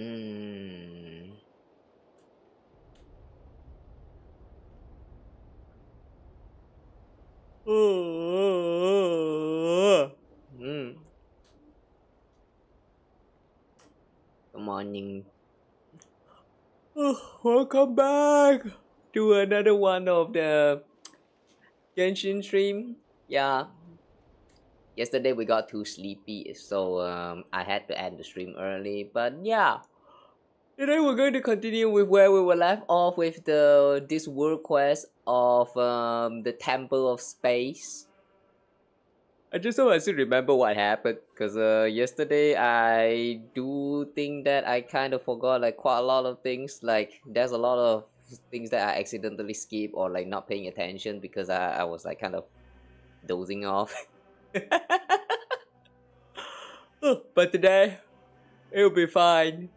Mm. Mm. Good morning. Welcome back to another one of the Genshin stream. Yeah, yesterday we got too sleepy, so I had to end the stream early. But yeah, today we're going to continue with where we were left off with this world quest of the Temple of Space. I just so I still remember what happened because yesterday I do think that I kind of forgot like quite a lot of things. Like there's a lot of things that I accidentally skip or like not paying attention because I was like kind of dozing off. But today it'll be fine.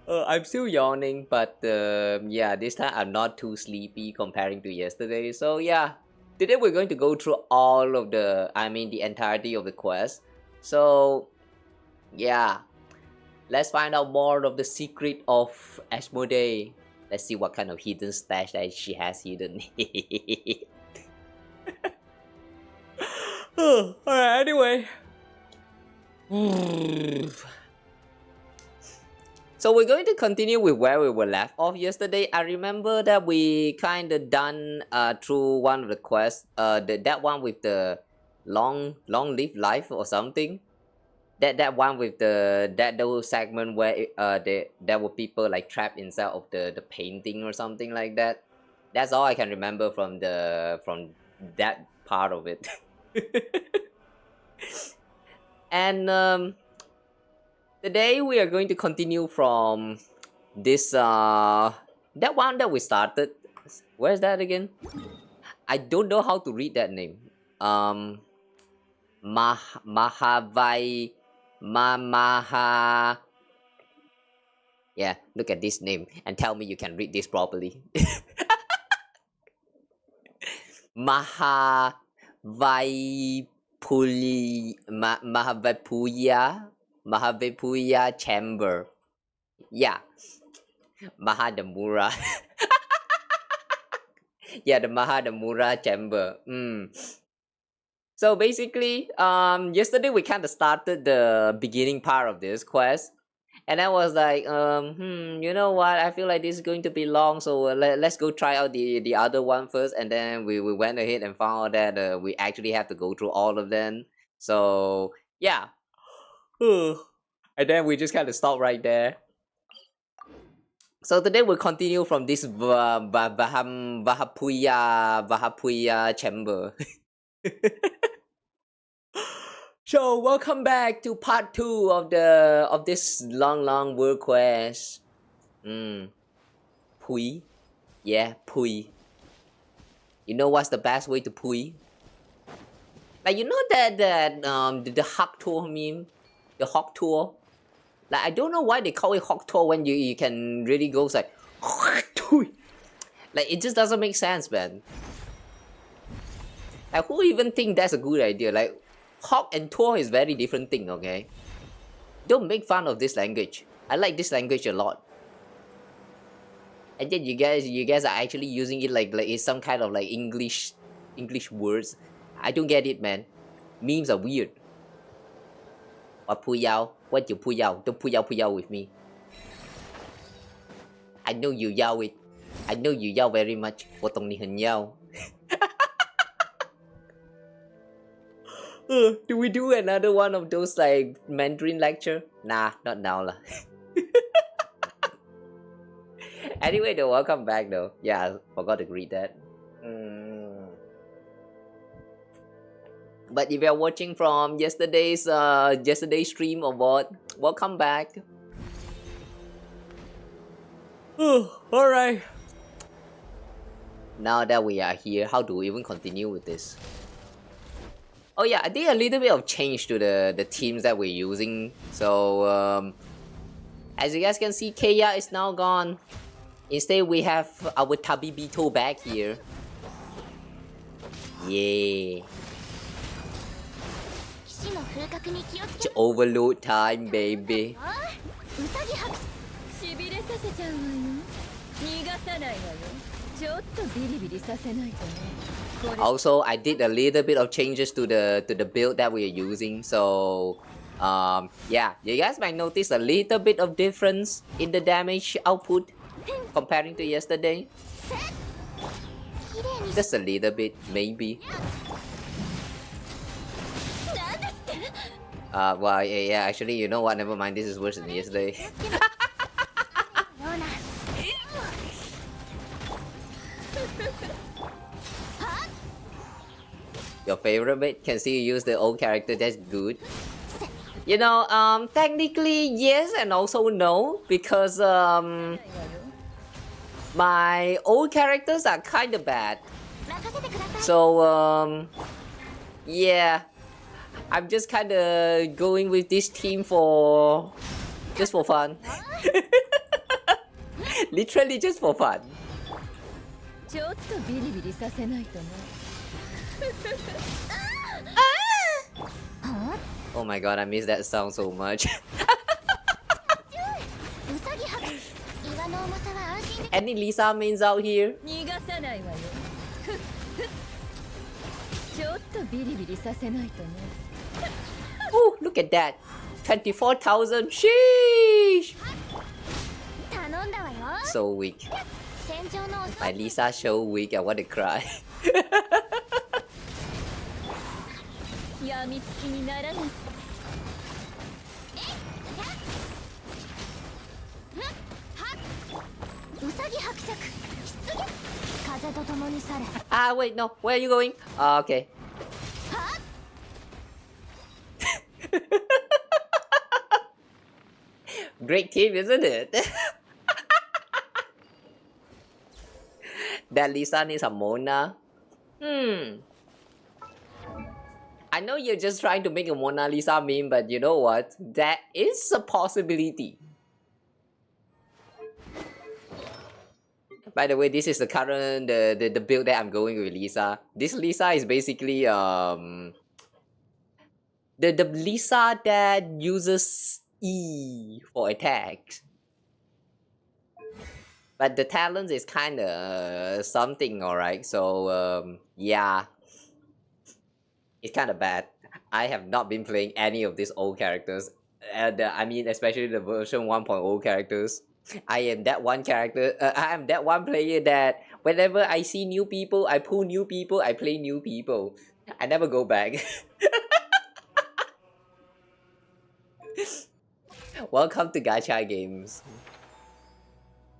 I'm still yawning, but yeah, this time I'm not too sleepy comparing to yesterday. So yeah, today we're going to go through all of the entirety of the quest. So yeah, let's find out more of the secret of Asmodee. Let's see what kind of hidden stash that she has hidden. Alright, anyway. So we're going to continue with where we were left off yesterday. I remember that we kind of done through one of the quests, that one with the long live life or something. That one with that those segment where there were people like trapped inside of the painting or something like that. That's all I can remember from that part of it. And today we are going to continue from this that one that we started. Where's that again? I don't know how to read that name. Mahavai Mamaha. Yeah, look at this name and tell me you can read this properly. Mahavaipuya Chamber. Yeah, Mahadamura. Yeah, the Mahadamura Chamber. So basically, yesterday we kind of started the beginning part of this quest, and I was like, you know what? I feel like this is going to be long, so let's go try out the other one first. And then we went ahead and found out that we actually have to go through all of them. So yeah, and then we just kind of stopped right there. So today we'll continue from this Vahapuya chamber. So welcome back to part 2 of this long world quest. Pui. Yeah, Pui. You know what's the best way to Pui? Like you know that the hawk tour meme? The hawk tour? Like I don't know why they call it hawk tour when you can really go like like it just doesn't make sense, man. Like who even think that's a good idea? Like hawk and tour is very different thing, okay? Don't make fun of this language. I like this language a lot. And then you guys are actually using it like it's some kind of like English words. I don't get it, man. Memes are weird. Or Puyao. What you Puyao? Don't Puyao with me. I know you yao it. I know you yao very much. 我懂你很yao. Do we do another one of those like Mandarin lecture? Nah, not now lah. Anyway, though, welcome back though. Yeah, I forgot to read that. But if you're watching from yesterday's stream or what, welcome back. Alright. Now that we are here, how do we even continue with this? Oh yeah, I think a little bit of change to the teams that we're using. So as you guys can see, Kawa is now gone. Instead, we have our Tabibito back here. Yeah. It's overload time, baby. Also, I did a little bit of changes to the build that we are using. So, yeah, you guys might notice a little bit of difference in the damage output comparing to yesterday. Just a little bit, maybe. Well, yeah, actually, you know what? Never mind. This is worse than yesterday. Your favorite bit? Can see you use the old character. That's good. You know, technically yes and also no, because my old characters are kind of bad. So yeah, I'm just kind of going with this team just for fun. Literally just for fun. Oh my god, I miss that sound so much. Any Lisa mains out here? Oh, look at that. 24,000. Sheesh. So weak. My Lisa so weak, I want to cry. Wait, no. Where are you going? Okay. Great team, isn't it? That Lisa needs a Mona. I know you're just trying to make a Mona Lisa meme, but you know what? That is a possibility. By the way, this is the current the build that I'm going with Lisa. This Lisa is basically the Lisa that uses E for attacks. But the talent is kind of something, alright. So yeah, it's kind of bad. I have not been playing any of these old characters, and I mean especially the version 1.0 characters. I am that one character. I am that one player that whenever I see new people, I pull new people, I play new people. I never go back. Welcome to gacha games.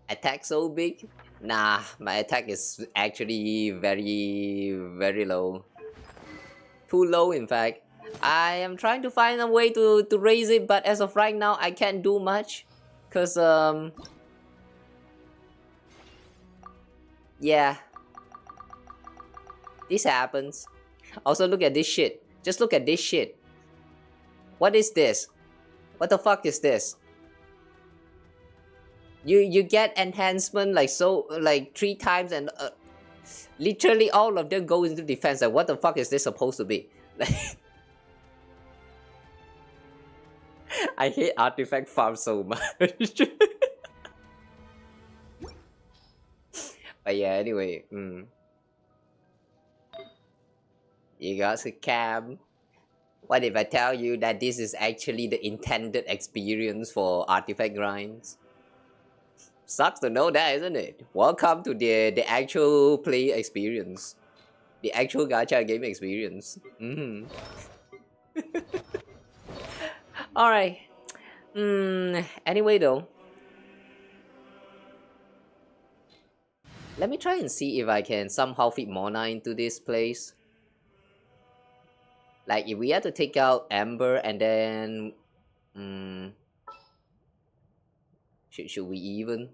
Attack so big? Nah, my attack is actually very low. Too low, in fact. I am trying to find a way to raise it, but as of right now, I can't do much. Cause yeah, this happens. Also, look at this shit. Just look at this shit. What is this? What the fuck is this? You get enhancement like 3 times, and literally all of them go into defense. Like, what the fuck is this supposed to be? I hate artifact farm so much. But yeah, anyway, you got a cam. What if I tell you that this is actually the intended experience for artifact grinds? Sucks to know that, isn't it? Welcome to the actual play experience. The actual gacha game experience. Alright. Anyway though, let me try and see if I can somehow fit Mona into this place. Like, if we had to take out Amber and then should we even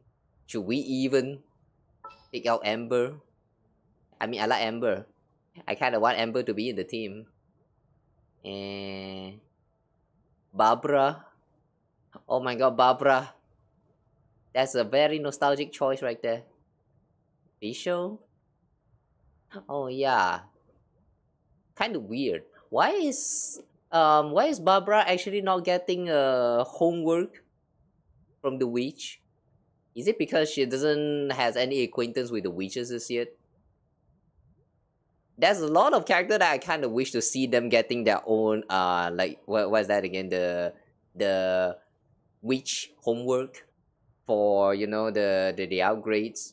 take out Amber? I mean, I like Amber. I kind of want Amber to be in the team. And Barbara. Oh my god, Barbara. That's a very nostalgic choice right there. Bishop. Oh yeah. Kind of weird. Why is Barbara actually not getting homework? from the witch? Is it because she doesn't has any acquaintance with the witches as yet? There's a lot of character that I kind of wish to see them getting their own like what's that again, the witch homework for, you know, the upgrades.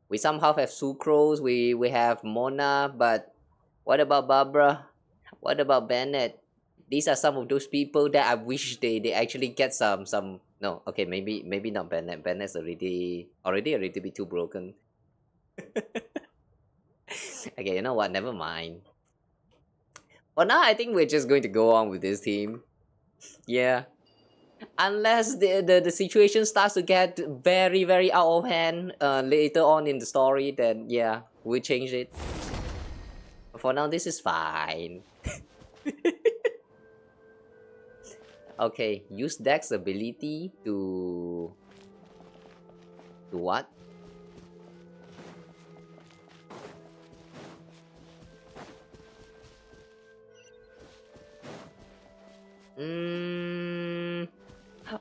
We somehow have Sucrose, we have Mona, but what about Barbara? What about Bennett? These are some of those people that I wish they actually get some. No, okay, maybe not Bennett. Bennett's already a little bit too broken. Okay, you know what? Never mind. For now, I think we're just going to go on with this team. Yeah. Unless the situation starts to get very, very out of hand later on in the story, then yeah, we'll change it. But for now, this is fine. Okay, use Dex ability to what?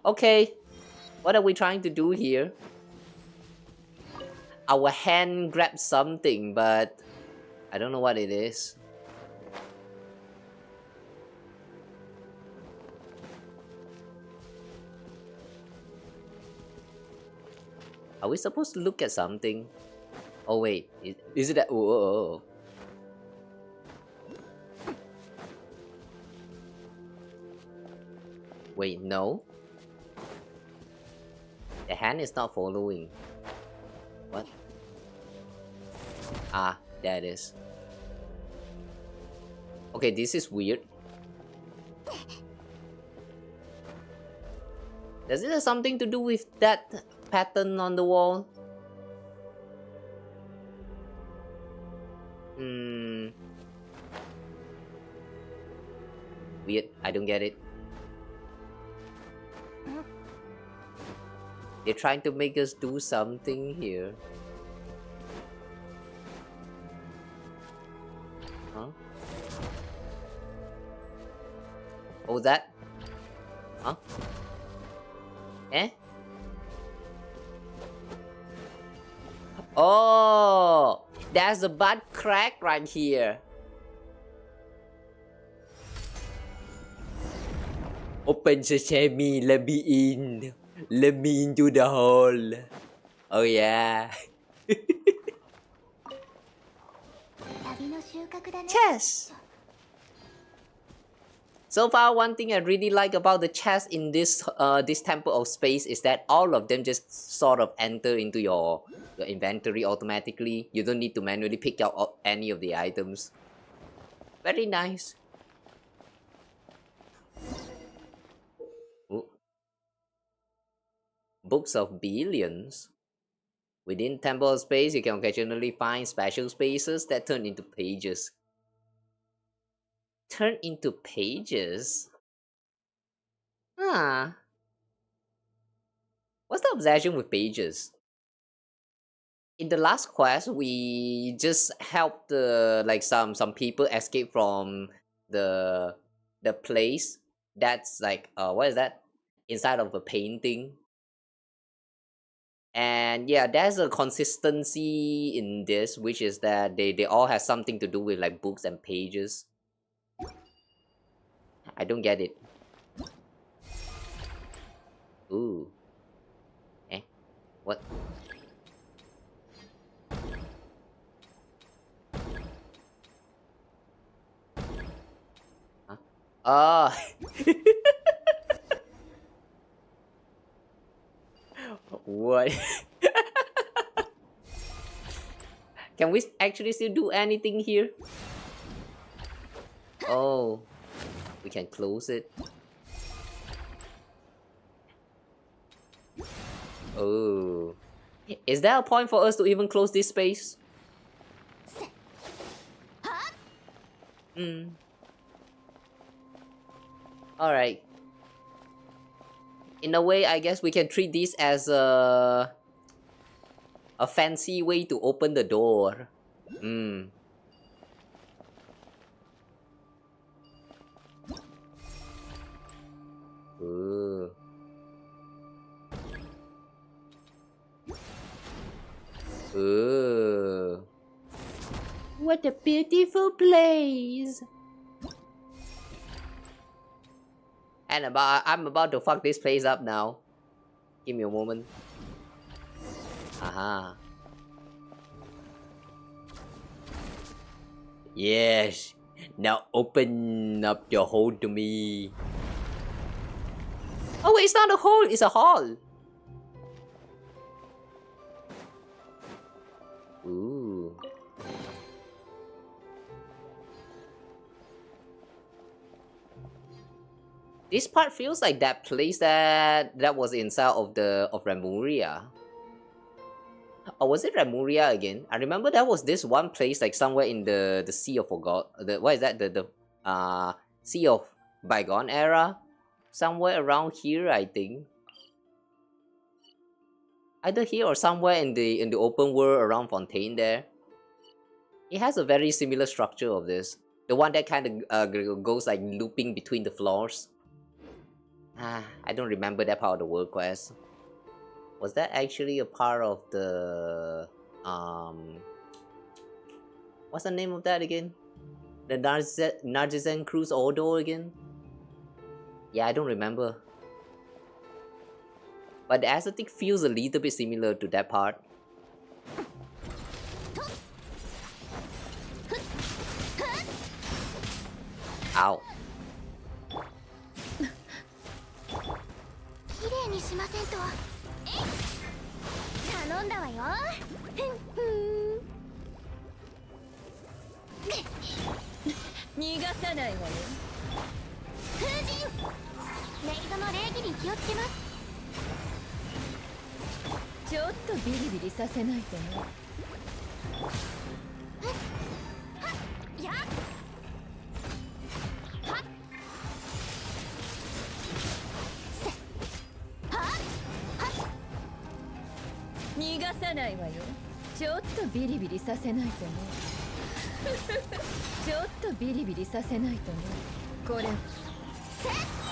Okay. What are we trying to do here? Our hand grabbed something, but I don't know what it is. Are we supposed to look at something? Oh wait, is it that? Whoa. Wait, no. The hand is not following. What? Ah, there it is. Okay, this is weird. Does it have something to do with that pattern on the wall? Weird. I don't get it. They're trying to make us do something here. Huh? Oh, that? Huh? Eh? Oh! There's a butt crack right here. Open sesame, let me in. Let me into the hole. Oh yeah. Chess! So far, one thing I really like about the chess in this Temple of Space is that all of them just sort of enter into your inventory automatically. You don't need to manually pick out any of the items. Very nice. Ooh. Books of Billions. Within Temple of Space, you can occasionally find special spaces that turn into pages. Turn into pages? Huh. What's the obsession with pages? In the last quest, we just helped like some people escape from the place that's like what is that? Inside of a painting. And yeah, there's a consistency in this, which is that they all have something to do with like books and pages. I don't get it. Ooh. Eh? What? Huh? Oh. What? Can we actually still do anything here? Oh. We can close it. Oh. Is there a point for us to even close this space? Alright. In a way, I guess we can treat this as a fancy way to open the door. Ooh. Ooh. What a beautiful place. And I'm about to fuck this place up now. Give me a moment. Aha. Yes. Now open up your hole to me. Oh, it's not a hole, it's a hall. Ooh. This part feels like that place that was inside of Remuria. Or was it Remuria again? I remember there was this one place like somewhere in the Sea of what is that? The Sea of Bygone era? Somewhere around here, I think. Either here or somewhere in the open world around Fontaine there. It has a very similar structure of this. The one that kind of goes like looping between the floors. I don't remember that part of the world quest. Was that actually a part of the what's the name of that again? The Narzizen Cruise Ordo again? Yeah, I don't remember. But the aesthetic feels a little bit similar to that part. Ow.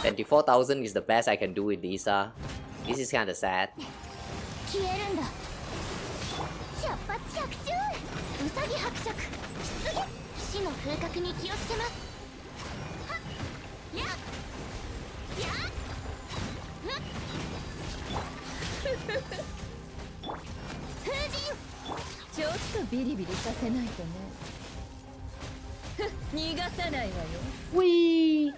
$24,000 is the best I can do with Lisa. This is kinda sad. Whee!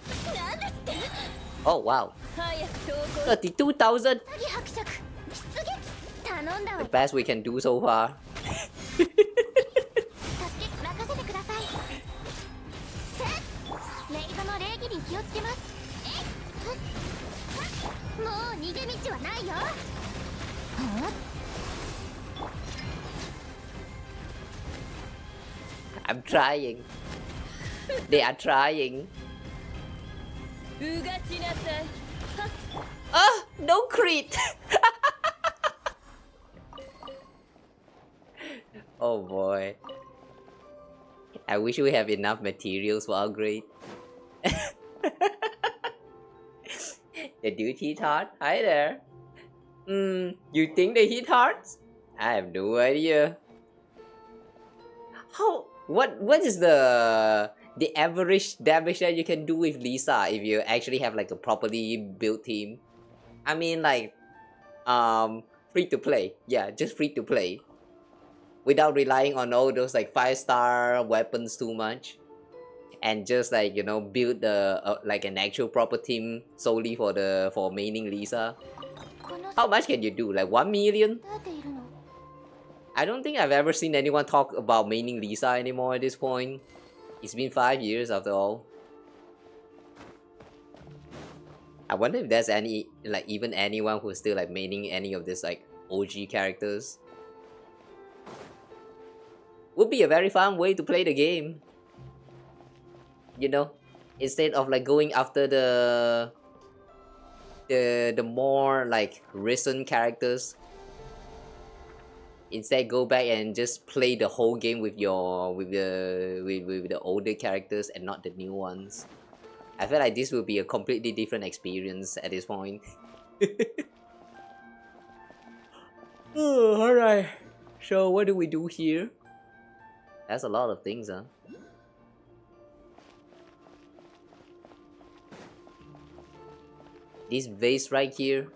Oh wow. 32,000. The best we can do so far. I'm trying. They are trying. Ah, no crit. Oh boy. I wish we have enough materials for upgrade. The dude hit hard? Hi there. You think they hit hard? I have no idea. What is the average damage that you can do with Lisa if you actually have like a properly built team? I mean like free to play. Yeah, just free to play. Without relying on all those like 5-star weapons too much. And just like, you know, build like an actual proper team solely for maining Lisa. How much can you do? Like 1 million? I don't think I've ever seen anyone talk about maining Lisa anymore at this point. It's been 5 years after all. I wonder if there's any, like, even anyone who's still like maining any of this like OG characters. Would be a very fun way to play the game. You know, instead of like going after the more like recent characters. Instead, go back and just play the whole game with the older characters and not the new ones. I feel like this will be a completely different experience at this point. Oh, alright. So what do we do here? That's a lot of things, huh? This vase right here.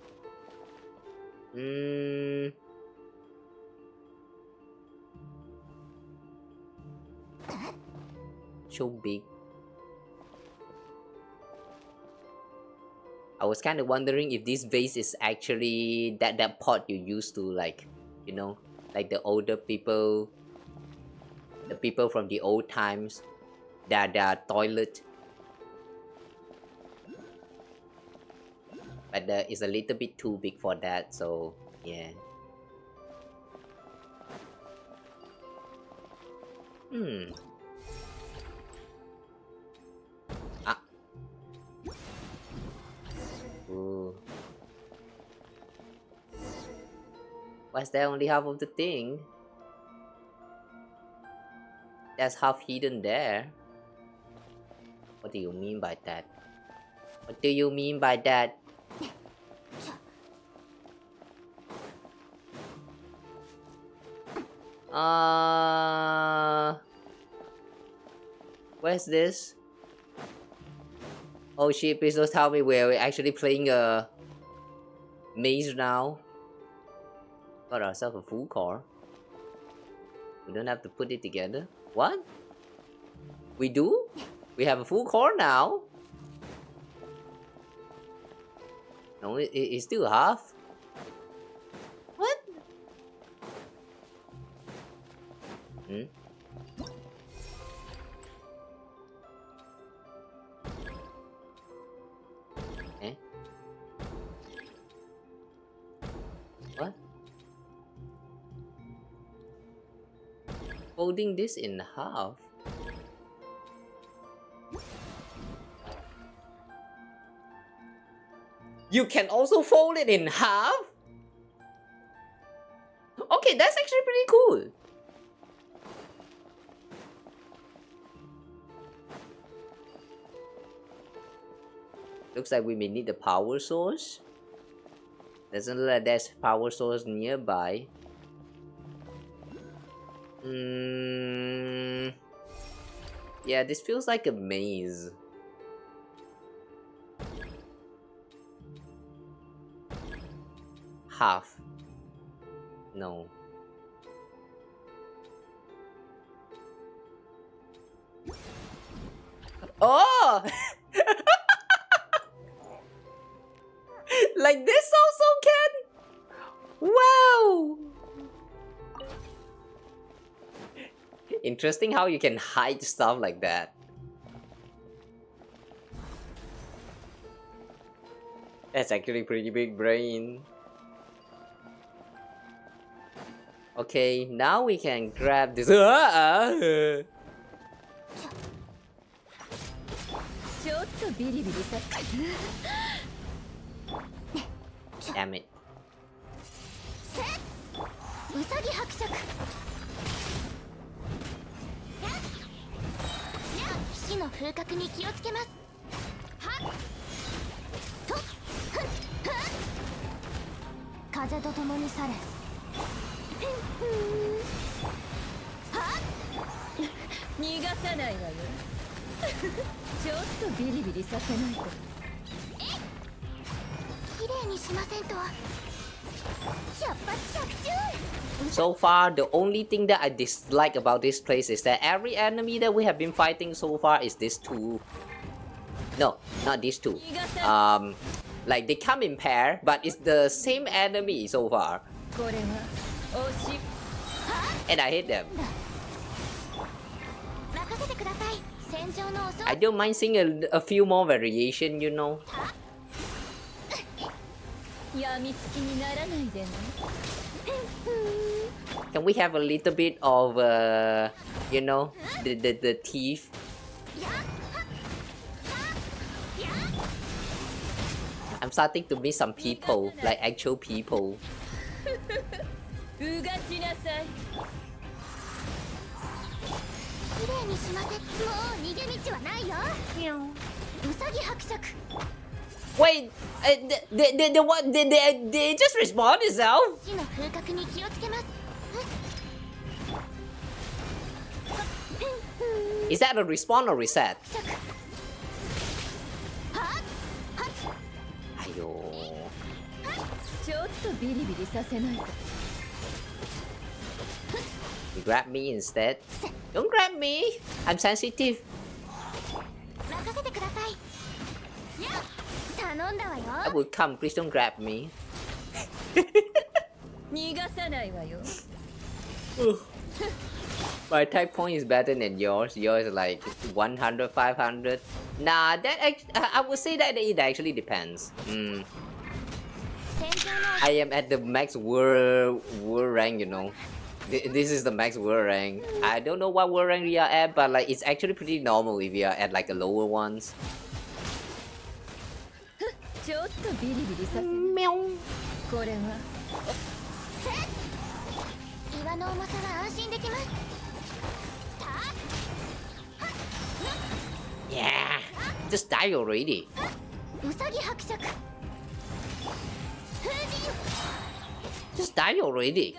So big. I was kind of wondering if this vase is actually that pot you used to, like, you know, like the older people, the people from the old times, their toilet. But it's a little bit too big for that, so yeah. Ah. Ooh. Why's that only half of the thing? That's half hidden there. What do you mean by that? What do you mean by that? Where's this? Oh shit, please don't tell me we're actually playing a maze now. Got ourselves a full core. We don't have to put it together. What? We do? We have a full core now? No, it's still half. What? Eh? What? Folding this in half? You can also fold it in half? Okay, that's actually pretty cool. Looks like we may need a power source. Doesn't look like there's power source nearby. Yeah, this feels like a maze. Half. No. Oh! Like this also can? Wow! Interesting how you can hide stuff like that. That's actually pretty big brain. Okay, now we can grab this. Damn it. So far, the only thing that I dislike about this place is that every enemy that we have been fighting so far is these two. No, not these two. Like they come in pair, but it's the same enemy so far. And I hate them. I don't mind seeing a few more variation, you know. Can we have a little bit of, you know, the teeth? I'm starting to miss some people, like actual people. Wait, the one they just respawned itself? Is that a respawn or reset? Ayo. You grab me instead. Don't grab me. I'm sensitive. I will come. Please don't grab me. My type point is better than yours. Yours is like 100, 500. Nah, I would say that it actually depends. I am at the max world rank, you know. This is the max world rank. I don't know what world rank we are at, but like it's actually pretty normal if we are at like the lower ones. Meow. Yeah, just die already. Just die already.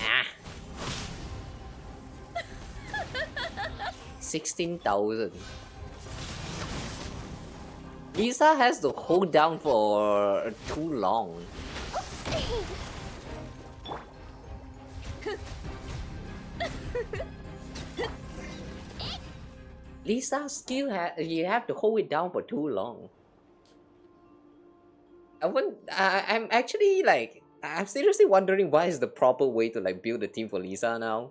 Ah. 16,000. Lisa has to hold down for too long. Lisa still you have to hold it down for too long. I'm actually like, I'm seriously wondering what is the proper way to like build a team for Lisa now.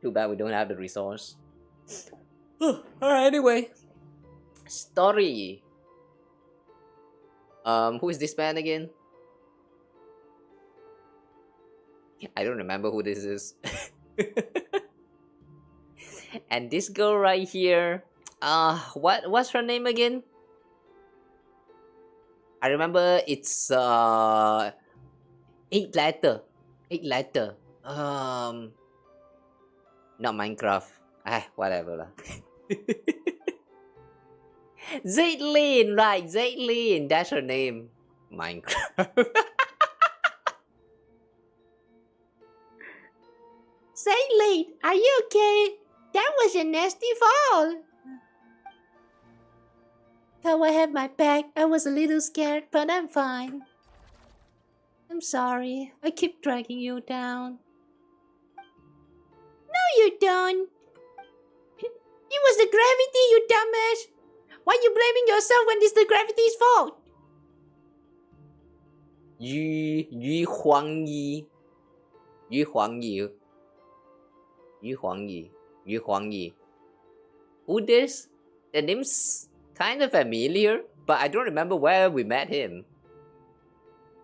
Too bad we don't have the resource. Alright, anyway. Story. Who is this man again? I don't remember who this is. And this girl right here, what's her name again? I remember it's 8 letter. 8 letter. Not Minecraft. Whatever lah. Zaitlin, right? Zaitlin, that's her name. Minecraft. Zaitlin, are you okay? That was a nasty fall. Kawa had my back. I was a little scared, but I'm fine. I'm sorry. I keep dragging you down. No, you don't. It was the gravity, you dumbass. Why are you blaming yourself when it's the gravity's fault? Yu Huangyi. Yu Huangyi. Yu Huangyi. Yu Huangyi. Who this? The name's kind of familiar, but I don't remember where we met him.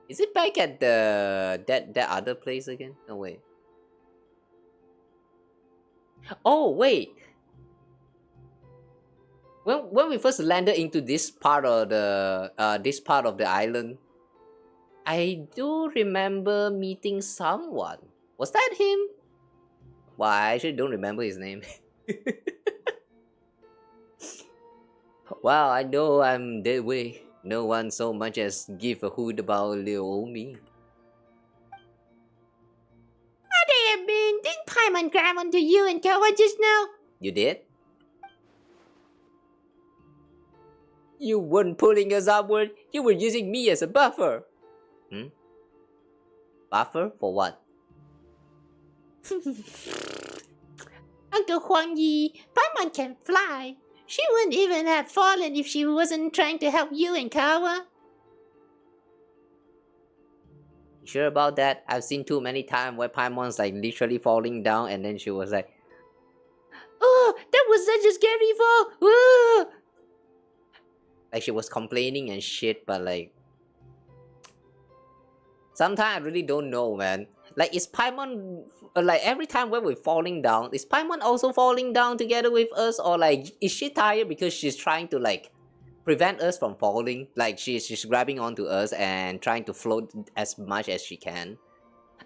Is it back at the that other place again? No, wait. Oh wait. When we first landed into this part of the island, I do remember meeting someone. Was that him? Well, I actually don't remember his name. Wow, I know I'm that way. No one so much as give a hoot about little old me. What do you mean? Didn't Paimon grab onto you and Kawa just now? You did? You weren't pulling us upward. You were using me as a buffer. Buffer? For what? Uncle Huangyi, Paimon can fly. She wouldn't even have fallen if she wasn't trying to help you and Kawa. You sure about that? I've seen too many times where Paimon's like literally falling down and then she was like, oh, that was such a scary fall. Whoa! Like she was complaining and shit, but like sometimes I really don't know, man. Like is Paimon like every time when we're falling down, is Paimon also falling down together with us, or like is she tired because she's trying to like prevent us from falling? Like she's grabbing onto us and trying to float as much as she can.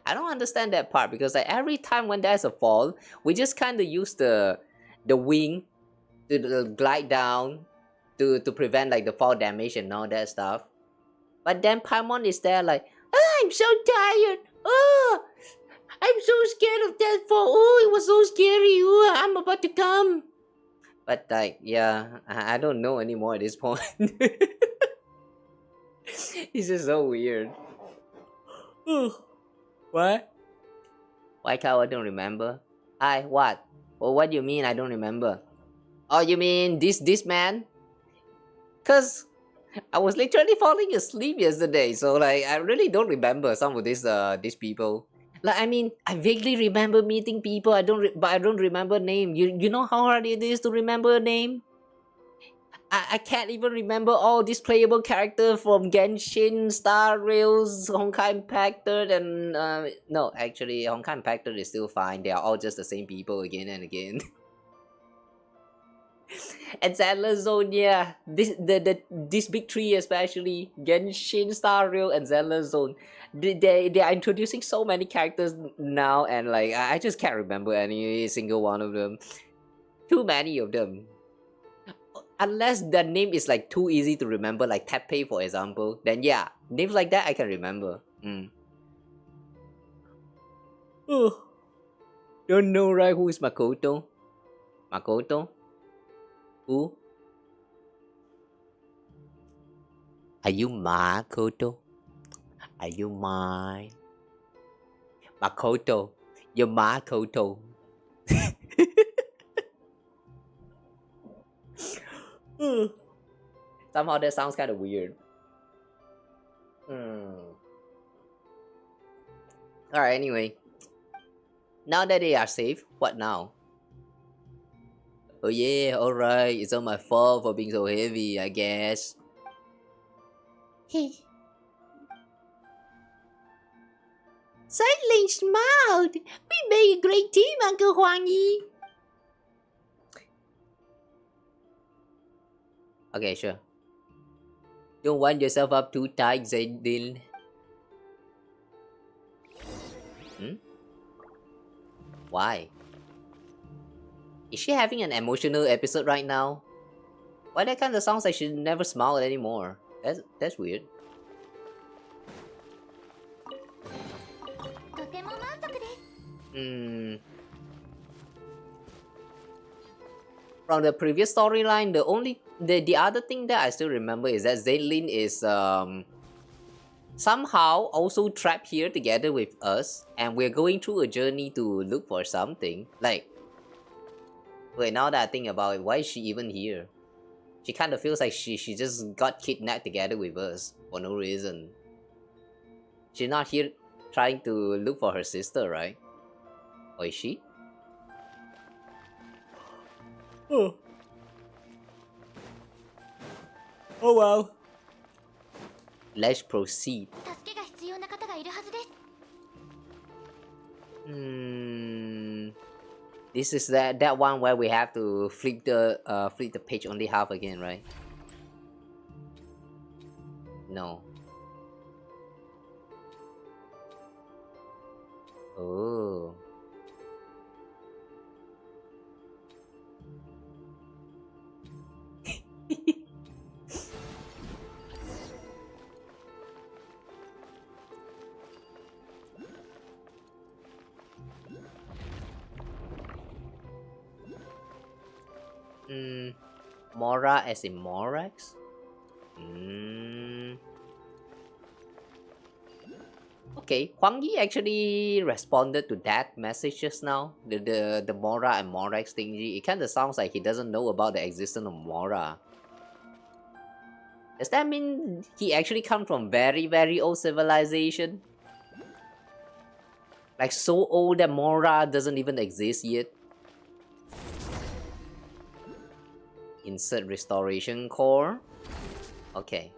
I don't understand that part because like every time when there's a fall, we just kind of use the wing to glide down to prevent like the fall damage and all that stuff. But then Paimon is there like, oh, I'm so tired. Oh, I'm so scared of that fall. Oh, it was so scary. Oh, I'm about to come. But like, yeah, I don't know anymore at this point. This is so weird. What? Why Kawa don't remember? Hi, what? Well, what do you mean I don't remember? Oh, you mean this man? Cause I was literally falling asleep yesterday, so like I really don't remember some of these people. Like I mean, I vaguely remember meeting people. But I don't remember name. You know how hard it is to remember a name. I can't even remember all these playable characters from Genshin, Star Rails, Honkai Impactor, and no, actually Honkai Impactor is still fine. They are all just the same people again and again. And Zelda Zone, yeah, this big three especially Genshin, Star Rail, and Zelda Zone. They are introducing so many characters now, and like I just can't remember any single one of them. Too many of them. Unless the name is like too easy to remember, like Teppei for example, then yeah, names like that I can remember. Oh, don't know right? Who is Makoto? Makoto? Who? Are you Makoto? Are you mine? Makoto, you're Makoto. Somehow that sounds kind of weird. Alright, anyway. Now that they are safe, what now? Oh yeah, alright, it's all my fault for being so heavy, I guess. Suddenly smiled. We made a great team, Uncle Huang-yi. Okay, sure. Don't wind yourself up too tight, Zaydil. Why? Is she having an emotional episode right now? Why that kind of sounds like she never smiled anymore? That's weird. From the previous storyline, the other thing that I still remember is that Zaylin is somehow also trapped here together with us, and we're going through a journey to look for something. Like, wait, now that I think about it, why is she even here? She kind of feels like she just got kidnapped together with us for no reason. She's not here trying to look for her sister, right? Or is she? Oh. Oh well. Let's proceed. This is that one where we have to flip the page only half again, right? No. Oh. Mora as in Morax? Okay, Huang Yi actually responded to that message just now. The Mora and Morax thingy. It kinda sounds like he doesn't know about the existence of Mora. Does that mean he actually come from very old civilization? Like so old that Mora doesn't even exist yet? Insert restoration core. Okay.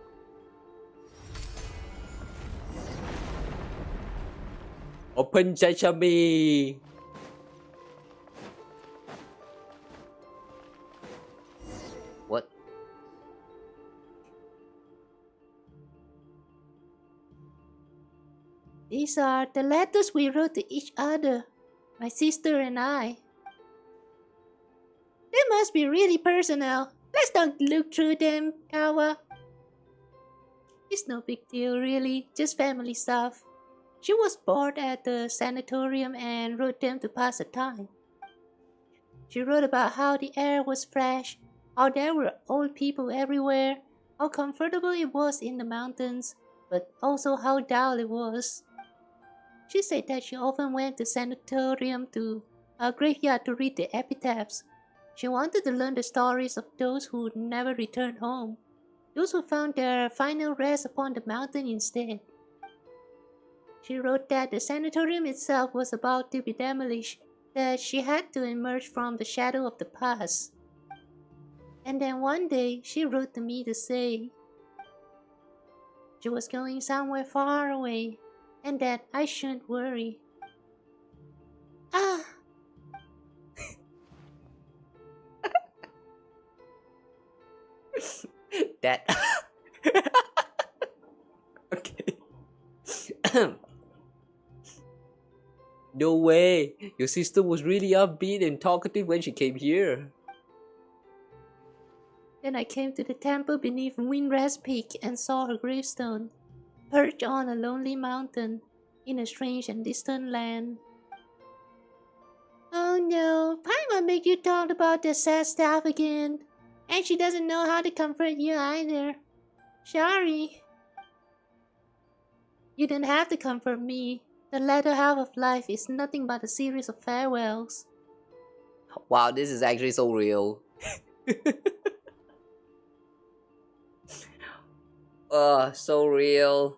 Open sesame. What? These are the letters we wrote to each other, my sister and I. They must be really personal. Let's not look through them, Kawa. It's no big deal, really, just family stuff. She was bored at the sanatorium and wrote them to pass the time. She wrote about how the air was fresh, how there were old people everywhere, how comfortable it was in the mountains, but also how dull it was. She said that she often went to sanatorium to a graveyard to read the epitaphs. She wanted to learn the stories of those who never returned home, those who found their final rest upon the mountain instead. She wrote that the sanatorium itself was about to be demolished, that she had to emerge from the shadow of the past. And then one day she wrote to me to say she was going somewhere far away and that I shouldn't worry. Ah, That. Okay. No way. Your sister was really upbeat and talkative when she came here. then I came to the temple beneath Windrest Peak and saw her gravestone, perched on a lonely mountain in a strange and distant land. Oh no, Paima make you talk about the sad stuff again. And she doesn't know how to comfort you either. Sorry. You don't have to comfort me. The latter half of life is nothing but a series of farewells. Wow, this is actually so real. So real.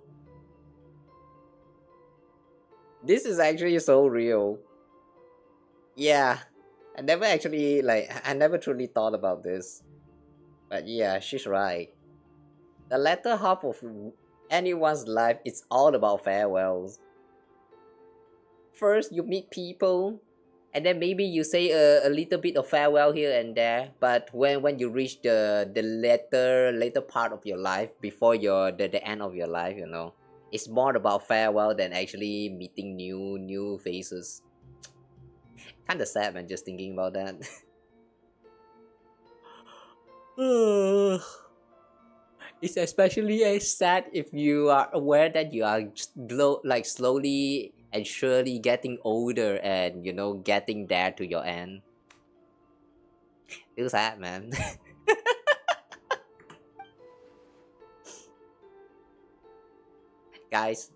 This is actually so real. Yeah. I never truly thought about this. But yeah, she's right. The latter half of anyone's life is all about farewells. First, you meet people, and then maybe you say a little bit of farewell here and there. But when you reach the later part of your life, before the end of your life, it's more about farewell than actually meeting new faces. Kind of sad, man, just thinking about that. It's especially sad if you are aware that you are slowly and surely getting older and getting there to your end. Feel sad, man. Guys,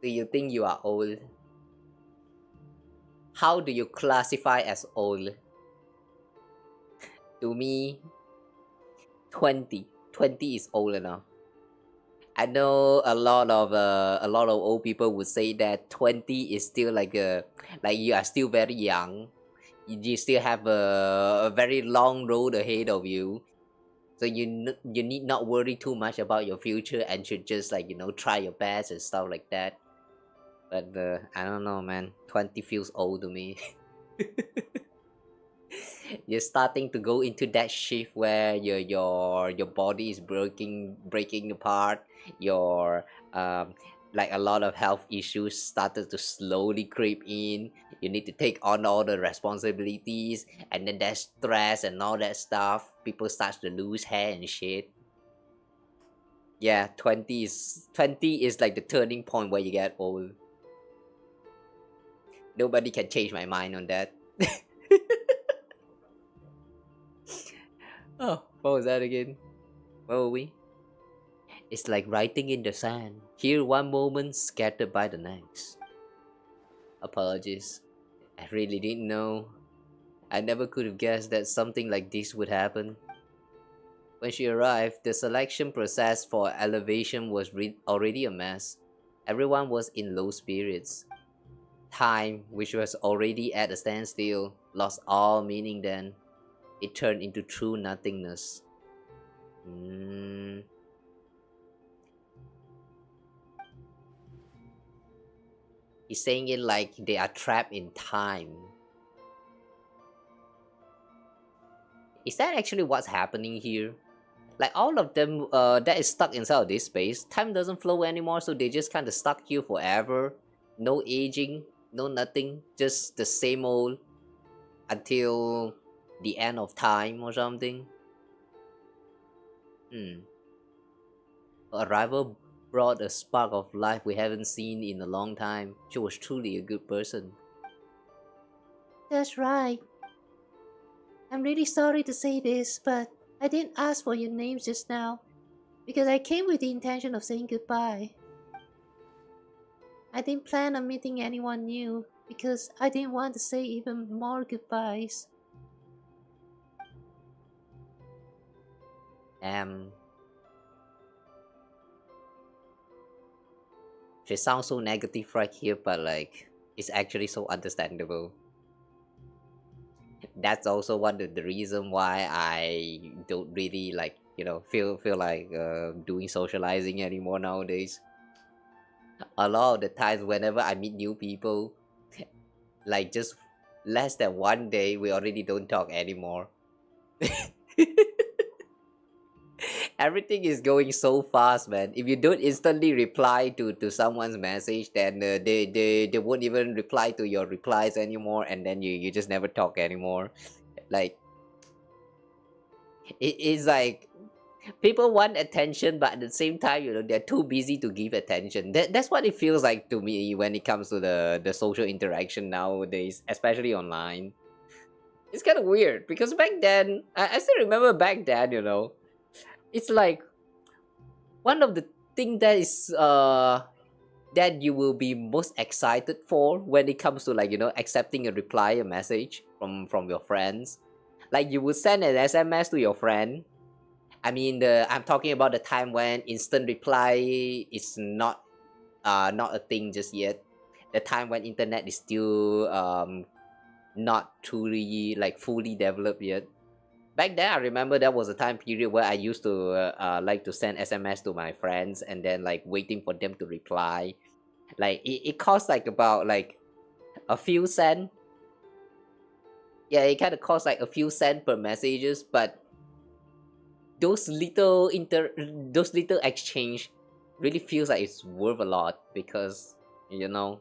do you think you are old? How do you classify as old? To me, 20. 20 is old enough. I know a lot of old people would say that 20 is still like you are still very young. You still have a very long road ahead of you. So you need not worry too much about your future and should just try your best and stuff like that. But I don't know, man. 20 feels old to me. You're starting to go into that shift where your body is breaking apart. Your like a lot of health issues started to slowly creep in. You need to take on all the responsibilities, and then that stress and all that stuff. People start to lose hair and shit. Yeah, 20 is like the turning point where you get old. Nobody can change my mind on that. Oh, what was that again? Where were we? It's like writing in the sand. Here one moment, scattered by the next. Apologies. I really didn't know. I never could have guessed that something like this would happen. When she arrived, the selection process for elevation was already a mess. Everyone was in low spirits. Time, which was already at a standstill, lost all meaning then. It turned into true nothingness. Mm. He's saying it like they are trapped in time. Is that actually what's happening here? Like all of them that is stuck inside of this space, time doesn't flow anymore, so they just kind of stuck here forever. No aging, no nothing, just the same old until the end of time or something. Hmm. Her arrival brought a spark of life we haven't seen in a long time. She was truly a good person. That's right. I'm really sorry to say this, but I didn't ask for your names just now because I came with the intention of saying goodbye. I didn't plan on meeting anyone new because I didn't want to say even more goodbyes. Um, she sounds so negative right here, but like it's actually so understandable. That's also one of the reason why I don't really like feel like doing socializing anymore nowadays. A lot of the times whenever I meet new people, like just less than one day, we already don't talk anymore. Everything is going so fast, man. If you don't instantly reply to someone's message, then they won't even reply to your replies anymore, and then you just never talk anymore. Like it is like people want attention, but at the same time, they're too busy to give attention. That's what it feels like to me when it comes to the social interaction nowadays, especially online. It's kind of weird because back then, I still remember back then, it's like one of the thing that is that you will be most excited for when it comes to like accepting a reply a message from your friends. Like you would send an SMS to your friend. I mean, I'm talking about the time when instant reply is not a thing just yet. The time when internet is still not truly like fully developed yet. Back then, I remember that was a time period where I used to like to send SMS to my friends and then like waiting for them to reply. Like it costs like about like a few cents. Yeah, it kind of costs like a few cents per messages, but those little exchange really feels like it's worth a lot because you know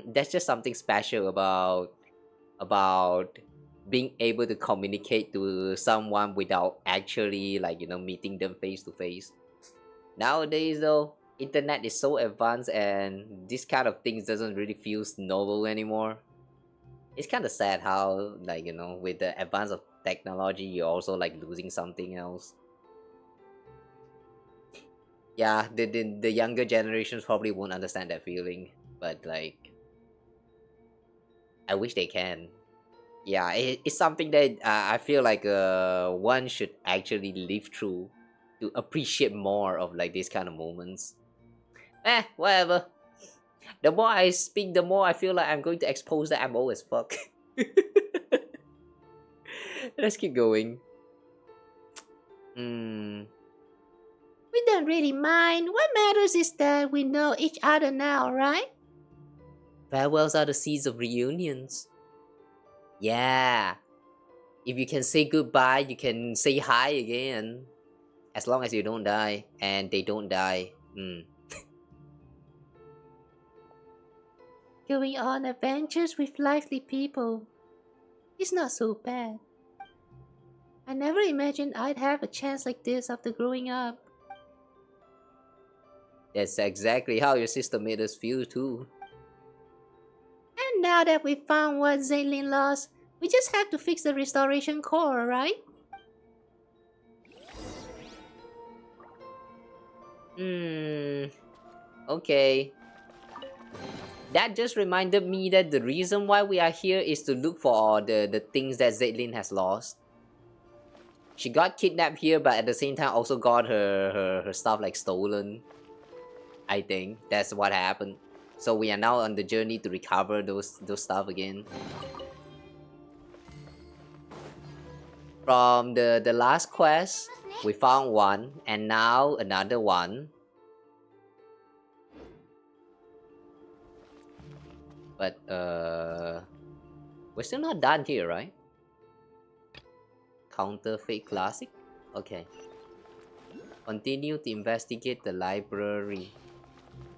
that's just something special about being able to communicate to someone without actually like meeting them face to face. Nowadays though, internet is so advanced and this kind of things doesn't really feel novel anymore. It's kind of sad how like with the advance of technology you're also like losing something else. Yeah, the younger generations probably won't understand that feeling, but like I wish they can. Yeah, it's something that I feel like one should actually live through to appreciate more of like these kind of moments. Whatever. The more I speak, the more I feel like I'm going to expose that I'm old as fuck. Let's keep going. Hmm. We don't really mind. What matters is that we know each other now, right? Farewells are the seeds of reunions. Yeah. If you can say goodbye, you can say hi again. As long as you don't die, and they don't die. Going on adventures with lively people. It's not so bad. I never imagined I'd have a chance like this after growing up. That's exactly how your sister made us feel too. And now that we found what Zaylin lost, we just have to fix the restoration core, right? Hmm. Okay. That just reminded me that the reason why we are here is to look for the things that Zaitlin has lost. She got kidnapped here, but at the same time also got her stuff like stolen. I think that's what happened. So we are now on the journey to recover those stuff again. From the last quest, we found one, and now another one. But we're still not done here, right? Counterfeit classic. Okay. Continue to investigate the library.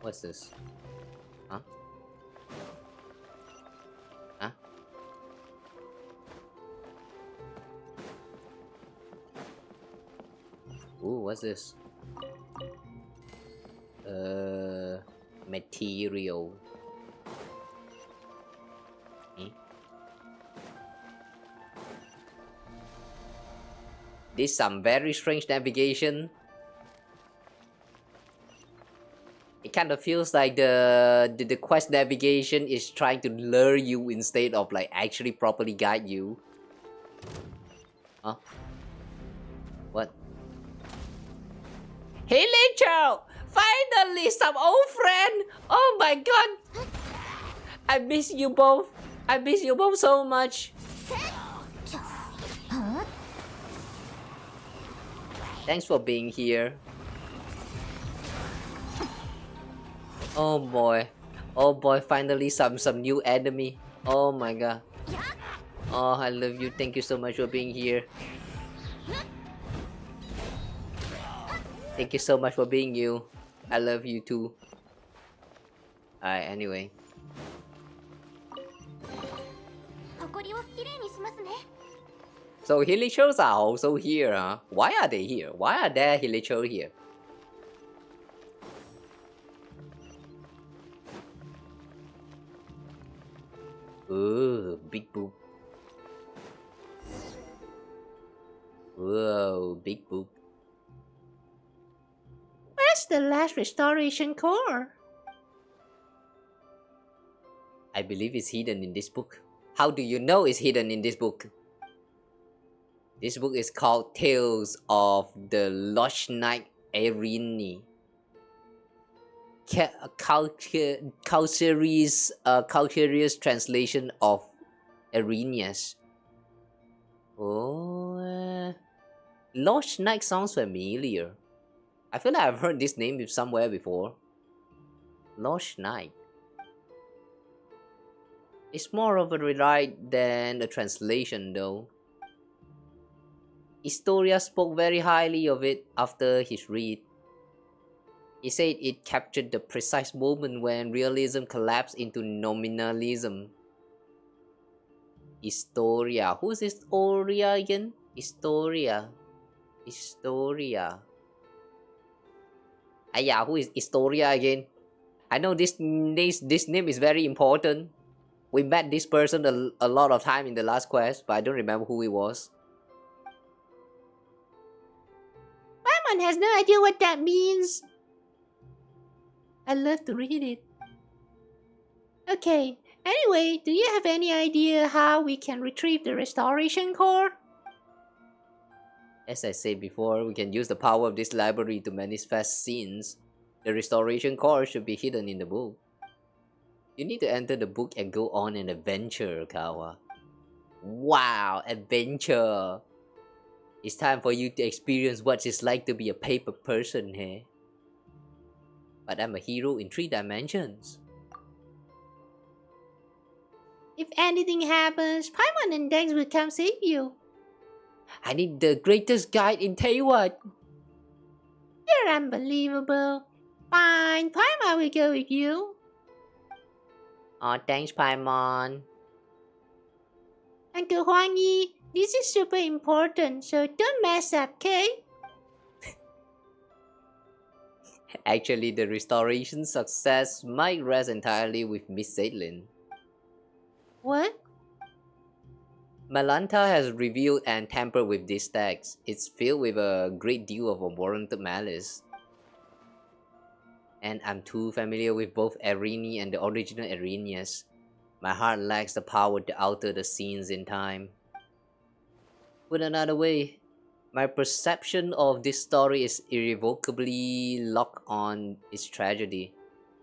What's this? Huh? Huh? Ooh, what's this? Material. Hmm? This some very strange navigation. It kind of feels like the quest navigation is trying to lure you instead of like actually properly guide you. Huh? What? Hey Lechao! Finally some old friend! Oh my god! I miss you both! I miss you both so much! Thanks for being here. Oh boy. Oh boy, finally some new enemy. Oh my god. Oh, I love you. Thank you so much for being here. Thank you so much for being you. I love you too. Alright, anyway. So hilichurls are also here, huh? Why are they here? Why are there hilichurls here? Ooh, big boob. Whoa, big boob. Where's the last restoration core? I believe it's hidden in this book. How do you know it's hidden in this book? This book is called Tales of the Lost Knight Erini. Culture's translation of Erinius. Oh, Lost Knight sounds familiar. I feel like I've heard this name somewhere before. Lost Knight. It's more of a rewrite than a translation though. Historia spoke very highly of it after his read. He said it captured the precise moment when realism collapsed into nominalism. Historia. Who's Historia again? Historia. Yeah, who is Historia again? I know this name is very important. We met this person a lot of time in the last quest, but I don't remember who he was. Paimon has no idea what that means. I'd love to read it. Okay, anyway, do you have any idea how we can retrieve the restoration core? As I said before, we can use the power of this library to manifest scenes. The restoration core should be hidden in the book. You need to enter the book and go on an adventure, Kawa. Wow, adventure! It's time for you to experience what it's like to be a paper person here. But I'm a hero in 3 dimensions. If anything happens, Paimon and Dex will come save you. I need the greatest guide in Taiwan. You're unbelievable. Fine, Paimon will go with you. Oh, thanks, Paimon. Uncle Huang Yi, this is super important, so don't mess up, okay? Actually, the restoration success might rest entirely with Miss Zaitlin. What? Malanta has reviewed and tampered with this text. It's filled with a great deal of unwarranted malice. And I'm too familiar with both Erini and the original Erinius. My heart lacks the power to alter the scenes in time. Put another way, my perception of this story is irrevocably locked on its tragedy,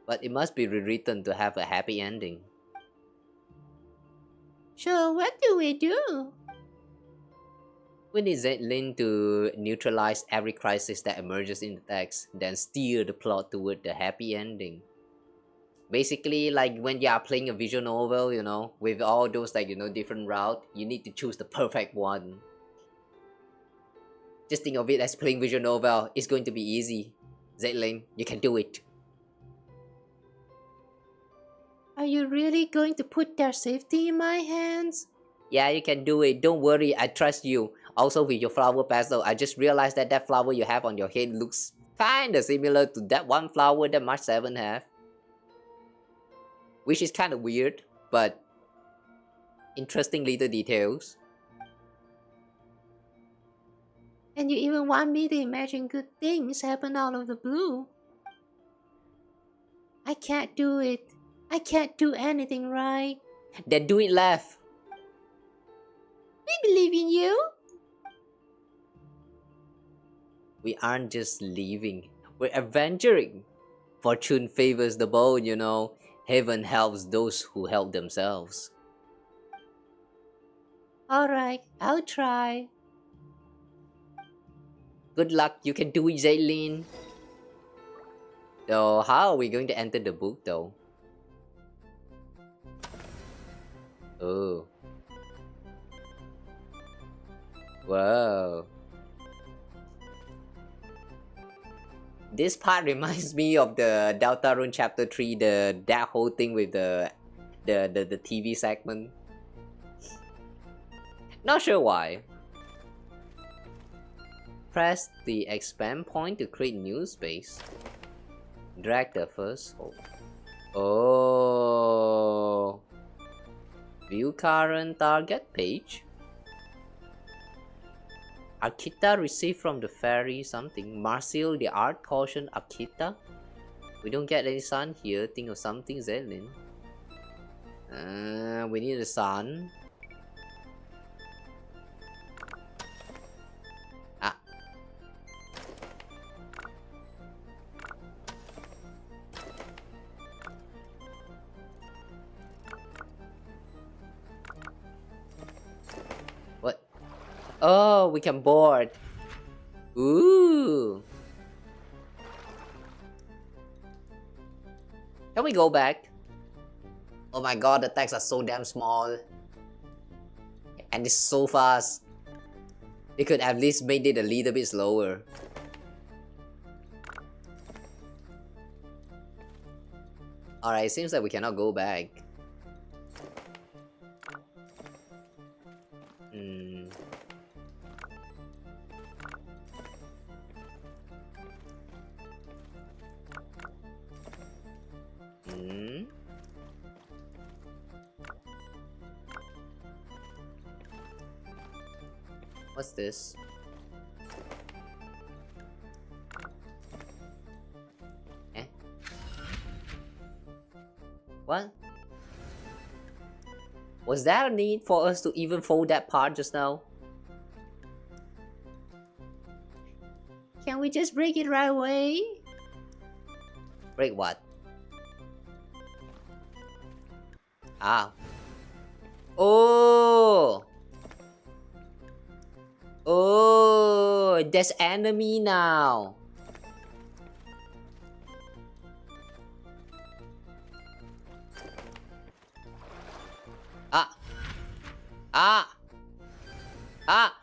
but it must be rewritten to have a happy ending. So what do we do? We need Zaitlin to neutralize every crisis that emerges in the text, then steer the plot toward the happy ending. Basically, like when you are playing a visual novel, you know, with all those like, you know, different routes, you need to choose the perfect one. Just think of it as playing visual novel. It's going to be easy. Zaitlin, you can do it. Are you really going to put their safety in my hands? Yeah, you can do it. Don't worry, I trust you. Also with your flower petal, I just realized that that flower you have on your head looks Kinda similar to that one flower that March 7 have. Which is kinda weird, but interesting little details. And you even want me to imagine good things happen out of the blue. I can't do it. I can't do anything right. Then do it left. We believe in you. We aren't just leaving, we're adventuring. Fortune favors the bold, you know. Heaven helps those who help themselves. Alright, I'll try. Good luck, you can do it, Jaylene. So, how are we going to enter the book though? Oh. Whoa. This part reminds me of the Deltarune chapter 3, that whole thing with the TV segment. Not sure why. Press the expand point to create new space. Drag the first hole. Oh. View current target page. Akita received from the fairy something. Marcel the art caution Akita. We don't get any sun here. Think of something, Zelin. We need a sun. Ah. What? Oh, we can board. Ooh. Can we go back? Oh my god, the texts are so damn small. And it's so fast. They could at least made it a little bit slower. Alright, seems like we cannot go back. What's this? Eh? What? Was there a need for us to even fold that part just now? Can we just break it right away? Break what? Ah. Oh! Oh, there's enemy now.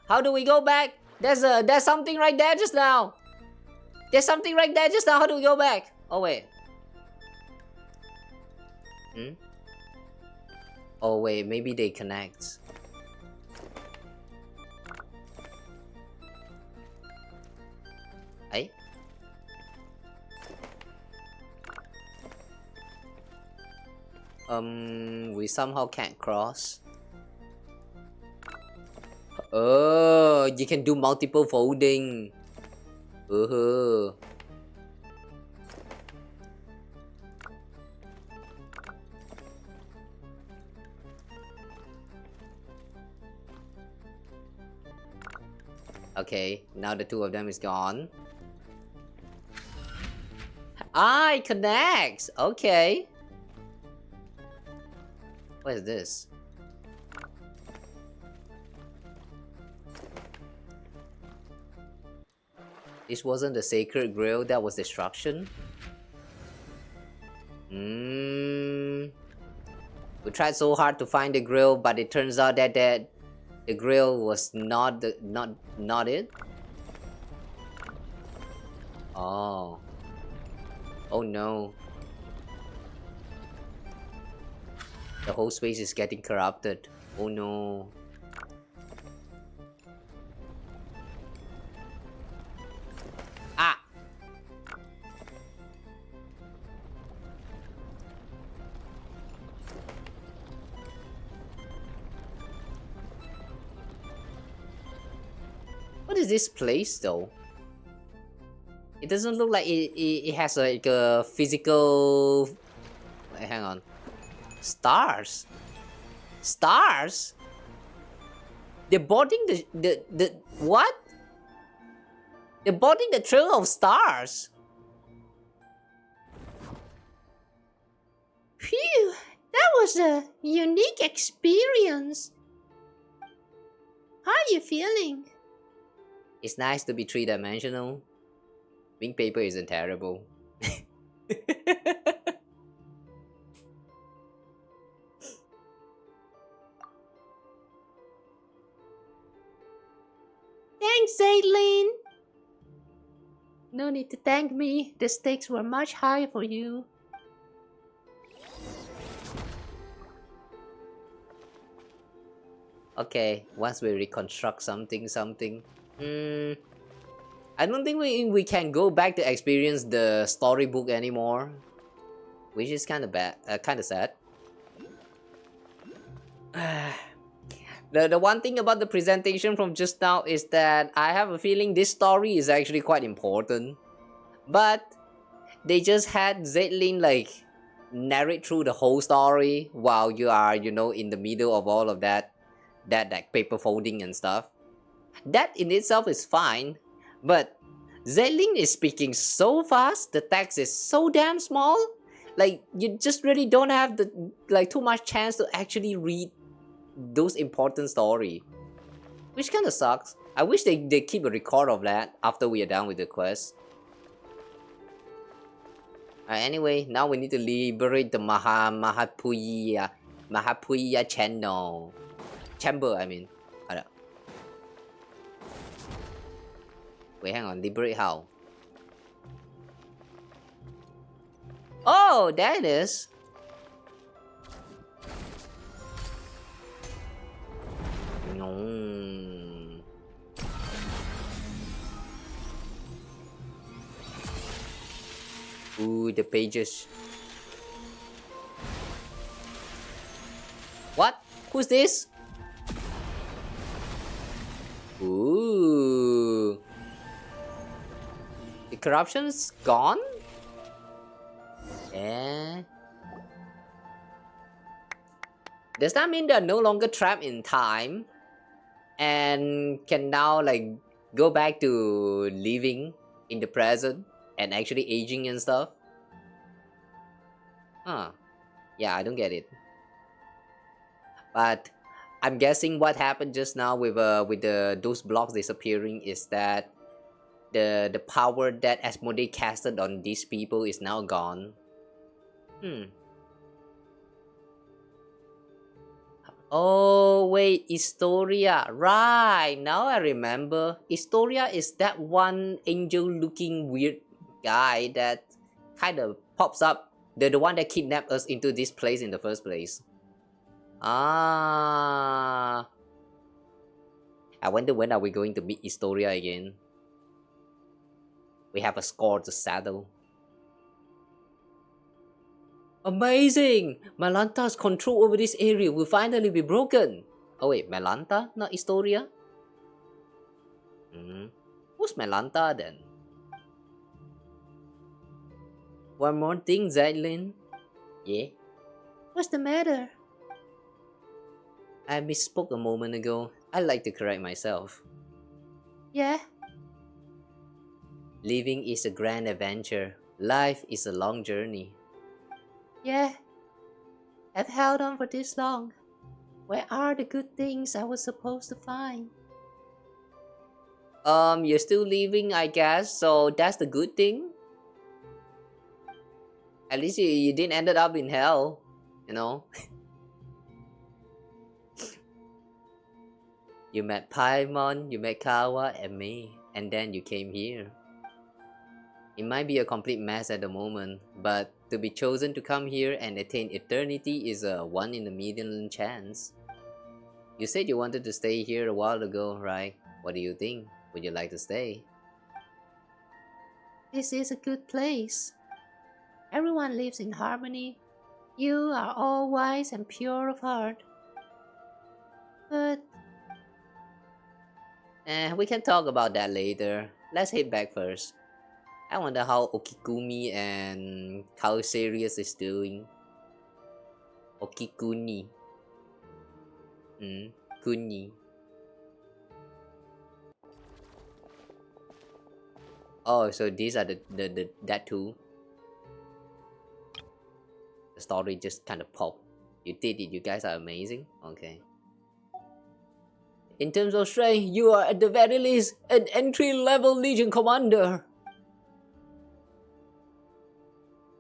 How do we go back? There's something right there just now. There's something right there just now. How do we go back? Oh wait. Oh wait, maybe they connect. Hey? We somehow can't cross. Oh, you can do multiple folding. Okay, now the two of them is gone. Ah, it connects! Okay. What is this? This wasn't the sacred grail, that was destruction. We tried so hard to find the grail, but it turns out that the grail was not it. Oh. Oh no. The whole space is getting corrupted. Oh no. is this place though? It doesn't look like it has like a physical... Wait, hang on. Stars? Stars? They're boarding the what? They're boarding the trail of stars. Phew, that was a unique experience. How are you feeling? It's nice to be three-dimensional. Wing paper isn't terrible. Thanks, Aileen. No need to thank me. The stakes were much higher for you. Okay, once we reconstruct something. I don't think we can go back to experience the storybook anymore, which is kind of bad, kind of sad. The one thing about the presentation from just now is that I have a feeling this story is actually quite important, but they just had Zedlin like narrate through the whole story while you are, you know, in the middle of all of that like paper folding and stuff. That in itself is fine, but Zedlin is speaking so fast, the text is so damn small, like you just really don't have the too much chance to actually read those important story, which kind of sucks. I wish they keep a record of that after we are done with the quest. Anyway, now we need to liberate the Mahapuya chamber. I mean, wait, hang on. Liberate how? Oh, there it is. No. Ooh, the pages. What? Who's this? Ooh. The corruption's gone? Yeah. Does that mean they're no longer trapped in time and can now like go back to living in the present and actually aging and stuff? Huh. Yeah, I don't get it. But I'm guessing what happened just now with those blocks disappearing is that the power that Asmodee casted on these people is now gone. Oh wait, Historia. Right, now I remember. Historia is that one angel-looking weird guy that kind of pops up. The one that kidnapped us into this place in the first place. Ah. I wonder when are we going to meet Historia again. We have a score to settle. Amazing! Melanta's control over this area will finally be broken. Oh wait, Melanta, not Historia? Who's Melanta then? One more thing, Zedlin. Yeah? What's the matter? I misspoke a moment ago. I like to correct myself. Yeah? Living is a grand adventure. Life is a long journey. Yeah. I've held on for this long. Where are the good things I was supposed to find? You're still living, I guess, so that's the good thing. At least you didn't end up in hell, you know. You met Paimon, you met Kawa and me, and then you came here. It might be a complete mess at the moment, but to be chosen to come here and attain eternity is a 1 in a million chance. You said you wanted to stay here a while ago, right? What do you think? Would you like to stay? This is a good place. Everyone lives in harmony. You are all wise and pure of heart. But We can talk about that later. Let's head back first. I wonder how Okikumi and Kao Sirius is doing. Okikuni. Kuni. Oh, so these are the that two. The story just kind of popped. You did it. You guys are amazing. Okay. In terms of strength, you are at the very least an entry-level Legion commander.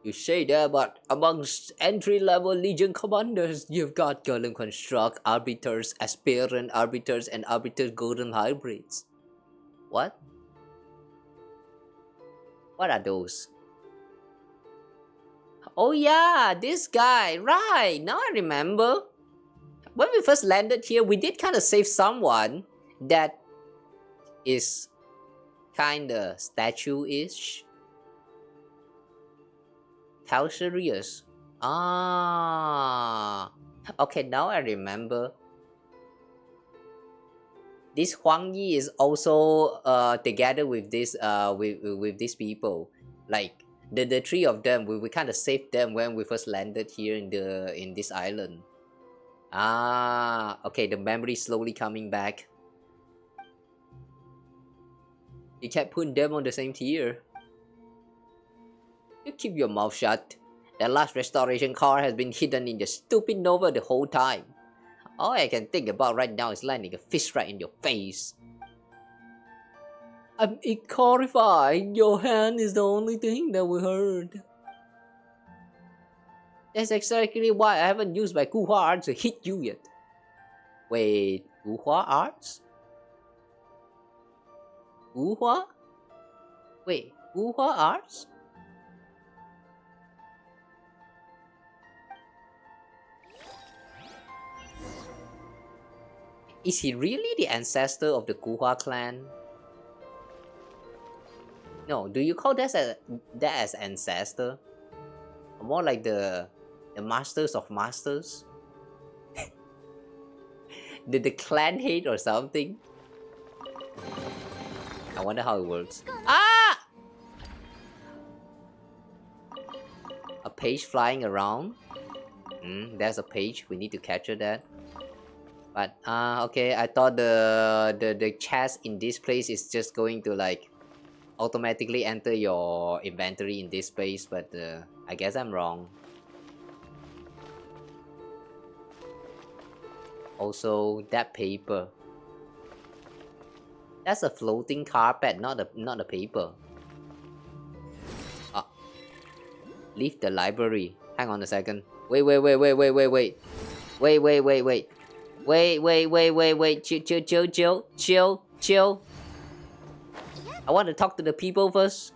You say that, but amongst entry-level Legion commanders, you've got Golem Construct, Arbiters, Aspirant Arbiters, and Arbiter Golden Hybrids. What? What are those? Oh yeah, this guy, right, now I remember. When we first landed here, we did kind of save someone that is kind of statue-ish. How serious? Ah, okay, now I remember. This Huang Yi is also together with this with these people. Like the three of them, we kind of saved them when we first landed here in this island. Ah, okay, the memory slowly coming back. You kept putting them on the same tier. You keep your mouth shut. That last restoration car has been hidden in the stupid Nova the whole time. All I can think about right now is landing a fish right in your face. I'm horrified. Your hand is the only thing that we heard. That's exactly why I haven't used my Guhua arts to hit you yet. Wait, Guhua arts? Guhua? Wait, Guhua arts? Is he really the ancestor of the Guhua clan? No, do you call that as ancestor? Or more like the masters of masters? the clan hate or something? I wonder how it works. Ah! A page flying around? There's a page. We need to capture that. But okay, I thought the chest in this place is just going to like automatically enter your inventory in this place, but I guess I'm wrong. Also, that paper. That's a floating carpet, not a paper. Leave the library. Hang on a second. Wait. Chill. I want to talk to the people first.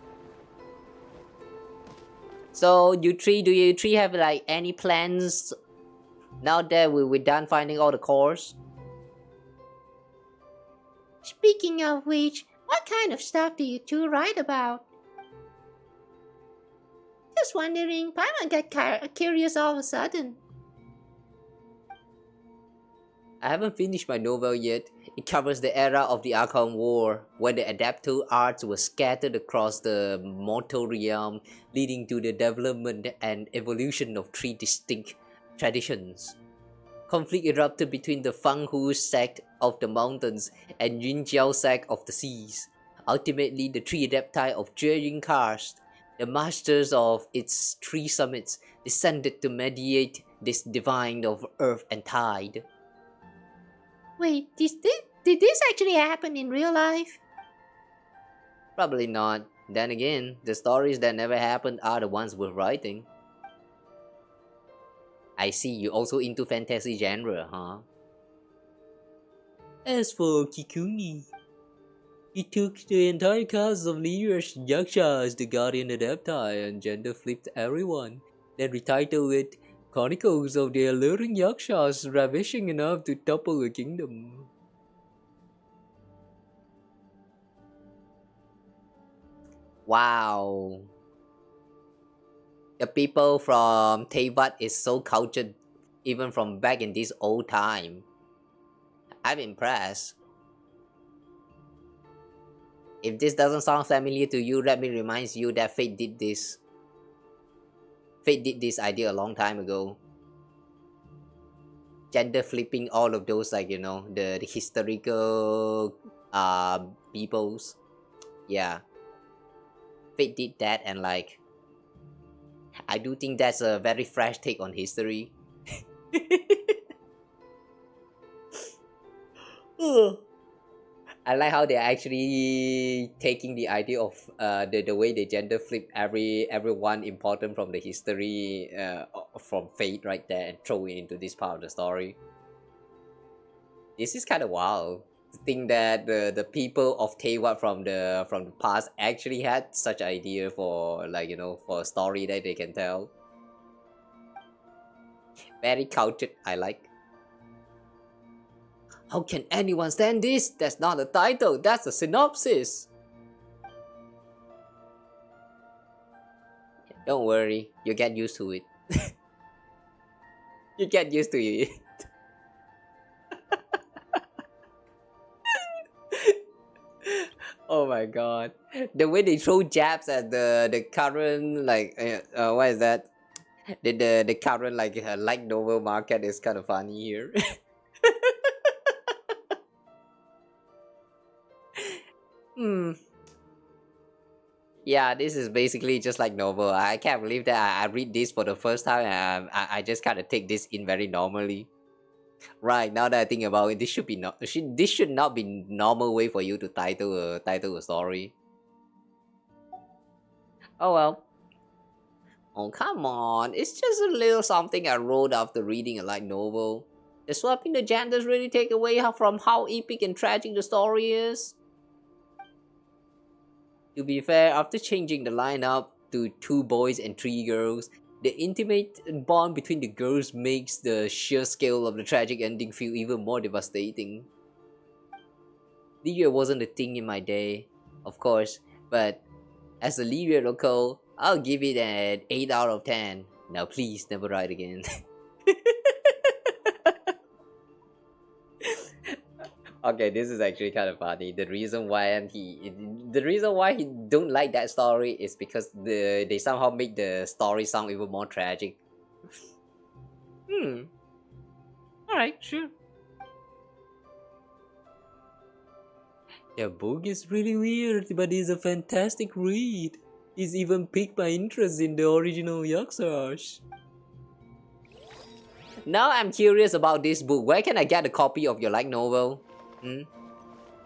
So do you three have like any plans now that we're done finding all the cores? Speaking of which, what kind of stuff do you two write about? Just wondering, Paimon got curious all of a sudden. I haven't finished my novel yet. It covers the era of the Archon War, where the adaptive arts were scattered across the mortal realm, leading to the development and evolution of three distinct traditions. Conflict erupted between the Fanghu sect of the mountains and Yinjiao sect of the seas. Ultimately, the three adepti of Juying Karst, the masters of its three summits, descended to mediate this divine of earth and tide. Wait, did this actually happen in real life? Probably not. Then again, the stories that never happened are the ones worth writing. I see you also into fantasy genre, huh? As for Kikuni, he took the entire cast of Liu's Yaksha as the Guardian Adepti and gender flipped everyone, then retitled it Chronicles of the Alluring Yakshas Ravishing Enough to Topple a Kingdom. Wow. The people from Teyvat is so cultured even from back in this old time. I'm impressed. If this doesn't sound familiar to you, let me remind you that Fate did this. Fate did this idea a long time ago. Gender flipping all of those, like, you know, the historical peoples. Yeah. Fate did that, and like, I do think that's a very fresh take on history. I like how they're actually taking the idea of the way they gender flip everyone important from the history from Fate right there and throw it into this part of the story. This is kind of wild to think that the people of Teyvat from the past actually had such idea for, like, you know, for a story that they can tell. Very cultured, I like. How can anyone stand this? That's not a title, that's a synopsis. Don't worry, you get used to it. You get used to it. Oh my god. The way they throw jabs at the current, like, what is that? The current, like, light novel market is kind of funny here. Hmm. Yeah, this is basically just like novel. I can't believe that I read this for the first time, and I just kind of take this in very normally. Right, now that I think about it, this should be not this should not be normal way for you to title a story. Oh well. Oh come on, it's just a little something I wrote after reading a light novel. The swapping the genders really take away from how epic and tragic the story is. To be fair, after changing the lineup to 2 boys and 3 girls, the intimate bond between the girls makes the sheer scale of the tragic ending feel even more devastating. Lyria wasn't a thing in my day, of course, but as a Lyria local, I'll give it an 8 out of 10. Now please never write again. Okay, this is actually kind of funny. The reason why he don't like that story is because they somehow make the story sound even more tragic. Hmm. All right, sure. The book is really weird, but it's a fantastic read. It's even piqued my interest in the original Yakuza. Now I'm curious about this book. Where can I get a copy of your light novel? Hmm?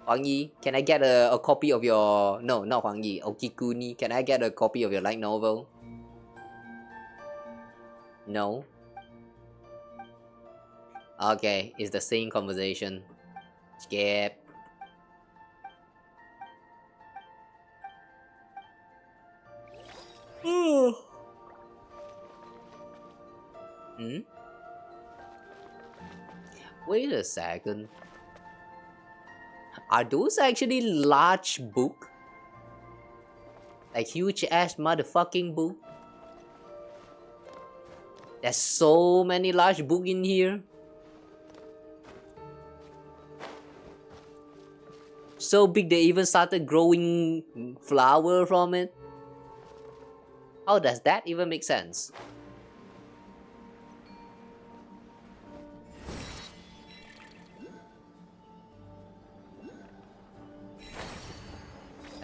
Huang Yi, can I get a copy of your... No, not Huang Yi. Okikuni, can I get a copy of your light novel? No. Okay, it's the same conversation. Skip. Hmm? Wait a second. Are those actually large book? Like huge ass motherfucking book? There's so many large book in here. So big they even started growing flower from it. How does that even make sense?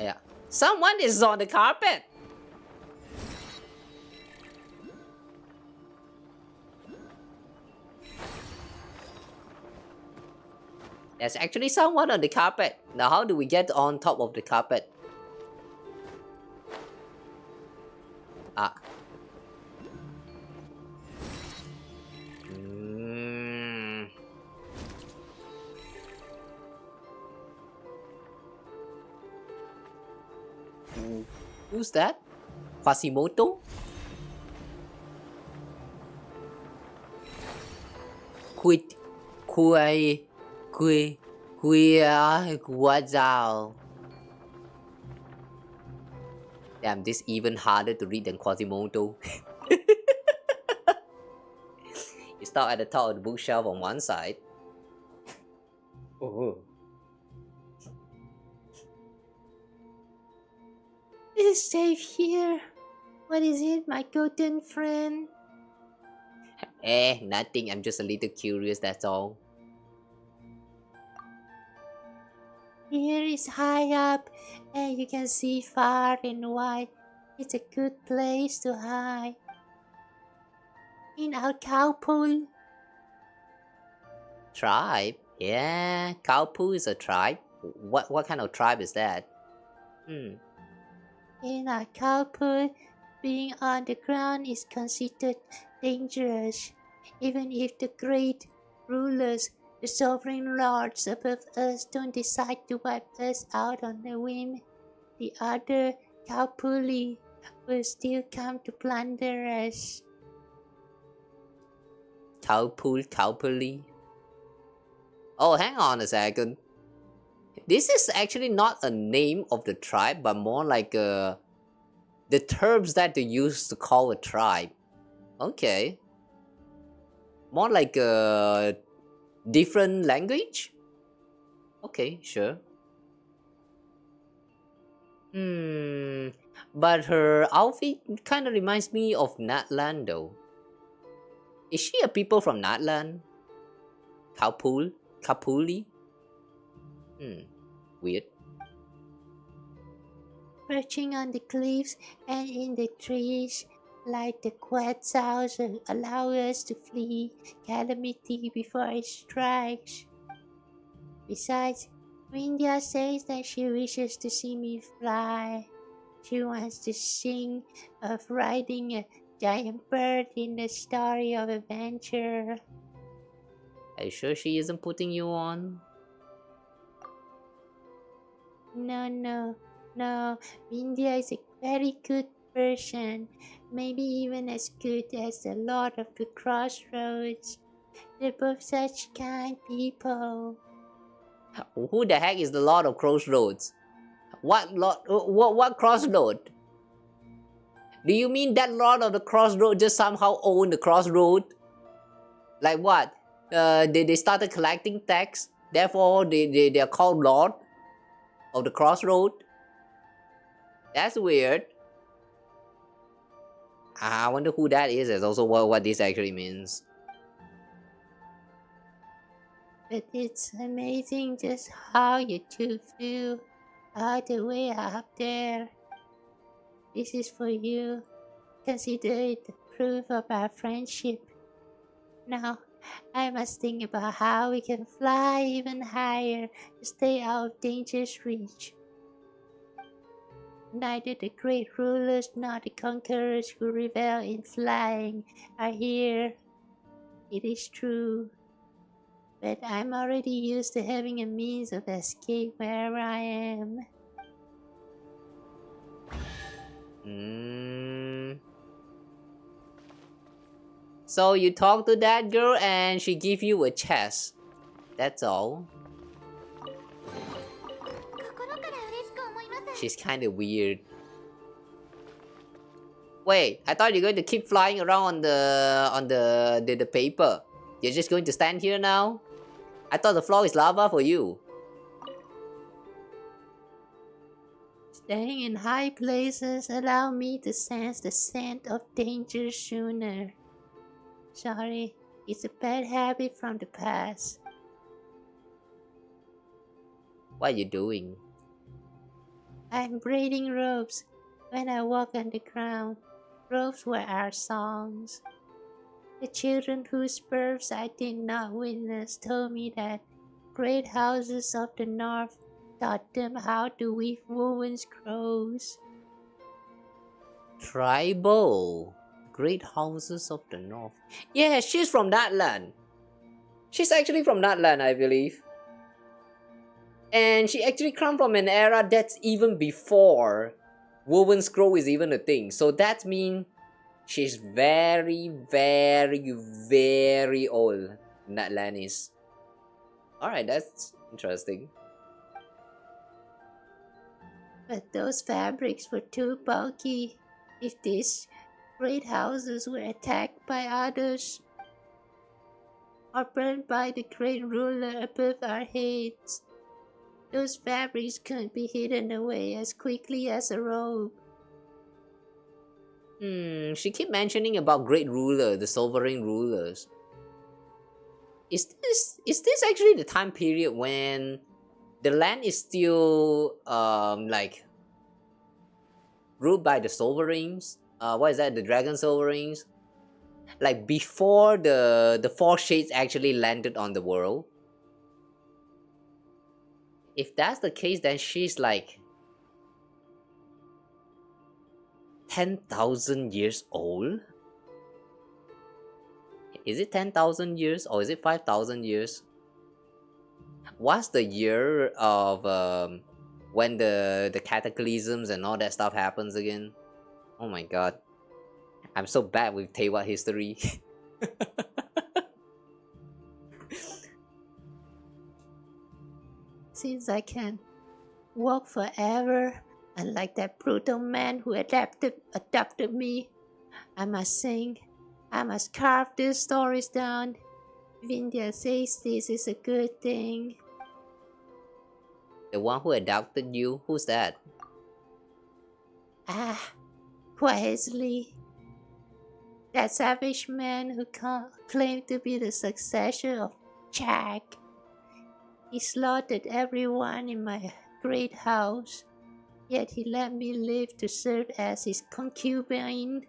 Yeah. Someone is on the carpet. There's actually someone on the carpet. Now how do we get on top of the carpet? Ah. Who's that? Quasimodo? Quit. What's out? Damn, this even harder to read than Quasimodo. You start at the top of the bookshelf on one side. Oh. is safe here. What is it, my golden friend? Nothing. I'm just a little curious, that's all. Here is high up, and you can see far and wide. It's a good place to hide. In our cow pool. Tribe? Yeah, Kaupu is a tribe. What kind of tribe is that? Hmm. In our cow pool, being on the ground is considered dangerous, even if the great rulers, the sovereign lords above us, don't decide to wipe us out on a whim. The other Kaupuli will still come to plunder us. Kaupuli. Oh, hang on a second. This is actually not a name of the tribe, but more like the terms that they use to call a tribe. Okay. More like a different language? Okay, sure. But her outfit kind of reminds me of Natlan though. Is she a people from Natlan? Kapuli? Weird. Perching on the cliffs and in the trees, like the Quetzals allow us to flee calamity before it strikes. Besides, India says that she wishes to see me fly. She wants to sing of riding a giant bird in the story of adventure. Are you sure she isn't putting you on? No. India is a very good person. Maybe even as good as the Lord of the Crossroads. They're both such kind people. Who the heck is the Lord of Crossroads? What Lord? What crossroad? Do you mean that Lord of the Crossroad just somehow owned the crossroad? Like what? They started collecting tax, therefore they are called Lord of the Crossroad? That's weird. I wonder who that is, and also what this actually means. But it's amazing just how you two flew all the way up there. This is for you. Consider it the proof of our friendship. Now, I must think about how we can fly even higher to stay out of danger's reach. Neither the great rulers nor the conquerors who revel in flying are here. It is true. But I'm already used to having a means of escape wherever I am. So you talk to that girl and she give you a chest. That's all. She's kind of weird. Wait, I thought you're going to keep flying around on the paper. You're just going to stand here now? I thought the floor is lava for you. Staying in high places allow me to sense the scent of danger sooner. Sorry, it's a bad habit from the past. What are you doing? I'm braiding ropes. When I walk on the ground, ropes were our songs. The children whose births I did not witness told me that great houses of the north taught them how to weave woven scrolls. Tribal. Great houses of the north. Yeah, she's from that land. She's actually from that land, I believe. And she actually comes from an era that's even before woven scroll is even a thing. So that means she's very, very, very old. That land is. Alright, that's interesting. But those fabrics were too bulky. If these great houses were attacked by others, or burned by the great ruler above our heads, those fabrics couldn't be hidden away as quickly as a robe. She keep mentioning about great ruler, the sovereign rulers. Is this actually the time period when the land is still like ruled by the sovereigns? What is that? The dragon sovereigns? Like before the four shades actually landed on the world? If that's the case, then she's like 10,000 years old? Is it 10,000 years or is it 5,000 years? What's the year of when the cataclysms and all that stuff happens again? Oh my god. I'm so bad with Taiwan history. Since I can walk forever, unlike that brutal man who adopted me, I must sing. I must carve these stories down. Vindhya says this is a good thing. The one who adopted you? Who's that? Ah, quietly. That savage man who claimed to be the successor of Jack. He slaughtered everyone in my great house, yet he let me live to serve as his concubine.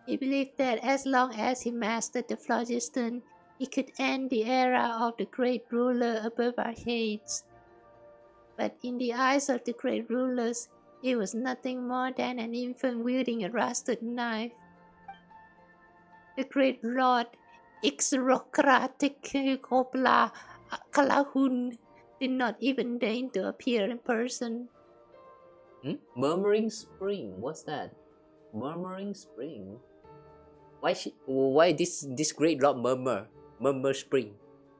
He believed that as long as he mastered the phlogiston, he could end the era of the great ruler above our heads. But in the eyes of the great rulers, he was nothing more than an infant wielding a rusted knife. The great lord Ixrocratic Kopla Kalahun did not even deign to appear in person. Murmuring Spring? What's that? Murmuring Spring? Why this great lord murmur spring?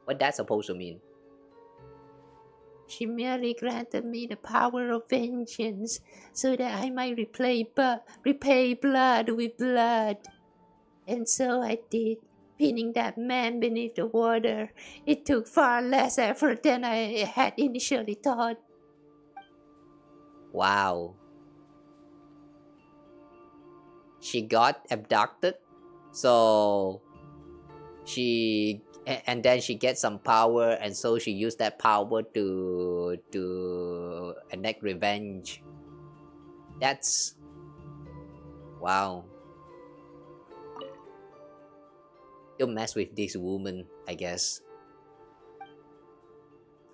What that supposed to mean? She merely granted me the power of vengeance so that I might repay blood with blood. And so I did, pinning that man beneath the water. It took far less effort than I had initially thought. Wow. She got abducted, so and then she gets some power, and so she used that power to enact revenge. That's wow. Don't mess with this woman, I guess.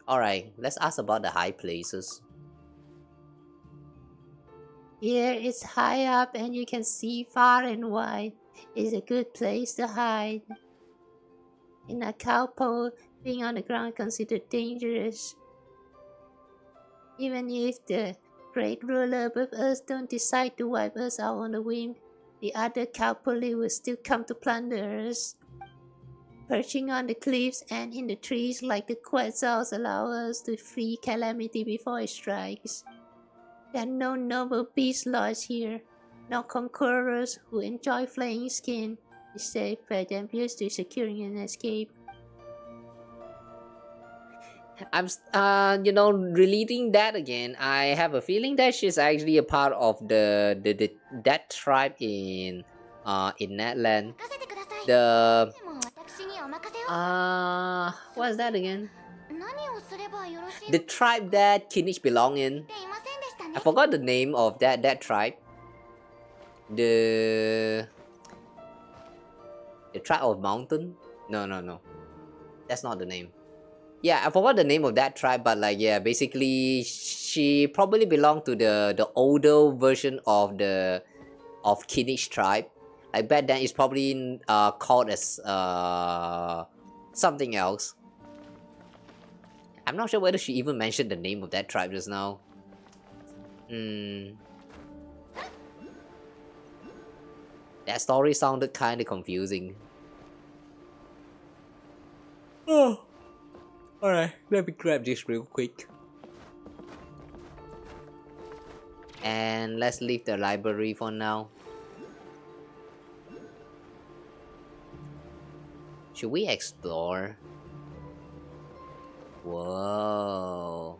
Alright, let's ask about the high places. Here it's high up and you can see far and wide. It's a good place to hide. In a cowpole, being on the ground considered dangerous. Even if the great ruler above us don't decide to wipe us out on a whim, the other cowpole will still come to plunder us. Perching on the cliffs and in the trees like the quetzals allow us to flee calamity before it strikes. There are no noble beast lords here, no conquerors who enjoy flaying skin. Instead, them used to securing an escape. I'm relating that again. I have a feeling that she's actually a part of that tribe in Natland. The what's that again? The tribe that Kinich belong in. I forgot the name of that tribe. The tribe of mountain? No. That's not the name. Yeah, I forgot the name of that tribe, but like yeah, basically she probably belonged to the older version of Kinich tribe. Like back then it's probably called as something else. I'm not sure whether she even mentioned the name of that tribe just now. That story sounded kinda confusing. Oh. Alright, let me grab this real quick. And let's leave the library for now. Should we explore? Whoa.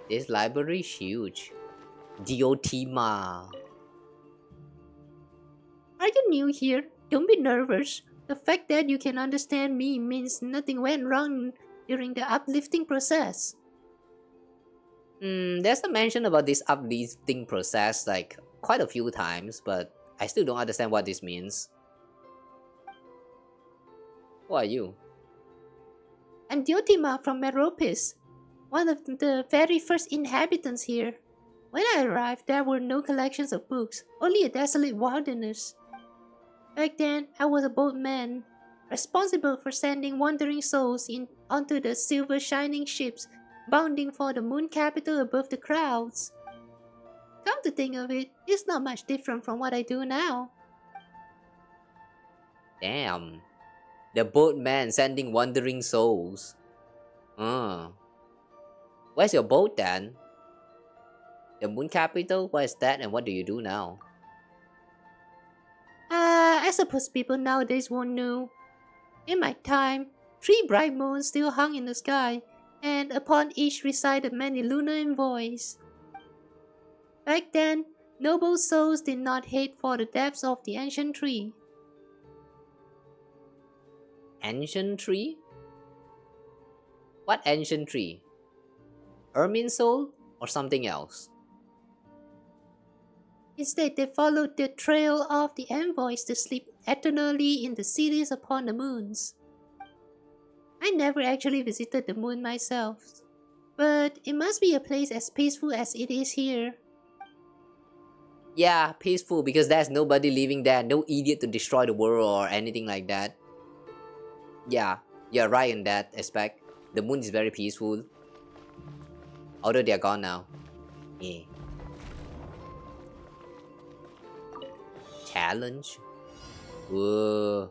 This library is huge. Diotima. Are you new here? Don't be nervous. The fact that you can understand me means nothing went wrong during the uplifting process. There's a mention about this uplifting process like quite a few times, but I still don't understand what this means. Who are you? I'm Diotima from Meropis, one of the very first inhabitants here. When I arrived, there were no collections of books, only a desolate wilderness. Back then, I was a boatman, responsible for sending wandering souls onto the silver shining ships bounding for the moon capital above the clouds. Come to think of it, it's not much different from what I do now. Damn. The boatman sending wandering souls. Where's your boat then? The moon capital? What is that and what do you do now? I suppose people nowadays won't know. In my time, 3 bright moons still hung in the sky, and upon each resided many lunar envoys. Back then, noble souls did not hate for the depths of the ancient tree. Ancient tree? What ancient tree? Ermine soul or something else? Instead, they followed the trail of the envoys to sleep eternally in the cities upon the moons. I never actually visited the moon myself, but it must be a place as peaceful as it is here. Yeah, peaceful because there's nobody living there, no idiot to destroy the world or anything like that. Yeah, you're right in that aspect. The moon is very peaceful. Although they're gone now. Yeah. Challenge? Whoa.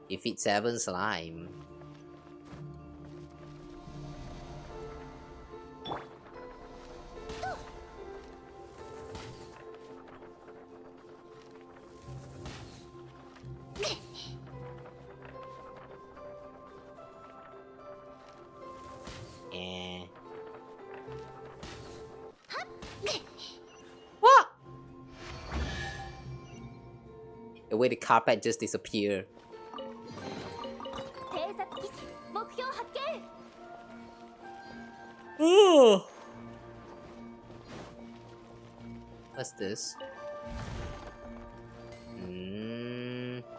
Defeat 7 slime. Eh. What? The way the carpet just disappeared. Oh. What's this?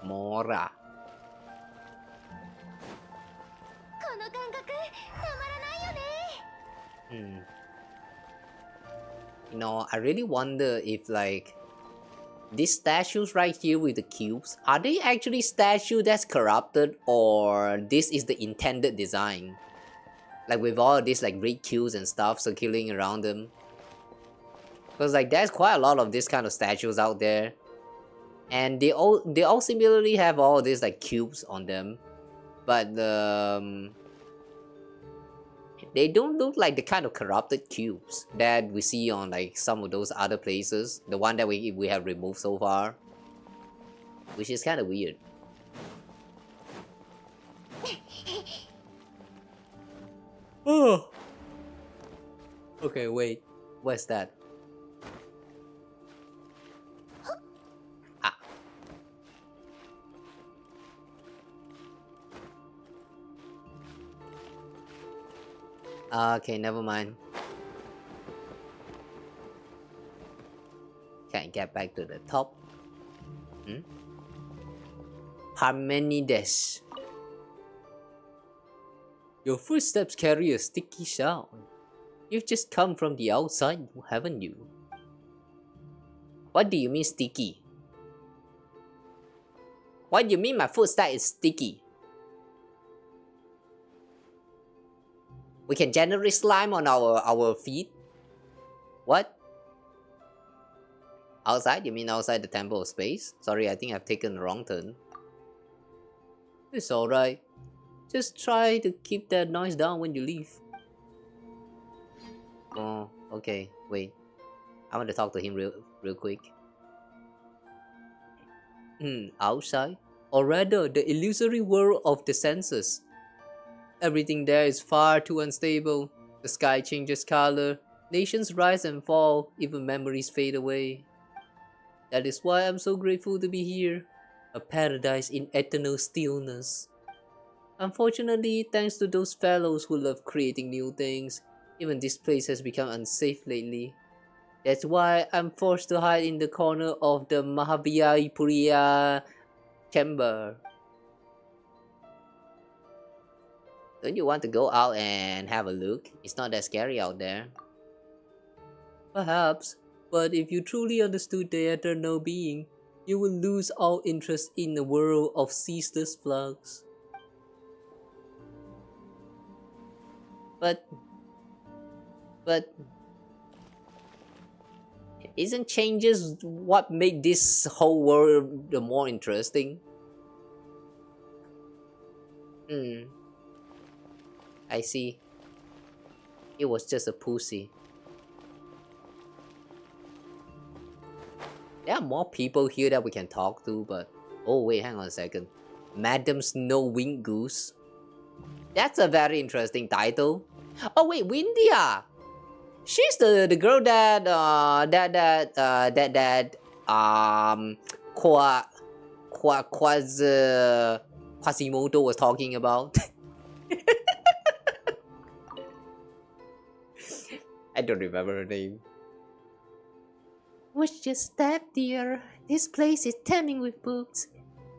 Mora. You know, I really wonder if like these statues right here with the cubes, are they actually statue that's corrupted or this is the intended design? Like with all these like red cubes and stuff circulating around them. Because like there's quite a lot of this kind of statues out there. And they all similarly have all these like cubes on them. But they don't look like the kind of corrupted cubes that we see on like some of those other places. The one that we have removed so far. Which is kind of weird. Oh. Okay, wait. What's that? Okay, never mind. Can't get back to the top. Parmenides. Your footsteps carry a sticky sound. You've just come from the outside, haven't you? What do you mean sticky? What do you mean my footstep is sticky? We can generate slime on our feet? What? Outside? You mean outside the Temple of Space? Sorry, I think I've taken the wrong turn. It's alright. Just try to keep that noise down when you leave. Oh, okay. Wait. I want to talk to him real quick. Outside? Or rather, the illusory world of the senses. Everything there is far too unstable. The sky changes color, nations rise and fall, even memories fade away. That is why I'm so grateful to be here. A paradise in eternal stillness. Unfortunately, thanks to those fellows who love creating new things, even this place has become unsafe lately. That's why I'm forced to hide in the corner of the Mahaviyapuriya chamber. Don't you want to go out and have a look? It's not that scary out there. Perhaps, but if you truly understood the eternal being, you will lose all interest in a world of ceaseless flux. But isn't changes what make this whole world the more interesting? I see. It was just a pussy. There are more people here that we can talk to, but... Oh wait, hang on a second. Madam Snow-Winged Goose. That's a very interesting title. Oh wait, Windia! She's the girl that Quasimodo was talking about. I don't remember her name. Watch your step, dear. This place is teeming with books.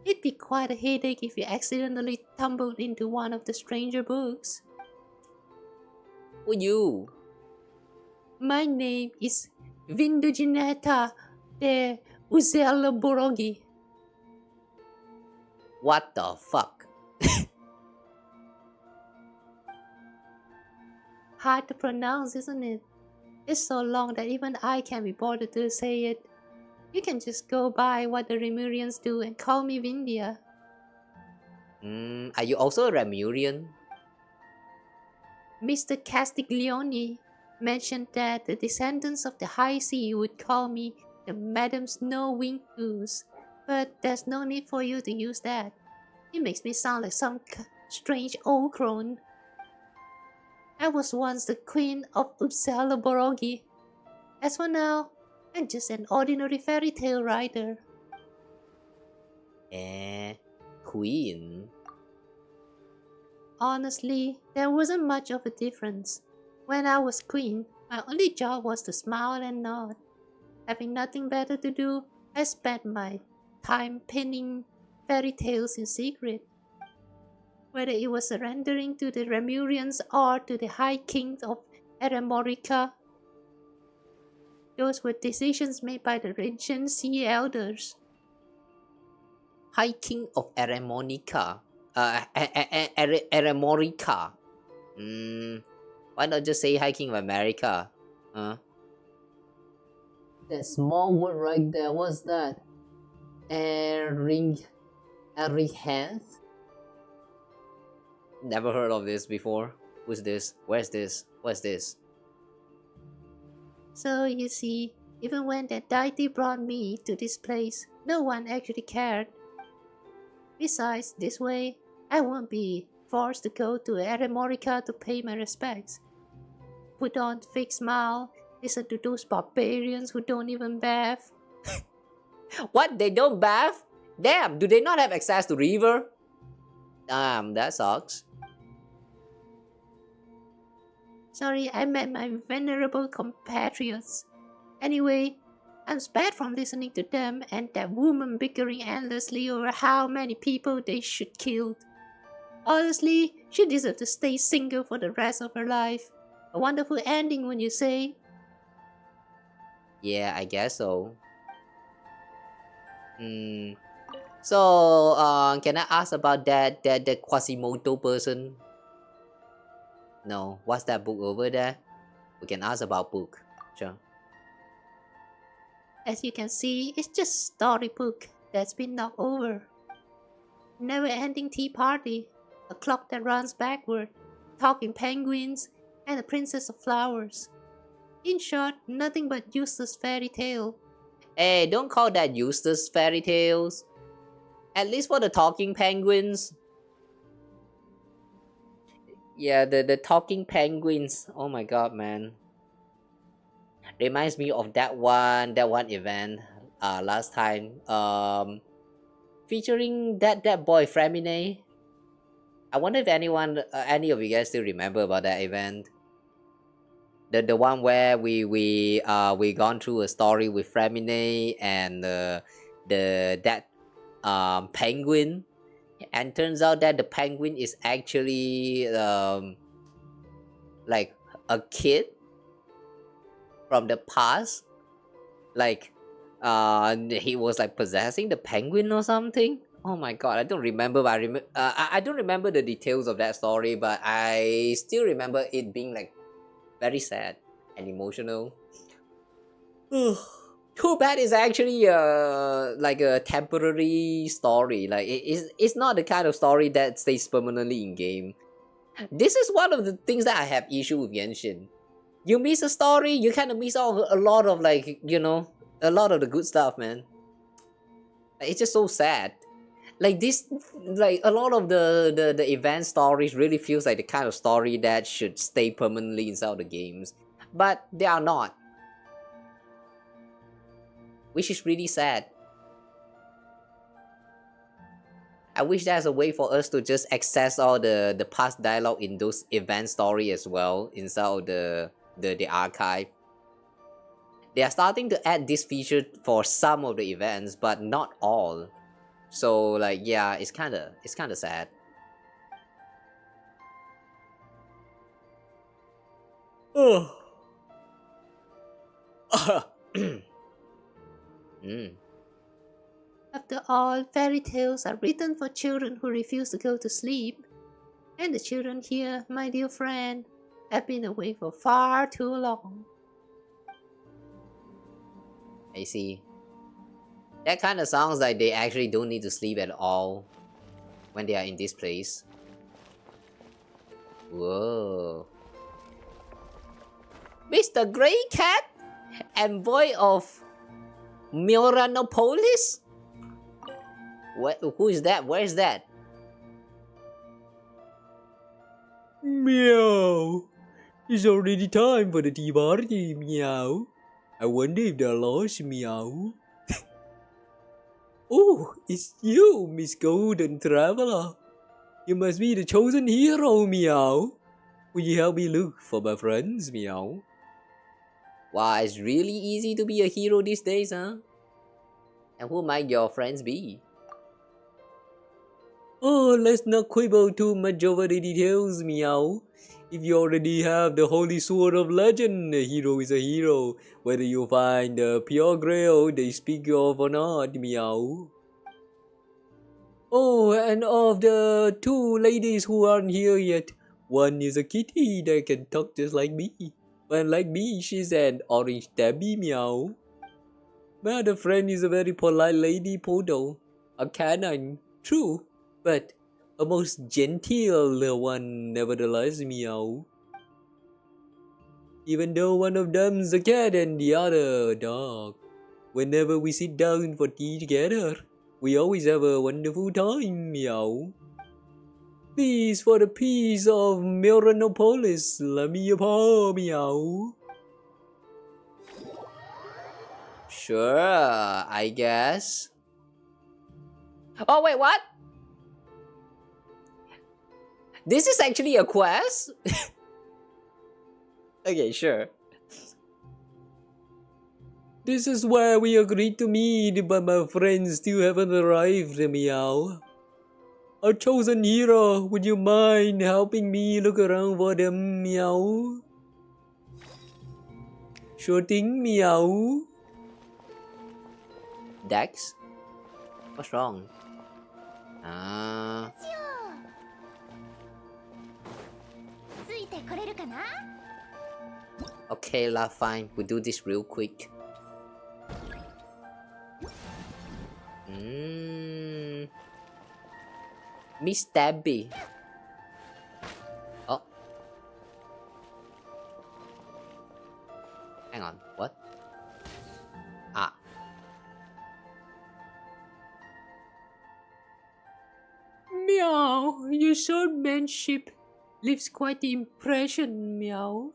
It'd be quite a headache if you accidentally tumbled into one of the stranger books. Who are you? My name is Vindugineta de Uzelaborogi. What the fuck? Hard to pronounce, isn't it? It's so long that even I can't be bothered to say it. You can just go by what the Remurians do and call me Vindia. Are you also a Remurian? Mr. Castiglione mentioned that the descendants of the High Sea would call me the Madam Snow-Winged Goose, but there's no need for you to use that. It makes me sound like some strange old crone. I was once the queen of Uppsalaborogi. As for now, I'm just an ordinary fairy tale writer. Queen? Honestly, there wasn't much of a difference. When I was queen, my only job was to smile and nod. Having nothing better to do, I spent my time penning fairy tales in secret. Whether it was surrendering to the Remurians or to the High King of Eremorica, those were decisions made by the ancient sea elders. High King of Eremorica. Eremorica. Why not just say High King of America? Huh? That small word right there, what's that? Erihans? Never heard of this before. Who's this? Where's this? What's this? So you see, even when that deity brought me to this place, no one actually cared. Besides, this way, I won't be forced to go to Eremorica to pay my respects. Put on fake smile, listen to those barbarians who don't even bath. What? They don't bath? Damn, do they not have access to river? Damn, that sucks. Sorry, I meant my venerable compatriots. Anyway, I'm spared from listening to them and that woman bickering endlessly over how many people they should kill. Honestly, she deserves to stay single for the rest of her life. A wonderful ending, when you say. Yeah, I guess so. So, can I ask about that Quasimodo person? No, what's that book over there? We can ask about book. Sure. As you can see, it's just a storybook that's been knocked over. Never-ending tea party, a clock that runs backward, talking penguins, and a princess of flowers. In short, nothing but useless fairy tale. Hey, don't call that useless fairy tales. At least for the talking penguins. Yeah, the talking penguins. Oh my god, man. Reminds me of that one event last time featuring that boy Fremine. I wonder if any of you guys still remember about that event. The one where we gone through a story with Fremine and the that penguin, and turns out that the penguin is actually like a kid from the past, like he was like possessing the penguin or something. Oh my god, I don't remember, but I don't remember the details of that story, but I still remember it being like very sad and emotional. Too bad it's actually like a temporary story. Like it's not the kind of story that stays permanently in game. This is one of the things that I have issue with Genshin. You miss a story, you kind of miss out a lot of, like, a lot of the good stuff, man. Like, it's just so sad. Like this, like a lot of the event stories really feels like the kind of story that should stay permanently inside the games, but they are not, which is really sad. I wish there's a way for us to just access all the past dialogue in those event story as well inside of the archive. They are starting to add this feature for some of the events, but not all. So like, yeah, it's kinda sad. Oh. mm. After all, fairy tales are written for children who refuse to go to sleep. And the children here, my dear friend, have been awake for far too long. I see. That kind of sounds like they actually don't need to sleep at all when they are in this place. Whoa. Mr. Grey Cat? Envoy of Miranopolis? Who is that? Where is that? Meow. It's already time for the tea party, meow. I wonder if they're lost, meow. Oh, it's you, Miss Golden Traveler. You must be the chosen hero, meow. Will you help me look for my friends, meow? Wow, it's really easy to be a hero these days, huh? And who might your friends be? Oh, let's not quibble too much over the details, meow. If you already have the Holy Sword of Legend, a hero is a hero, whether you find the pure grail they speak of or not, meow. Oh, and of the two ladies who aren't here yet, one is a kitty that can talk just like me. But like me, she's an orange tabby, meow. My other friend is a very polite lady poodle, a canine, true, but a most genteel one nevertheless, meow. Even though one of them's a cat and the other a dog. Whenever we sit down for tea together, we always have a wonderful time, meow. Please, for the peace of Miranopolis, let me your paw, meow. Sure, I guess. Oh, wait, what? This is actually a quest? Okay, sure. This is where we agreed to meet, but my friends still haven't arrived, meow. Our chosen hero, would you mind helping me look around for them, meow? Sure thing, meow. Dex? What's wrong? Okay, lah, fine. We'll do this real quick. Miss Tabby. Oh. Hang on, what? Ah. Meow, your swordmanship Leaves quite the impression, meow.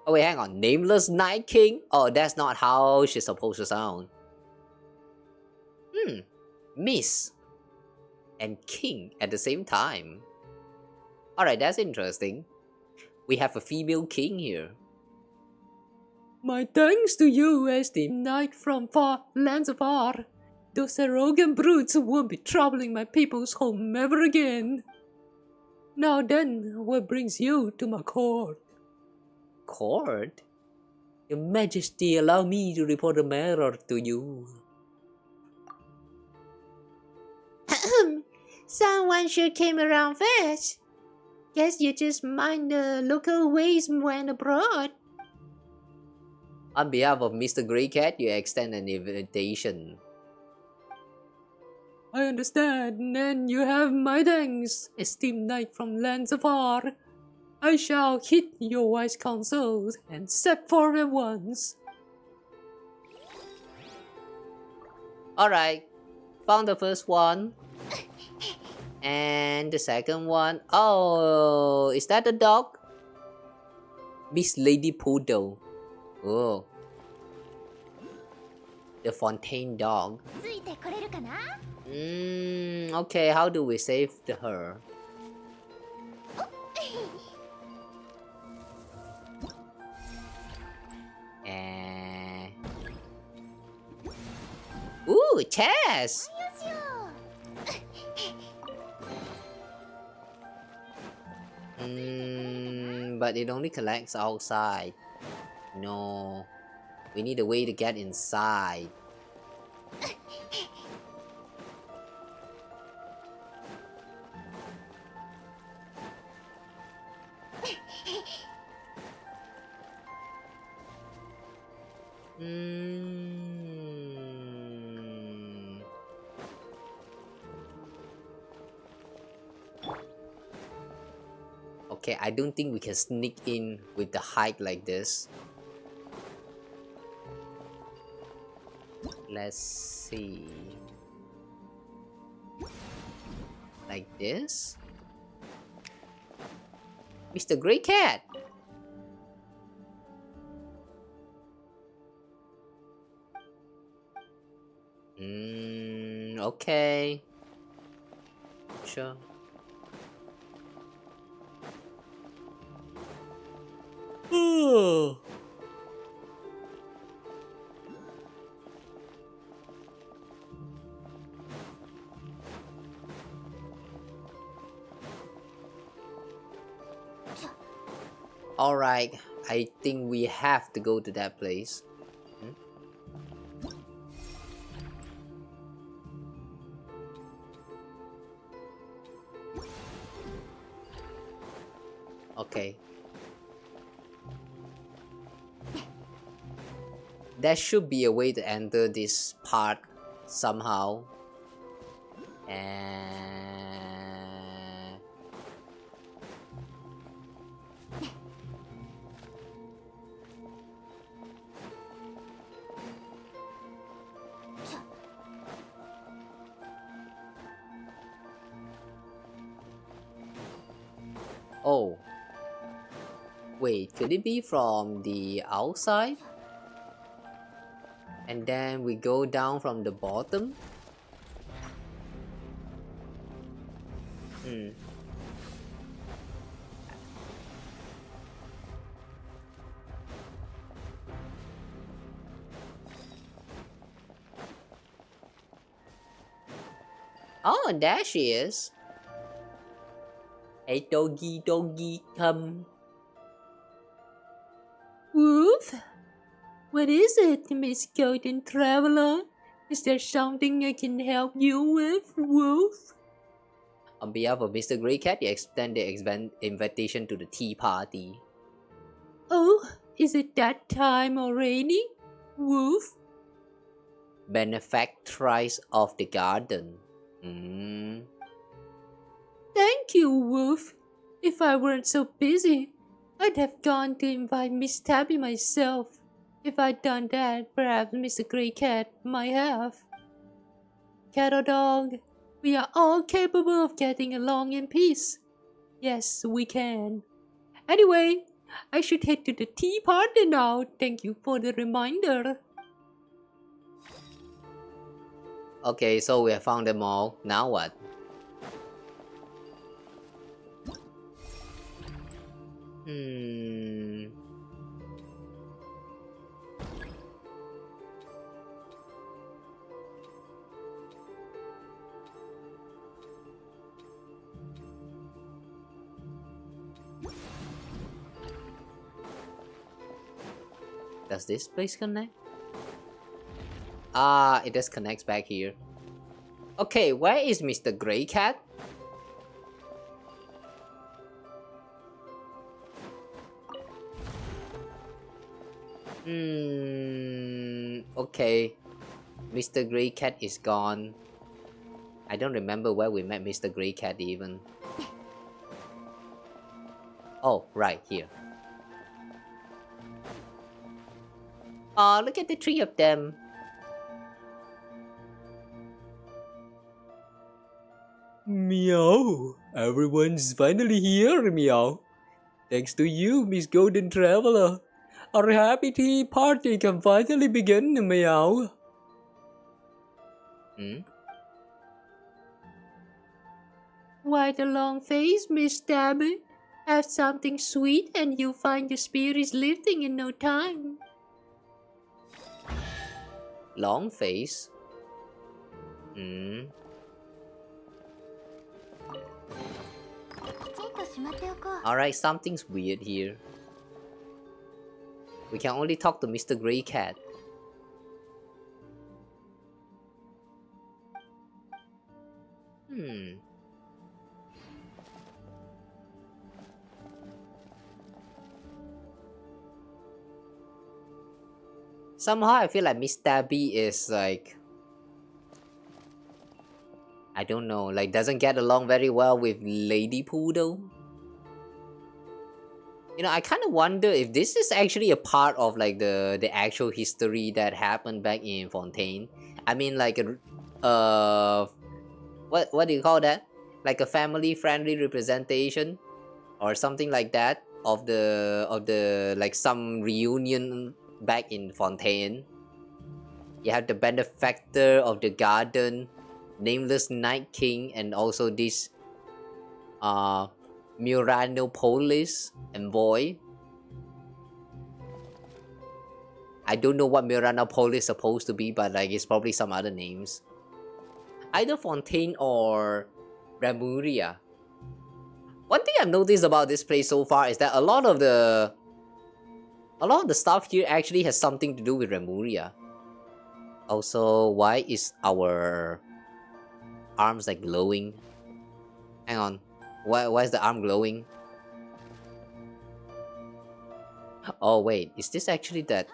Oh wait, hang on. Nameless Night King? Oh, that's not how she's supposed to sound. Miss and King at the same time. Alright, that's interesting. We have a female king here. My thanks to you, esteemed knight from far lands afar. Those arrogant brutes won't be troubling my people's home ever again. Now then, what brings you to my court? Court? Your Majesty, allow me to report a matter to you. Someone sure came around fast. Guess you just mind the local ways when abroad. On behalf of Mr. Grey Cat, you extend an invitation. I understand, and you have my thanks, esteemed knight from lands afar. I shall heed your wise counsels and set forth at once. Alright, found the first one. And the second one. Oh, is that a dog? Miss Lady Poodle. Oh. The Fontaine dog. Okay, how do we save her? Ooh, chess! But it only collects outside. No. We need a way to get inside. Okay, I don't think we can sneak in with the height like this. Let's see. Like this? Mr. Grey Cat! Okay. Sure. Alright, I think we have to go to that place. Okay. There should be a way to enter this part somehow. And oh. Wait, could it be from the outside? And then we go down from the bottom? Oh, there she is. Hey, doggy, doggy, come. Woof? What is it, Miss Golden Traveler? Is there something I can help you with, Woof? On behalf of Mr. Grey Cat, you extend the invitation to the tea party. Oh, is it that time already, Woof? Benefactress of the garden. Thank you, Woof. If I weren't so busy, I'd have gone to invite Miss Tabby myself. If I'd done that, perhaps Mr. Grey Cat might have. Cat or dog, we are all capable of getting along in peace. Yes, we can. Anyway, I should head to the tea party now. Thank you for the reminder. Okay, so we have found them all. Now what? Hmm. Does this place connect? Ah, it just connects back here. Okay, where is Mr. Grey Cat? Okay. Mr. Grey Cat is gone. I don't remember where we met Mr. Grey Cat even. Oh, right here. Oh, look at the three of them. Meow. Everyone's finally here, Meow. Thanks to you, Miss Golden Traveler. Our happy tea party can finally begin, Meow. Why the long face, Miss Tabby? Have something sweet and you'll find your spirits lifting in no time. Long face? Alright, something's weird here. We can only talk to Mr. Grey Cat. Somehow I feel like Miss Tabby is like, I don't know, like doesn't get along very well with Lady Poodle. You know, I kind of wonder if this is actually a part of like the actual history that happened back in Fontaine. I mean, like what do you call that? Like a family friendly representation or something like that of the like some reunion back in Fontaine. You have the benefactor of the garden, Nameless Night King, and also this Muranopolis envoy. I don't know what Muranopolis is supposed to be, but like it's probably some other names. Either Fontaine or Remuria. One thing I've noticed about this place so far is that a lot of the stuff here actually has something to do with Remuria. Also, why is our arms like glowing? Hang on. Why is the arm glowing? Oh wait, is this actually that?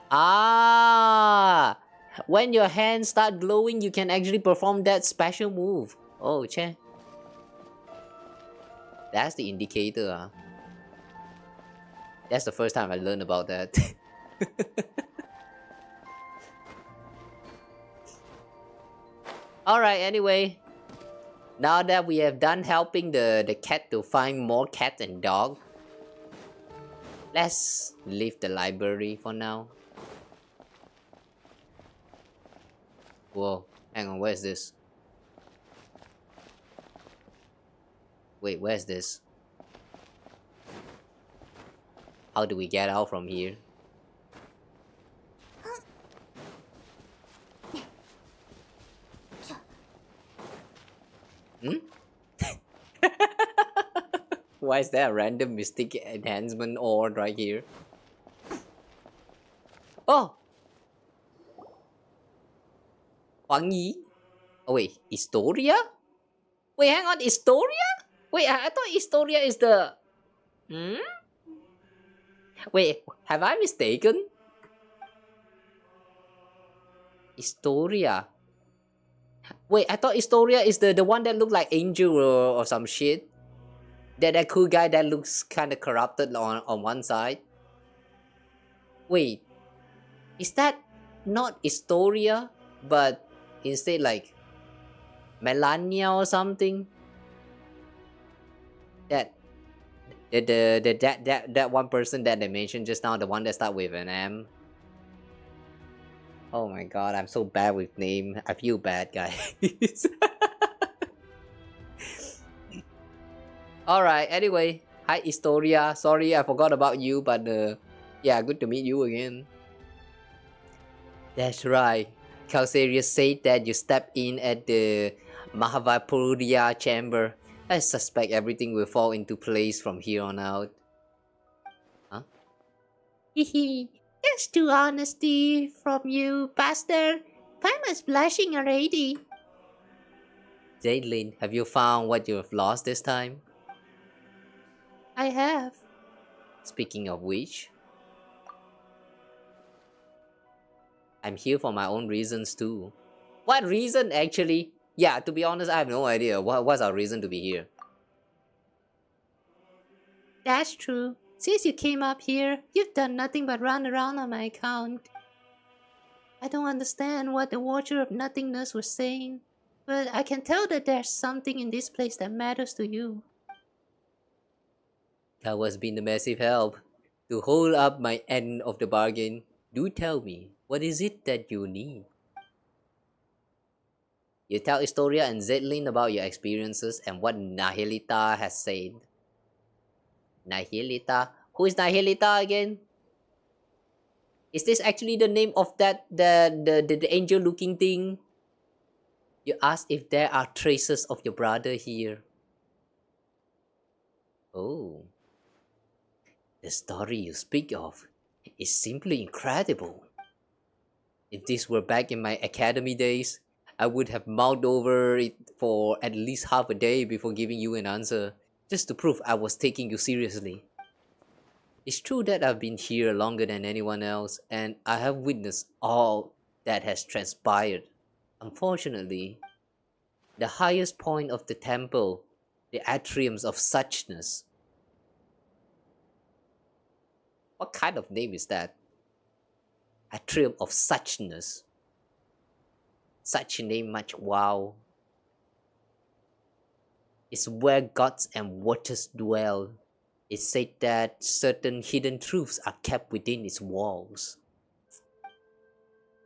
Ah! When your hands start glowing, you can actually perform that special move. Oh, che. That's the indicator. That's the first time I learned about that. Alright, anyway. Now that we have done helping the cat to find more cat and dog, let's leave the library for now. Whoa, hang on, where's this? Wait, where's this? How do we get out from here? Why is there a random mystic enhancement ore right here? Oh! Huang Yi? Oh wait, Historia? Wait, hang on, Historia? Wait, I thought Historia is the... Wait, have I mistaken? Historia. Wait, I thought Historia is the one that looked like Angel or some shit. That cool guy that looks kind of corrupted on one side. Wait, is that not Historia, but instead like Melania or something. That that one person that they mentioned just now, the one that start with an M. Oh my god, I'm so bad with name. I feel bad, guys. All right. Anyway, hi Historia. Sorry I forgot about you, but yeah, good to meet you again. That's right. Calcarius said that you step in at the Mahavapuria chamber. I suspect everything will fall into place from here on out. Huh? Hehe. That's too honesty from you, bastard. Paimon blushing already. Jadlin, have you found what you have lost this time? I have. Speaking of which, I'm here for my own reasons too. What reason actually? Yeah, to be honest, I have no idea. What's our reason to be here? That's true. Since you came up here, you've done nothing but run around on my account. I don't understand what the Watcher of Nothingness was saying, but I can tell that there's something in this place that matters to you. Kawa's been a massive help. To hold up my end of the bargain, do tell me, what is it that you need? You tell Historia and Zedlin about your experiences and what Nahilita has said. Nahilita? Who is Nahilita again? Is this actually the name of that the angel looking thing? You asked if there are traces of your brother here. Oh, the story you speak of is simply incredible. If this were back in my academy days, I would have mulled over it for at least half a day before giving you an answer, just to prove I was taking you seriously. It's true that I've been here longer than anyone else, and I have witnessed all that has transpired. Unfortunately, the highest point of the temple, the atriums of suchness. What kind of name is that? Atrium of suchness. Such a name much wow. It's where gods and waters dwell. It's said that certain hidden truths are kept within its walls.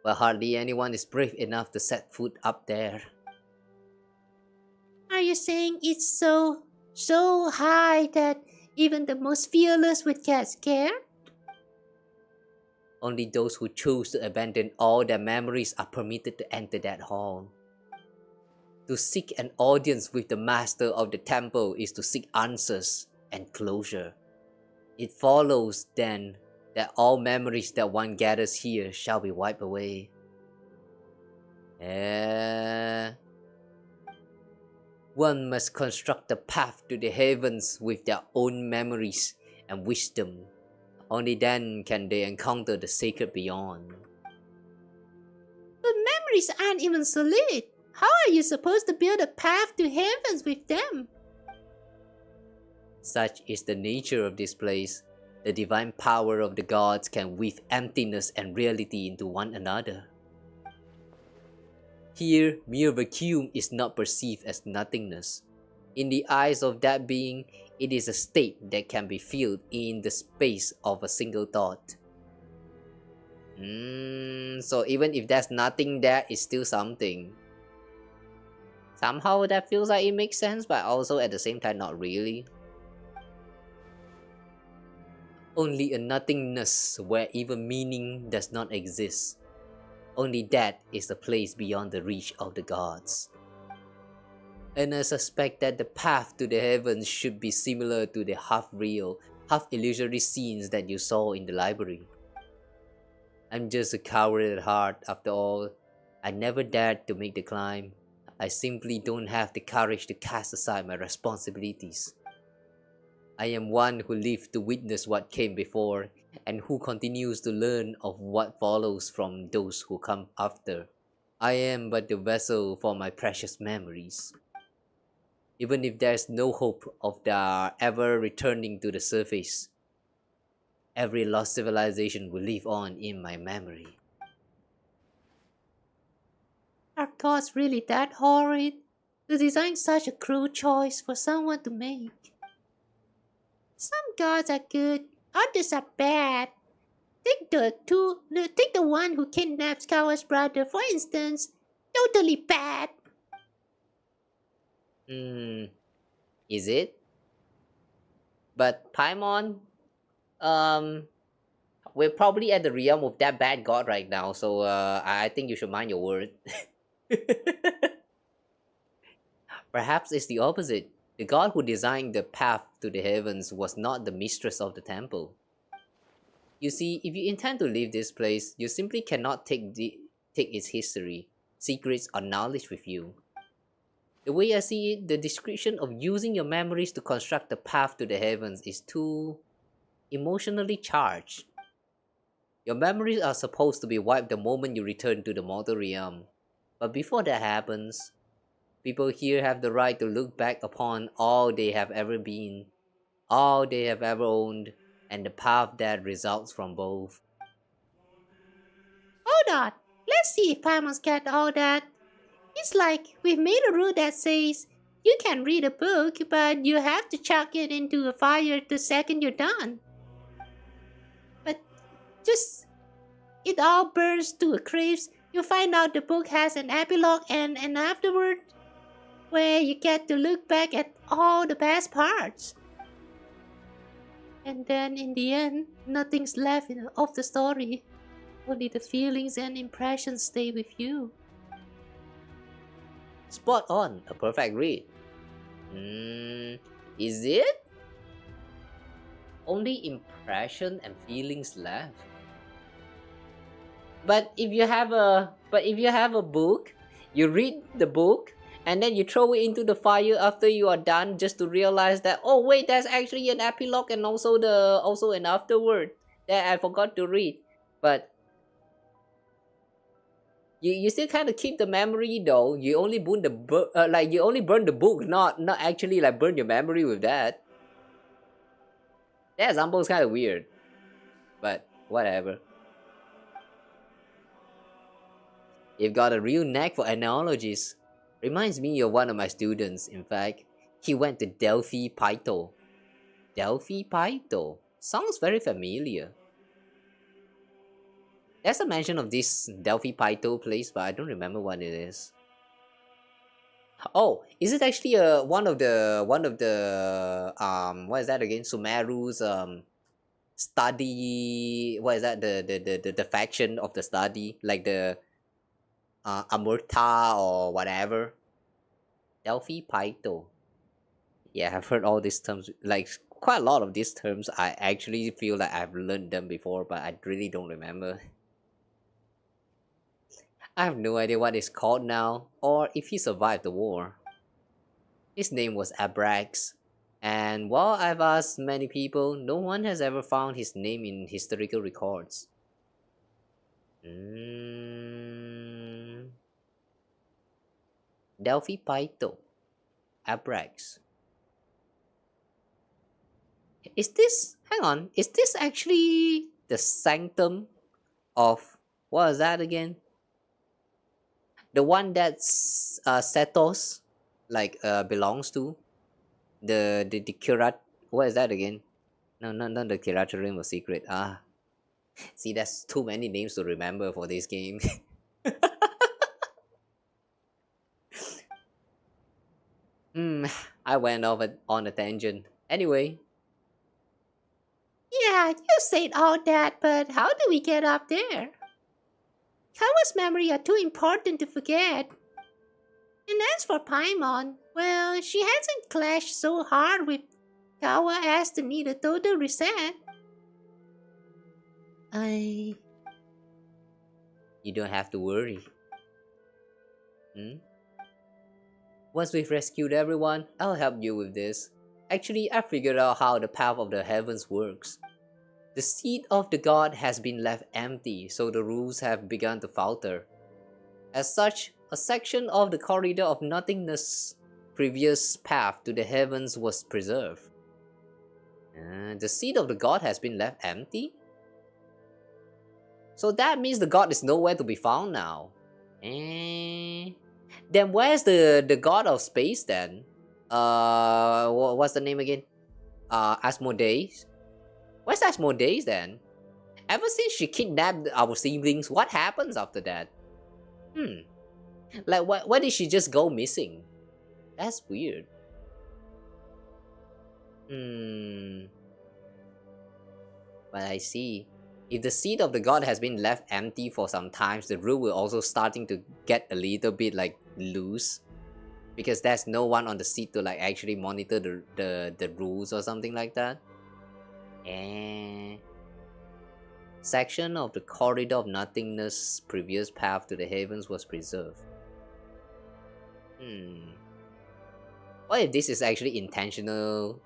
But hardly anyone is brave enough to set foot up there. Are you saying it's so high that even the most fearless would get scared? Only those who choose to abandon all their memories are permitted to enter that hall. To seek an audience with the master of the temple is to seek answers and closure. It follows, then, that all memories that one gathers here shall be wiped away. One must construct a path to the heavens with their own memories and wisdom. Only then can they encounter the sacred beyond. But memories aren't even solid. How are you supposed to build a path to heavens with them? Such is the nature of this place. The divine power of the gods can weave emptiness and reality into one another. Here, mere vacuum is not perceived as nothingness. In the eyes of that being, it is a state that can be filled in the space of a single thought. So even if there's nothing there, it's still something. Somehow that feels like it makes sense, but also at the same time not really. Only a nothingness where even meaning does not exist. Only that is a place beyond the reach of the gods. And I suspect that the path to the heavens should be similar to the half-real, half-illusory scenes that you saw in the library. I'm just a coward at heart, after all. I never dared to make the climb. I simply don't have the courage to cast aside my responsibilities. I am one who lived to witness what came before, and who continues to learn of what follows from those who come after. I am but the vessel for my precious memories. Even if there's no hope of their ever returning to the surface, every lost civilization will live on in my memory. Are gods really that horrid? to design such a cruel choice for someone to make. Some gods are good, others are bad. Take the one who kidnaps Kawa's brother, for instance. Totally bad. Hmm, is it? But Paimon, um, we're probably at the realm of that bad god right now, so I think you should mind your word. Perhaps it's the opposite. The god who designed the path to the heavens was not the mistress of the temple. You see, if you intend to leave this place, you simply cannot take its history, secrets, or knowledge with you. The way I see it, the description of using your memories to construct the path to the heavens is too emotionally charged. Your memories are supposed to be wiped the moment you return to the mortal realm. But before that happens, people here have the right to look back upon all they have ever been, all they have ever owned, and the path that results from both. Hold on. Let's see if Paimon's got all that. It's like we've made a rule that says you can read a book, but you have to chuck it into a fire the second you're done. But just it all burns to a crisp. You find out the book has an epilogue and an afterward where you get to look back at all the best parts. And then in the end, nothing's left of the story. Only the feelings and impressions stay with you. Spot on, a perfect read. Is it? Only impression and feelings left. But if you have a book, you read the book and then you throw it into the fire after you are done just to realize that, oh wait, there's actually an epilogue and also an afterward that I forgot to read. But you still kind of keep the memory though. You only burn you only burn the book, not actually like burn your memory with that. That example is kind of weird, but whatever. You've got a real knack for analogies. Reminds me of one of my students. In fact, he went to Delphi Pytho. Delphi Pytho sounds very familiar. There's a mention of this Delphi Pytho place, but I don't remember what it is. Oh, is it actually one of the what is that again? Sumeru's study, what is that, the faction of the study, like the Amurta or whatever. Delphi Pytho. Yeah, I've heard all these terms, like quite a lot of these terms. I actually feel like I've learned them before, but I really don't remember. I have no idea what it's called now, or if he survived the war. His name was Abrax, and while I've asked many people, no one has ever found his name in historical records. Delphi Pytho, Abrax. Is this actually the sanctum of, what is that again? The one that's Setos belongs to? The curat, what is that again? No, not the curatorium of secret. See, that's too many names to remember for this game. I went off on a tangent. Anyway. Yeah, you said all that, but how do we get up there? Kawa's memory are too important to forget. And as for Paimon, well, she hasn't clashed so hard with Kawa as to need a total reset. You don't have to worry. Once we've rescued everyone, I'll help you with this. Actually, I figured out how the path of the heavens works. The seat of the god has been left empty, so the rules have begun to falter. As such, a section of the corridor of nothingness previous path to the heavens was preserved. The seat of the god has been left empty? So that means the god is nowhere to be found now. Then where's the god of space then? What's the name again? Asmodeus. Where's Asmodeus then? Ever since she kidnapped our siblings, what happens after that? Like, why did she just go missing? That's weird. But I see. If the seat of the god has been left empty for some time, the rule will also starting to get a little bit like loose. Because there's no one on the seat to like actually monitor the rules or something like that. Section of the corridor of nothingness previous path to the heavens was preserved. What if this is actually intentional?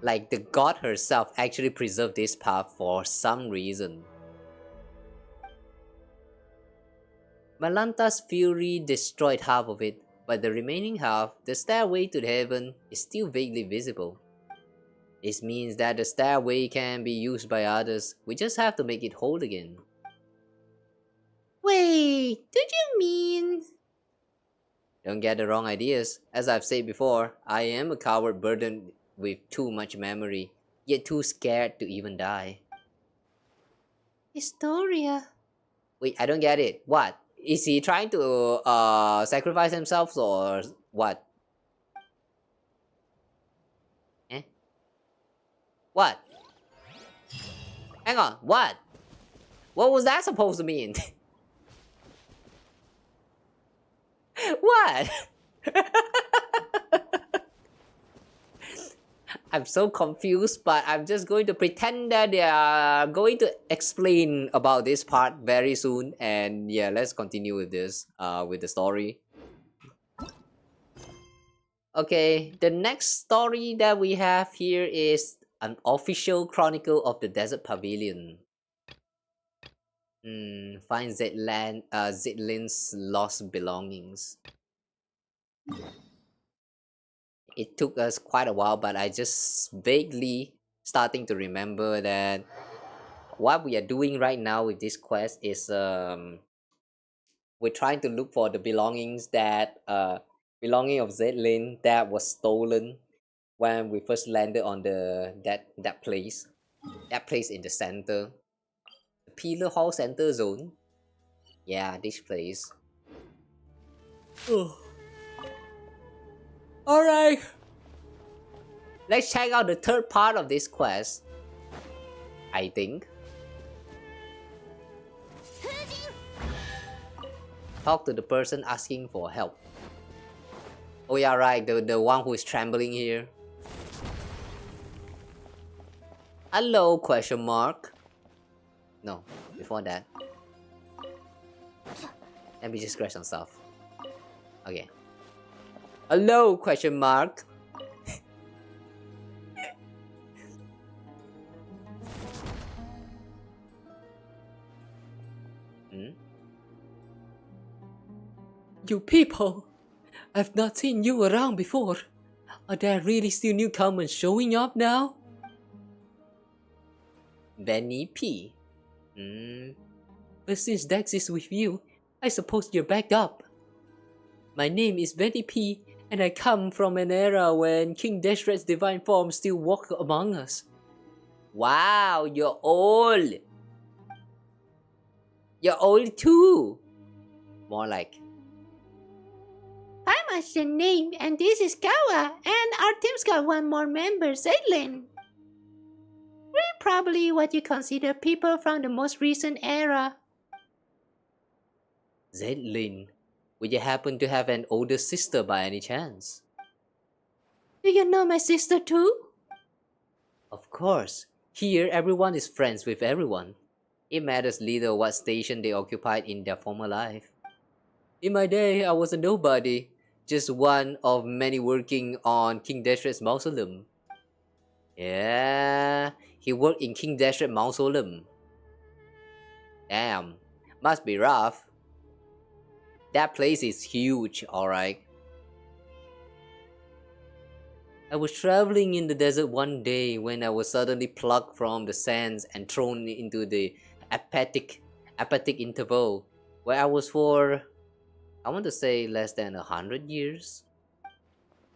Like the god herself actually preserved this path for some reason. Malanta's fury destroyed half of it, but the remaining half, the stairway to the heaven, is still vaguely visible. This means that the stairway can be used by others, we just have to make it whole again. Wait, did you mean... Don't get the wrong ideas. As I've said before, I am a coward burdened with too much memory, yet too scared to even die. Historia. Wait, I don't get it. What? Is he trying to sacrifice himself or what? What? Hang on, what? What was that supposed to mean? What? I'm so confused, but I'm just going to pretend that they are going to explain about this part very soon. And yeah, let's continue with this, with the story. Okay, the next story that we have here is an official chronicle of the desert pavilion. Find Zedlin's lost belongings. It took us quite a while, but I just vaguely starting to remember that what we are doing right now with this quest is we're trying to look for the belongings that belonging of Zedlin that was stolen when we first landed on that place in the center, the Pillar Hall Center Zone. Yeah, this place. Alright, let's check out the third part of this quest, I think. Talk to the person asking for help. Oh yeah, right, the one who is trembling here. Hello, question mark. No, before that. Let me just scratch some stuff. Okay. Hello, question mark. You people, I've not seen you around before. Are there really still newcomers showing up now? Benny P. But since Dex is with you, I suppose you're backed up. My name is Benny P, and I come from an era when King Deshret's divine form still walked among us. Wow, you're old. You're old too. More like. I'm the name, and this is Kawa, and our team's got one more member, Zedlin. We're probably what you consider people from the most recent era. Zedlin, would you happen to have an older sister by any chance? Do you know my sister too? Of course. Here, everyone is friends with everyone. It matters little what station they occupied in their former life. In my day, I was a nobody, just one of many working on King Deshret's mausoleum. Yeah, he worked in King Deshret mausoleum. Damn, must be rough. That place is huge, alright. I was traveling in the desert one day when I was suddenly plucked from the sands and thrown into the apathic interval, where I was for I want to say less than 100 years.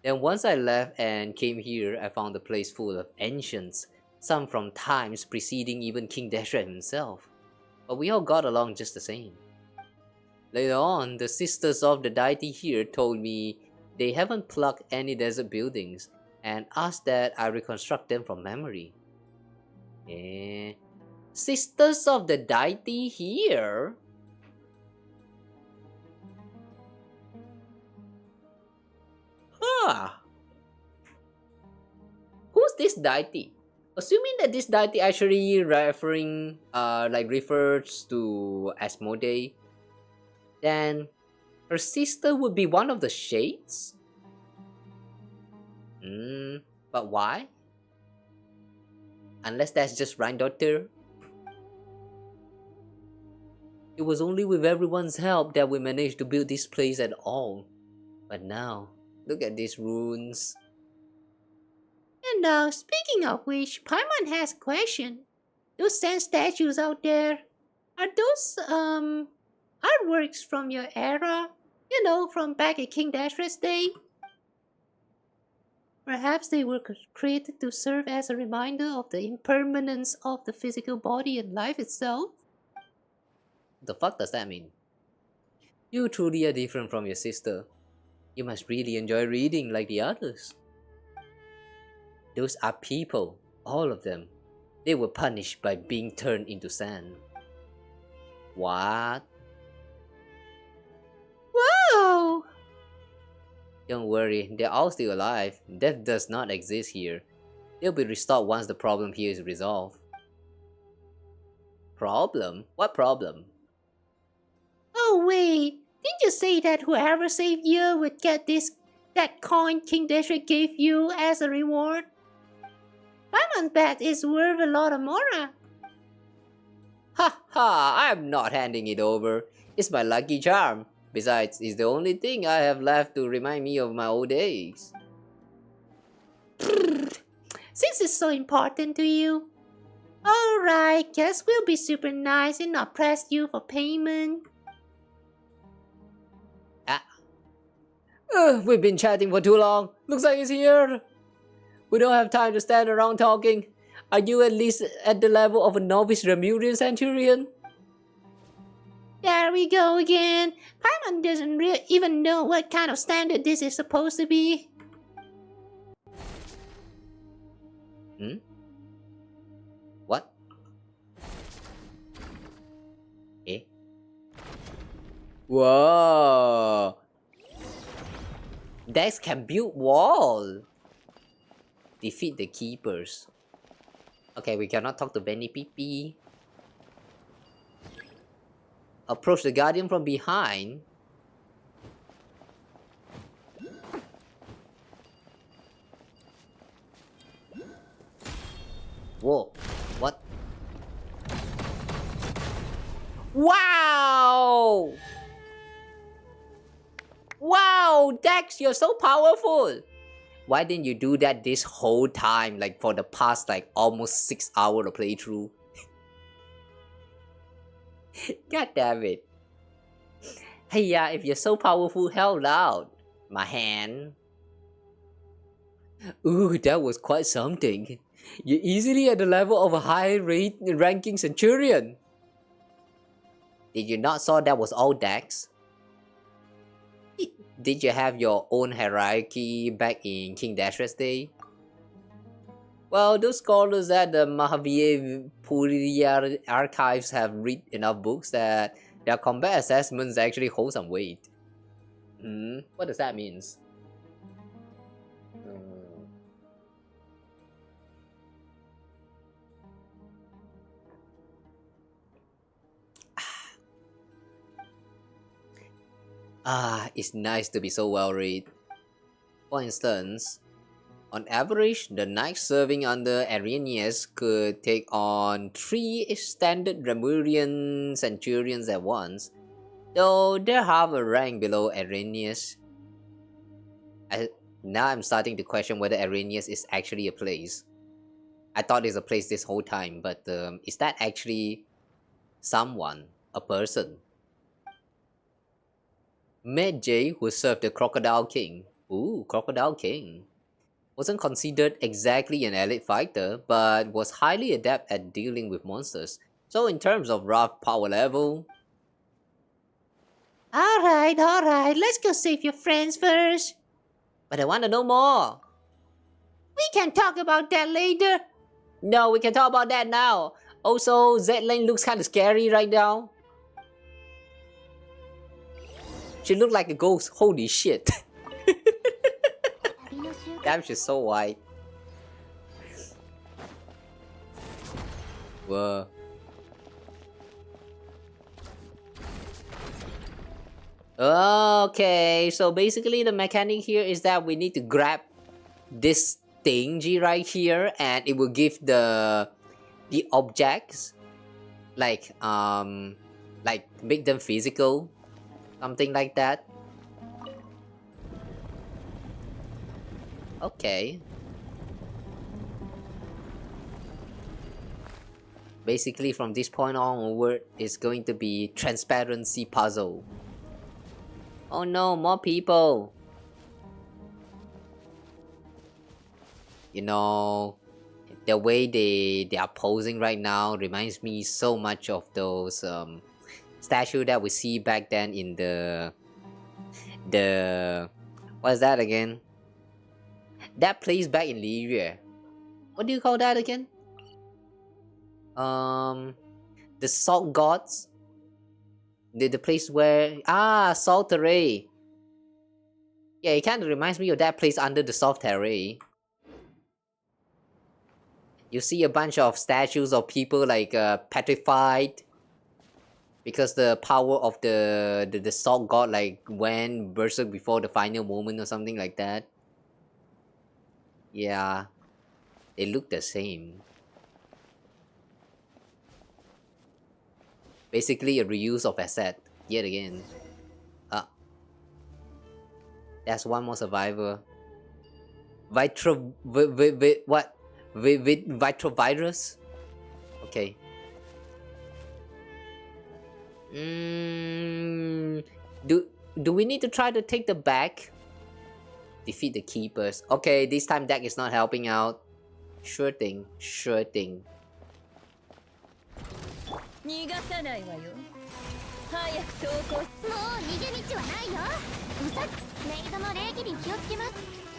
Then once I left and came here, I found the place full of ancients, some from times preceding even King Dashra himself. But we all got along just the same. Later on, the sisters of the deity here told me they haven't plucked any desert buildings and asked that I reconstruct them from memory. Eh? Sisters of the deity here? Huh. Who's this deity? Assuming that this deity actually refers to Asmodee, then her sister would be one of the shades? But why? Unless that's just Rhine-daughter. It was only with everyone's help that we managed to build this place at all. But now, look at these ruins. And speaking of which, Paimon has a question. Those sand statues out there, are those artworks from your era? You know, from back at King Dashra's day? Perhaps they were created to serve as a reminder of the impermanence of the physical body and life itself? What the fuck does that mean? You truly are different from your sister. You must really enjoy reading like the others. Those are people, all of them. They were punished by being turned into sand. What? Whoa! Don't worry, they're all still alive. Death does not exist here. They'll be restored once the problem here is resolved. Problem? What problem? Oh wait, didn't you say that whoever saved you would get that coin King Dashra gave you as a reward? Paimon bet is worth a lot of mora. Ha ha! I'm not handing it over. It's my lucky charm. Besides, it's the only thing I have left to remind me of my old days. Since it's so important to you. Alright, guess we'll be super nice and not press you for payment. We've been chatting for too long. Looks like he's here. We don't have time to stand around talking. Are you at least at the level of a novice Remurian centurion? There we go again. Paimon doesn't even know what kind of standard this is supposed to be. What? Eh? Whoa! Dex can build wall. Defeat the keepers. Okay, we cannot talk to Benny Pee. Approach the guardian from behind. Whoa, what? Wow! Wow, Dex, you're so powerful! Why didn't you do that this whole time, like for the past almost 6 hours of playthrough? God damn it. Hey, yeah, if you're so powerful, hell out, my hand. Ooh, that was quite something. You're easily at the level of a high-ranking centurion. Did you not saw that was all Dex? Did you have your own hierarchy back in King Dashra's day? Well, those scholars at the myvt archives have read enough books that their combat assessments actually hold some weight. What does that mean? It's nice to be so well read. For instance, on average, the knights serving under Arrhenius could take on 3 standard Remurian centurions at once, though they're half a rank below Arrhenius. Now I'm starting to question whether Arrhenius is actually a place. I thought it's a place this whole time, but is that actually someone, a person? Medjay, who served the Crocodile King. Ooh, Crocodile King. Wasn't considered exactly an elite fighter, but was highly adept at dealing with monsters. So in terms of rough power level, Alright, let's go save your friends first. but I want to know more. We can talk about that later. No, we can talk about that now. Also, Z-Lane looks kind of scary right now. She looked like a ghost. Holy shit. Damn, she's so white. Whoa. Okay, so basically the mechanic here is that we need to grab this thingy right here, and it will give the objects like make them physical, something like that. Okay. Basically from this point onward, it's going to be transparency puzzle. Oh no, more people. You know, the way they are posing right now reminds me so much of those statue that we see back then in the what's that again? That place back in Lyria. What do you call that again? The salt gods. The place where salt terrain. Yeah, it kind of reminds me of that place under the soft terrain. You see a bunch of statues of people like petrified because the power of the salt god like went berserk before the final moment or something like that. Yeah, they look the same. Basically a reuse of asset yet again. That's one more survivor. What? With vitrovirus? Okay. Do we need to try to take the back? Defeat the keepers. Okay, this time deck is not helping out. Sure thing. 逃がさないわよ。早く投降。もう逃げ道はないよ。うさメイドの礼儀に気をつけます。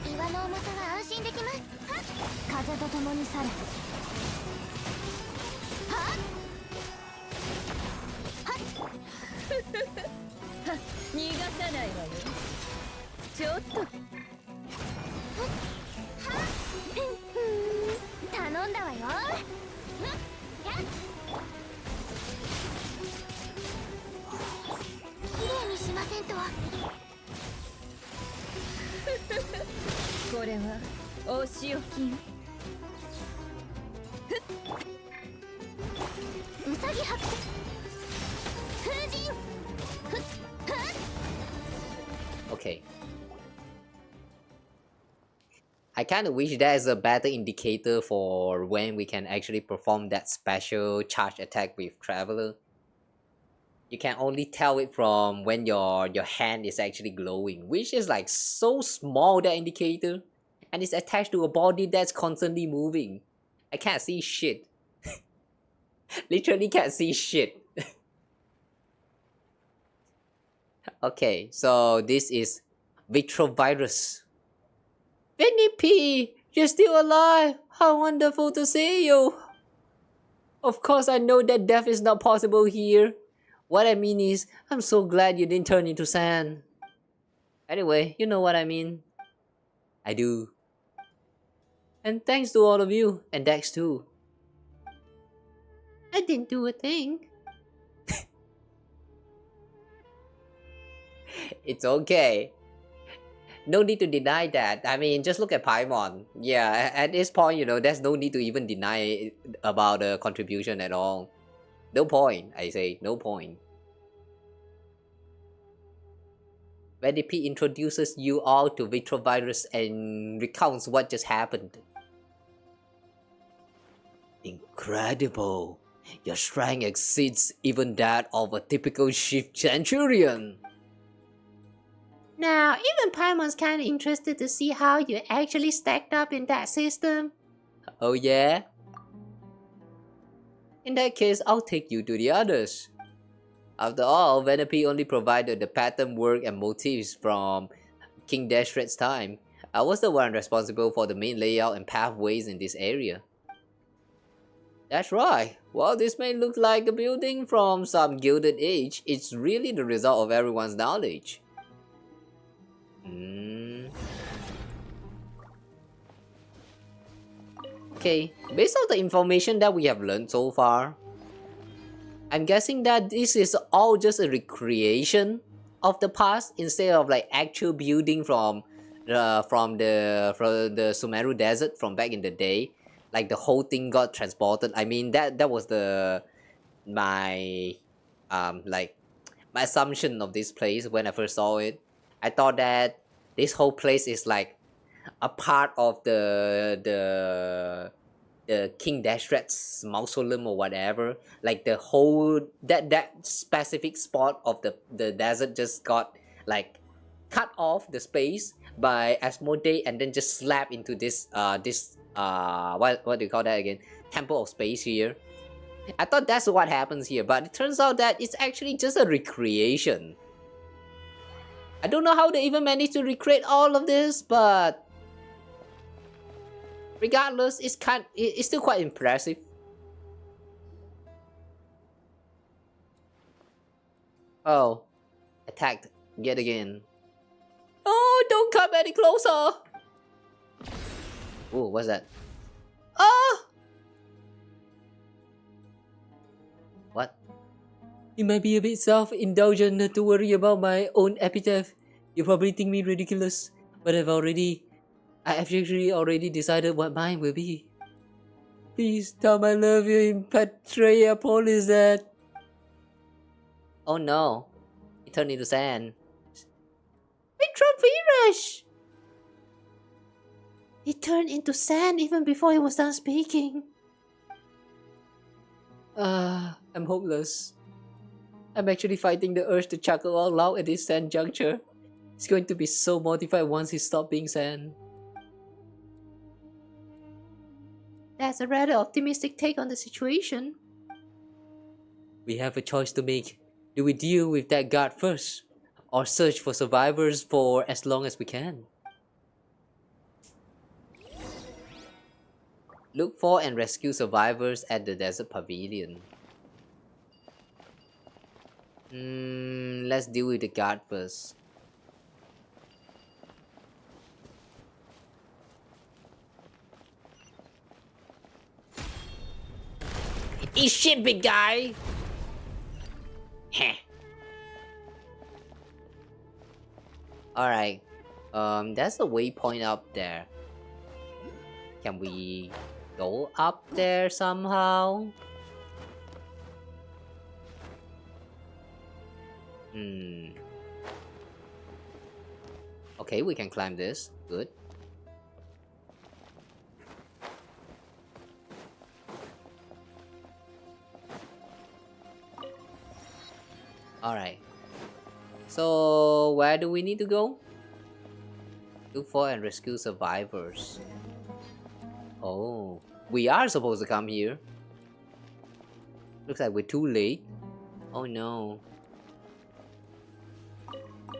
岩の重さは安心できます。風と共に去る。はっ。はっ。逃がさないわよ。ちょっと。はっ。頼んだわよ。きれいにしませんと。これはお仕置き。うさぎ白線風神。Okay. I kind of wish there's a better indicator for when we can actually perform that special charge attack with Traveler. You can only tell it from when your hand is actually glowing, which is like so small, that indicator, and it's attached to a body that's constantly moving. I can't see shit. Literally can't see shit. Okay, so this is Vitrovirus. Benny P, you're still alive. How wonderful to see you. Of course, I know that death is not possible here. What I mean is, I'm so glad you didn't turn into sand. Anyway, you know what I mean. I do. And thanks to all of you, and Dex too. I didn't do a thing. It's okay. No need to deny that. I mean, just look at Paimon. Yeah, at this point, you know, there's no need to even deny about the contribution at all. No point, I say, no point. When P introduces you all to Vitrovirus and recounts what just happened. Incredible! Your strength exceeds even that of a typical shift centurion. Now, even Paimon's kinda interested to see how you actually stacked up in that system. Oh yeah? In that case, I'll take you to the others. After all, Venepi only provided the pattern work and motifs from King Dashred's time. I was the one responsible for the main layout and pathways in this area. That's right. While this may look like a building from some gilded age, it's really the result of everyone's knowledge. Okay, based on the information that we have learned so far, I'm guessing that this is all just a recreation of the past instead of like actual building from the Sumeru desert from back in the day. Like the whole thing got transported. I mean that was my like my assumption of this place when I first saw it. I thought that this whole place is like a part of the King Dashred's mausoleum or whatever. Like the whole that specific spot of the desert just got like cut off the space by Asmodee and then just slapped into this what do you call that again? Temple of Space here. I thought that's what happens here, but it turns out that it's actually just a recreation. I don't know how they even managed to recreate all of this, but regardless, it's still quite impressive. Oh, attacked yet again. Oh, don't come any closer! Oh, what's that? Ah! What? It might be a bit self-indulgent not to worry about my own epitaph. You probably think me ridiculous, but I have actually already decided what mine will be. Please tell my love you in Patriapolis that... Oh no, it turned into sand. Vitropirus! It turned into sand even before he was done speaking. I'm hopeless. I'm actually fighting the urge to chuckle out loud at this sand juncture. He's going to be so mortified once he stops being sand. That's a rather optimistic take on the situation. We have a choice to make. Do we deal with that guard first, or search for survivors for as long as we can? Look for and rescue survivors at the desert pavilion. Let's deal with the guard first. Eat shit, big guy! Heh. Alright. That's a waypoint up there. Can we go up there somehow? Okay, we can climb this. Good. Alright. So, where do we need to go? Look for and rescue survivors. Oh, we are supposed to come here. Looks like we're too late. Oh no.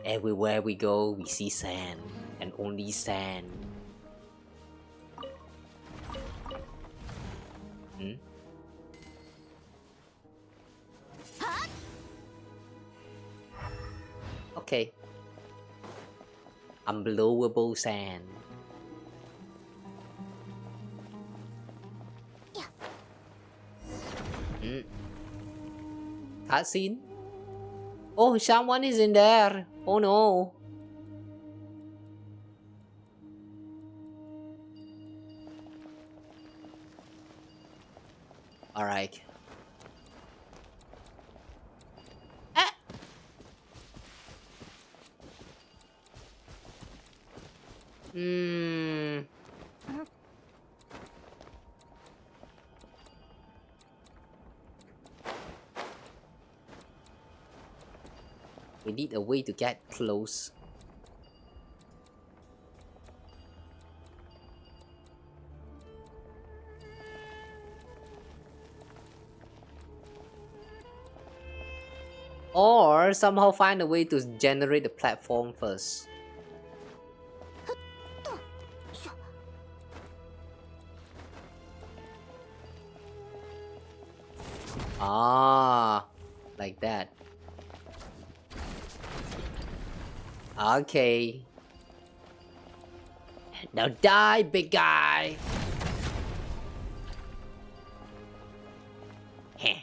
Everywhere we go, we see sand. And only sand. Okay. Unblowable sand. Cutscene. Oh, someone is in there. Oh no. Alright. We need a way to get close. Or somehow find a way to generate the platform first. Ah, like that. Okay. Now die, big guy. Heh.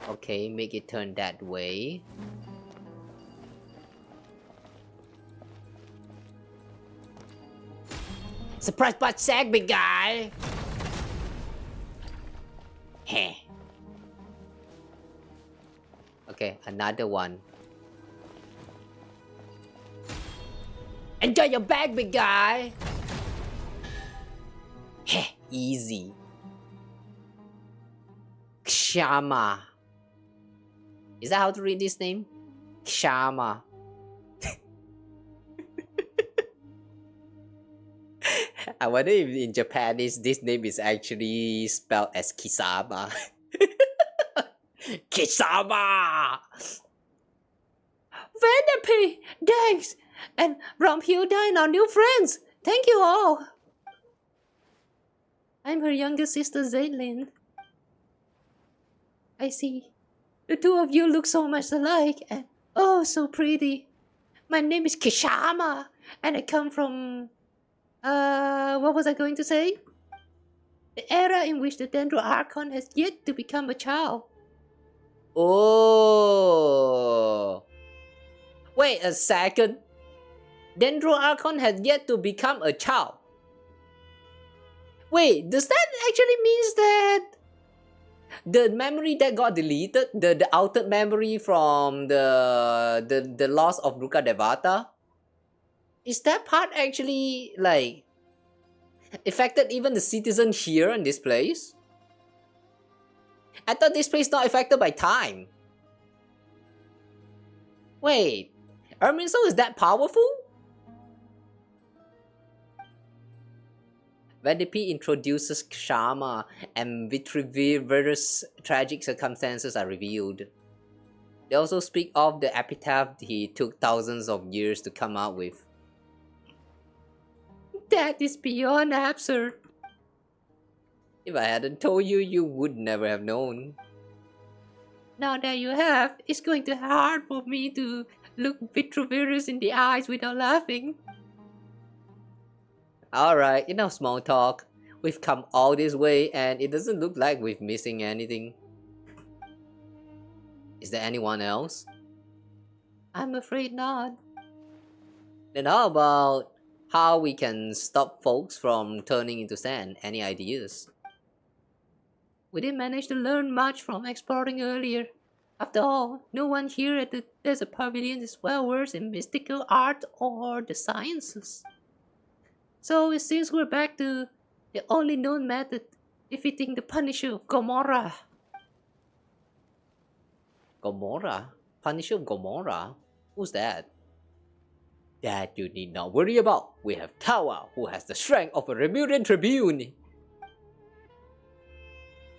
Okay, make it turn that way. Surprise butt sack, big guy. Heh. Okay, another one. Enjoy your bag, big guy. Heh, easy. Kshama. Is that how to read this name? Kshama. I wonder if in Japanese this name is actually spelled as Kisama. Kisama! Vanderpy, thanks! And Romhilda and our new friends! Thank you all! I'm her younger sister Zaylin. I see. The two of you look so much alike and oh, so pretty. My name is Kishama and I come from... what was I going to say? The era in which the Dendro Archon has yet to become a child. Oh! Wait a second. Dendro Archon has yet to become a child. Wait, does that actually means that the memory that got deleted, the altered memory from the loss of Ruka Devata, is that part actually like affected even the citizen here in this place? I thought this place not affected by time. Wait, Erminso is that powerful? Vanderpy introduces Kshama and Vitrivir's tragic circumstances are revealed. They also speak of the epitaph he took thousands of years to come up with. That is beyond absurd. If I hadn't told you, you would never have known. Now that you have, it's going to be hard for me to look Vitrivirus in the eyes without laughing. Alright, enough small talk. We've come all this way and it doesn't look like we're missing anything. Is there anyone else? I'm afraid not. Then how about how we can stop folks from turning into sand? Any ideas? We didn't manage to learn much from exploring earlier. After all, no one here at the Desert Pavilion is well versed in mystical art or the sciences. So it seems we're back to the only known method, defeating the Punisher of Gomorrah. Gomorrah? Punisher of Gomorrah? Who's that? That you need not worry about. We have Kawa, who has the strength of a Remuneran Tribune.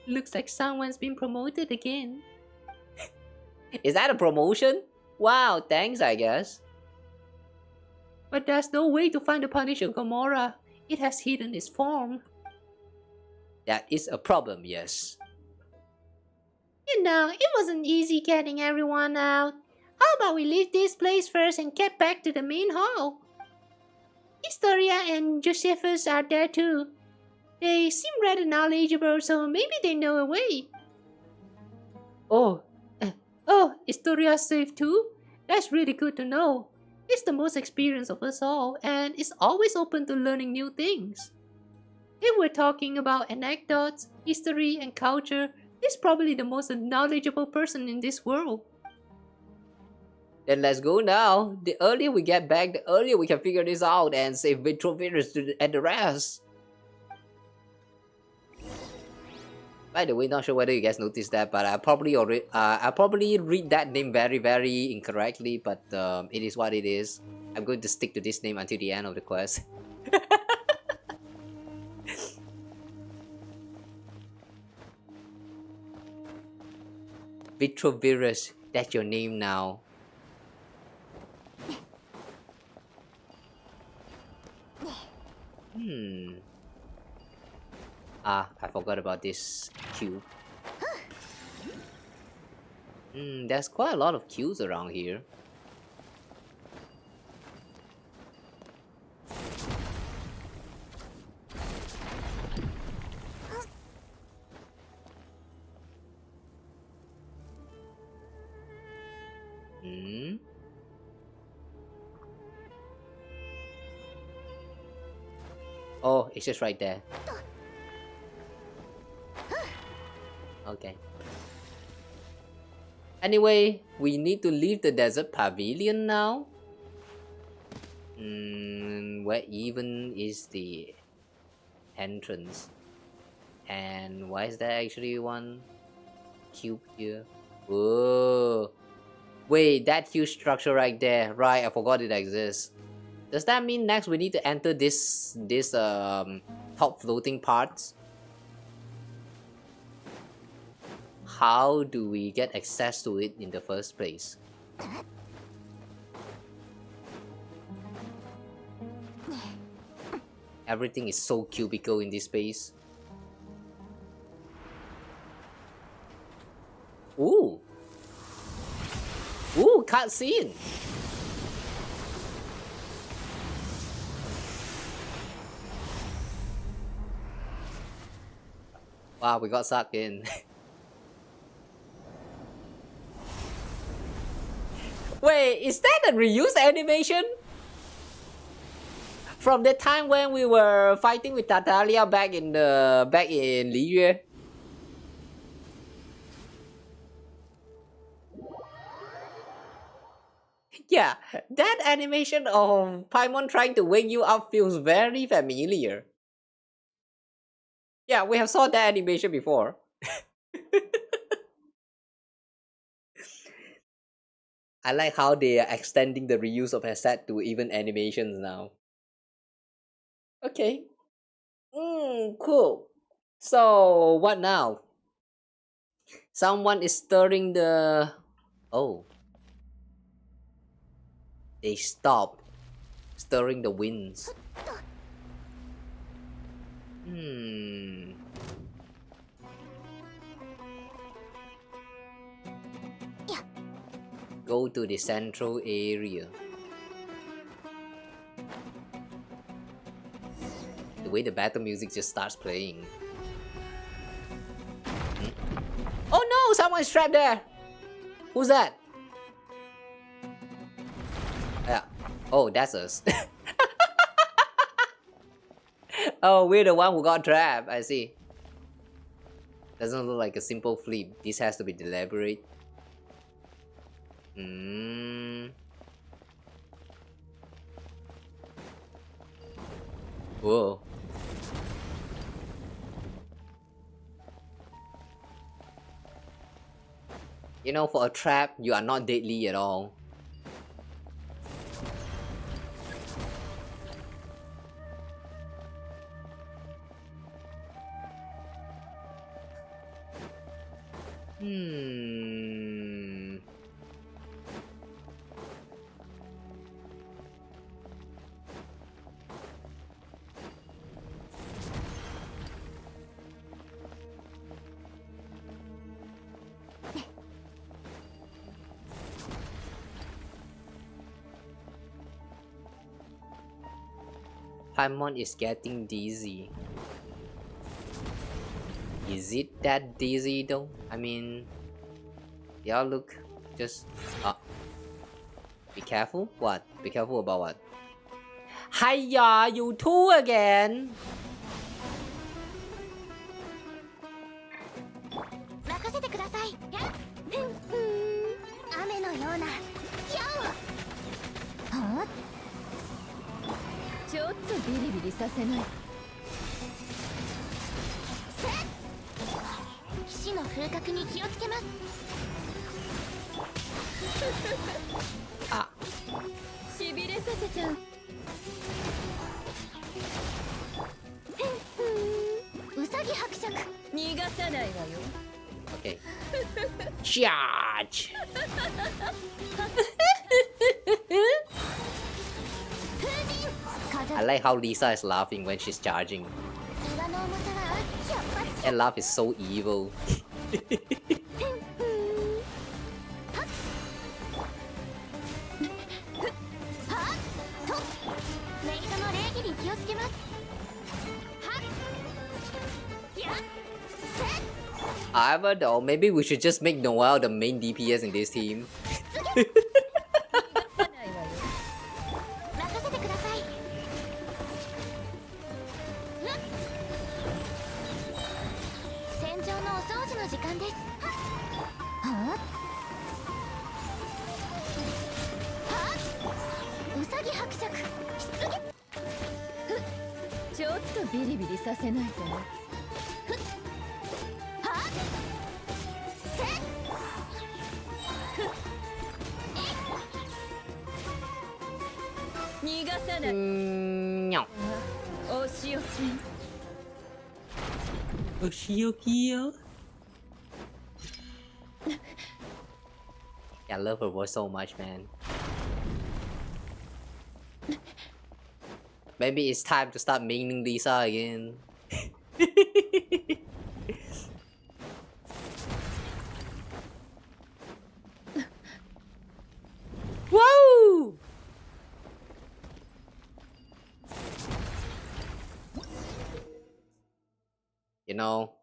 Looks like someone's been promoted again. Is that a promotion? Wow, thanks I guess. But there's no way to find the Punisher of Gomorrah. It has hidden its form. That is a problem, yes. You know, it wasn't easy getting everyone out. How about we leave this place first and get back to the main hall? Historia and Josephus are there too. They seem rather knowledgeable, so maybe they know a way. Oh, Historia's safe too? That's really good to know. It's the most experienced of us all, and is always open to learning new things. If we're talking about anecdotes, history, and culture, he's probably the most knowledgeable person in this world. Then let's go now. The earlier we get back, the earlier we can figure this out and save Vitrovirus and the rest. By the way, not sure whether you guys noticed that, but I probably read that name very, very incorrectly, but it is what it is. I'm going to stick to this name until the end of the quest. vtuber, that's your name now. Ah, I forgot about this cube. There's quite a lot of cubes around here. Oh, it's just right there. Okay. Anyway, we need to leave the desert pavilion now. Where even is the entrance? And why is there actually one cube here? Whoa. Wait, that huge structure right there. Right, I forgot it exists. Does that mean next we need to enter this top floating parts? How do we get access to it in the first place? Everything is so cubical in this space. Ooh! Ooh, cutscene! Wow, we got sucked in. Wait, is that a reused animation? From the time when we were fighting with Tatalia back in Liyue? Yeah, that animation of Paimon trying to wake you up feels very familiar. Yeah, we have saw that animation before. I like how they are extending the reuse of asset to even animations now. Okay. Cool. So, what now? Someone is stirring the... Oh. They stopped stirring the winds. Go to the central area. The way the battle music just starts playing. Oh no! Someone's trapped there! Who's that? Yeah. Oh, that's us. Oh, we're the one who got trapped. I see. Doesn't look like a simple flip. This has to be deliberate. Whoa. You know, for a trap, you are not deadly at all. Paimon is getting dizzy. Is it that dizzy though? I mean, y'all look just... Be careful? What? Be careful about what? Hiya, you two again! Ah. Okay. Charge! I like how Lisa is laughing when she's charging. That laugh is so evil. However, though, maybe we should just make Noelle the main DPS in this team. No. Oshiokiyo. Yeah, I love her voice so much, man. Maybe it's time to start maining Lisa again. Whoa! You know,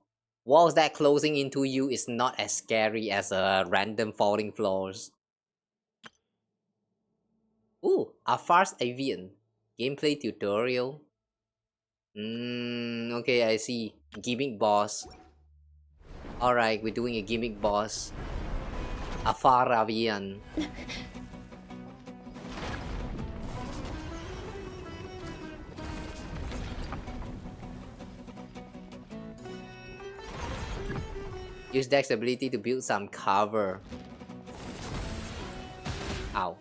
walls that closing into you is not as scary as random falling floors. Ooh, a fast avian gameplay tutorial. Okay, I see. Gimmick boss. Alright, we're doing a gimmick boss. A Faravian. Use Dex ability to build some cover. Ow.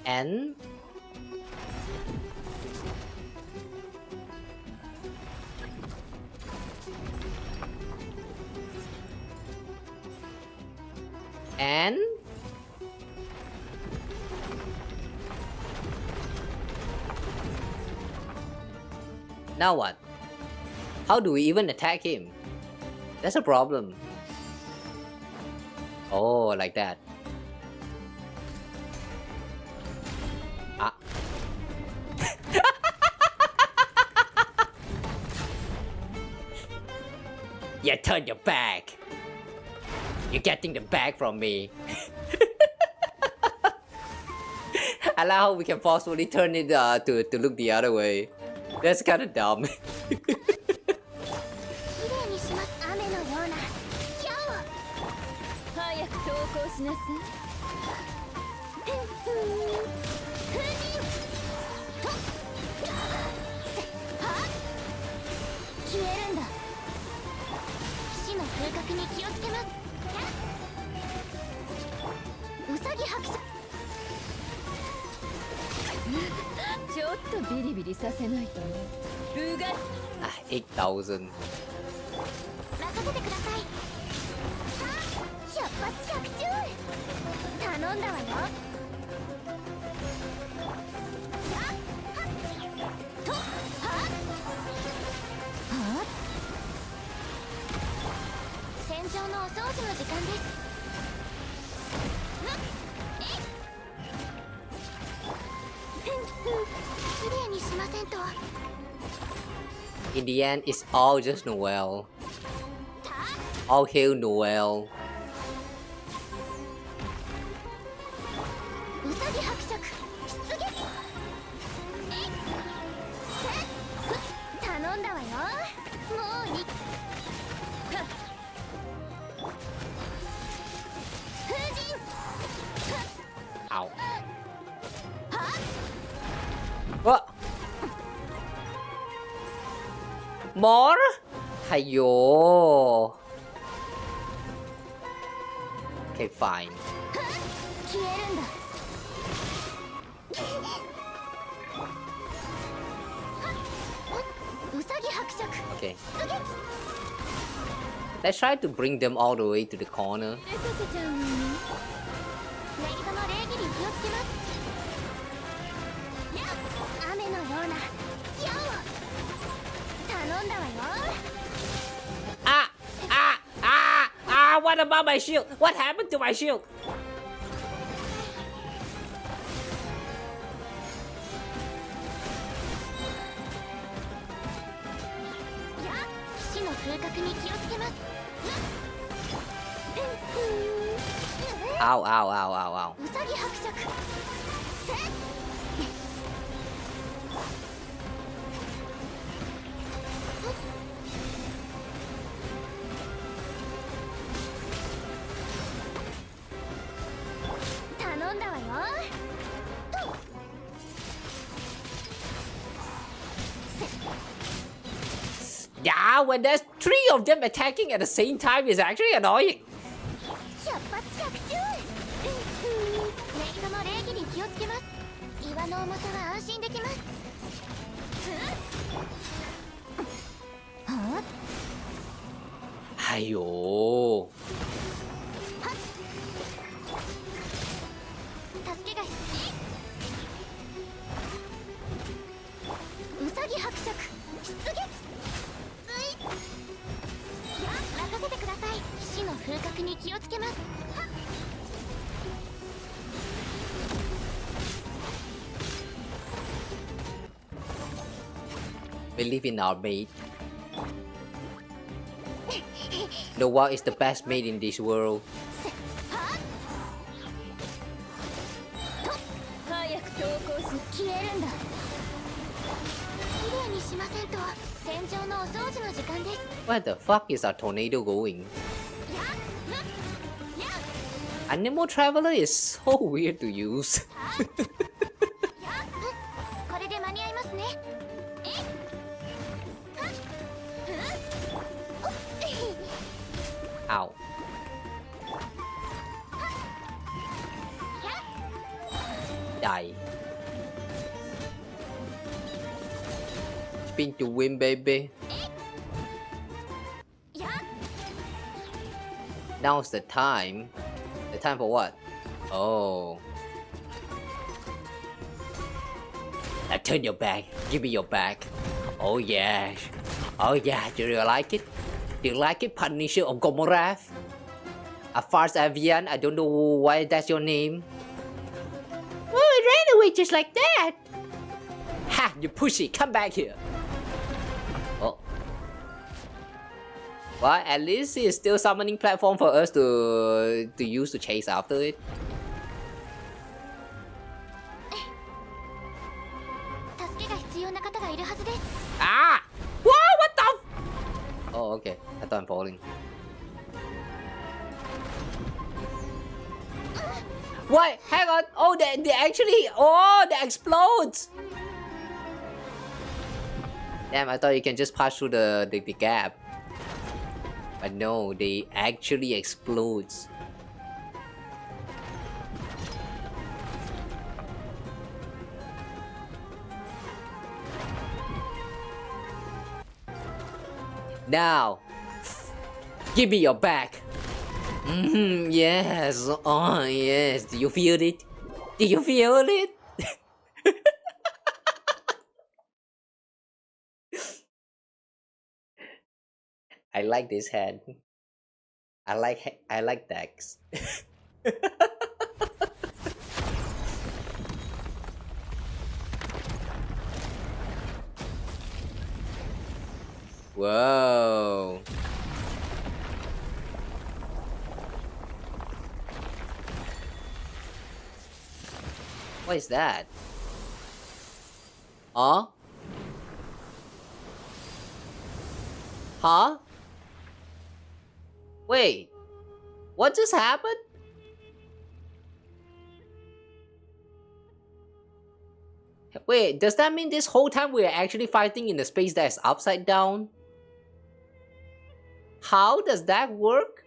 And now what? How do we even attack him? That's a problem. Oh, like that. Ah. You turn your back. You're getting the bag from me. I like how we can forcefully turn it to look the other way. That's kind of dumb. Ah, 8,000. In the end, it's all just Noelle. All hail Noelle. Ow. What? More? Hayo. Okay, fine. Okay. Let's try to bring them all the way to the corner. Ah! Ah! Ah! Ah! What about my shield? What happened to my shield? Ow, ow, ow, ow, ow. Yeah, when there's 3 of them attacking at the same time is actually annoying. Aiyo. Believe in our mate. Noah is the best mate in this world. Where the fuck is our tornado going? Animal Traveler is so weird to use. Ow. Die. Spin to win, baby. Now's the time. The time for what? Oh. Now turn your back. Give me your back. Oh yeah. Oh yeah. Do you like it? Do you like it, Punisher of Gomorath? A farce avian. I don't know why that's your name. Oh, it ran away just like that. Ha! You pushy. Come back here. Oh. Well, at least it's still summoning platform for us to use to chase after it. Ah! Whoa! What the? Oh, okay. I thought I'm falling. What? Hang on. Oh, they actually. Oh, they explode. Damn! I thought you can just pass through the gap. But no, they actually explode. Now, give me your back. Yes. Oh, yes. Do you feel it? Do you feel it? I like this hand. I like Dex. Whoa. What is that? Huh? Huh? Wait. What just happened? Wait, does that mean this whole time we're actually fighting in a space that is upside down? How does that work?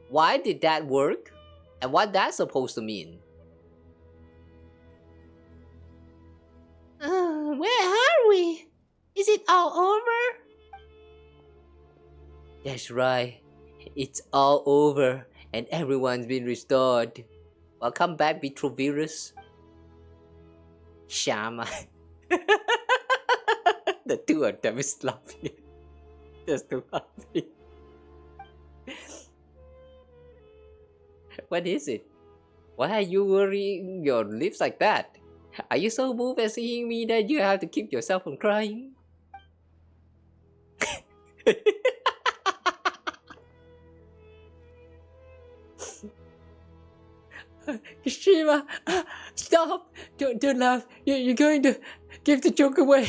Why did that work? And what that's supposed to mean? Where are we? Is it all over? That's right. It's all over and everyone's been restored. Welcome back, vtuberus. Shama. The two of them is laughing. Just too happy. What is it? Why are you worrying your lips like that? Are you so moved at seeing me that you have to keep yourself from crying? Shima, stop! Don't laugh. You're going to give the joke away.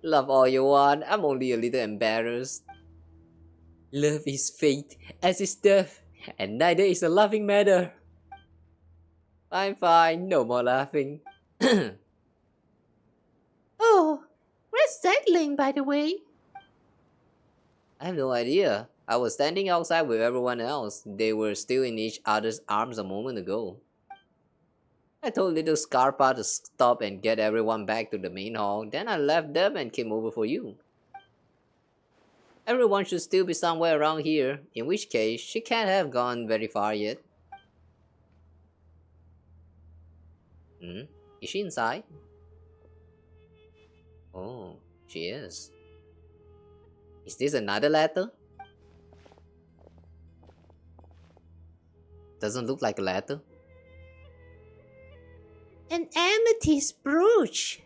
Love all you want. I'm only a little embarrassed. Love is fate, as is death, and neither is a laughing matter. Fine, no more laughing. Oh, where's Zetling, by the way? I have no idea. I was standing outside with everyone else. They were still in each other's arms a moment ago. I told little Scarpa to stop and get everyone back to the main hall. Then I left them and came over for you. Everyone should still be somewhere around here, in which case she can't have gone very far yet. Is she inside? Oh, she is. Is this another letter? Doesn't look like a letter. An amethyst brooch.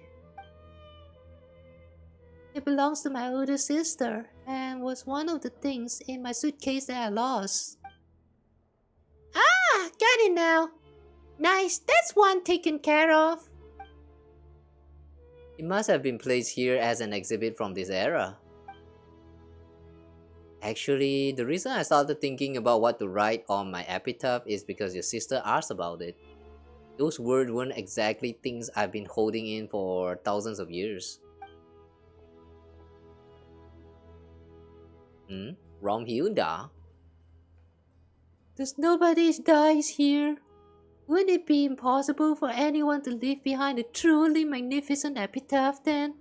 It belongs to my older sister and was one of the things in my suitcase that I lost. Ah, got it now. Nice, that's one taken care of. It must have been placed here as an exhibit from this era. Actually, the reason I started thinking about what to write on my epitaph is because your sister asked about it. Those words weren't exactly things I've been holding in for thousands of years. Romhilda? There's nobody dies here. Wouldn't it be impossible for anyone to leave behind a truly magnificent epitaph then?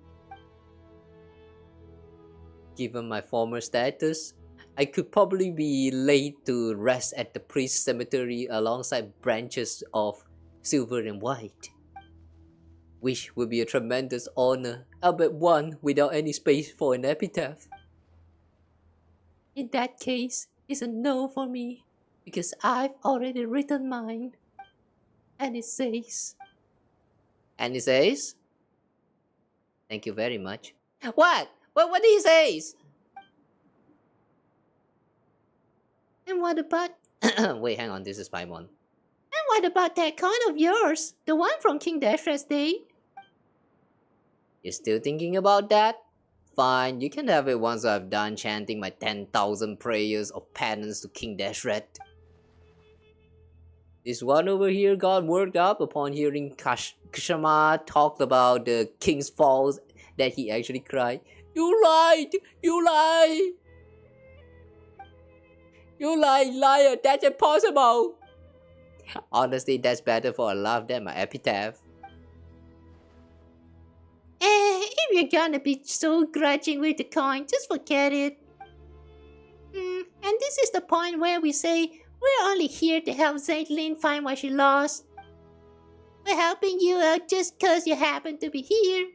Given my former status, I could probably be laid to rest at the priest's cemetery alongside branches of silver and white. Which would be a tremendous honor, albeit one without any space for an epitaph. In that case, it's a no for me, because I've already written mine. And it says... And it says? Thank you very much. What? What did he say? And what about... Wait, hang on, this is Paimon. And what about that coin of yours? The one from King Dashred's day? You're still thinking about that? Fine, you can have it once I've done chanting my 10,000 prayers of penance to King Dashred. This one over here got worked up upon hearing Kashama talk about the king's falls that he actually cried. You lied! You lie! You lie, liar! That's impossible! Honestly, that's better for a laugh than my epitaph. If you're gonna be so grudging with the coin, just forget it. And this is the point where we say, we're only here to help Zaitlin find what she lost. We're helping you out just cause you happen to be here.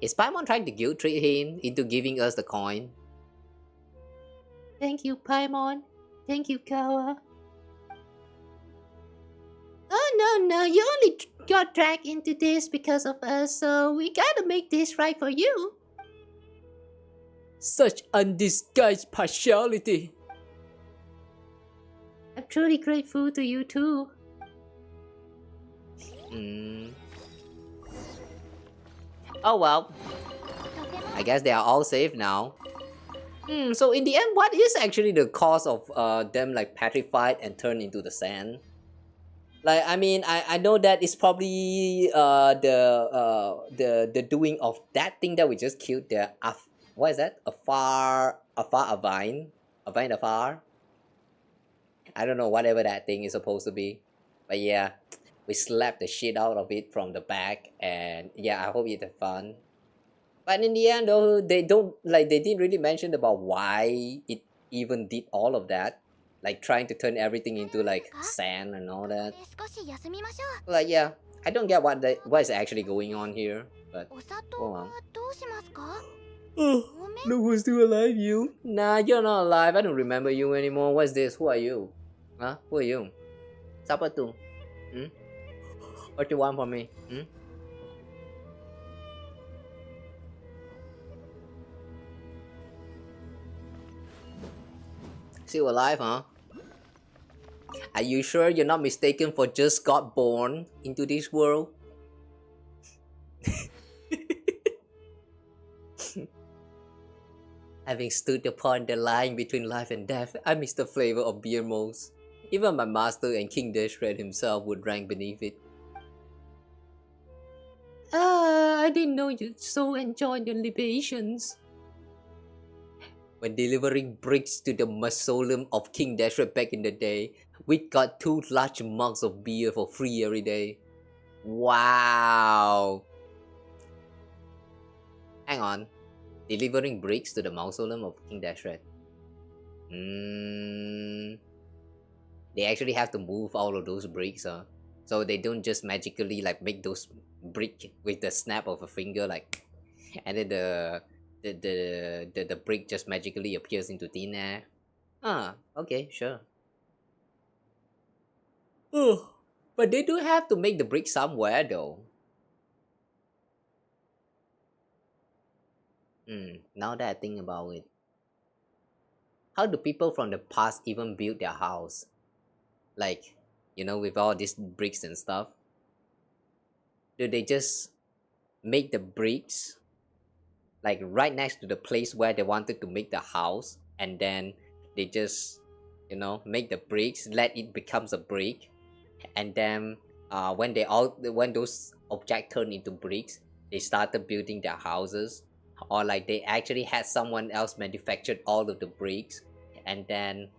Is Paimon trying to guilt trip him into giving us the coin? Thank you, Paimon. Thank you, Kawa. Oh, no, you only got dragged into this because of us, so we gotta make this right for you. Such undisguised partiality. I'm truly grateful to you too. Oh well. I guess they are all safe now. So in the end, what is actually the cause of them like petrified and turned into the sand? Like, I mean, I know that it's probably the doing of that thing that we just killed. The what is that? A vine afar. I don't know, whatever that thing is supposed to be. But yeah, we slapped the shit out of it from the back, and yeah, I hope it had fun. But in the end, though, they didn't really mention about why it even did all of that, like trying to turn everything into like sand and all that. 少し休みましょ Like, yeah, I don't get what is actually going on here, but う。お砂糖 oh は well. どうしますか？ Oh, ごめん。 look who's still alive, you. Nah, you're not alive. I don't remember you anymore. What's this? Who are you? Huh? Who are you? Siapa tu? Hmm? What you want from me? Hmm? Still alive, huh? Are you sure you're not mistaken for just got born into this world? Having stood upon the line between life and death, I miss the flavor of beer most. Even my master and King Deshret himself would rank beneath it. Ah, I didn't know you so enjoyed your libations. When delivering bricks to the mausoleum of King Deshret back in the day, we got 2 large mugs of beer for free every day. Wow! Hang on. Delivering bricks to the mausoleum of King Dashret. They actually have to move all of those bricks, huh? So they don't just magically like make those brick with the snap of a finger, like, and then the brick just magically appears into thin air. Ah, okay, sure. Oh, but they do have to make the brick somewhere though. Now that I think about it, how do people from the past even build their house? Like, you know, with all these bricks and stuff. Do they just make the bricks like right next to the place where they wanted to make the house, and then they just, you know, make the bricks, let it becomes a brick, and then when those objects turn into bricks, they started building their houses? Or like they actually had someone else manufactured all of the bricks, and then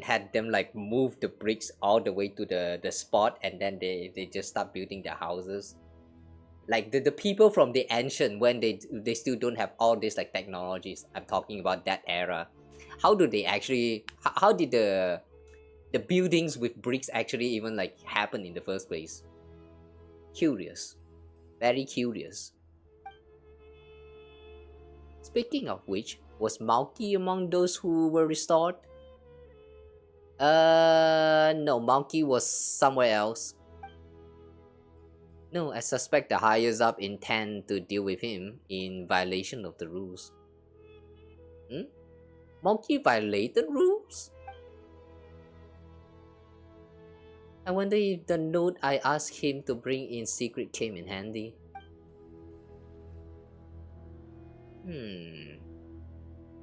had them like move the bricks all the way to the spot, and then they just start building their houses? Like the people from the ancient, when they still don't have all these like technologies, I'm talking about that era, how do they actually how did the buildings with bricks actually even like happen in the first place? Curious, very curious. Speaking of which, was Malky among those who were restored? No, Malky was somewhere else. No, I suspect the higher up intend to deal with him in violation of the rules. Malky violated rules? I wonder if the note I asked him to bring in secret came in handy.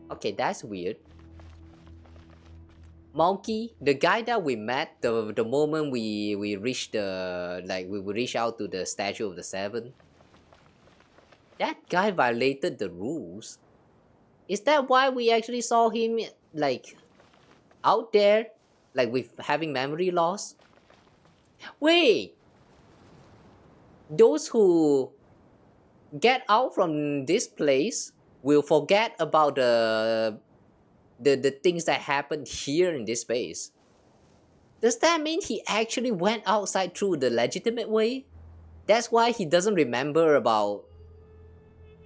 Okay, that's weird. Monkey, the guy that we met the moment we reached the we reached out to the statue of the seven. That guy violated the rules. Is that why we actually saw him like out there, like with having memory loss? Wait, those who get out from this place will forget about the things that happened here in this space. Does that mean he actually went outside through the legitimate way? That's why he doesn't remember about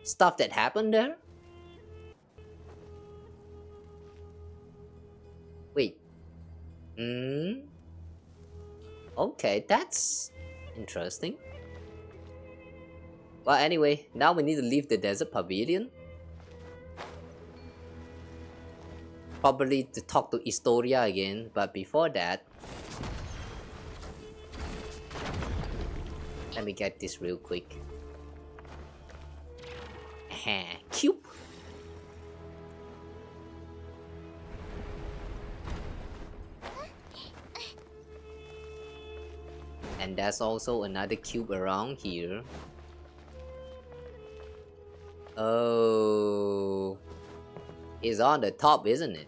stuff that happened there? Wait. Okay, that's interesting. Well, anyway, now we need to leave the desert pavilion. Probably to talk to Historia again, but before that, let me get this real quick. Cube. And there's also another cube around here. Oh, it's on the top, isn't it?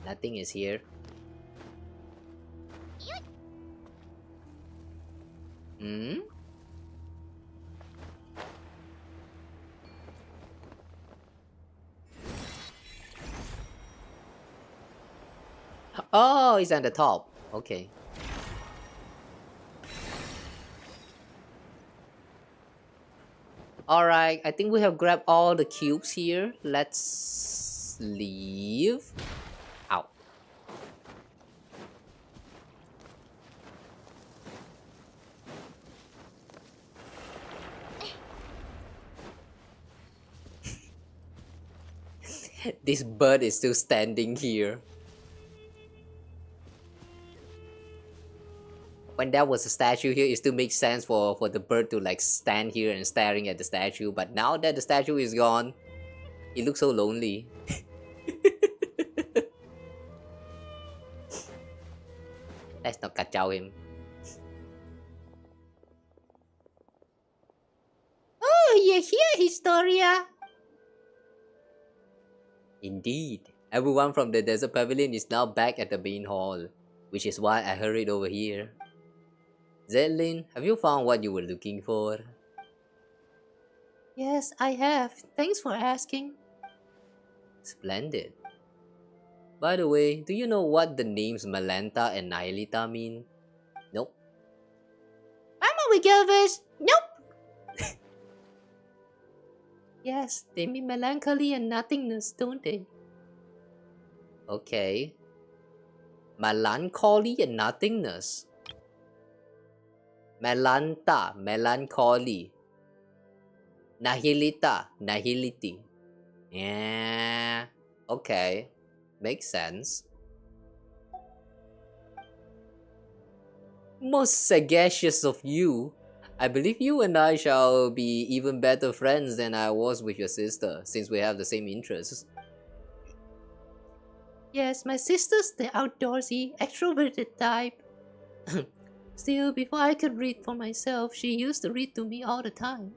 Nothing is here. Hmm? Oh, it's on the top. Okay. Alright, I think we have grabbed all the cubes here. Let's leave. Out. This bird is still standing here. When there was a statue here, it still makes sense for the bird to like stand here and staring at the statue. But now that the statue is gone, it looks so lonely. Let's not kacau him. Oh, you're here, Historia. Indeed. Everyone from the desert pavilion is now back at the main hall, which is why I hurried over here. Zetlin, have you found what you were looking for? Yes, I have. Thanks for asking. Splendid. By the way, do you know what the names Malanta and Nihilita mean? Nope. Mama, we Gilvers. Nope. Yes, they mean melancholy and nothingness, don't they? Okay. Melancholy and nothingness. Melanta, melancholy. Nihilita, nihility. Yeah. Okay. Makes sense. Most sagacious of you. I believe you and I shall be even better friends than I was with your sister, since we have the same interests. Yes, my sister's the outdoorsy, extroverted type. Still, before I could read for myself, she used to read to me all the time.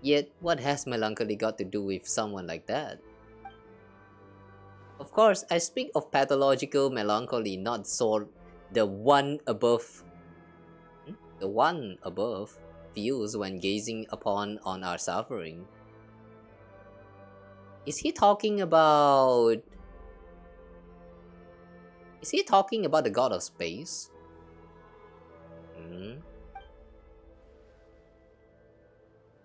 Yet, what has melancholy got to do with someone like that? Of course, I speak of pathological melancholy, not the one above. The one above feels when gazing upon on our suffering. Is he talking about the god of space? Hmm?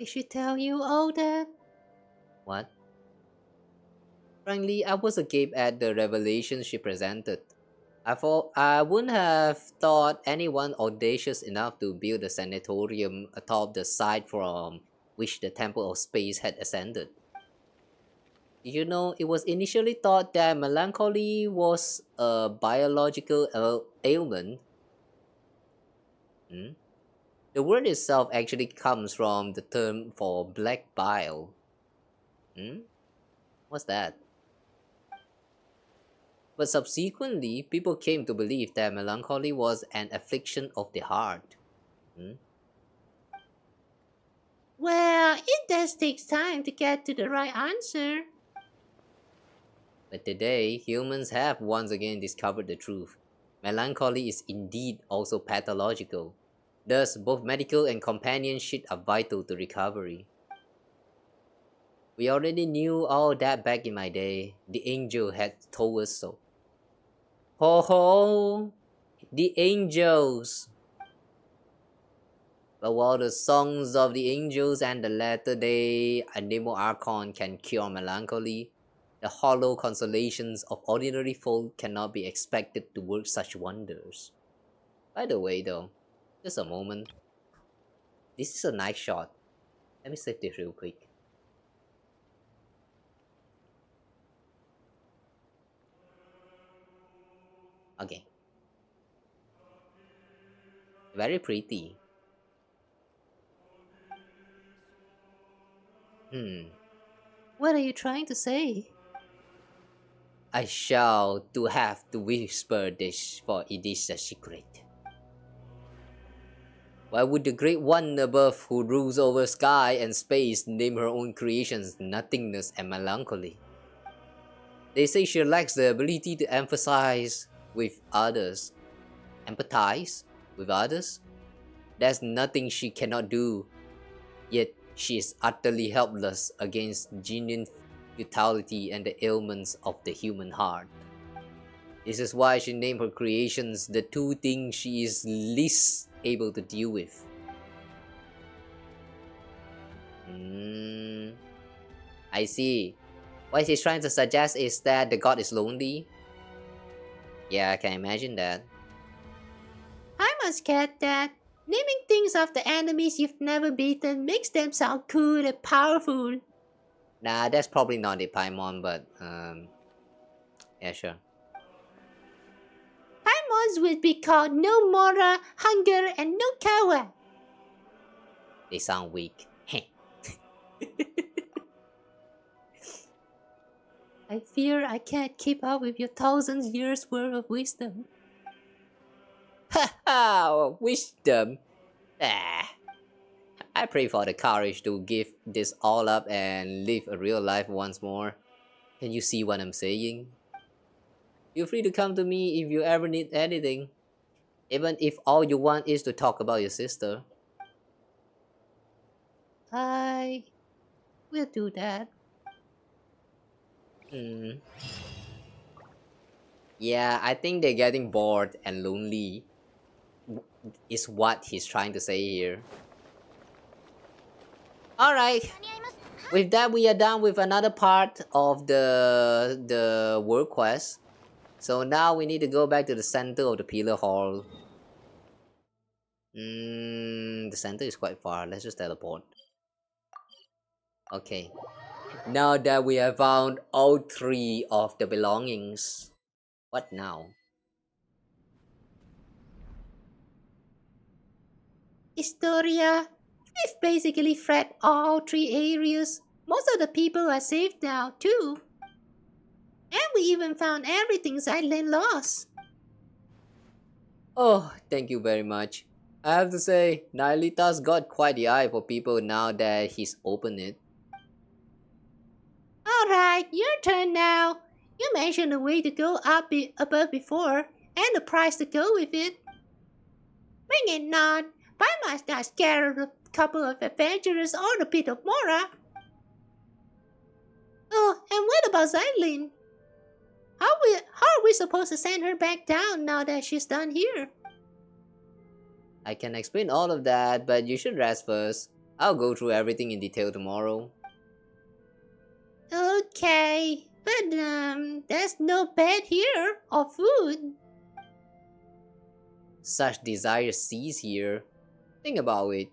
Did she tell you all that? What? Frankly, I was agape at the revelations she presented. I wouldn't have thought anyone audacious enough to build a sanatorium atop the site from which the Temple of Space had ascended. You know, it was initially thought that melancholy was a biological ailment. Hmm? The word itself actually comes from the term for black bile. Hmm? What's that? But subsequently, people came to believe that melancholy was an affliction of the heart. Hmm? Well, it does take time to get to the right answer. But today, humans have once again discovered the truth. Melancholy is indeed also pathological. Thus, both medical and companionship are vital to recovery. We already knew all that back in my day. The angel had told us so. Ho ho! The angels! But while the songs of the angels and the latter-day Anemo Archon can cure melancholy, the hollow consolations of ordinary folk cannot be expected to work such wonders. By the way though, just a moment. This is a nice shot. Let me save this real quick. Okay. Very pretty. What are you trying to say? I shall to have to whisper this, for it is a secret. Why would the great one above who rules over sky and space name her own creations nothingness and melancholy? They say she lacks the ability to empathize with others. Empathize with others? There's nothing she cannot do. Yet she is utterly helpless against genuine futility and the ailments of the human heart. This is why she named her creations the two things she is least able to deal with. I see. What he's trying to suggest is that the god is lonely. Yeah, I can imagine that. I must get that. Naming things after enemies you've never beaten makes them sound cool and powerful. Nah, that's probably not a Paimon, but yeah, sure. Paimons would be called No Mora, Hunger, and No Kawa. They sound weak. I fear I can't keep up with your 1,000 years worth of wisdom. Haha, wisdom. Ah. I pray for the courage to give this all up and live a real life once more. Can you see what I'm saying? Feel free to come to me if you ever need anything. Even if all you want is to talk about your sister. I will do that. Yeah, I think they're getting bored and lonely. Is what he's trying to say here. Alright. With that, we are done with another part of the world quest. So now we need to go back to the center of the pillar hall. The center is quite far. Let's just teleport. Okay. Now that we have found all three of the belongings, what now? Historia, we've basically fled all three areas. Most of the people are safe now, too. And we even found everything Silent lost. Oh, thank you very much. I have to say, Nilita's got quite the eye for people now that he's opened it. Alright, your turn now. You mentioned a way to go up above before, and the price to go with it. Bring it on. Paimon got scared of a couple of adventurers on the pit of Mora. Oh, and what about Zylin? How are we supposed to send her back down now that she's done here? I can explain all of that, but you should rest first. I'll go through everything in detail tomorrow. Okay, but there's no bed here or food. Such desire cease here. Think about it.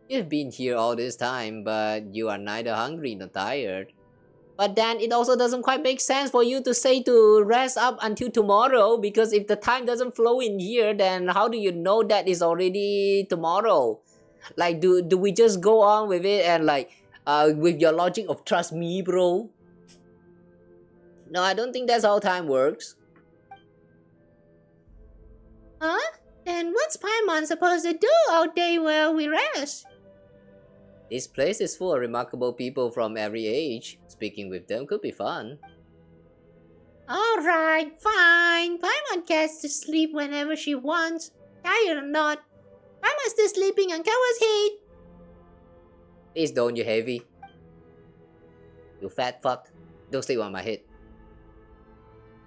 You've been here all this time, but you are neither hungry nor tired. But then it also doesn't quite make sense for you to say to rest up until tomorrow, because if the time doesn't flow in here, then how do you know that it's already tomorrow? Like, do we just go on with it and like, with your logic of trust me, bro? No, I don't think that's how time works. Huh? Then what's Paimon supposed to do all day while we rest? This place is full of remarkable people from every age. Speaking with them could be fun. Alright, fine. Paimon gets to sleep whenever she wants. Tired or not. Paimon's still sleeping on Kawa's head. Please don't, you heavy. You fat fuck. Don't sleep on my head.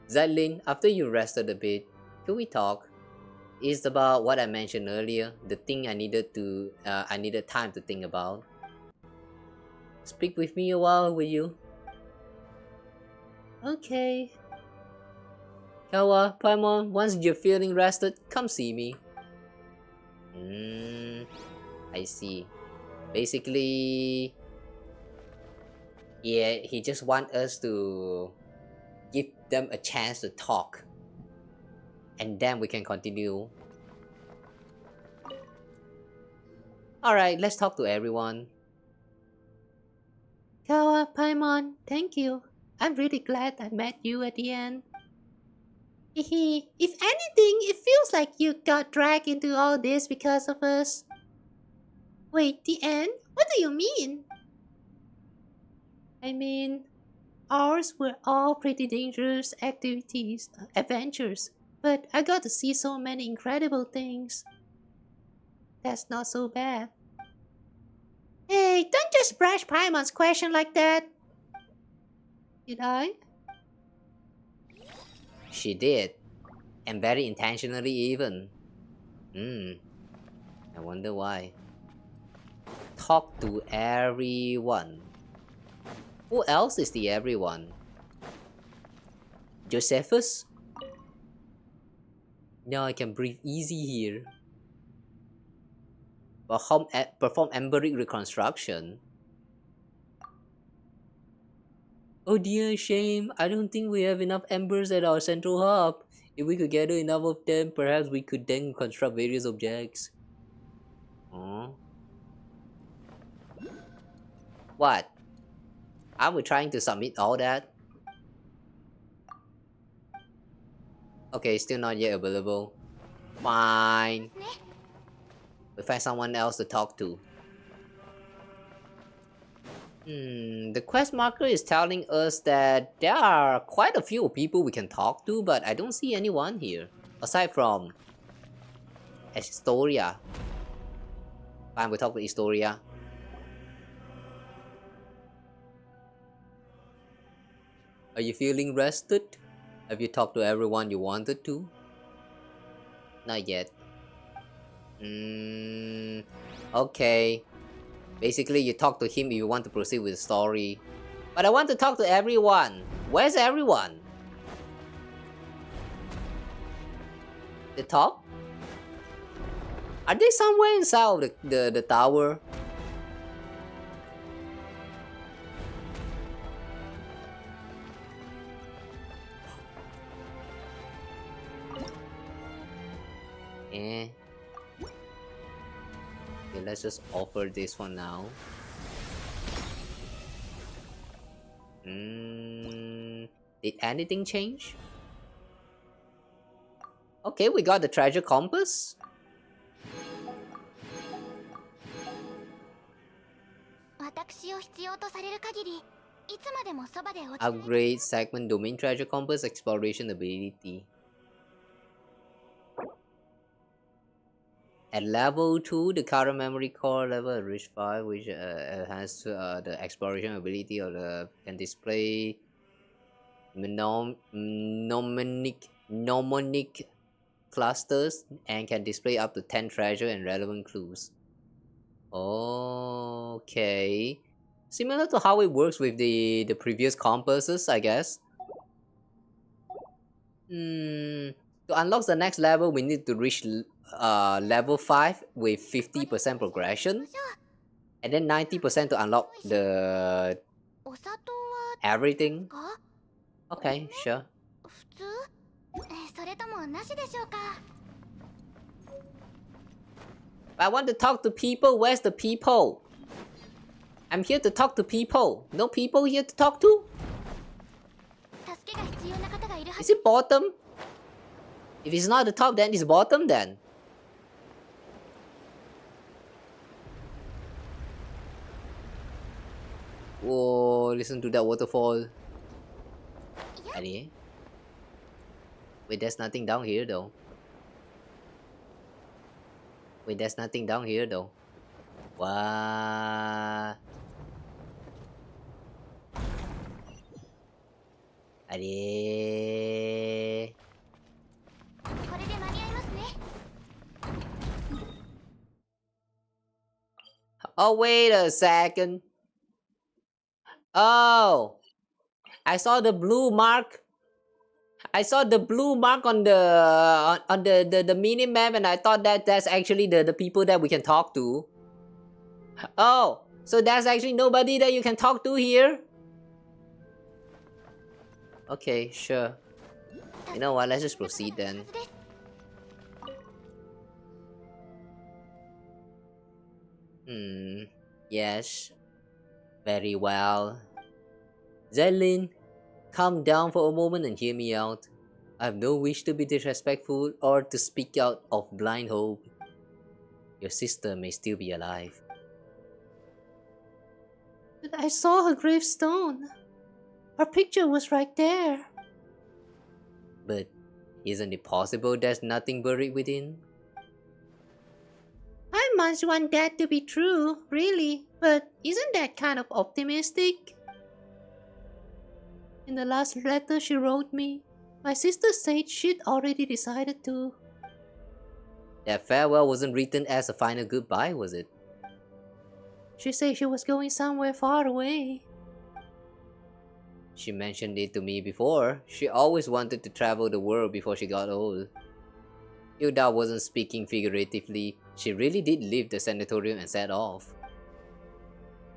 Zedlin, after you rested a bit, could we talk? It's about what I mentioned earlier, the thing I needed time to think about. Speak with me a while, will you? Okay. Kawa, Paimon, once you're feeling rested, come see me. I see. Basically, yeah, he just wants us to give them a chance to talk. And then we can continue. Alright, let's talk to everyone. Kawa, Paimon, thank you. I'm really glad I met you at the end. Hehe, if anything, it feels like you got dragged into all this because of us. Wait, the end? What do you mean? I mean, Ours were all pretty dangerous activities, adventures, but I got to see so many incredible things. That's not so bad. Hey, don't just brush Paimon's question like that. Did I? She did. And very intentionally even. I wonder why. Talk to everyone. Who else is the everyone? Josephus? Now I can breathe easy here. Perform embryonic reconstruction. Oh dear, shame. I don't think we have enough embers at our central hub. If we could gather enough of them, perhaps we could then construct various objects. Oh. What? Are we trying to submit all that? Okay, still not yet available. Fine. We find someone else to talk to. The quest marker is telling us that there are quite a few people we can talk to, but I don't see anyone here. Aside from Astoria. Fine, we talk to Astoria. Are you feeling rested? Have you talked to everyone you wanted to? Not yet. Okay. Basically, you talk to him if you want to proceed with the story. But I want to talk to everyone. Where's everyone? The top? Are they somewhere inside of the tower? Okay, let's just offer this one now. Did anything change? Okay, we got the treasure compass. Upgrade segment domain treasure compass exploration ability. At level 2, the current memory core level reach 5, which has the exploration ability of the can display mnemonic clusters and can display up to 10 treasure and relevant clues. Okay, similar to how it works with the previous compasses, I guess. To unlock the next level, we need to reach level 5 with 50% progression, and then 90% to unlock the everything. Okay, sure. I want to talk to people. Where's the people? I'm here to talk to people. No people here to talk to? Is it bottom? If it's not the top, then it's bottom then. Whoa, listen to that waterfall. Wait, there's nothing down here though. What? Oh, wait a second. Oh, I saw the blue mark. I saw the blue mark on the mini map, and I thought that that's actually the people that we can talk to. Oh, so there's actually nobody that you can talk to here? Okay, sure. You know what? Let's just proceed then. Yes. Very well. Zelin, calm down for a moment and hear me out. I have no wish to be disrespectful or to speak out of blind hope. Your sister may still be alive. But I saw her gravestone. Her picture was right there. But isn't it possible there's nothing buried within? I must want that to be true, really. But isn't that kind of optimistic? In the last letter she wrote me, my sister said she'd already decided to. That farewell wasn't written as a final goodbye, was it? She said she was going somewhere far away. She mentioned it to me before. She always wanted to travel the world before she got old. Hilda wasn't speaking figuratively. She really did leave the sanatorium and set off.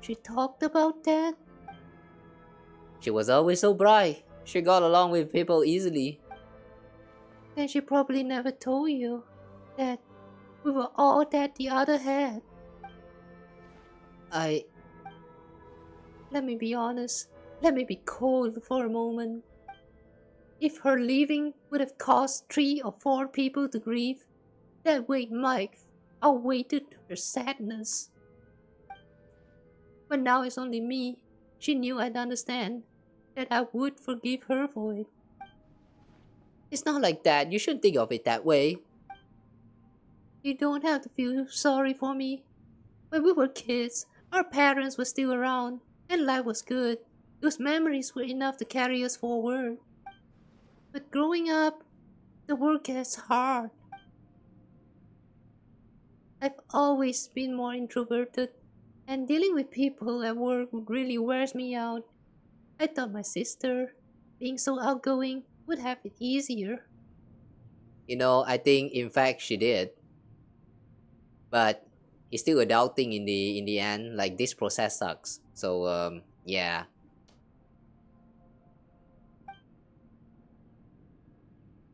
She talked about that. She was always so bright. She got along with people easily. Then she probably never told you that we were all that the other had. Let me be honest. Let me be cold for a moment. If her leaving would have caused 3 or 4 people to grieve, that weight might outweighed her sadness. But now it's only me. She knew I'd understand, that I would forgive her for it. It's not like that. You shouldn't think of it that way. You don't have to feel sorry for me. When we were kids, our parents were still around, and life was good. Those memories were enough to carry us forward. But growing up, the work gets hard. I've always been more introverted, and dealing with people at work really wears me out. I thought my sister, being so outgoing, would have it easier. I think in fact she did. But it's still adulting in the end. Like, this process sucks. So yeah.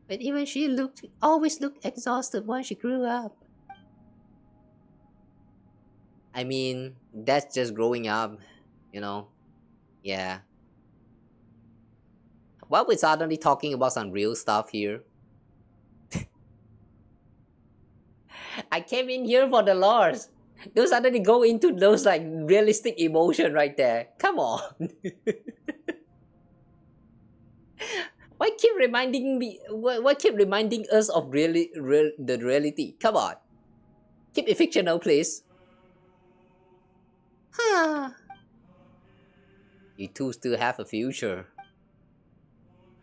But even she always looked exhausted when she grew up. I mean, that's just growing up, Yeah. Why are we suddenly talking about some real stuff here? I came in here for the lores. Don't suddenly go into those like realistic emotion right there. Come on. Why keep reminding me? Why keep reminding us of the reality? Come on. Keep it fictional, please. Huh. You two still have a future.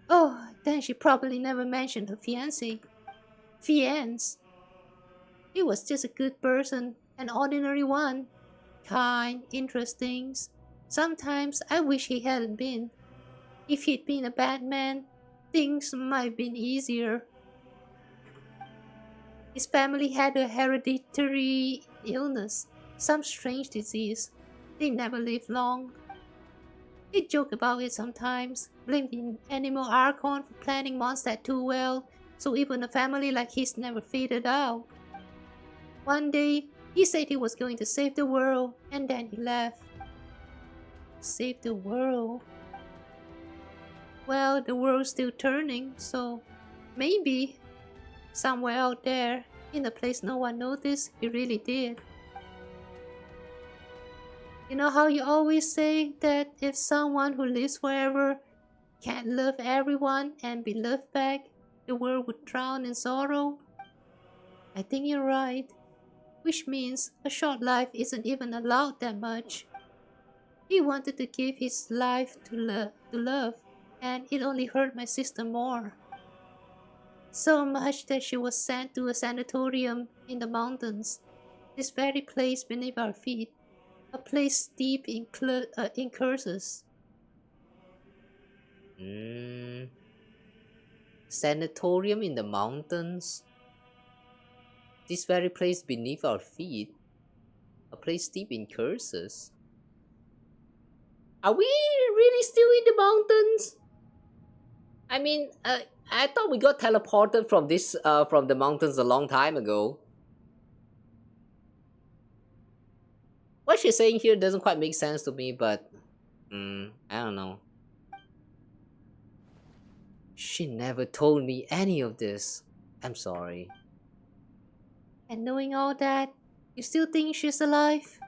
Oh, then she probably never mentioned her fiancé. Fiance. He was just a good person, an ordinary one. Kind, interesting. Sometimes I wish he hadn't been. If he'd been a bad man, things might have been easier. His family had a hereditary illness, some strange disease. They never lived long. They joke about it sometimes, blame the animal archon for planning Mondstadt too well, so even a family like his never faded out. One day, he said he was going to save the world, and then he left. Save the world? Well, the world's still turning, so maybe somewhere out there, in a place no one noticed, he really did. You know how you always say that if someone who lives forever can't love everyone and be loved back, the world would drown in sorrow? I think you're right, which means a short life isn't even allowed that much. He wanted to give his life to love, and it only hurt my sister more. So much that she was sent to a sanatorium in the mountains, this very place beneath our feet. A place steeped in curses. Sanatorium in the mountains? This very place beneath our feet? A place steeped in curses? Are we really still in the mountains? I mean, I thought we got teleported from the mountains a long time ago. What she's saying here doesn't quite make sense to me, but I don't know. She never told me any of this. I'm sorry. And knowing all that, you still think she's alive?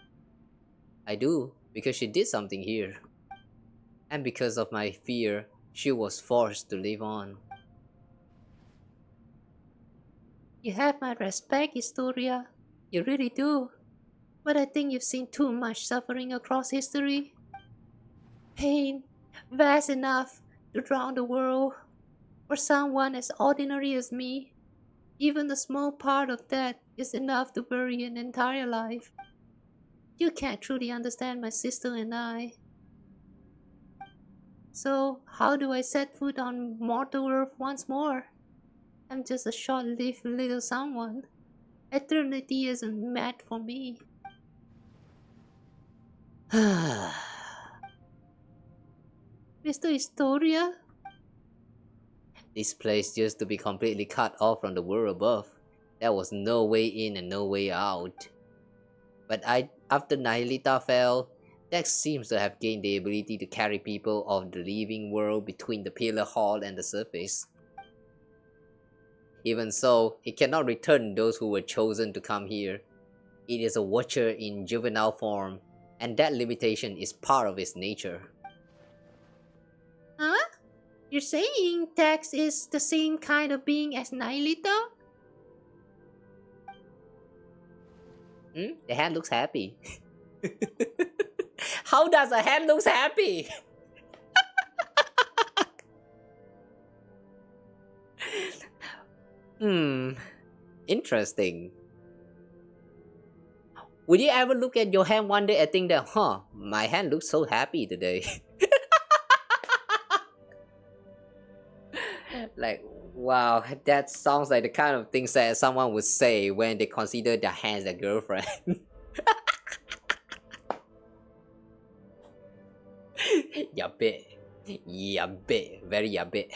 I do, because she did something here. And because of my fear, she was forced to live on. You have my respect, Historia. You really do. But I think you've seen too much suffering across history. Pain, vast enough to drown the world. For someone as ordinary as me, even a small part of that is enough to bury an entire life. You can't truly understand my sister and I. So, how do I set foot on mortal earth once more? I'm just a short-lived little someone. Eternity isn't meant for me. Mr. Historia? This place used to be completely cut off from the world above. There was no way in and no way out. But after Nihilita fell, Dex seems to have gained the ability to carry people of the living world between the pillar hall and the surface. Even so, it cannot return those who were chosen to come here. It is a watcher in juvenile form, and that limitation is part of its nature. Huh? You're saying Tex is the same kind of being as Nihilita? The hand looks happy. How does a hand looks happy? Interesting. Would you ever look at your hand one day and think that, my hand looks so happy today? Like, wow, that sounds like the kind of things that someone would say when they consider their hands their girlfriend. Yabe. Yabe. Very yabe.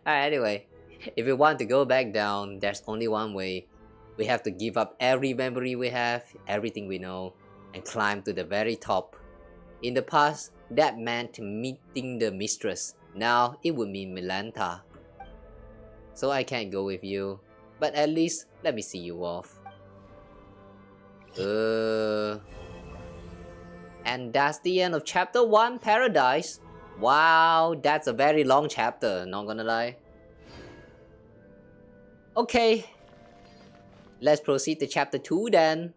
Anyway, if we want to go back down, there's only one way. We have to give up every memory we have, everything we know, and climb to the very top. In the past, that meant meeting the mistress. Now, it would mean Milanta. So I can't go with you, but at least let me see you off. And that's the end of chapter 1, Paradise. Wow, that's a very long chapter, not gonna lie. Okay, let's proceed to chapter 2 then.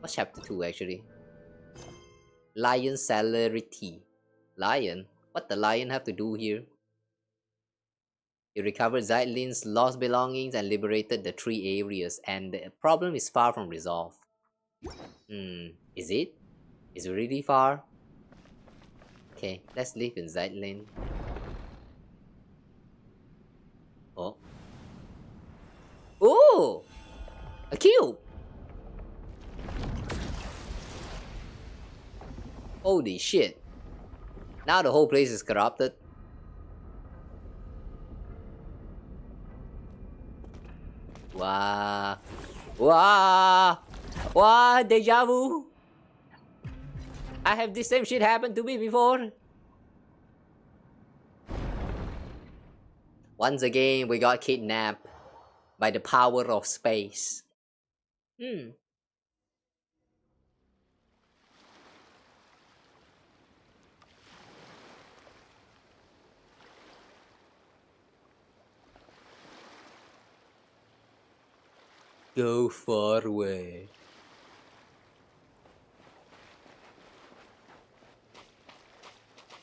What's chapter 2 actually? Lion celerity. Lion? What the lion have to do here? You recovered Zeitlin's lost belongings and liberated the 3 areas, and the problem is far from resolved. Is it? Is it really far? Okay, let's live in Zeitlin. Oh. Ooh! A cube! Holy shit. Now the whole place is corrupted. Wow. Wow. Wow, deja vu. I have this same shit happen to me before. Once again, we got kidnapped by the power of space. Go far away.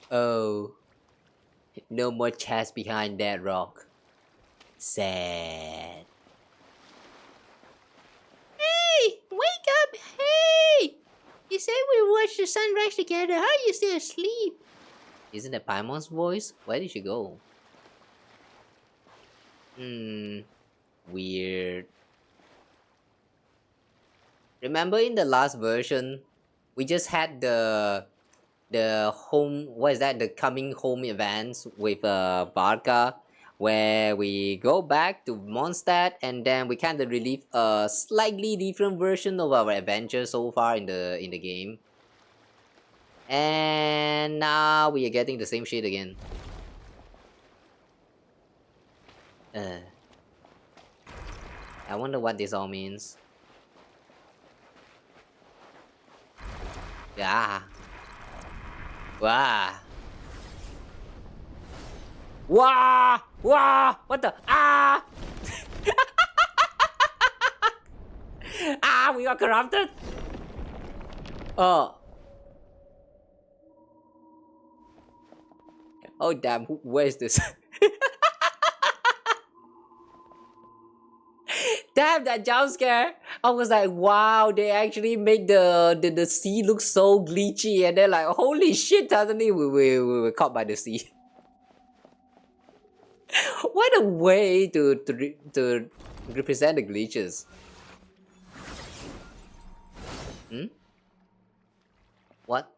Oh, no more chest behind that rock. Sad. Hey! Wake up! Hey! You said we watched the sunrise together. How are you still asleep? Isn't that Paimon's voice? Where did she go? Weird. Remember in the last version, we just had the home, what is that, the coming home events with Varka, where we go back to Mondstadt and then we kind of relive a slightly different version of our adventure so far in the game. And now we are getting the same shit again. I wonder what this all means. Yeah. Wow. Wow. Wow. What the? Ah. Ah, we got corrupted. Oh. Oh damn, where is this? Damn, that jump scare! I was like, wow, they actually make the sea look so glitchy, and then like, holy shit! Suddenly we were caught by the sea. What a way to represent the glitches. Hmm? What?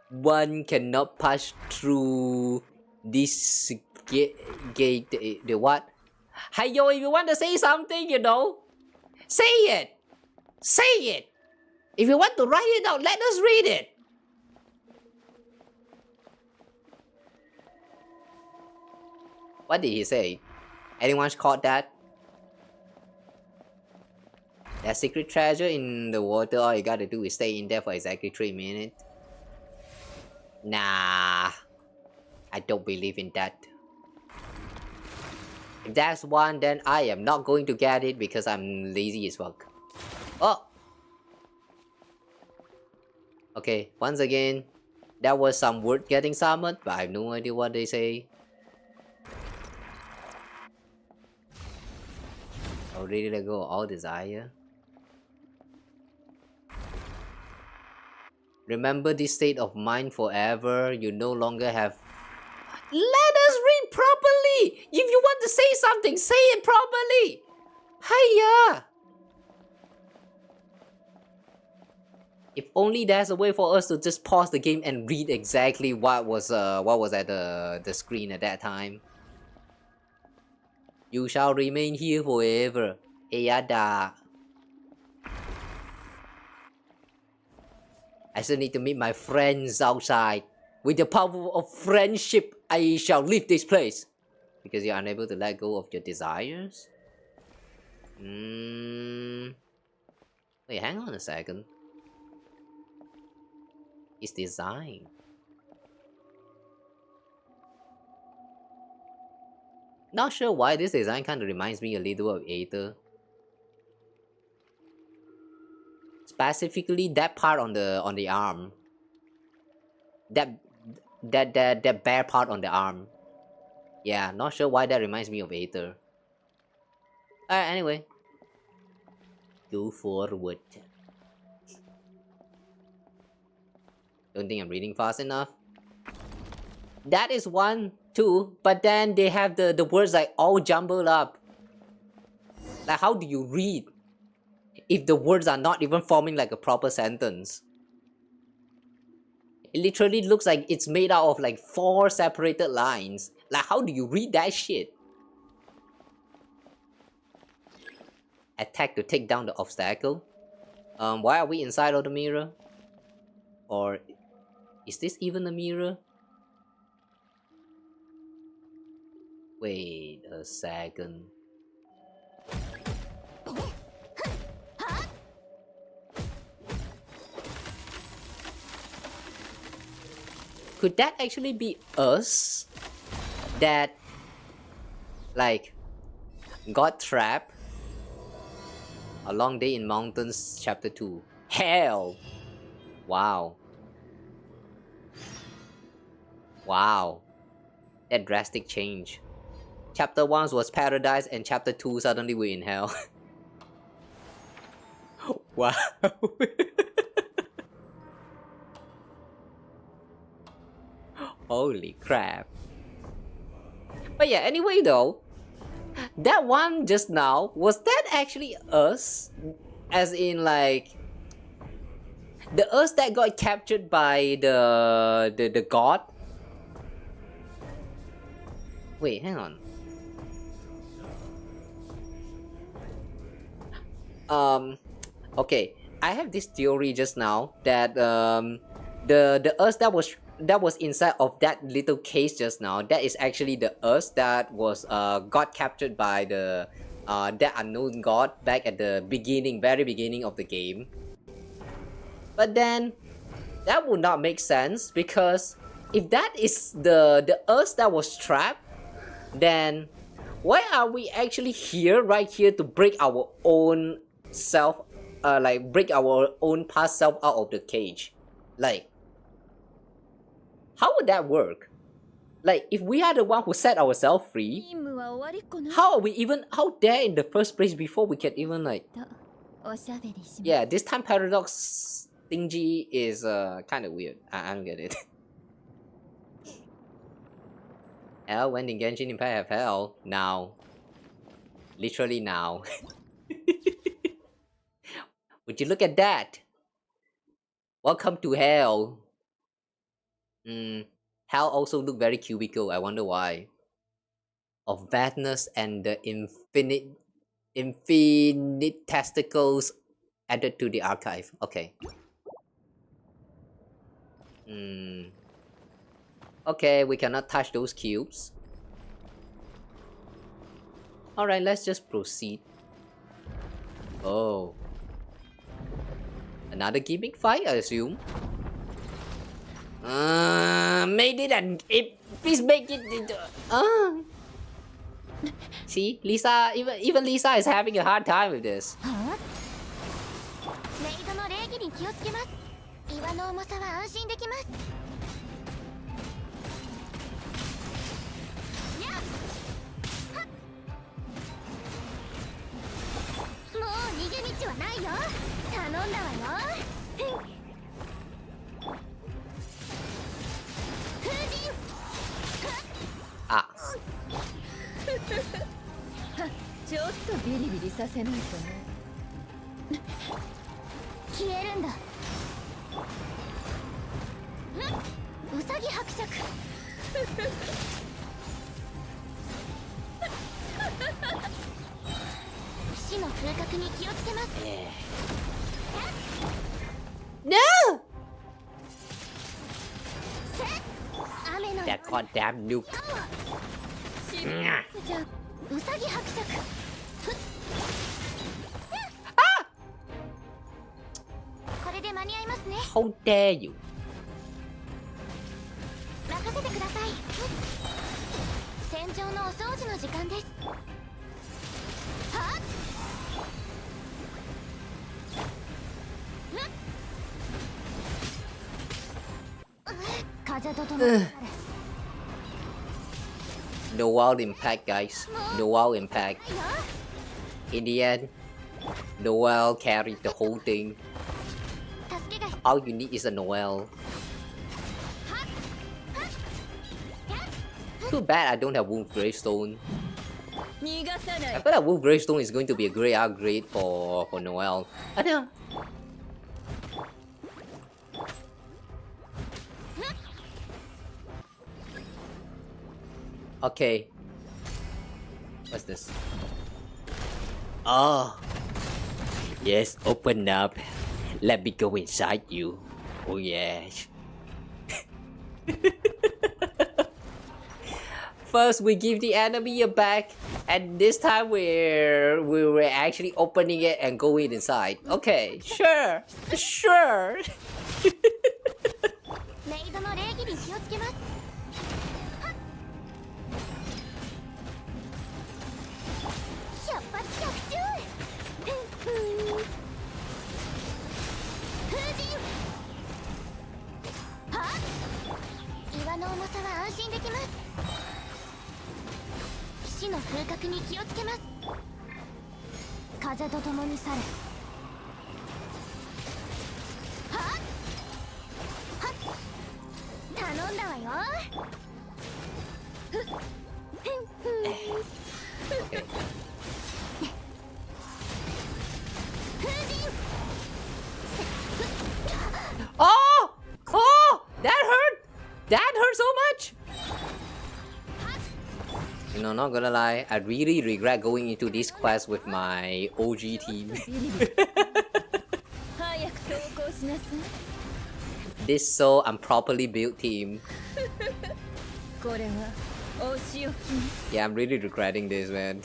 One cannot pass through this gate. The what? Hey yo, if you want to say something, you know, say it. Say it. If you want to write it out, let us read it. What did he say? Anyone caught that? That secret treasure in the water, all you gotta do is stay in there for exactly 3 minutes. Nah, I don't believe in that. If that's one, then I am not going to get it because I'm lazy as fuck. Oh! Okay, once again, that was some word getting summoned, but I have no idea what they say. Already let go of all desire. Remember this state of mind forever. You no longer have... Let us read properly! If you want to say something, say it properly! Hiya! If only there's a way for us to just pause the game and read exactly what was at the screen at that time. You shall remain here forever. Eyada. I still need to meet my friends outside. With the power of friendship, I shall leave this place. Because you're unable to let go of your desires? Wait, hang on a second. It's design. Not sure why this design kind of reminds me a little of Aether. Specifically that part on the arm. That bare part on the arm. Yeah, not sure why that reminds me of Aether. Alright, anyway. Go forward. Don't think I'm reading fast enough. That is one, too, but then they have the words like all jumbled up. Like how do you read if the words are not even forming like a proper sentence? It literally looks like it's made out of like 4 separated lines. Like how do you read that shit? Attack to take down the obstacle. Why are we inside of the mirror? Or is this even a mirror? Wait a second. Could that actually be us? That like got trapped? A Long Day in Mountains chapter 2. Hell! Wow. Wow. That drastic change. Chapter 1 was paradise and chapter 2 suddenly we're in hell. Wow. Holy crap. But yeah, anyway though, that one just now, was that actually us? As in like the us that got captured by the god? Wait, hang on. Okay, I have this theory just now that the us that was inside of that little case just now, that is actually the us that was got captured by the that unknown god back at the beginning, very beginning of the game. But then That would not make sense, because if that is the Earth that was trapped, then why are we actually here, right here, to break our own self, like break our own past self out of the cage? Like, how would that work? Like, if we are the one who set ourselves free, 任務は終わりっこな how are we even out there in the first place before we can even like... とおしゃべりします Yeah, this time paradox thingy is kind of weird. I don't get it. Hell, when did Genshin Impact have hell? Now. Literally now. Would you look at that? Welcome to hell. Hell also look very cubical. I wonder why. Of vastness and the infinite testicles added to the archive. Okay. Okay, we cannot touch those cubes. Alright, let's just proceed. Oh. Another gimmick fight, I assume. Made it and please make it into... See, Lisa, even Lisa is having a hard time with this. はあメイドの礼儀に気をつけます岩の重さは安心できますやっはっもう逃げ道はないよ頼んだわよ風神 Ah. ちょっとビリビリさせないとね消えるんだうさぎ伯爵死の風格に気をつけます No! 雨の That goddamn nuke. じゃうさぎ伯爵これで間に合いますね How dare you? 任せてください戦場のお掃除の時間ですはっ風とともに No wild impact, guys. No wild impact. In the end, Noel carried the whole thing. 助けが All you need is a Noel. Too bad I don't have Wolf Gravestone. 逃がさな I い feel like Wolf Gravestone is going to be a great upgrade for Noel. I don't know. Okay. What's this? Oh. Yes, open up. Let me go inside you. Oh yes. First we give the enemy a back, and this time we were actually opening it and going inside. Okay, sure. Sure. メイドの礼儀に気をつけます百発百中風神はっ岩の重さは安心できます騎士の風格に気をつけます風と共に去れはっはっ頼んだわよ Okay. 風神 Oh! Oh! That hurt! That hurt so much! You know, not gonna lie, I really regret going into this quest with my OG team. 早く投稿しなさい This so improperly built team. これはお仕置きね Yeah, I'm really regretting this, man.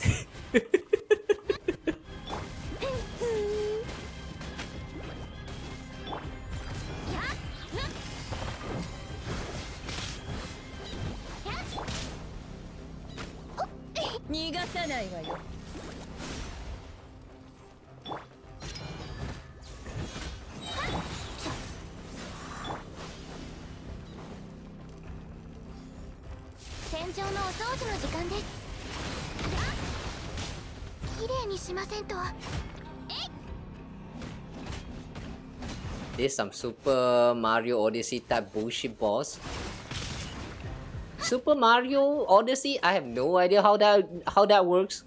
がさないわよ。戦場のお掃除の時間です。きれいにしませんと。This some Super Mario Odyssey type bullshit boss. Super Mario Odyssey? I have no idea how that works.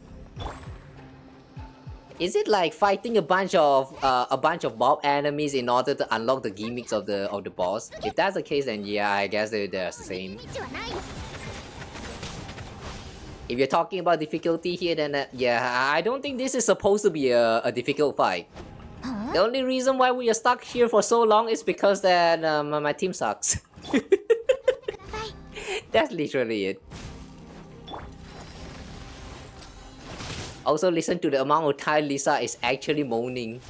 Is it like fighting a bunch of mob enemies in order to unlock the gimmicks of the boss? If that's the case, then yeah, I guess they're the same. If you're talking about difficulty here, then yeah, I don't think this is supposed to be a difficult fight. The only reason why we are stuck here for so long is because that my team sucks. That's literally it. Also, listen to the amount of time Lisa is actually moaning.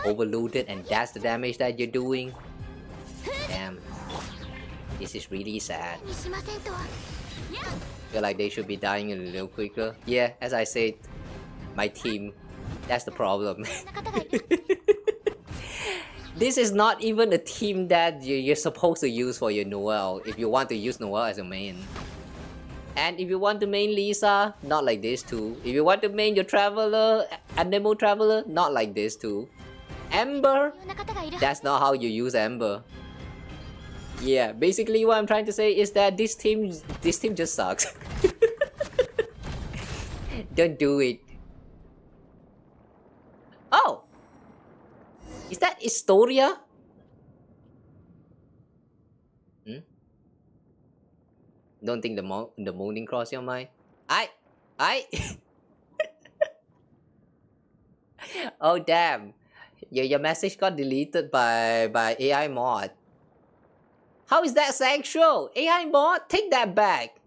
Overloaded, and that's the damage that you're doing. Damn. This is really sad. Feel like they should be dying a little quicker. Yeah, as I said, my team. That's the problem. This is not even a team that you're supposed to use for your Noelle if you want to use Noelle as a main. And if you want to main Lisa, not like this too. If you want to main your Traveler, Animal Traveler, not like this too. Ember, that's not how you use Ember. Yeah, basically what I'm trying to say is that this team just sucks. Don't do it. Oh! Is that Historia? Don't think the moaning crossed your mind. I Oh damn. Your message got deleted by AI mod. How is that sexual? AI mod? Take that back.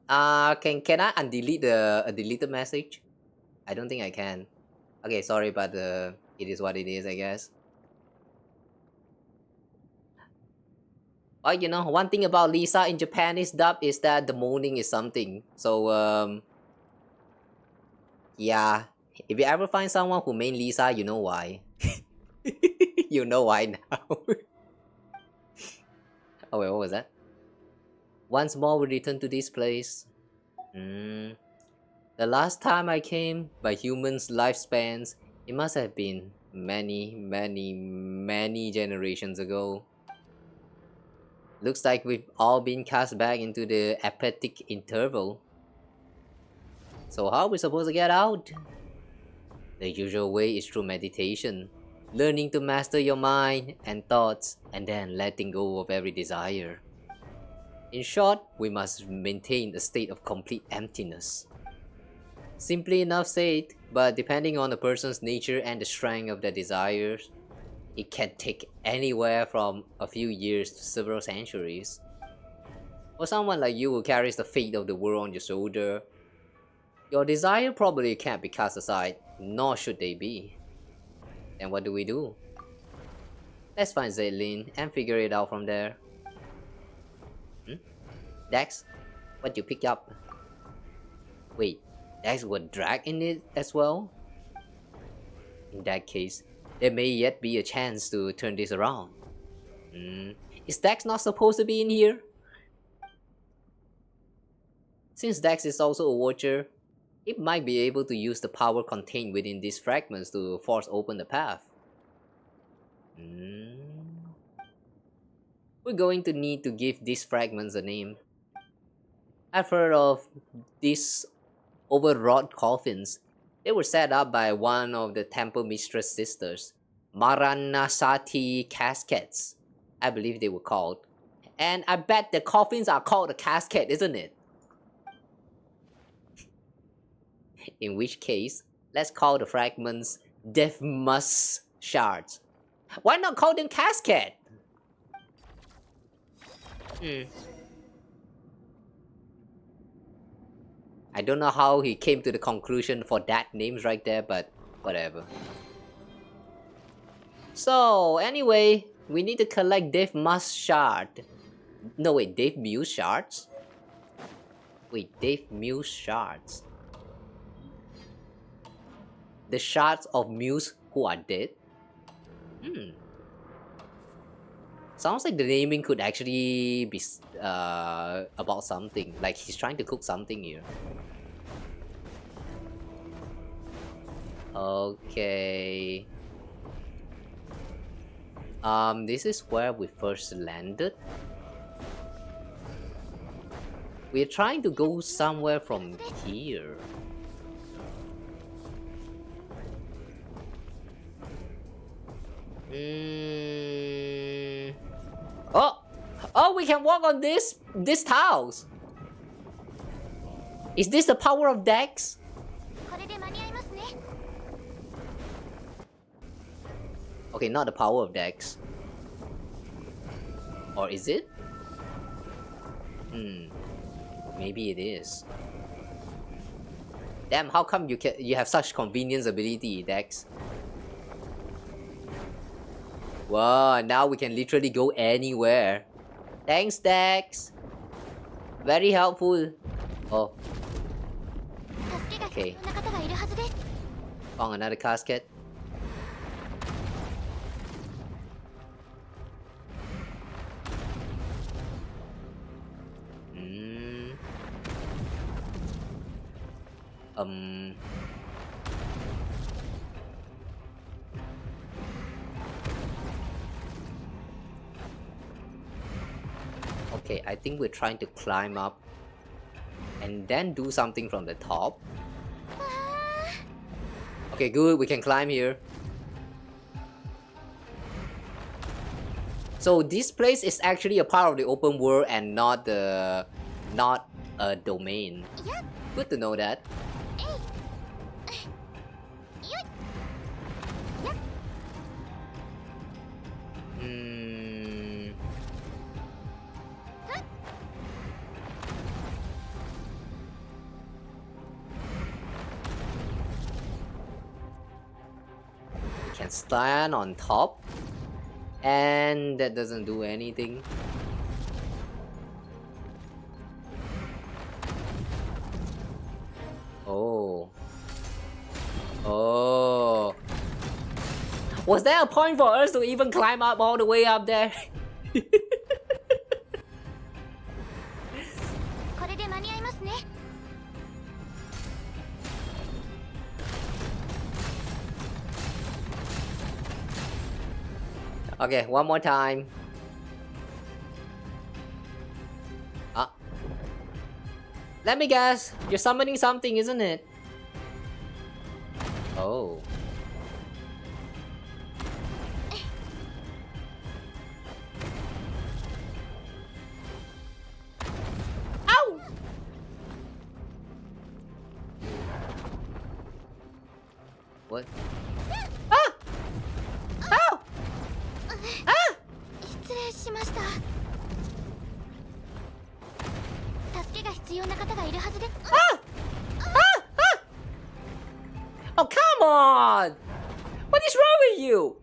Can I undelete a deleted message? I don't think I can. Okay, sorry, but it is what it is, I guess. Oh, you know, one thing about Lisa in Japanese dub is that the moaning is something. So, yeah. If you ever find someone who main Lisa, you know why. You know why now. Oh wait, what was that? Once more we return to this place. The last time I came, by humans' lifespans, it must have been many generations ago. Looks like we've all been cast back into the apathetic interval. So how are we supposed to get out? The usual way is through meditation. Learning to master your mind and thoughts, and then letting go of every desire. In short, we must maintain a state of complete emptiness. Simply enough said, but depending on the person's nature and the strength of their desires, it can take anywhere from a few years to several centuries. For someone like you who carries the fate of the world on your shoulder, your desire probably can't be cast aside, nor should they be. Then what do we do? Let's find Zaitlin and figure it out from there. Dex, what you pick up? Wait, Dex would drag in it as well? In that case, there may yet be a chance to turn this around. Is Dex not supposed to be in here? Since Dex is also a watcher, it might be able to use the power contained within these fragments to force open the path. We're going to need to give these fragments a name. I've heard of these overwrought coffins. They were set up by one of the temple mistress sisters. Maranasati caskets, I believe they were called. And I bet the coffins are called a casket, isn't it? In which case, let's call the fragments Deathmus shards. Why not call them casket? I don't know how he came to the conclusion for that names right there, but whatever. So anyway, we need to collect Dave Must shard. No wait, Dave Muse shards? Wait, Dave Muse shards. The shards of Muse who are dead? Sounds like the naming could actually be about something. Like he's trying to cook something here. Okay. This is where we first landed. We're trying to go somewhere from here. Oh, we can walk on this tiles. Is this the power of Dex? Okay, not the power of Dex. Or is it? Maybe it is. Damn, how come you have such convenience ability, Dex? Wow, now we can literally go anywhere. Thanks, Dex. Very helpful. Oh. Okay. Found another casket. Okay, I think we're trying to climb up and then do something from the top. Okay, good, we can climb here. So this place is actually a part of the open world and not a domain. Good to know that. Can stand on top, and that doesn't do anything. Oh, was there a point for us to even climb up all the way up there? Okay, one more time. Let me guess. You're summoning something, isn't it? Oh. Ow! What? Ah! Ow! Ah! Oh, come on! What is wrong with you?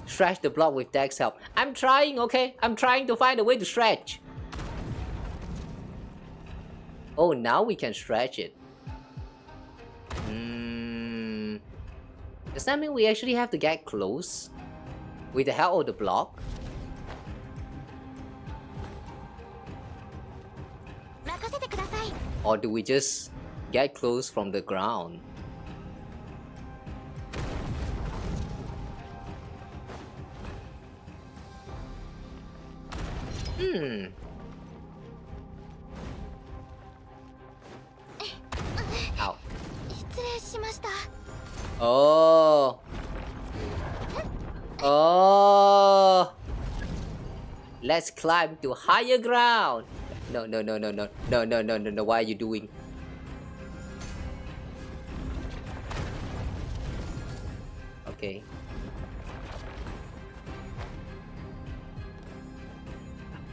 Stretch the block with Dex help. I'm trying, okay? I'm trying to find a way to stretch. Oh, now we can stretch it. Does that mean we actually have to get close? With the help of the block? Or do we just get close from the ground? Ow. Oh. Oh. Let's climb to higher ground. No. What are you doing? Okay.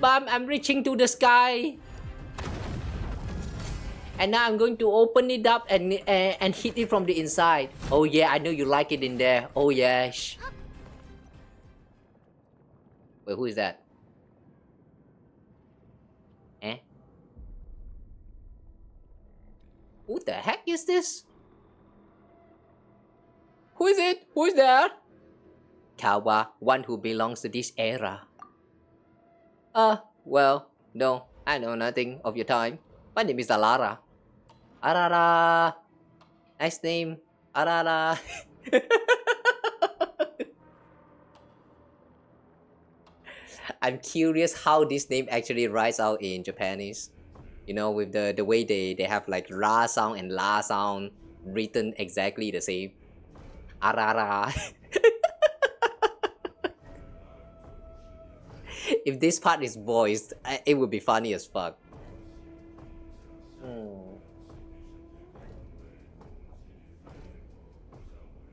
But I'm reaching to the sky. And now I'm going to open it up and hit it from the inside. Oh yeah, I know you like it in there. Oh yeah. Wait, who is that? Eh? Who the heck is this? Who is it? Who is there? Kawa, one who belongs to this era. Well, no, I know nothing of your time. My name is Alara. Arara. Nice name. Arara. I'm curious how this name actually writes out in Japanese. You know, with the way they have like ra sound and la sound written exactly the same. Arara. If this part is voiced, it would be funny as fuck.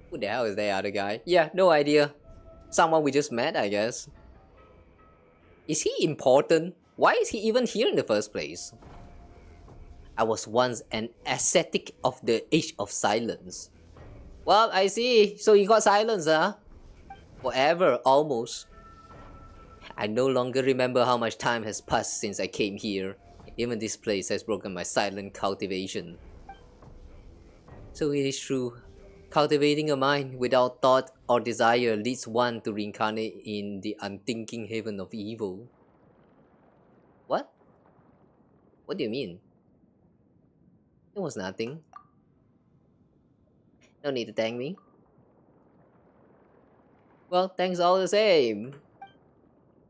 Who the hell is that other guy? Yeah, no idea. Someone we just met, I guess. Is he important? Why is he even here in the first place? I was once an ascetic of the Age of Silence. Well, I see. So you got silence, huh? Forever, almost. I no longer remember how much time has passed since I came here. Even this place has broken my silent cultivation. So it is true. Cultivating a mind without thought or desire leads one to reincarnate in the unthinking heaven of evil. What? What do you mean? It was nothing. No need to thank me. Well, thanks all the same.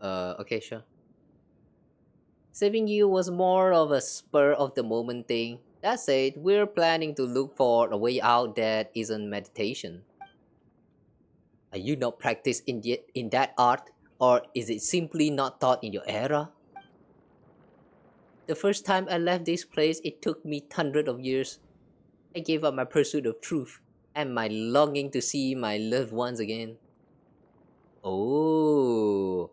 Okay, sure. Saving you was more of a spur of the moment thing. That said, we're planning to look for a way out that isn't meditation. Are you not practiced in that art, or is it simply not taught in your era? The first time I left this place, it took me hundreds of years. I gave up my pursuit of truth and my longing to see my loved ones again. Oh,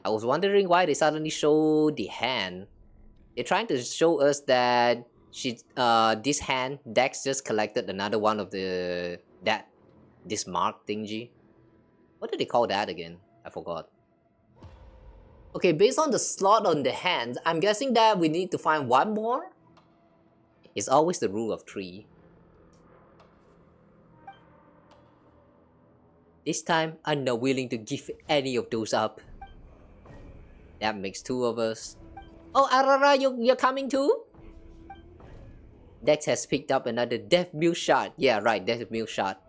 I was wondering why they suddenly show the hand. They're trying to show us that this hand, Dex just collected another one of this mark thingy. What did they call that again? I forgot. Okay, based on the slot on the hands, I'm guessing that we need to find one more. It's always the rule of 3. This time, I'm not willing to give any of those up. That makes 2 of us. Oh, Arara, you're coming too? Dex has picked up another Death Muse shot. Yeah, right, Death Muse shot.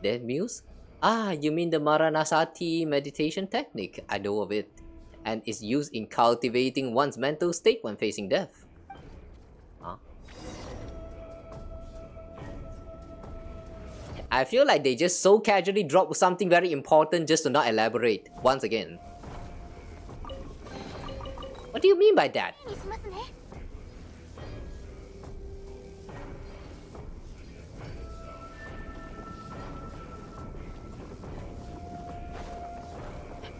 Death Muse? Ah, you mean the Maranasati meditation technique? I know of it. And it's used in cultivating one's mental state when facing death. Huh? I feel like they just so casually dropped something very important just to not elaborate. Once again. What do you mean by that?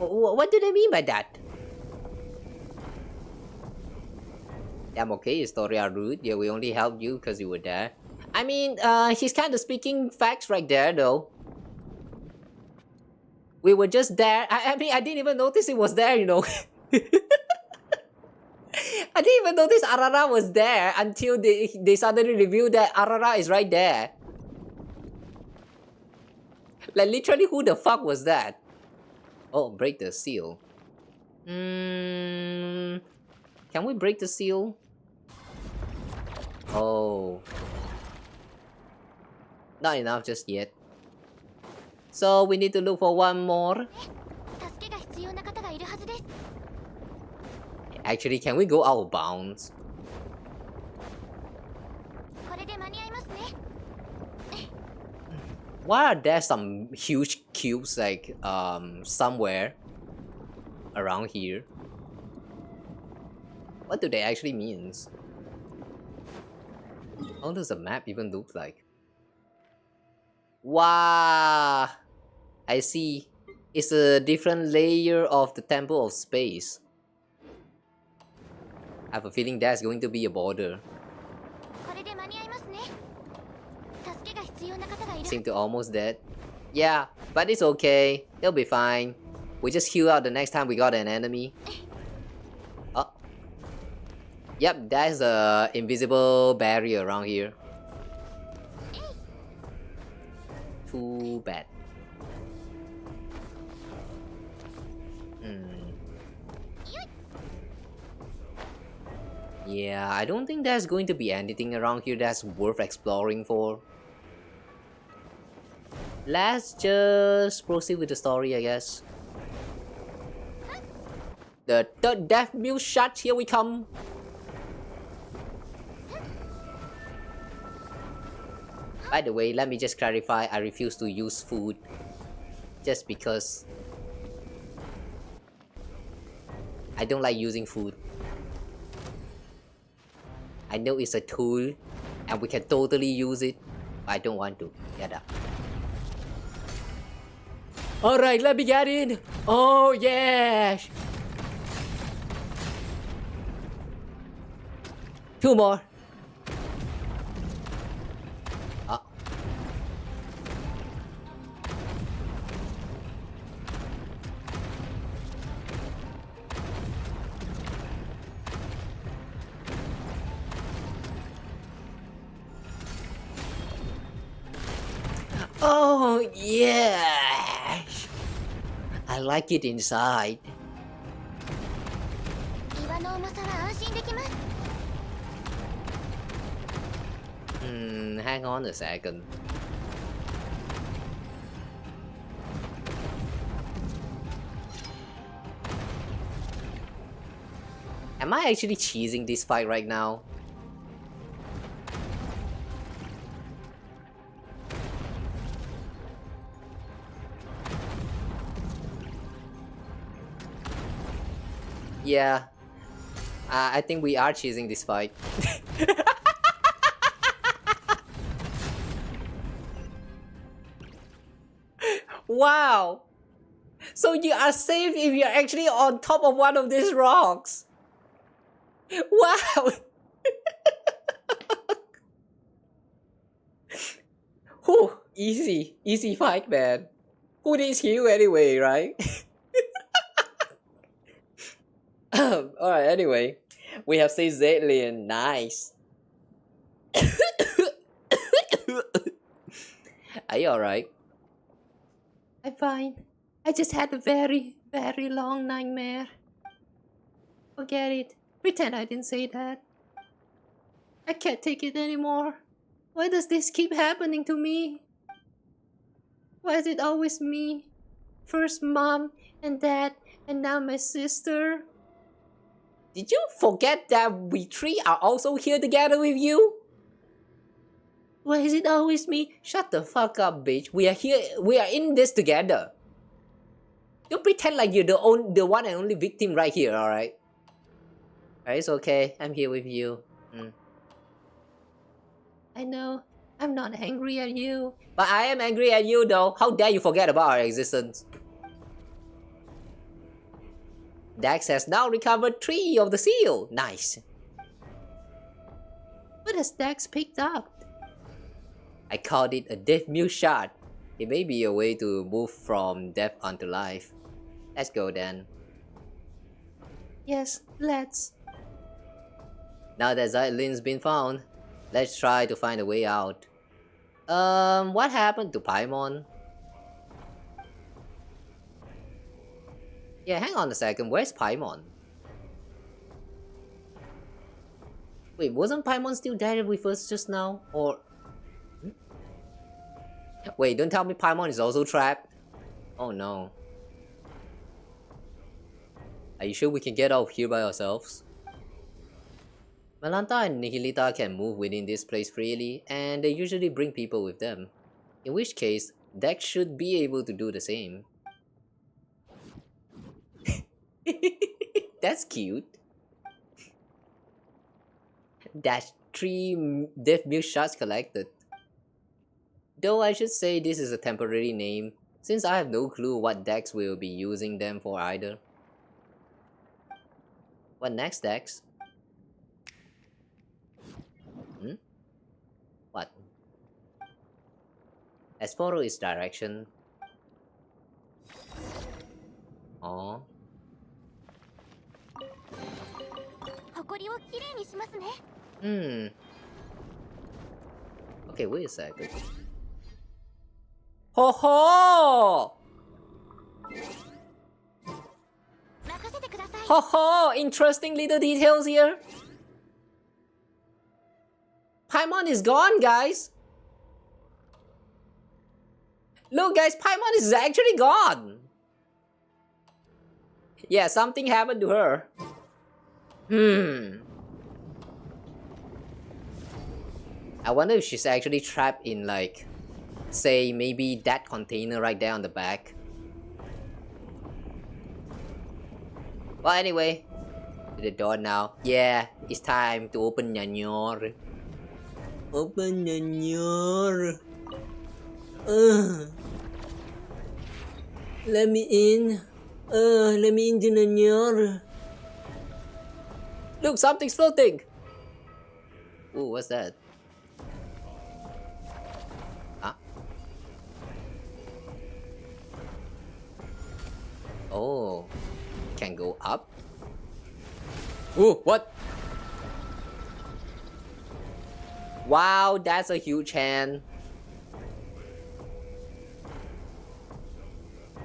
What do they mean by that? I'm okay, story are rude. Yeah, we only helped you because you were there. I mean, he's kind of speaking facts right there, though. We were just there. I mean, I didn't even notice it was there, you know. I didn't even notice Arara was there until they suddenly revealed that Arara is right there. Like, literally, who the fuck was that? Oh, break the seal. Can we break the seal? Oh. Not enough just yet. So we need to look for one more. Actually, can we go out of bounds? Why are there some huge cubes like somewhere around here? What do they actually mean? How does the map even look like? Wow! I see. It's a different layer of the Temple of Space. I have a feeling that's going to be a border. これで間に合いますね。助けが必要な方がいる。 Seem to almost dead. Yeah, but it's okay. They'll be fine. We just heal out the next time we got an enemy. Oh. Yep, there's a invisible barrier around here. Too bad. Yeah, I don't think there's going to be anything around here that's worth exploring for. Let's just proceed with the story, I guess. The third death mule shot, here we come. By the way, let me just clarify, I refuse to use food. Just because I don't like using food. I know it's a tool and we can totally use it, but I don't want to. Get up. Alright, let me get in. Oh yeah. 2 more. Oh yeah. I like it inside. 岩の重さは安心できます。 Hang on a second. Am I actually cheesing this fight right now? Yeah, I think we are cheesing this fight. Wow! So you are safe if you're actually on top of one of these rocks. Wow! Whew, easy fight, man. Who needs heal anyway, right? Alright, anyway. We have saved Zedlian. Nice. Are you alright? I'm fine. I just had a very, very long nightmare. Forget it. Pretend I didn't say that. I can't take it anymore. Why does this keep happening to me? Why is it always me? First mom and dad, and now my sister. Did you forget that we three are also here together with you? Why is it always me? Shut the fuck up, bitch. We are here. We are in this together. Don't pretend like you're the one and only victim right here, alright? Alright, it's okay. I'm here with you. I know. I'm not angry at you. But I am angry at you though. How dare you forget about our existence? Dax has now recovered 3 of the seal. Nice. What has Dax picked up? I called it a death mule shot. It may be a way to move from death onto life. Let's go then. Yes, let's. Now that Zylin's been found, let's try to find a way out. What happened to Paimon? Yeah, hang on a second. Where's Paimon? Wait, wasn't Paimon still there with us just now? Or... Wait, don't tell me Paimon is also trapped. Oh no. Are you sure we can get out of here by ourselves? Malanta and Nihilita can move within this place freely, and they usually bring people with them. In which case, Dex should be able to do the same. That's cute. Dash 3 death mule shots collected. Though I should say this is a temporary name, since I have no clue what Dex will be using them for either. What next, Dex? Let's follow its direction. Oh. 埃をきれいにしますね。 Hmm. Okay, wait a second. Ho ho! 任せてください。 Ho ho! Interesting little details here. Paimon is gone, guys. Look, guys, Paimon is actually gone. Yeah, something happened to her. I wonder if she's actually trapped in, like, say, maybe that container right there on the back. Well, anyway, to the door now. Yeah, it's time to open Nyanyor. Open Nyanyor. Let me in. Let me into Nyanyor. Look, something's floating. Ooh, what's that? Huh? Oh, can go up. Ooh, what? Wow, that's a huge hand.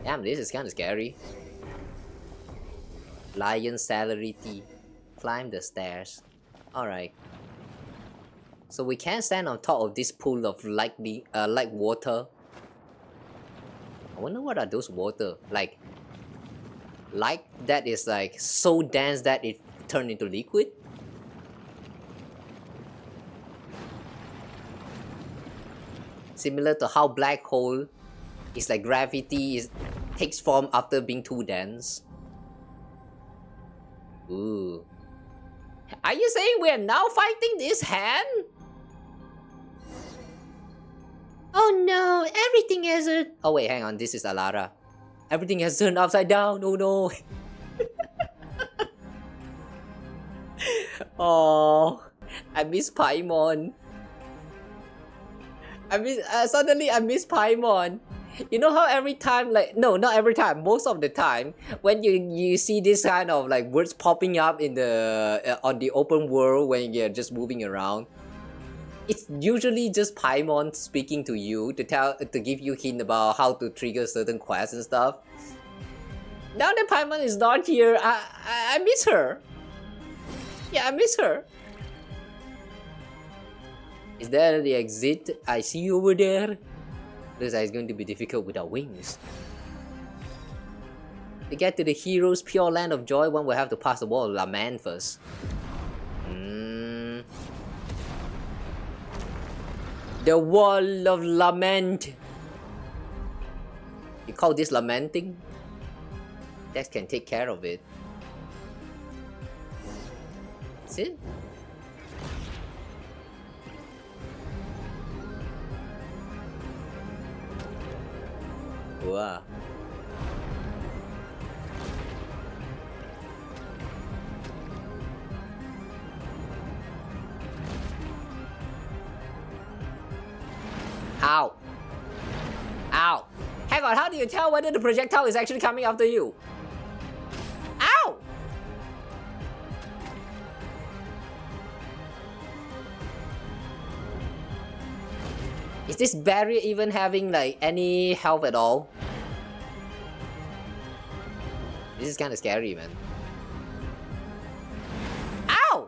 Damn, this is kind of scary. Lion salary tea. Climb the stairs. Alright. So we can stand on top of this pool of like water. I wonder what are those water? Like that is like so dense that it turned into liquid? Similar to how black hole is like gravity takes form after being too dense. Ooh. Are you saying we are now fighting this hand? Oh no, everything has a... Oh wait, hang on, this is Alara. Everything has turned upside down, oh no. Oh, I miss Paimon. Suddenly I miss Paimon. You know how every time, like, no, not every time, most of the time, when you see this kind of like words popping up in the on the open world when you're just moving around, it's usually just Paimon speaking to you to give you hint about how to trigger certain quests and stuff. Now that Paimon is not here, I miss her. Yeah, I miss her. Is there the exit? I see you over there. Looks like it's going to be difficult without wings. To get to the hero's pure land of joy, one will have to pass the wall of lament first. The wall of lament. You call this lamenting? Dex can take care of it. That's it? Wow. Ow. Ow. Hang on, how do you tell whether the projectile is actually coming after you? Ow! Is this barrier even having like any health at all? This is kind of scary, man. Ow!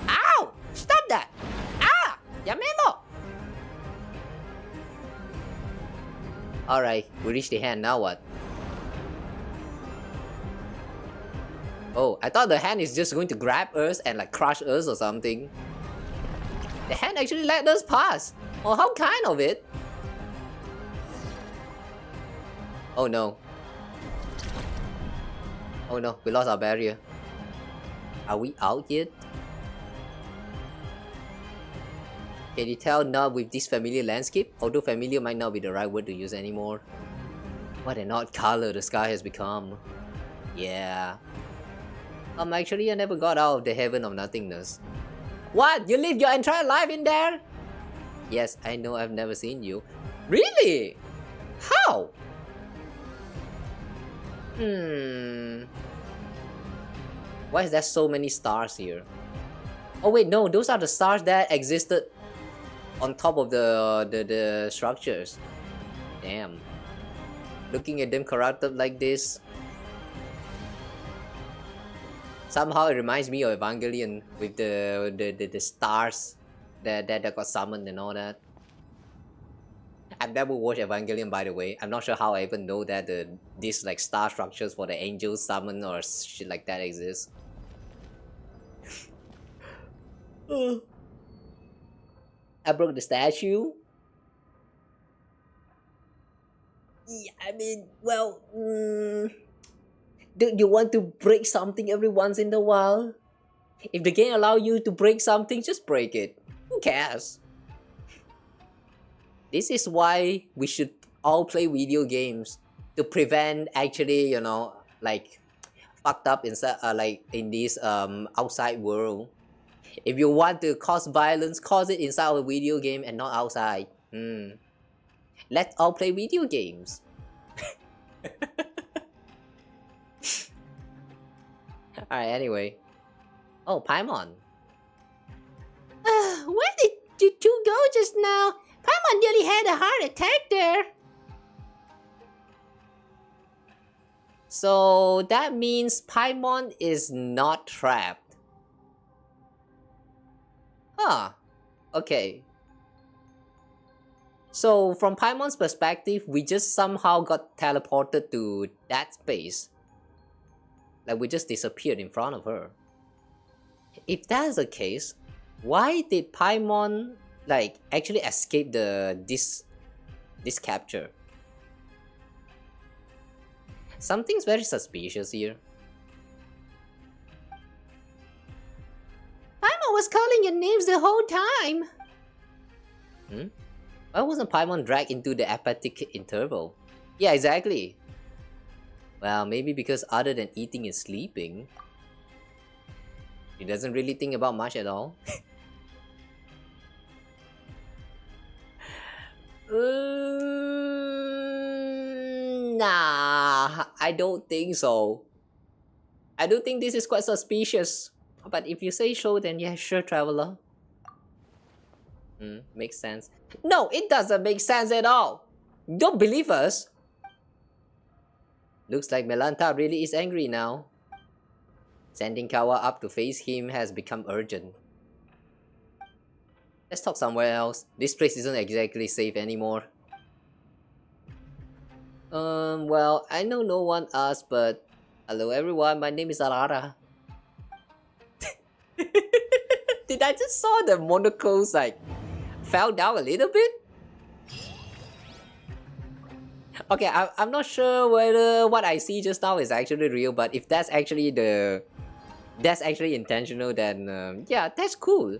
Ow! Stop that! Ah! Yameno! Alright, we reached the hand, now what? Oh, I thought the hand is just going to grab us and like crush us or something. The hand actually let us pass. Oh, how kind of it? Oh no. Oh no, we lost our barrier. Are we out yet? Can you tell not with this familiar landscape? Although familiar might not be the right word to use anymore. What an odd color the sky has become. Yeah. Actually I never got out of the heaven of nothingness. What? You lived your entire life in there? Yes, I know I've never seen you. Really? How? Why is there so many stars here? Oh wait, no, those are the stars that existed on top of the structures. Damn. Looking at them corrupted like this. Somehow it reminds me of Evangelion with the stars that got summoned and all that. I've never watched Evangelion, by the way. I'm not sure how I even know that these like star structures for the angels summon or shit like that exist. I broke the statue. Yeah, I mean, well, do you want to break something every once in a while? If the game allows you to break something, just break it. Who cares? This is why we should all play video games to prevent actually, you know, like fucked up inside, like in this outside world. If you want to cause violence, cause it inside of a video game and not outside. Let's all play video games. Alright, anyway. Oh, Paimon. Where did you two go just now? Paimon nearly had a heart attack there. So that means Paimon is not trapped. Huh. Okay. So from Paimon's perspective, we just somehow got teleported to that space. Like we just disappeared in front of her. If that's the case, why did Paimon like actually escape this capture? Something's very suspicious here. Paimon was calling your names the whole time. Why wasn't Paimon dragged into the apathic interval? Yeah, exactly. Well, maybe because other than eating and sleeping, he doesn't really think about much at all. Nah, I don't think so. I do think this is quite suspicious. But if you say so, then yeah, sure, traveler. Makes sense. No, it doesn't make sense at all. Don't believe us. Looks like Melanta really is angry now. Sending Kawa up to face him has become urgent. Let's talk somewhere else. This place isn't exactly safe anymore. Well, I know no one asked, but hello everyone, my name is Alara. Did I just saw the monocles like fell down a little bit? Okay, I'm not sure whether what I see just now is actually real, but if that's actually intentional, then yeah, that's cool.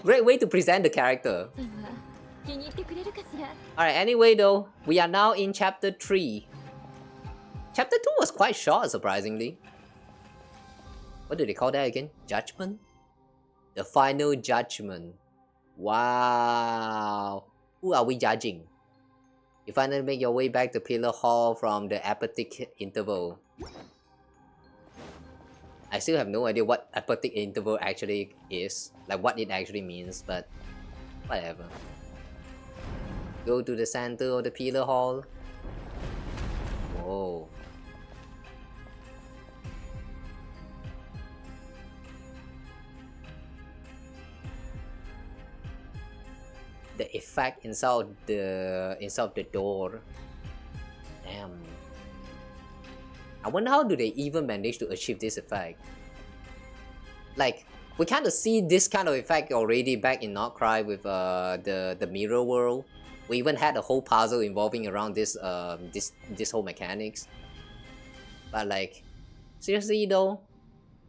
Great way to present the character. Alright, anyway though, we are now in chapter 3. Chapter 2 was quite short, surprisingly. What do they call that again? Judgment? The final judgment. Wow. Who are we judging? You finally make your way back to Pillar Hall from the apathic interval. I still have no idea what apathic interval actually is. Like what it actually means, but whatever. Go to the center of the Pillar Hall. Whoa. The effect inside the door. Damn. I wonder how do they even manage to achieve this effect. Like we kind of see this kind of effect already back in Not Cry with the mirror world. We even had a whole puzzle involving around this whole mechanics. But like seriously though,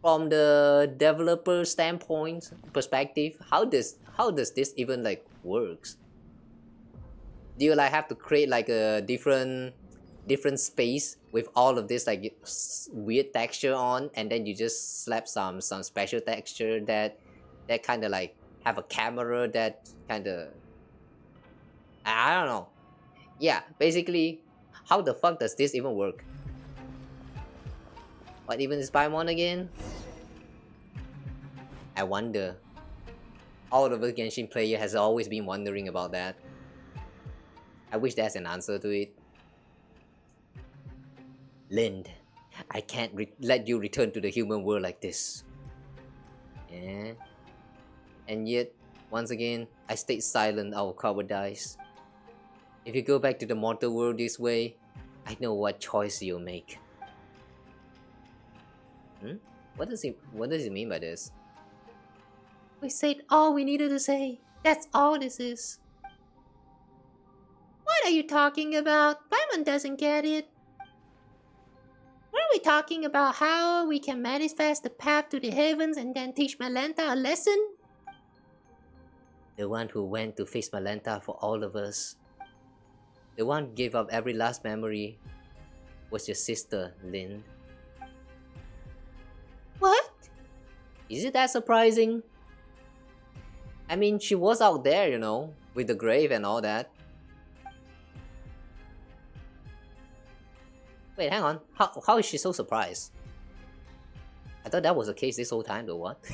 from the developer standpoint perspective, how does this even like works? Do you like have to create like a different space with all of this like weird texture on, and then you just slap some special texture that kind of like have a camera that kind of... I don't know. Yeah, basically, how the fuck does this even work? What even is Paimon again? I wonder. All of the Genshin player has always been wondering about that. I wish there's an answer to it. Lind, I can't let you return to the human world like this. Yeah. And yet, once again, I stayed silent out of cowardice. If you go back to the mortal world this way, I know what choice you'll make. What does he mean by this? We said all we needed to say. That's all this is. What are you talking about? Paimon doesn't get it. Weren't we talking about how we can manifest the path to the heavens and then teach Malenta a lesson? The one who went to face Malenta for all of us. The one who gave up every last memory was your sister, Lynn. What? Is it that surprising? I mean, she was out there, you know, with the grave and all that. Wait, hang on. How is she so surprised? I thought that was the case this whole time, though. What?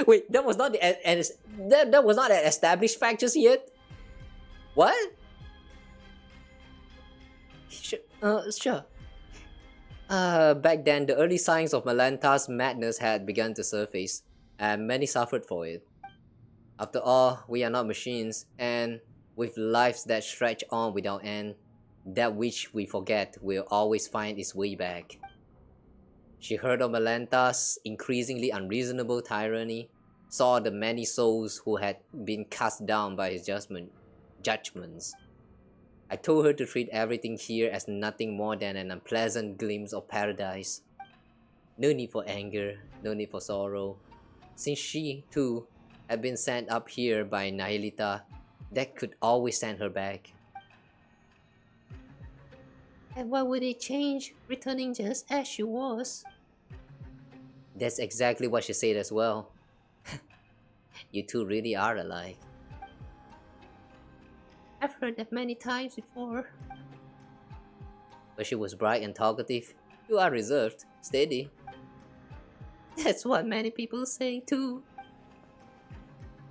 Wait, that was not that was not an established fact just yet. What? Sure. Back then, the early signs of Malenta's madness had begun to surface, and many suffered for it. After all, we are not machines, and with lives that stretch on without end, that which we forget will always find its way back. She heard of Malenta's increasingly unreasonable tyranny, saw the many souls who had been cast down by his judgments. I told her to treat everything here as nothing more than an unpleasant glimpse of paradise. No need for anger, no need for sorrow, since she, too, had been sent up here by Nihilita, that could always send her back. And what would it change, returning just as she was? That's exactly what she said as well. You two really are alike. I've heard that many times before. But she was bright and talkative. You are reserved, steady. That's what many people say too.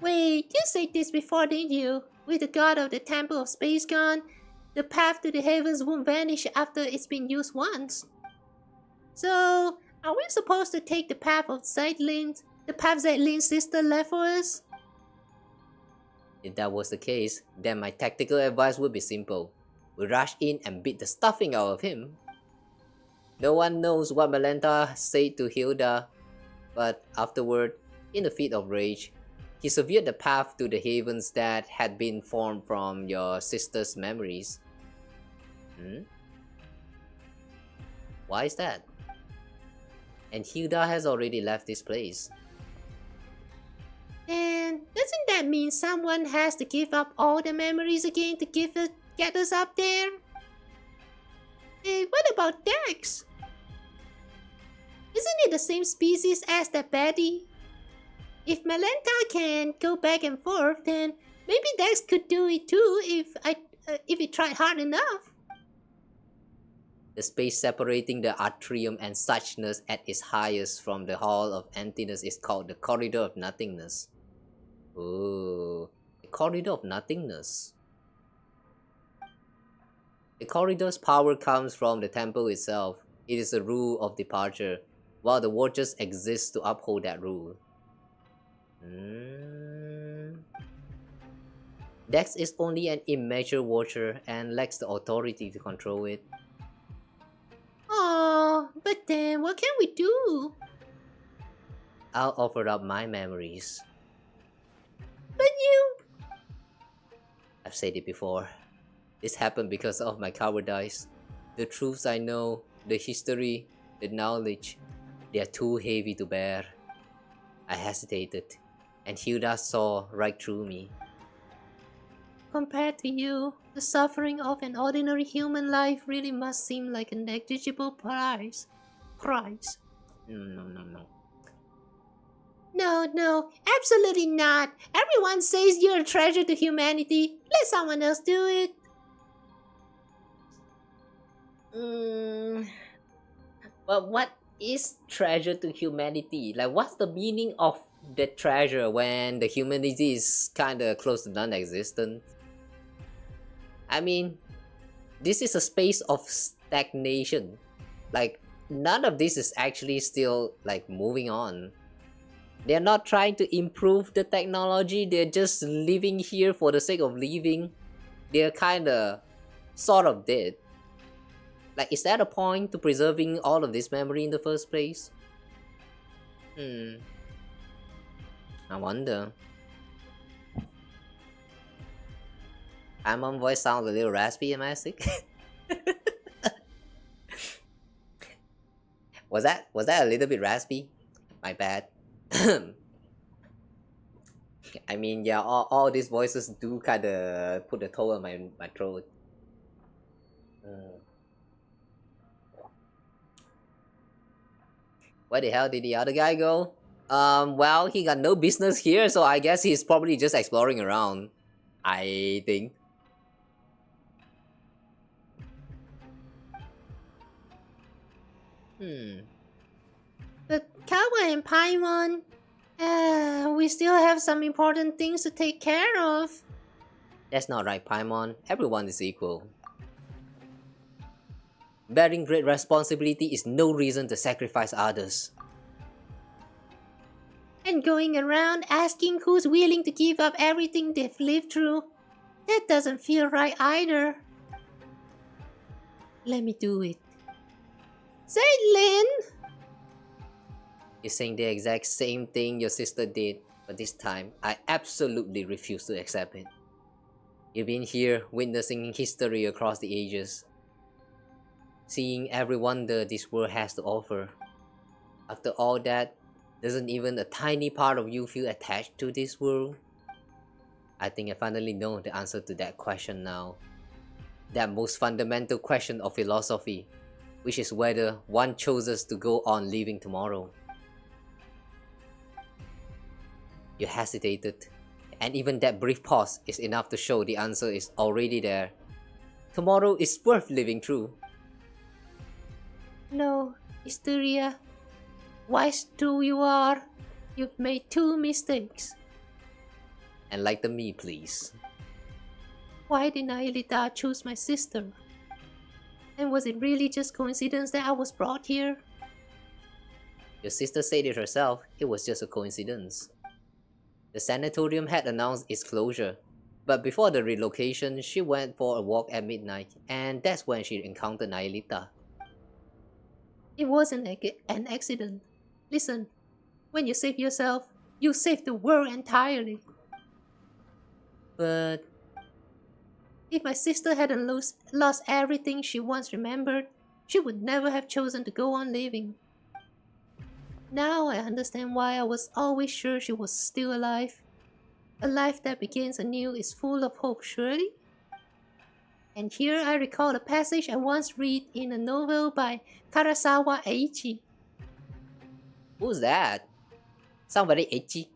Wait, you said this before, didn't you? With the god of the Temple of Space gone, the path to the heavens won't vanish after it's been used once. So, are we supposed to take the path of Zeitlin, the path Zeitlin's sister left for us? If that was the case, then my tactical advice would be simple. We rush in and beat the stuffing out of him. No one knows what Malenta said to Hilda, but afterward, in a fit of rage, he severed the path to the heavens that had been formed from your sister's memories. Why is that? And Hilda has already left this place. And doesn't that mean someone has to give up all the memories again to get us up there? Hey, what about Dex? Isn't it the same species as that Betty? If Malenta can go back and forth, then maybe Dex could do it too if it tried hard enough. The space separating the atrium and suchness at its highest from the hall of emptiness is called the corridor of nothingness. Oh, the corridor of nothingness. The corridor's power comes from the temple itself. It is a rule of departure, while the watchers exist to uphold that rule. Dex is only an immature watcher and lacks the authority to control it. Oh, but then what can we do? I'll offer up my memories. But you... I've said it before. This happened because of my cowardice. The truths I know, the history, the knowledge, they are too heavy to bear. I hesitated, and Hilda saw right through me. Compared to you, the suffering of an ordinary human life really must seem like a negligible price. No. No, no, absolutely not. Everyone says you're a treasure to humanity. Let someone else do it. But what is treasure to humanity? Like, what's the meaning of the treasure when the humanity is kind of close to non-existent? I mean, this is a space of stagnation. Like, none of this is actually still like moving on. They're not trying to improve the technology, they're just living here for the sake of living. They're kinda sort of dead. Like, is that a point to preserving all of this memory in the first place? I wonder. My mom voice sounds a little raspy, am I sick? Was that a little bit raspy? My bad. I mean, yeah, all these voices do kind of put a toll on my throat. Where the hell did the other guy go? Well, he got no business here, so I guess he's probably just exploring around. I think. But Kawa and Paimon, we still have some important things to take care of. That's not right, Paimon. Everyone is equal. Bearing great responsibility is no reason to sacrifice others. And going around asking who's willing to give up everything they've lived through, that doesn't feel right either. Let me do it. Say it, Lin! You're saying the exact same thing your sister did, but this time, I absolutely refuse to accept it. You've been here witnessing history across the ages, seeing every wonder this world has to offer. After all that, doesn't even a tiny part of you feel attached to this world? I think I finally know the answer to that question now. That most fundamental question of philosophy, which is whether one chooses to go on living tomorrow. You hesitated, and even that brief pause is enough to show the answer is already there. Tomorrow is worth living through. No, Hysteria. Wise too you are. You've made 2 mistakes. Enlighten me, please. Why did Nihilita choose my sister? And was it really just coincidence that I was brought here? Your sister said it herself, it was just a coincidence. The sanatorium had announced its closure, but before the relocation, she went for a walk at midnight, and that's when she encountered Nihilita. It wasn't an accident. Listen, when you save yourself, you save the world entirely. But if my sister hadn't lost everything she once remembered, she would never have chosen to go on living. Now I understand why I was always sure she was still alive. A life that begins anew is full of hope, surely? And here I recall a passage I once read in a novel by Karasawa Eiichi. who's that? Sound very itchy.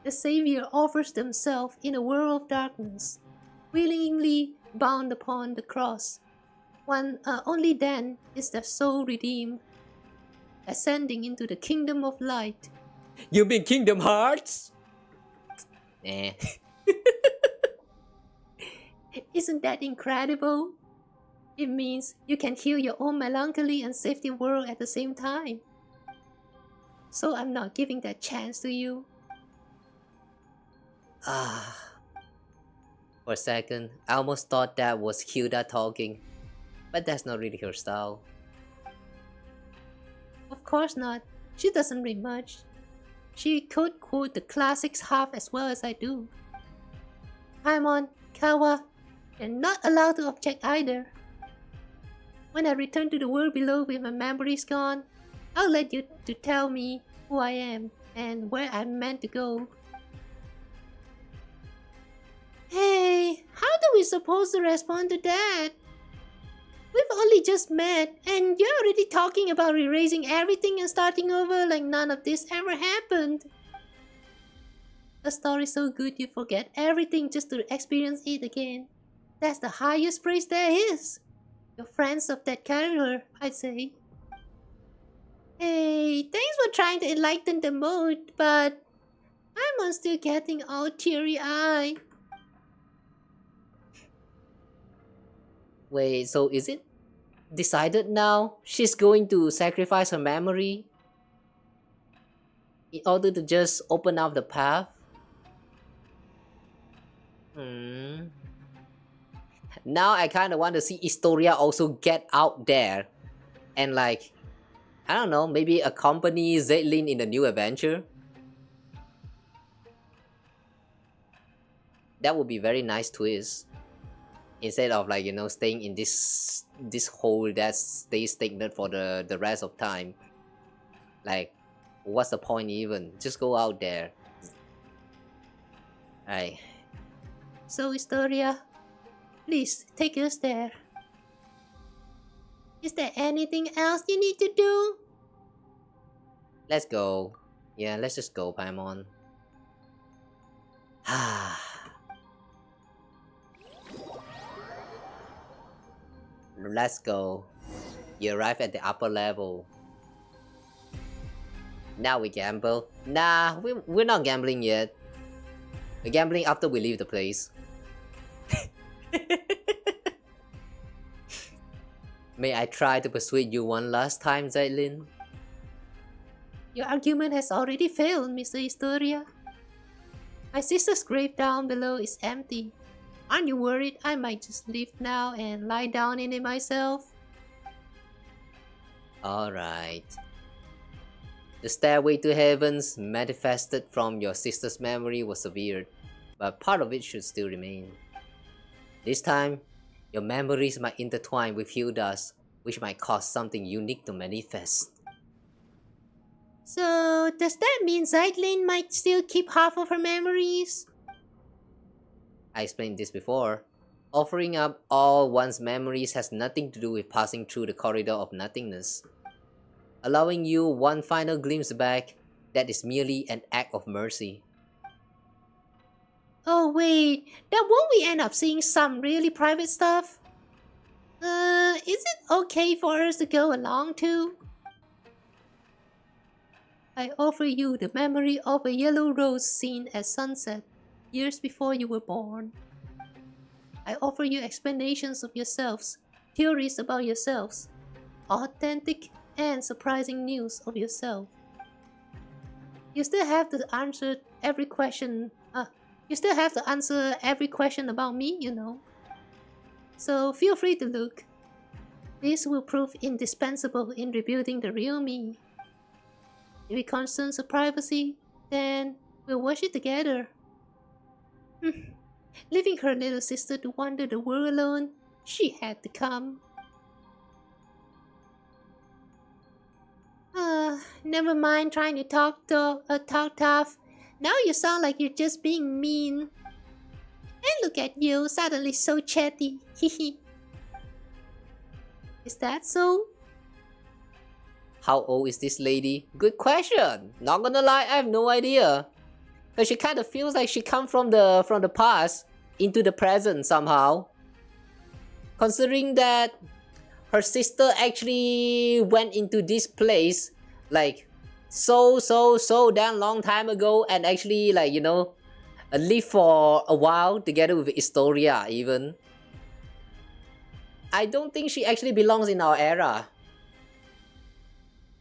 The Savior offers themselves in a world of darkness, willingly bound upon the cross. Only then is their soul redeemed, ascending into the kingdom of light. You mean Kingdom Hearts? Eh. Isn't that incredible? It means you can heal your own melancholy and save the world at the same time. So I'm not giving that chance to you. For a second, I almost thought that was Hilda talking, but that's not really her style. Of course not. She doesn't read much. She could quote the classics half as well as I do. Paimon, Kawa, you're not allowed to object either. When I return to the world below with my memories gone, I'll let you to tell me who I am and where I'm meant to go. Hey, how do we supposed to respond to that? We've only just met, and you're already talking about erasing everything and starting over like none of this ever happened. A story so good you forget everything just to experience it again. That's the highest praise there is. You're friends of that character, I'd say. Hey, thanks for trying to enlighten the mood, but I'm still getting all teary-eyed. Wait, so is it decided now? She's going to sacrifice her memory in order to just open up the path? Now I kind of want to see Historia also get out there and like, I don't know, maybe accompany Zaitlin in the new adventure. That would be very nice twist. Instead of like, you know, staying in this hole that stays stagnant for the rest of time. Like, what's the point even? Just go out there. Alright. So, Historia, please take us there. Is there anything else you need to do? Let's go. Yeah, let's just go, Paimon. Let's go. You arrive at the upper level. Now we gamble. Nah, we're not gambling yet. We're gambling after we leave the place. May I try to persuade you one last time, Zaitlin? Your argument has already failed, Mr. Historia. My sister's grave down below is empty. Aren't you worried I might just leave now and lie down in it myself? Alright. The stairway to heavens manifested from your sister's memory was severed, but part of it should still remain. This time, your memories might intertwine with Hilda's, which might cause something unique to manifest. So, does that mean Zeitlin might still keep half of her memories? I explained this before. Offering up all one's memories has nothing to do with passing through the corridor of nothingness. Allowing you one final glimpse back, that is merely an act of mercy. Oh wait, then won't we end up seeing some really private stuff? Is it okay for us to go along too? I offer you the memory of a yellow rose seen at sunset, years before you were born. I offer you explanations of yourselves, theories about yourselves, authentic and surprising news of yourself. You still have to answer every question. You still have to answer every question about me, you know. So feel free to look. This will prove indispensable in rebuilding the real me. If it concerns of privacy, then we'll watch it together. Leaving her little sister to wander the world alone, she had to come. Never mind trying to talk tough. Now you sound like you're just being mean. And look at you, suddenly so chatty. Is that so? How old is this lady? Good question. Not gonna lie, I have no idea. Cause she kind of feels like she come from the past into the present somehow. Considering that her sister actually went into this place like so damn long time ago and actually like, you know, lived for a while together with Historia even. I don't think she actually belongs in our era.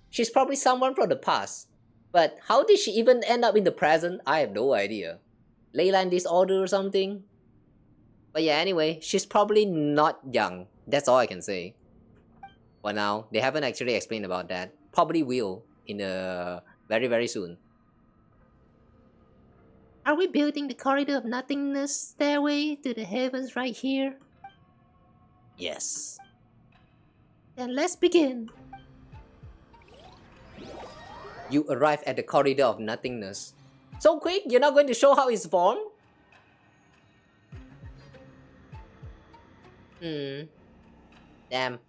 She's probably someone from the past. But how did she even end up in the present? I have no idea. Leyline disorder or something? But yeah, anyway, she's probably not young. That's all I can say. For now, they haven't actually explained about that. Probably will in very soon. Are we building the corridor of nothingness stairway to the heavens right here? Yes. Then let's begin. You arrive at the corridor of nothingness. So quick, you're not going to show how it's formed? Damn.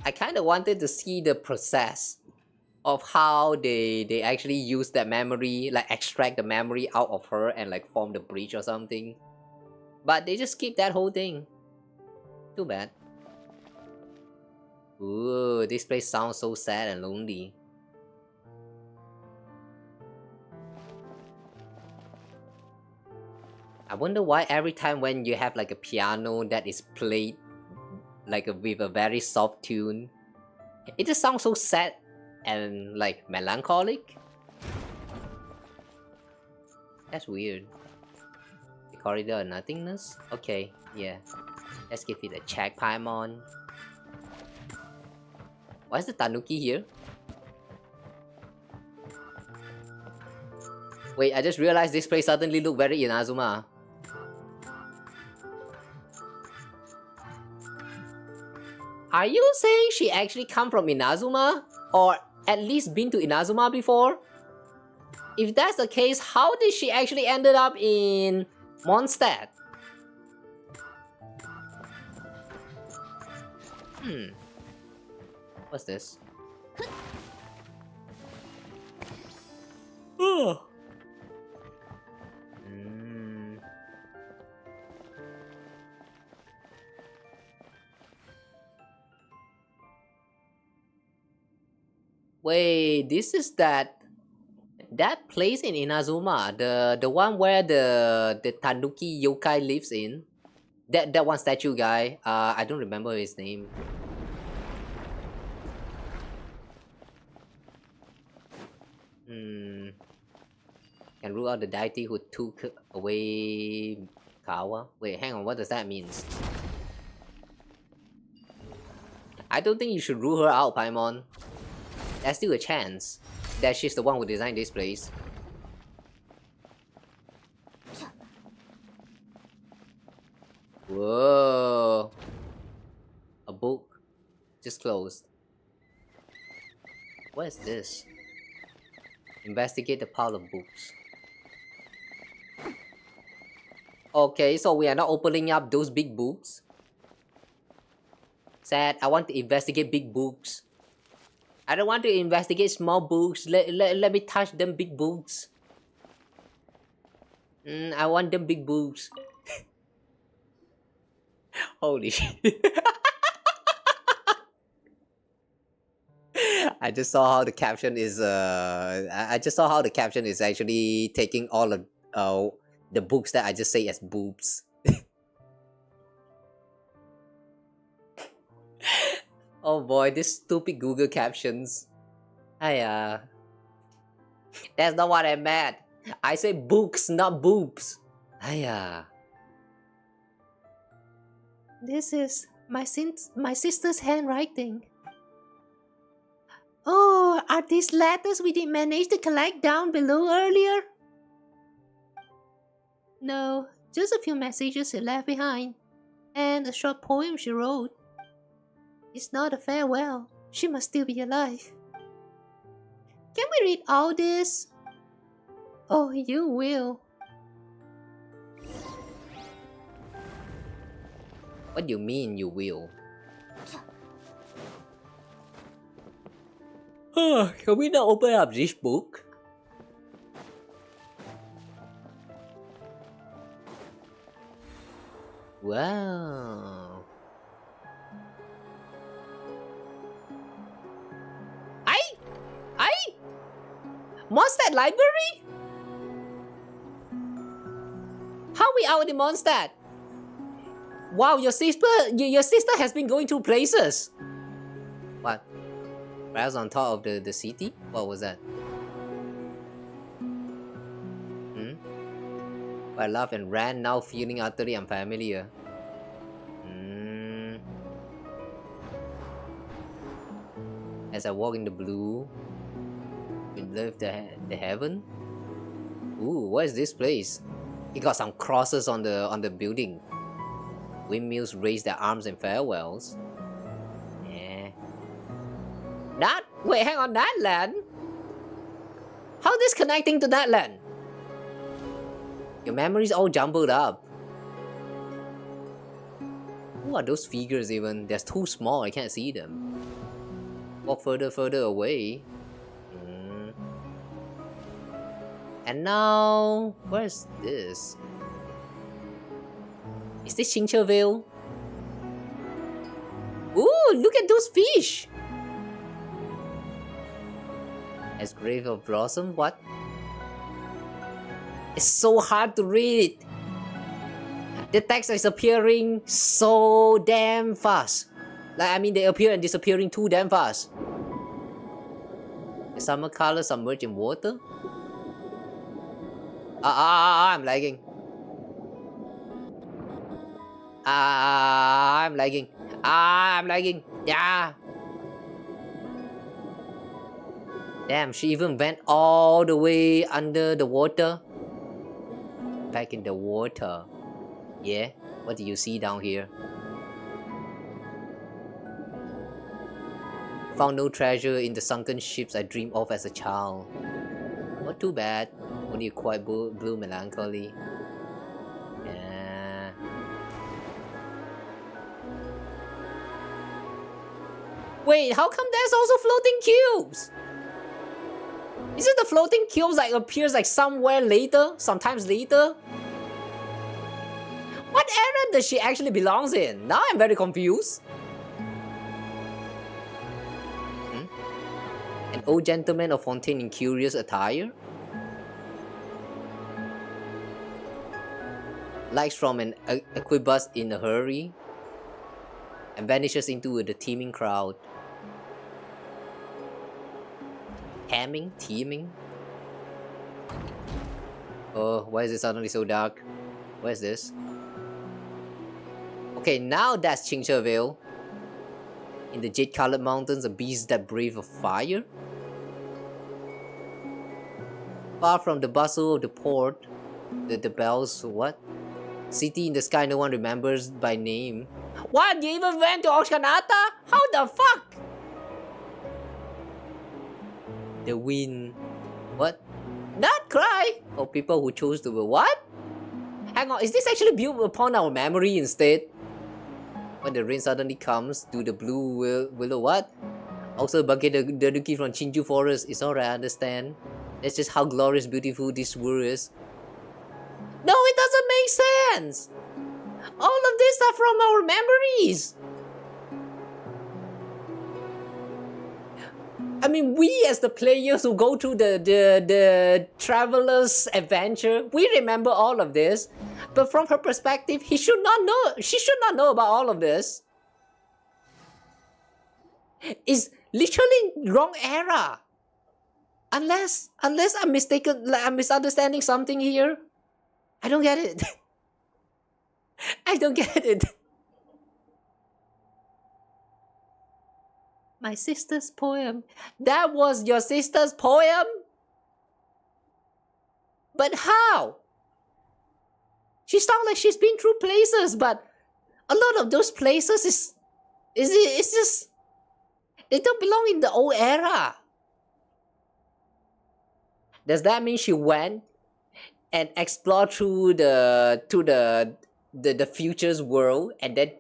I kind of wanted to see the process of how they actually use that memory, like extract the memory out of her and like form the bridge or something. But they just skip that whole thing. Too bad. Ooh, this place sounds so sad and lonely. I wonder why every time when you have like a piano that is played like with a very soft tune, it just sounds so sad and like melancholic. That's weird. The corridor of nothingness? Okay, yeah. Let's give it a check, Paimon. Why is the Tanuki here? Wait, I just realized this place suddenly looked very Inazuma. Are you saying she actually come from Inazuma? Or at least been to Inazuma before? If that's the case, how did she actually ended up in Mondstadt? What's this? Oh. Wait, this is that place in Inazuma, the one where the Tanuki yokai lives in. That one statue guy. I don't remember his name. Can rule out the deity who took away Kawa. Wait, hang on. What does that mean? I don't think you should rule her out, Paimon. There's still a chance that she's the one who designed this place. Whoa. A book. Just closed. What is this? Investigate the pile of books. Okay, so we are not opening up those big books. Sad, I want to investigate big books. I don't want to investigate small books. Let me touch them big books. I want them big books. Holy shit. I just saw how the caption is I just saw how the caption is actually taking all of the books that I just say as boobs. Oh boy, this stupid Google captions. That's not what I meant. I say books, not boobs. This is my sister's handwriting. Oh, are these letters we didn't manage to collect down below earlier? No, just a few messages she left behind. And a short poem she wrote. It's not a farewell. She must still be alive. Can we read all this? Oh, you will. What do you mean you will? Can we not open up this book? Wow. Mondstadt library? How we out in Mondstadt? Wow, your sister has been going to places. What? Perhaps on top of the city? What was that? I laughed and ran, now feeling utterly unfamiliar. As I walk in the blue, we left the heaven. Ooh, what is this place? It got some crosses on the building. Windmills raise their arms in farewells. Yeah. Wait, hang on, that land? How this connecting to that land? Your memory's all jumbled up. Who are those figures even? They're too small, I can't see them. Walk further away. And now, where's this? Is this Chincherville? Ooh, look at those fish! As Grave of Blossom? What? It's so hard to read. The text is appearing so damn fast. Like, I mean, they appear and disappearing too damn fast. The summer color submerged in water? I'm lagging. I'm lagging. I'm lagging. Yeah. Damn, she even went all the way under the water. Back in the water. Yeah? What do you see down here? Found no treasure in the sunken ships I dreamed of as a child. Not too bad. Only quite blue melancholy. Yeah. Wait, how come there's also floating cubes? Isn't the floating cubes like appears like somewhere later? Sometimes later? What era does she actually belongs in? Now I'm very confused. An old gentleman of Fontaine in curious attire? Likes from an equibus in a hurry and vanishes into the teeming crowd. Teeming? Oh, why is it suddenly so dark? What is this? Okay, now that's Chincherville. In the jade-colored mountains, a beast that breathe of fire. Far from the bustle of the port, the bells, what? City in the sky no one remembers by name. What? You even went to Oxkanata? How the fuck? The wind. What? Not cry! Oh, people who chose to... What? Hang on, is this actually built upon our memory instead? When the rain suddenly comes, do the blue willow what? Also bucket the Duki from Chinju Forest. It's alright, I understand. That's just how glorious, beautiful this world is. No, it doesn't make sense! All of this are from our memories! I mean, we as the players who go through the traveler's adventure, we remember all of this. But from her perspective, she should not know about all of this. It's literally wrong era. Unless I'm mistaken, like I'm misunderstanding something here. I don't get it. I don't get it. My sister's poem. That was your sister's poem? But how? She sounds like she's been through places, but a lot of those places it's just they don't belong in the old era. Does that mean she went and explored through the future's world and then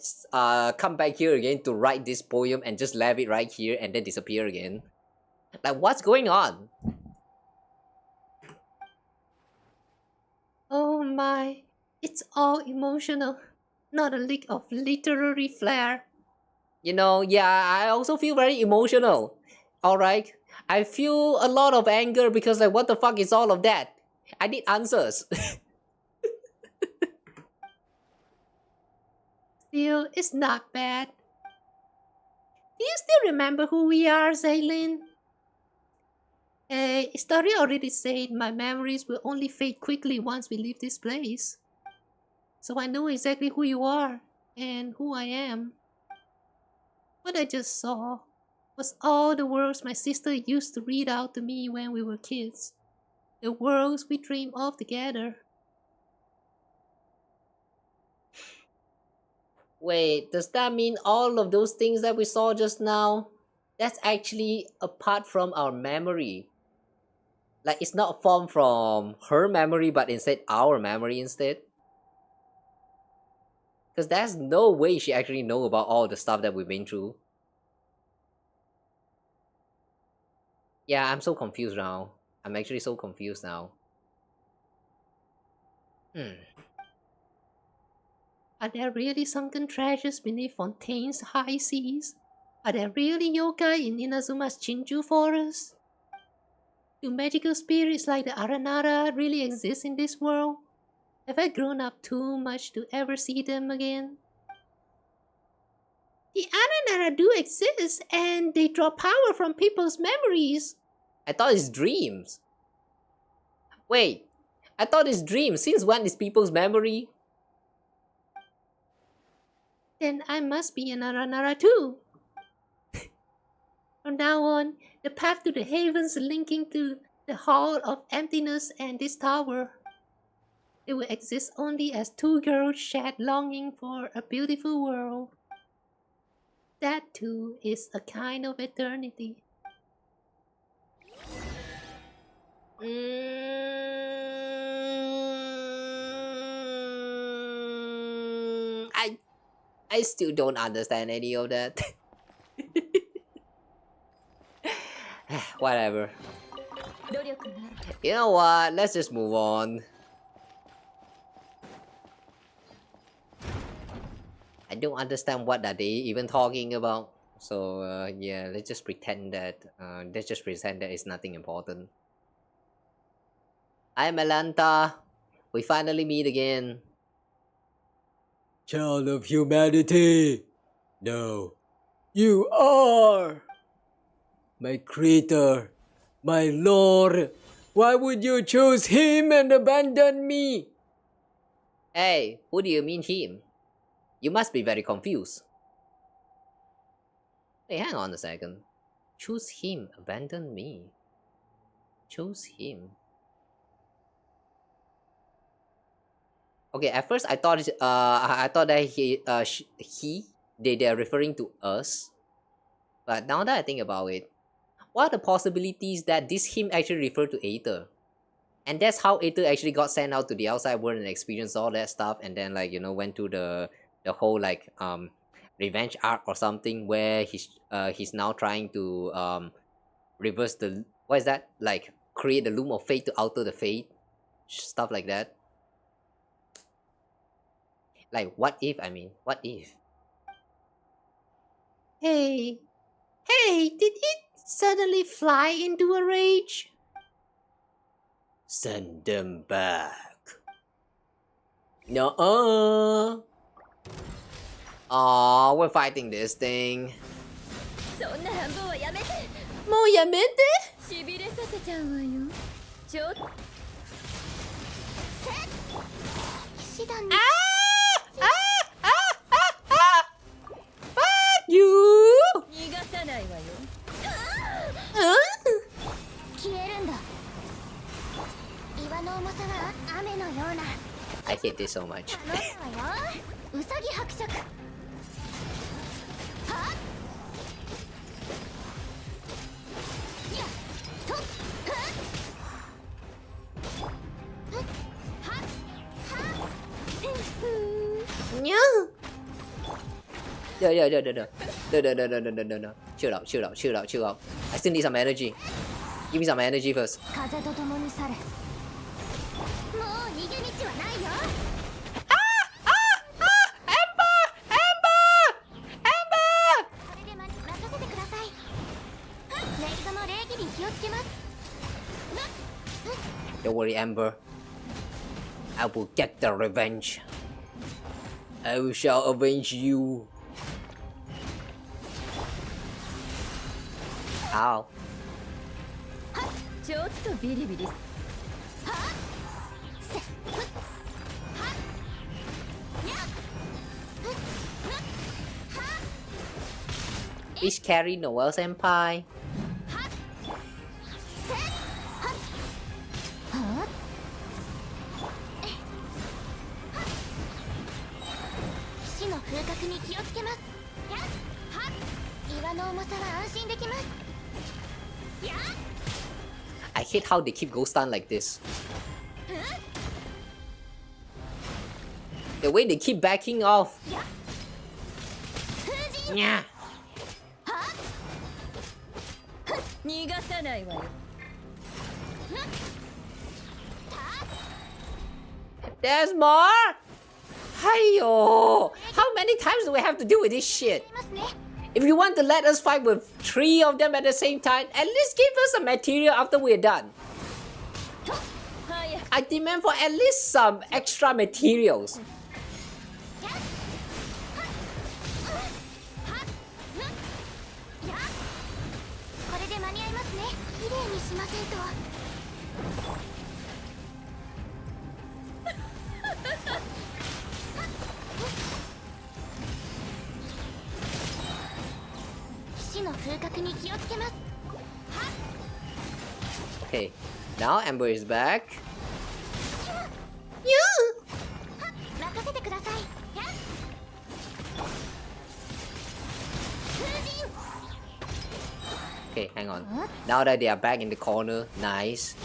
come back here again to write this poem and just leave it right here and then disappear again? Like, what's going on? Oh my, it's all emotional, not a lick of literary flair. You know, yeah, I also feel very emotional. Alright? I feel a lot of anger because like, what the fuck is all of that? I need answers. Still, it's not bad. Do you still remember who we are, Zaylin? Hey, Story already said my memories will only fade quickly once we leave this place. So I know exactly who you are and who I am. What I just saw was all the worlds my sister used to read out to me when we were kids. The worlds we dreamed of together. Wait, does that mean all of those things that we saw just now, that's actually apart from our memory? Like, it's not formed from her memory, but instead our memory instead? Because there's no way she actually know about all the stuff that we've been through. Yeah, I'm so confused now. I'm actually so confused now. Are there really sunken treasures beneath Fontaine's high seas? Are there really yokai in Inazuma's Shinju forest? Do magical spirits like the Aranara really exist in this world? Have I grown up too much to ever see them again? The Aranara do exist, and they draw power from people's memories. I thought it's dreams. Wait, I thought it's dreams. Since when is people's memory? Then I must be an Aranara too. From now on, the path to the havens linking to the Hall of Emptiness and this tower. It will exist only as two girls shared longing for a beautiful world. That too is a kind of eternity. I still don't understand any of that. Whatever. You know what? Let's just move on. I don't understand what are they even talking about. So yeah, let's just pretend that it's nothing important. Hi Melanta, we finally meet again. Child of humanity, no, you are my creator, my lord. Why would you choose him and abandon me? Hey, who do you mean him? You must be very confused. Hey, hang on a second. Choose him, abandon me. Choose him. Okay, at first I thought that they're referring to us. But now that I think about it, what are the possibilities that this him actually referred to Aether? And that's how Aether actually got sent out to the outside world and experienced all that stuff, and then like, you know, went to the whole like revenge arc or something where he's now trying to reverse the, what is that, like create the loom of fate to alter the fate, stuff like that. Like, what if? I mean, what if? Hey, did it suddenly fly into a rage? Send them back. No. Aw, we're fighting this thing. そんな半分はやめて。もうやめて。しびれさせちゃうわよ。ちょっと。騎士団に。You! 逃がさないわよ。消えるんだ。岩の重さは雨のような。I hate this so much. 頼むわよ。うさぎ伯爵。はっ。やっと。はっ。はっ。はっ。No. No. Chill out. I still need some energy. Give me some energy first. 風と共に去れ。もう逃げ道はないよ。これで任せてください。メイドの礼儀に気をつけます。Don't worry, Amber. I will get the revenge. I shall avenge you. Ow. ちょっとビリビリ。はっ。せ。はっ。やっ。はっ。 Please carry Noel Senpai. 騎士の風格に気をつけます。やっはっ。岩の重さは安心できます。やっ。 I hate how they keep ghost stun like this. The way they keep backing off. Yeah. 逃がさないわよ There's more? Hiyo! How many times do we have to deal with this shit? If you want to let us fight with 3 of them at the same time, at least give us some material after we're done. I demand for at least some extra materials. Okay, now Amber is back. Okay, hang on. Now that they are back in the corner, nice.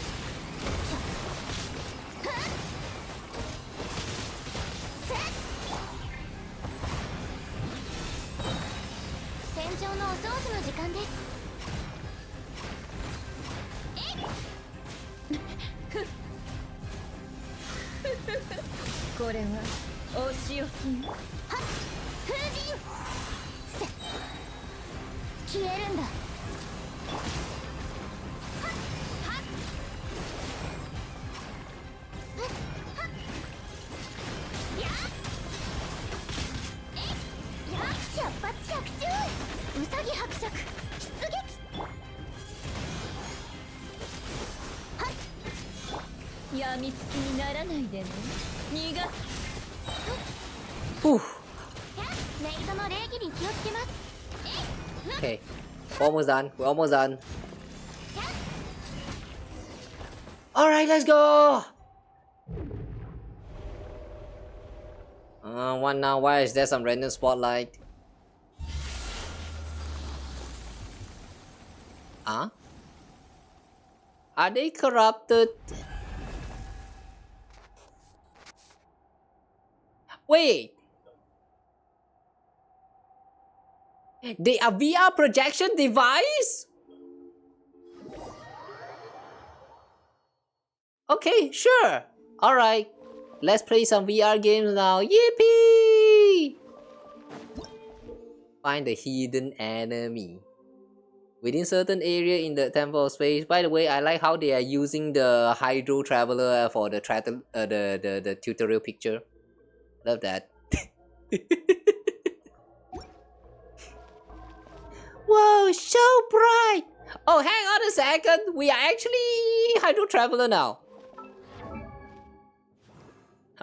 Whew. Okay, we're almost done. We're almost done. Alright, let's go! What now? Why is there some random spotlight? Huh? Are they corrupted? Wait! They are VR projection device? Okay, sure. Alright. Let's play some VR games now. Yippee! Find the hidden enemy. Within certain area in the temple of space. By the way, I like how they are using the Hydro Traveler for the the tutorial picture. Love that. Whoa, so bright! Oh, hang on a second. We are actually Hydro Traveler now.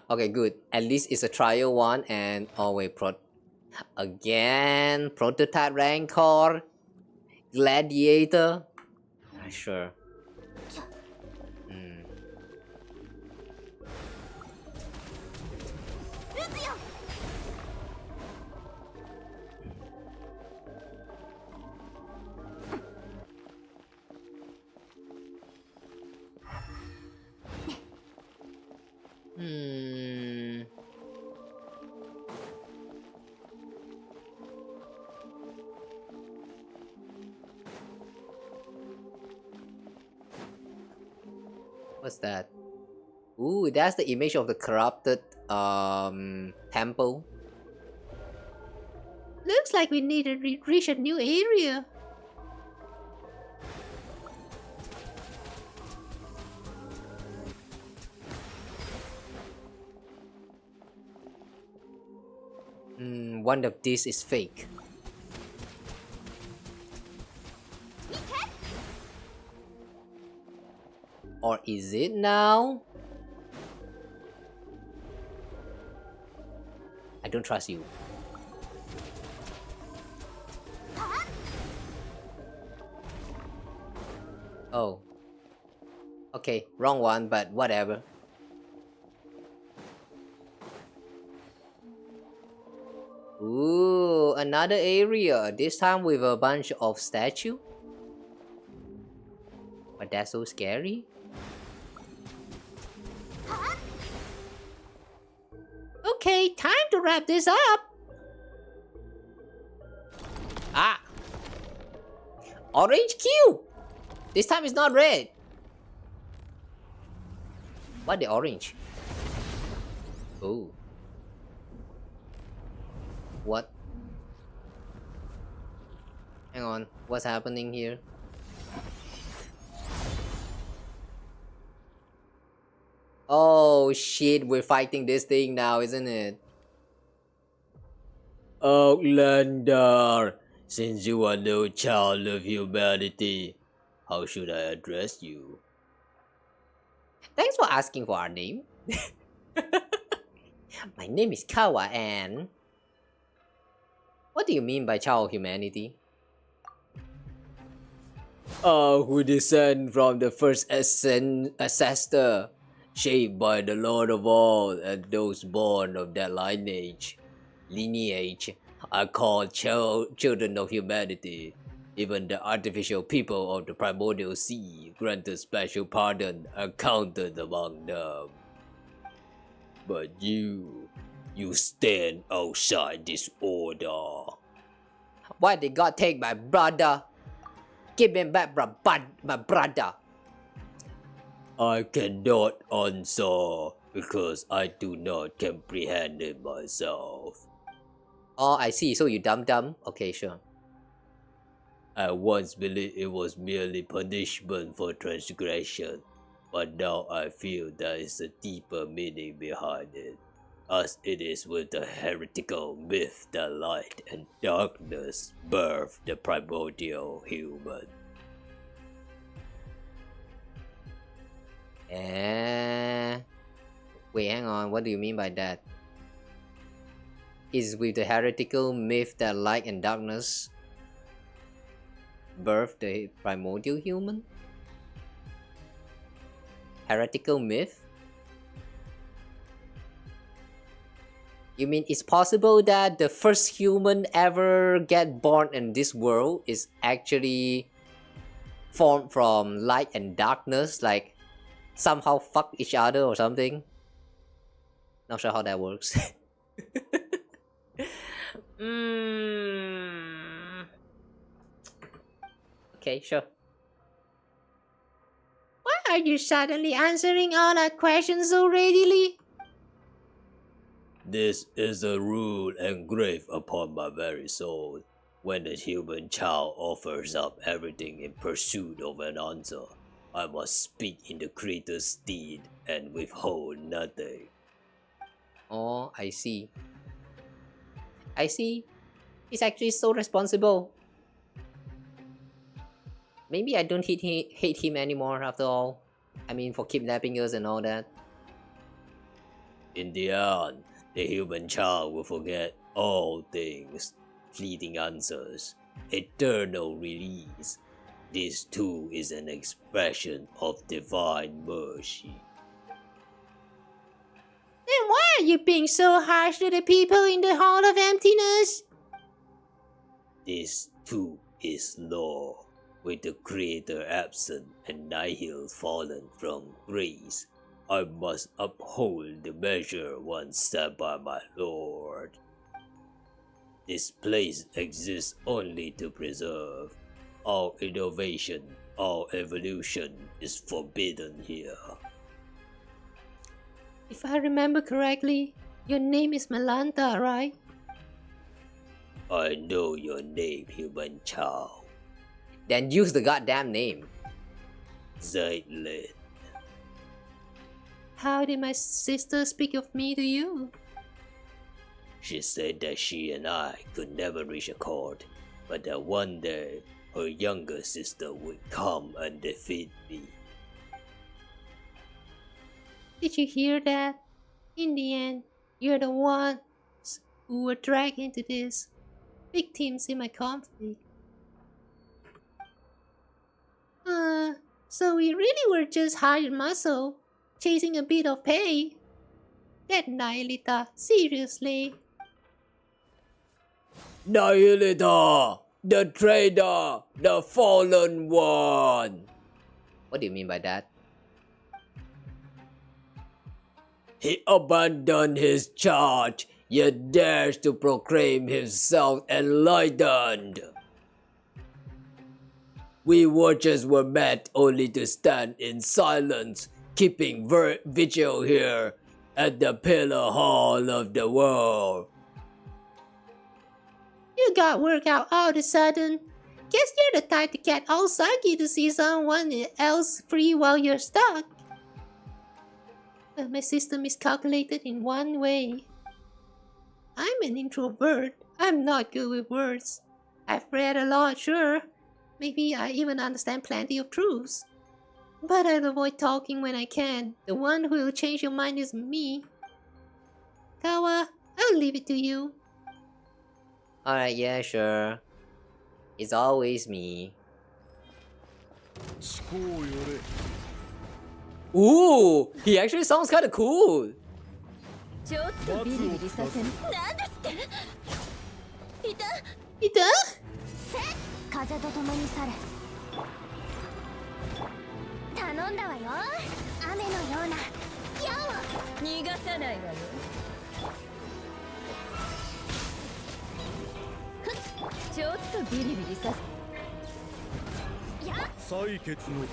Okay, good. At least it's a trial one and oh wait, again prototype Rancor, Gladiator. Sure. What's that? Ooh, that's the image of the corrupted temple. Looks like we need to reach a new area. One of these is fake. Or is it now? I don't trust you. Oh. Okay, wrong one, but whatever. Ooh, another area. This time with a bunch of statues. But that's so scary. Okay, time to wrap this up. Ah! Orange cube! This time it's not red. What the orange? Oh. What? Hang on, what's happening here? Oh shit, we're fighting this thing now, isn't it? Outlander, since you are no child of humanity, how should I address you? Thanks for asking for our name. My name is Kawa and... What do you mean by child of humanity? Who descend from the first ancestor, shaped by the Lord of all, and those born of that lineage are called children of humanity. Even the artificial people of the primordial sea, granted special pardon, are counted among them. But you stand outside this order. Why did God take my brother? Give me back my brother. I cannot answer because I do not comprehend it myself. Oh, I see. So you dumb. Okay, sure. I once believed it was merely punishment for transgression, but now I feel there is a deeper meaning behind it, as it is with the heretical myth that light and darkness birth the primordial human. Wait, hang on, what do you mean by that? Is with the heretical myth that light and darkness birth the primordial human? Heretical myth? You mean it's possible that the first human ever get born in this world is actually formed from light and darkness, like somehow fuck each other or something? Not sure how that works. Okay, sure. Why are you suddenly answering all our questions so readily? This is a rule engraved upon my very soul. When a human child offers up everything in pursuit of an answer, I must speak in the creator's stead and withhold nothing. Oh, I see. He's actually so responsible. Maybe I don't hate him anymore after all. I mean, for kidnapping us and all that. In the end, the human child will forget all things, fleeting answers, eternal release. This too is an expression of divine mercy. Then why are you being so harsh to the people in the Hall of Emptiness? This too is law. With the Creator absent and nihil fallen from grace, I must uphold the measure once set by my Lord. This place exists only to preserve. All innovation, all evolution is forbidden here. If I remember correctly, your name is Melanta, right? I know your name, human child. Then use the goddamn name. Zeitlin. How did my sister speak of me to you? She said that she and I could never reach accord, but that one day her younger sister would come and defeat me. Did you hear that? In the end, you're the ones who were dragged into this, victims in my conflict. So we really were just hired muscle, chasing a bit of pay. That Nihilita, seriously. Nihilita! The traitor! The fallen one! What do you mean by that? He abandoned his charge, yet dares to proclaim himself enlightened. We watchers were meant only to stand in silence, keeping vigil here at the Pillar Hall of the World. You got work out all of a sudden. Guess you're the type to get all sucky to see someone else free while you're stuck. But my system is calculated in one way. I'm an introvert. I'm not good with words. I've read a lot, sure. Maybe I even understand plenty of truths. But I'll avoid talking when I can. The one who will change your mind is me. Kawa, I'll leave it to you. Alright, yeah, sure. It's always me. Ooh, he actually sounds kind of cool. ちょっとビリビリさせん。なんですっていたいたせ風と共に去れ頼んだわよ雨のような矢を逃がさないわよちょっとビリビリさせや採血の時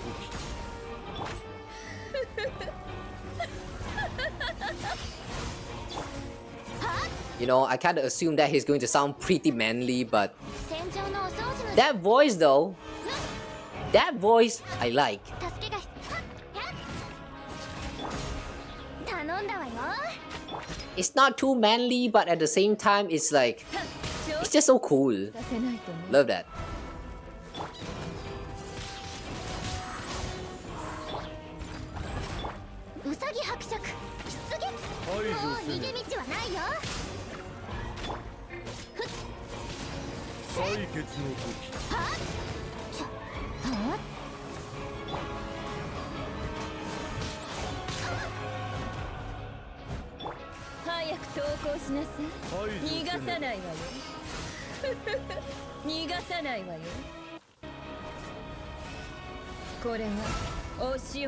You know, I kind of assumed that he's going to sound pretty manly, but that voice though, that voice I like. It's not too manly, but at the same time, it's like, it's just so cool. Love that.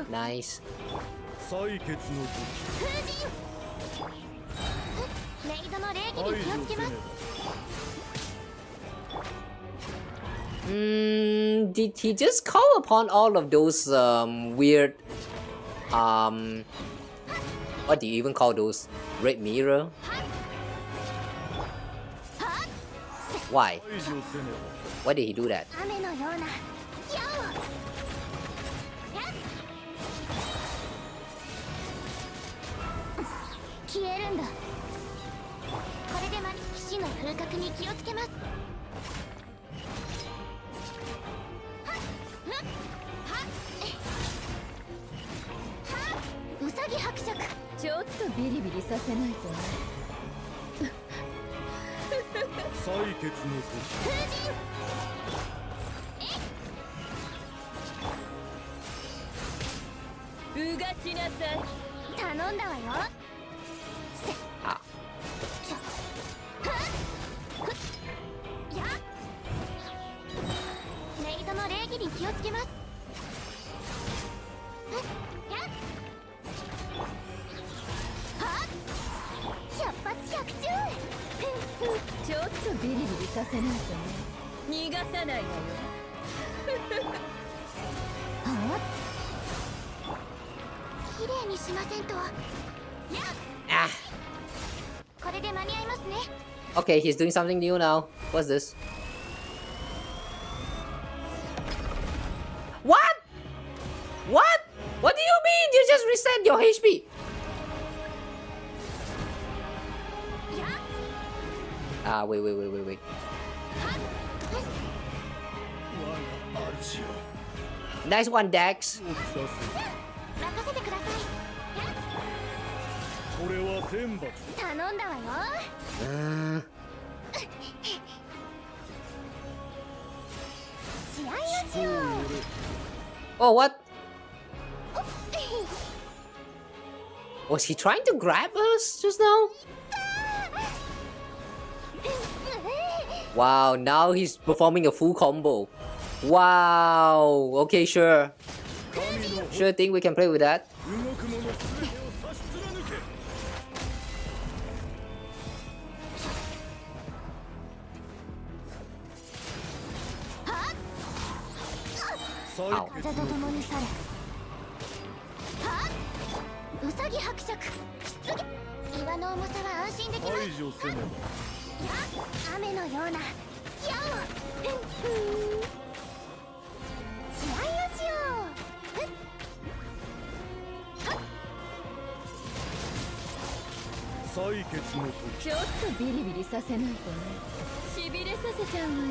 Nice. Did he just call upon all of those weird what do you even call those? Red mirror? Why? Why did he do that? Ah. Okay, he's doing something new now. What's this? What? What? What do you mean? You just reset your HP. Ah, wait. Nice one, Dax. Oh, what? Was he trying to grab us just now? Wow, now he's performing a full combo. Wow, okay, sure. Sure thing we can play with that. Ow. 風と共に去れ。はっ、ウサギ伯爵出現。岩の重さは安心できます。排除せねば。や雨のような矢を試合をしよう。採血の時。ちょっとビリビリさせないとね。しびれさせちゃうわよ。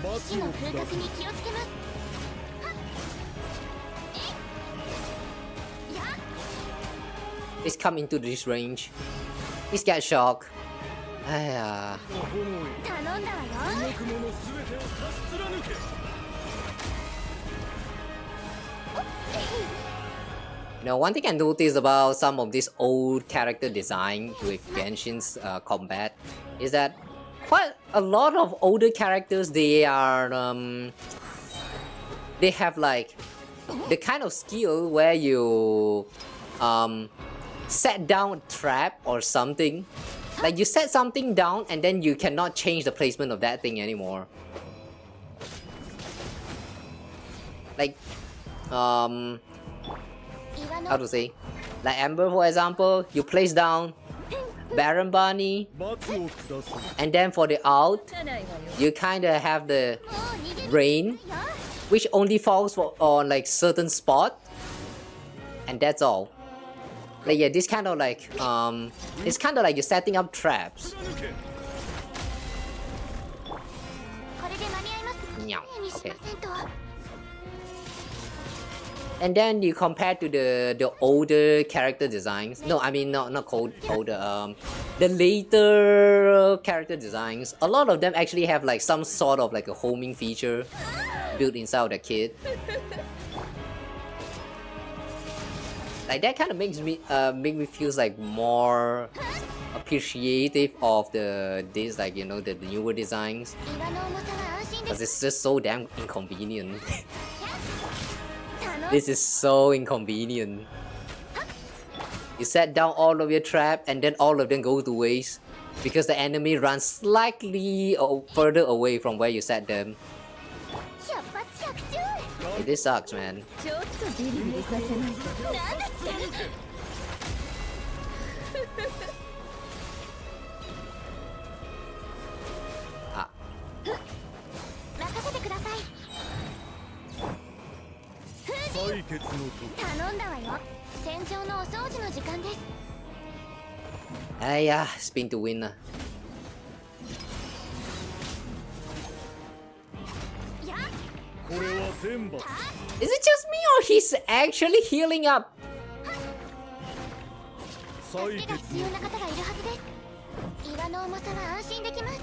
火の風格に気をつけます。It's come into this range. He's got shock. 哎呀。頼んだわよ。動く者すべてを差し貫け。Now, one thing I noticed about some of this old character design with Genshin's combat is that quite a lot of older characters, they have like the kind of skill where you set down a trap or something. Like you set something down and then you cannot change the placement of that thing anymore. Like how to say, like Amber for example, you place down Baron Bunny, 罰を下す。 and then for the out, you kind of have the rain, which only falls on like certain spot, and that's all. Like yeah, this kind of like it's kind of like you're setting up traps. 貫け。これで間に合います。 Meow. にし Okay. ませんと。 And then you compare to the older character designs. No, I mean not older. The later character designs. A lot of them actually have like some sort of like a homing feature built inside the kit. Like that kind of makes me feel like more appreciative of this like you know the newer designs 岩の重さは安心で because it's just so damn inconvenient. 頼ん This is so inconvenient. You set down all of your trap and then all of them go to waste because the enemy runs slightly further away from where you set them. 百発百中。 Hey, this sucks, man. ちょっとビリビリさせないと。なんだって。あ。任せてください。採血の時。頼んだわよ。戦場のお掃除の時間です。 Hey, yeah, spin to win. やっ これは天罰。 Is it just me or he's actually healing up? 採助けが血必要な方がいるはずです。岩の重さは安心できます。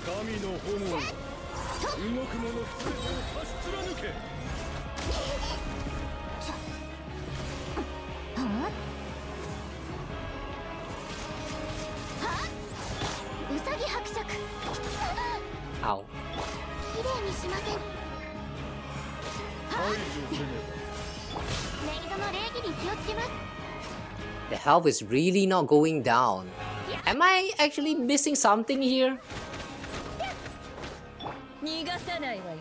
神の炎よ。動く者すべてを差し貫け。ウサギ伯爵。 Ow. きれいにしません。排除せねメイドの礼儀に気をつけます。 The health is really not going down. Am I actually missing something here? 逃がさないわよ。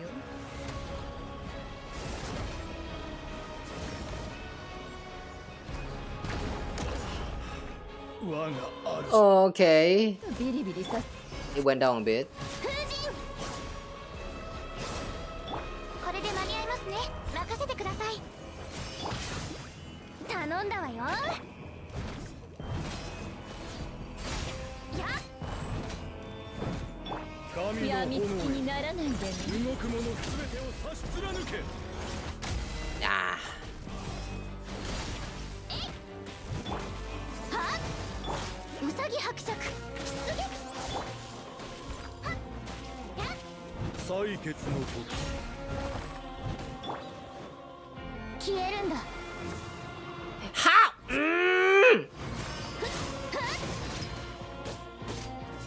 ば。我が主。 Okay. ビリビリさせ。 It went down a bit. 風神。これで間に合いますね。任せてください。頼んだわよ。やっ。神のやみつき炎よ。にならないでね。動く者すべてを差し貫け。 Ah. はっ、ウサギ伯爵出撃。はっ、やっ、採血の時。消えるんだ。 How?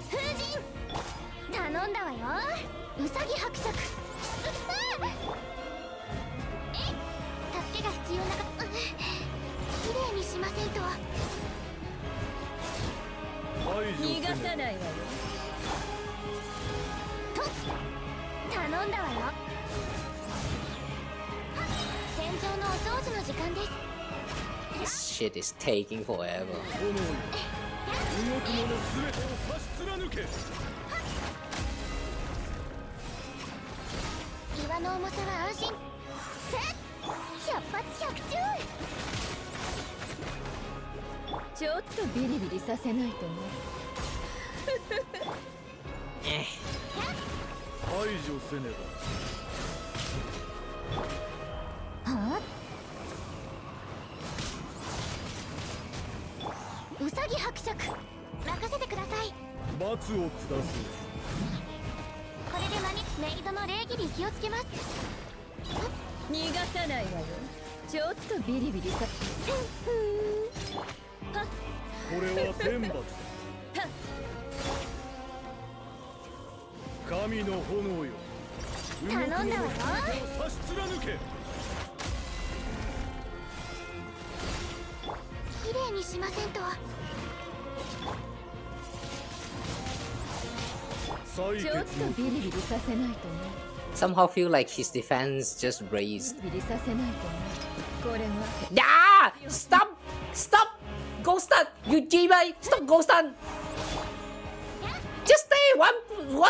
風神。頼んだわよ。ウサギ伯爵出撃。shit is taking forever. 炎よ動く者すべてを差し貫け。岩の重さは安心。せっ百発百中。ちょっとビリビリさせないとね。排除せねば。はあ、ウサギ伯爵任せてください。罰を下す。これでメイドの礼儀に気をつけます。逃がさないわよ。ちょっとビリビリさ。これは天罰。神の炎よ頼んだわよ。差し貫け。綺麗にしませんと。ちょっとビリビリさせないとね。 Somehow feel like his defense just raised. ビリビリさせないとね。これは。Yeah! Stop! Stop! Ghost stun! You G-Bay! Stop ghost stun! Just stay one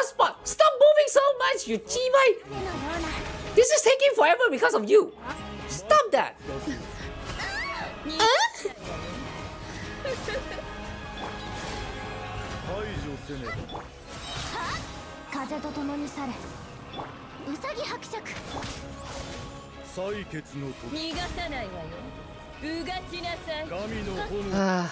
spot! Stop moving so much! You G-Bay! のような。 This is taking forever because of you! Stop that! 排除せねば。風と共に去れ。ウサギ伯爵。採血の時。逃がさないわよ。うがちなさい。神の炎。 Ah,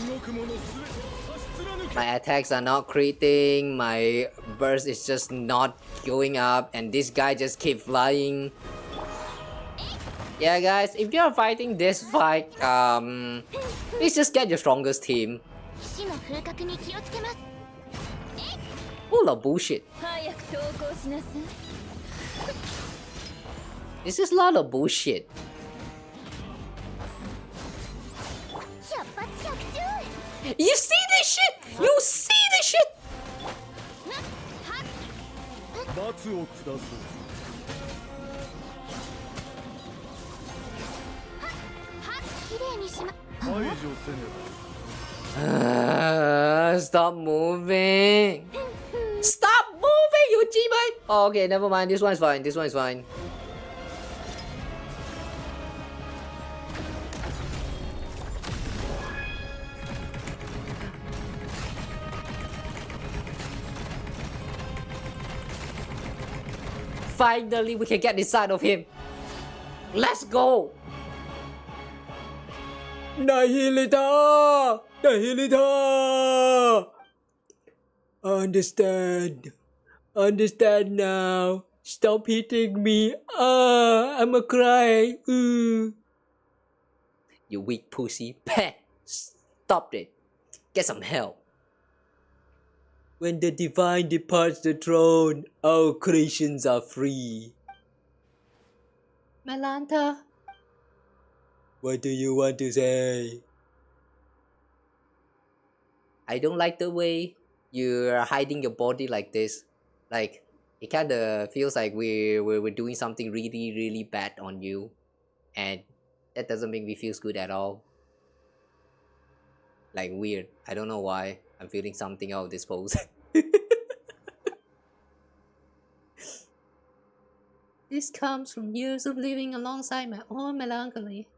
動く者すべてを差し貫け。 my attacks are not criting, my burst is just not going up, and this guy just keep flying. Yeah guys, if you're fighting this fight, please just get your strongest team. 死の風格に気をつけます。 Full of bullshit. 早く投降しなさい。 This is a lot of bullshit. 百発百中。 You see this shit? You see this shit? 罰を下す。綺麗にしま。排除せね Stop moving. Stop moving, you G-Bay. Oh, okay, never mind. This one's fine. This one's fine. Finally, we can get inside of him. Let's go. Nihilita! Nihilita! Understand. Understand now. Stop hitting me. I'ma cry. You weak pussy. Peh. Stop it. Get some help. When the divine departs the throne, all creations are free. Melanta, What do you want to say? I don't like the way you're hiding your body like this. Like, it kind of feels like we're doing something really, really bad on you. And that doesn't make me feel good at all. Like, weird. I don't know why. I'm feeling something out of this pose. this comes from years of living alongside my own melancholy.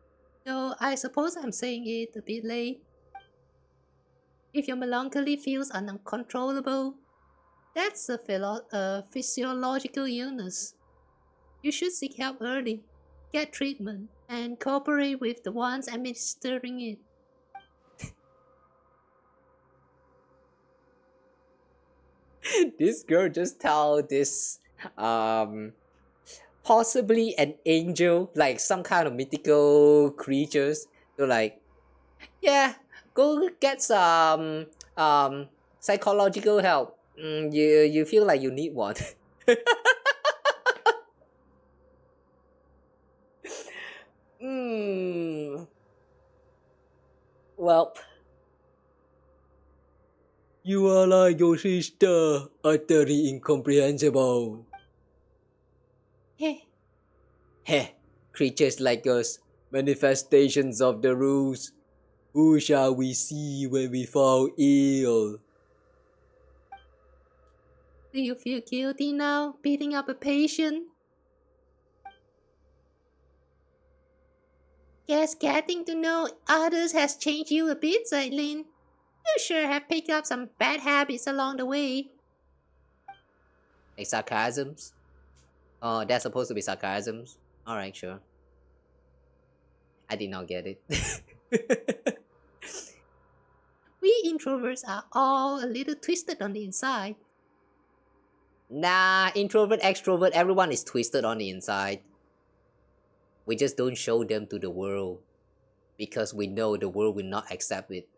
Though I suppose I'm saying it a bit late. If your melancholy feels uncontrollable, that's a physiological illness. You should seek help early, get treatment, and cooperate with the ones administering it. This girl just tell this possibly an angel, like some kind of mythical creatures, to like, yeah, go get some psychological help. You feel like you need one. Well, you are like your sister, utterly incomprehensible. Hey, Heh, creatures like us, Manifestations of the rules. Who shall we see when we fall ill? Do you feel guilty now, beating up a patient? Guess getting to know others has changed you a bit, Zeitlin. You sure have picked up some bad habits along the way. Like sarcasms? Oh, that's supposed to be sarcasms? Alright, sure. I did not get it. We introverts are all a little twisted on the inside. Nah, introvert, extrovert, everyone is twisted on the inside. We just don't show them to the world. Because we know the world will not accept it.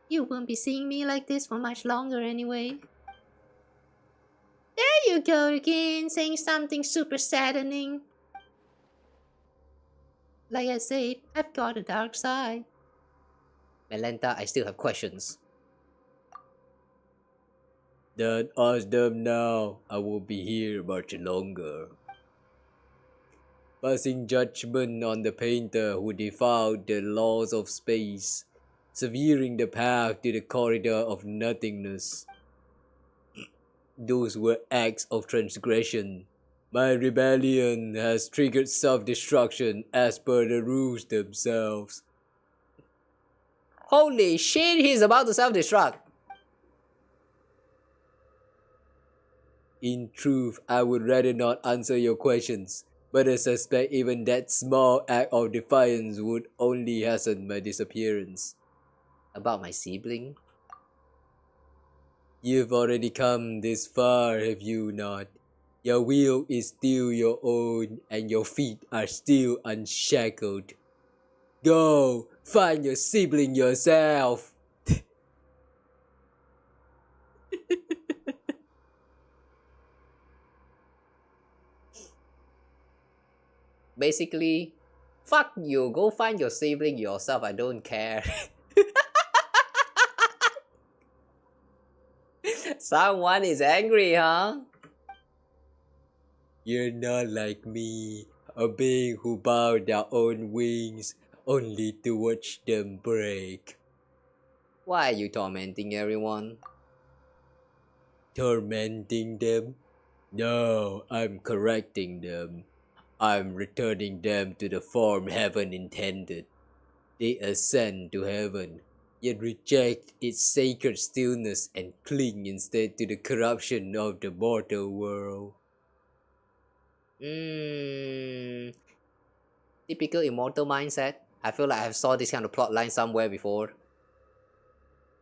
You won't be seeing me like this for much longer anyway. There you go again, saying something super saddening. Like I said, I've got a dark side. Melenta, I still have questions. Don't ask them now. I won't be here much longer. Passing judgment on the painter who defied the laws of space, severing the path to the corridor of nothingness. Those were acts of transgression. My rebellion has triggered self-destruction as per the rules themselves. Holy shit, he's about to self-destruct! In truth, I would rather not answer your questions, but I suspect even that small act of defiance would only hasten my disappearance. About my sibling? You've already come this far, have you not? Your will is still your own, and your feet are still unshackled. Go, find your sibling yourself! Basically, fuck you, go find your sibling yourself, I don't care. Someone is angry, huh? You're not like me, a being who bowed their own wings only to watch them break. Why are you tormenting everyone? Tormenting them? No, I'm correcting them. I'm returning them to the form heaven intended. They ascend to heaven, yet reject its sacred stillness and cling instead to the corruption of the mortal world. Typical immortal mindset. I feel like I've saw this kind of plot line somewhere before.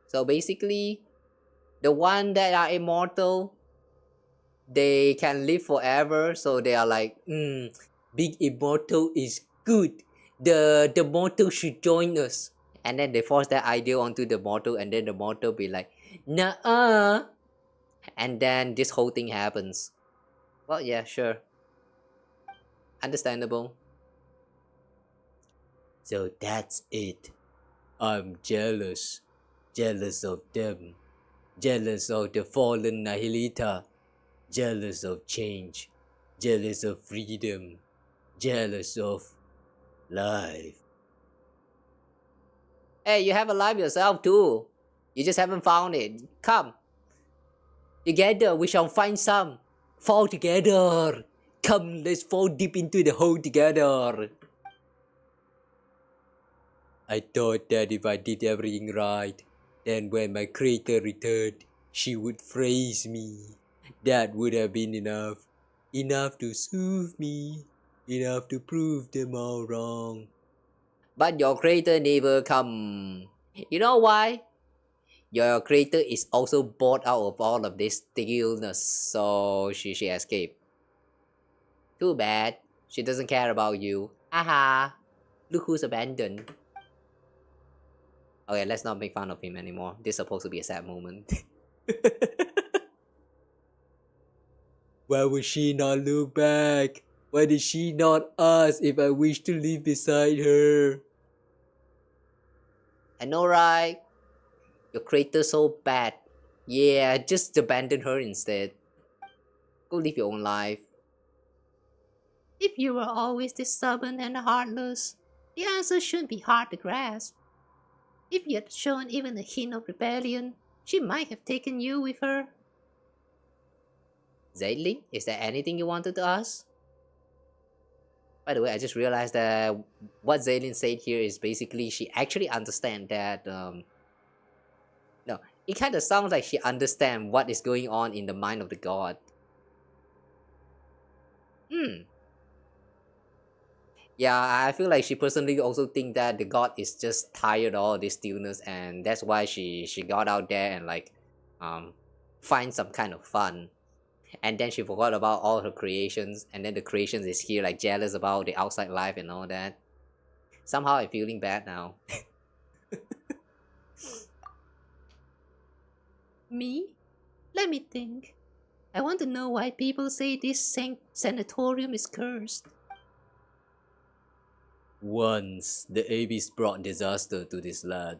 So basically, the one that are immortal, they can live forever, so they are like, being immortal is good. The mortal should join us. And then they force that idea onto the mortal, and then the mortal be like, nah. And then this whole thing happens. Well, yeah, sure. Understandable. So that's it. I'm jealous. Jealous of them. Jealous of the fallen Nihilita. Jealous of change. Jealous of freedom. Jealous of life. Hey, you have a life yourself too. You just haven't found it. Come. Together we shall find some. Fall together. Come, let's fall deep into the hole together. I thought that if I did everything right, then when my creator returned, she would praise me. That would have been enough. Enough to soothe me. Enough to prove them all wrong. But your creator never come. You know why? Your creator is also bored out of all of this stillness, so she escaped. Too bad. She doesn't care about you. Haha. Look who's abandoned. Okay, let's not make fun of him anymore. This is supposed to be a sad moment. Why would she not look back? Why did she not ask if I wish to live beside her? I know, right? Your creator's so bad. Yeah, just abandon her instead. Go live your own life. If you were always this stubborn and heartless, the answer shouldn't be hard to grasp. If you had shown even a hint of rebellion, she might have taken you with her. Zayli, is there anything you wanted to ask? By the way, I just realized that what Zaylin said here is basically she actually understands that. No, it kind of sounds like she understands what is going on in the mind of the god. Yeah, I feel like she personally also think that the god is just tired of all this stillness, and that's why she got out there and like find some kind of fun. And then she forgot about all her creations, and then the creations is here like jealous about the outside life and all that. Somehow I'm feeling bad now. Me? Let me think. I want to know why people say this sanatorium is cursed. Once the Abyss brought disaster to this land.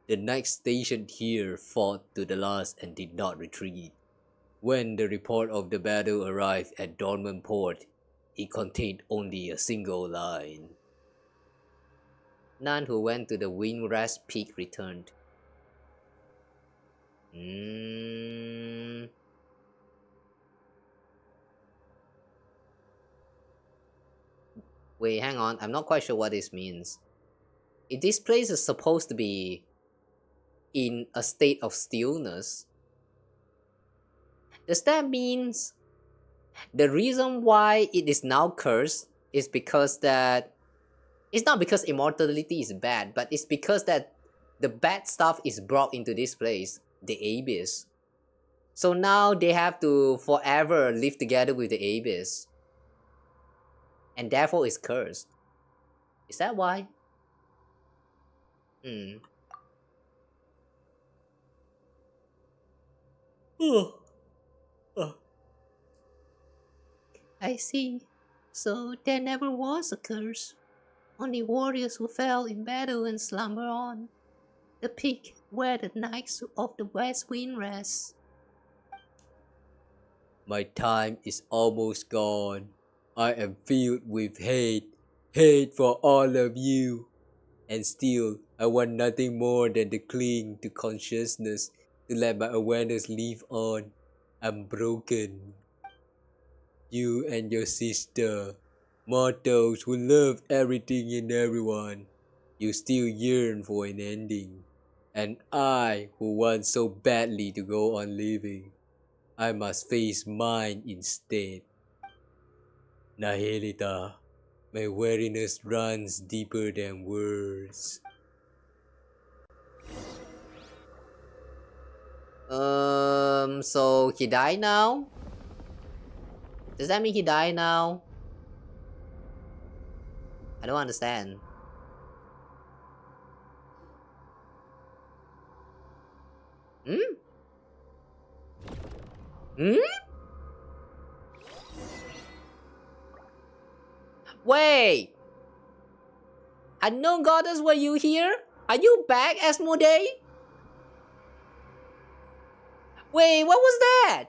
The knights stationed here fought to the last and did not retreat. When the report of the battle arrived at Dornman Port, it contained only a single line. None who went to the Windrest Peak returned. Wait, hang on. I'm not quite sure what this means. If this place is supposed to be in a state of stillness, does that mean the reason why it is now cursed is because that it's not because immortality is bad, but it's because that the bad stuff is brought into this place, the Abyss. So now they have to forever live together with the Abyss. And therefore it's cursed. Is that why? I see. So there never was a curse. Only warriors who fell in battle and slumber on. The peak where the knights of the West Wind rest. My time is almost gone. I am filled with hate for all of you. And still, I want nothing more than to cling to consciousness, to let my awareness live on. I'm broken. You and your sister, mortals who love everything and everyone, you still yearn for an ending. And I, who want so badly to go on living, I must face mine instead. Nihilita, my weariness runs deeper than words. So he died now? Does that mean he died now? I don't understand. Wait! Unknown goddess, were you here? Are you back, Asmodee? Wait, what was that?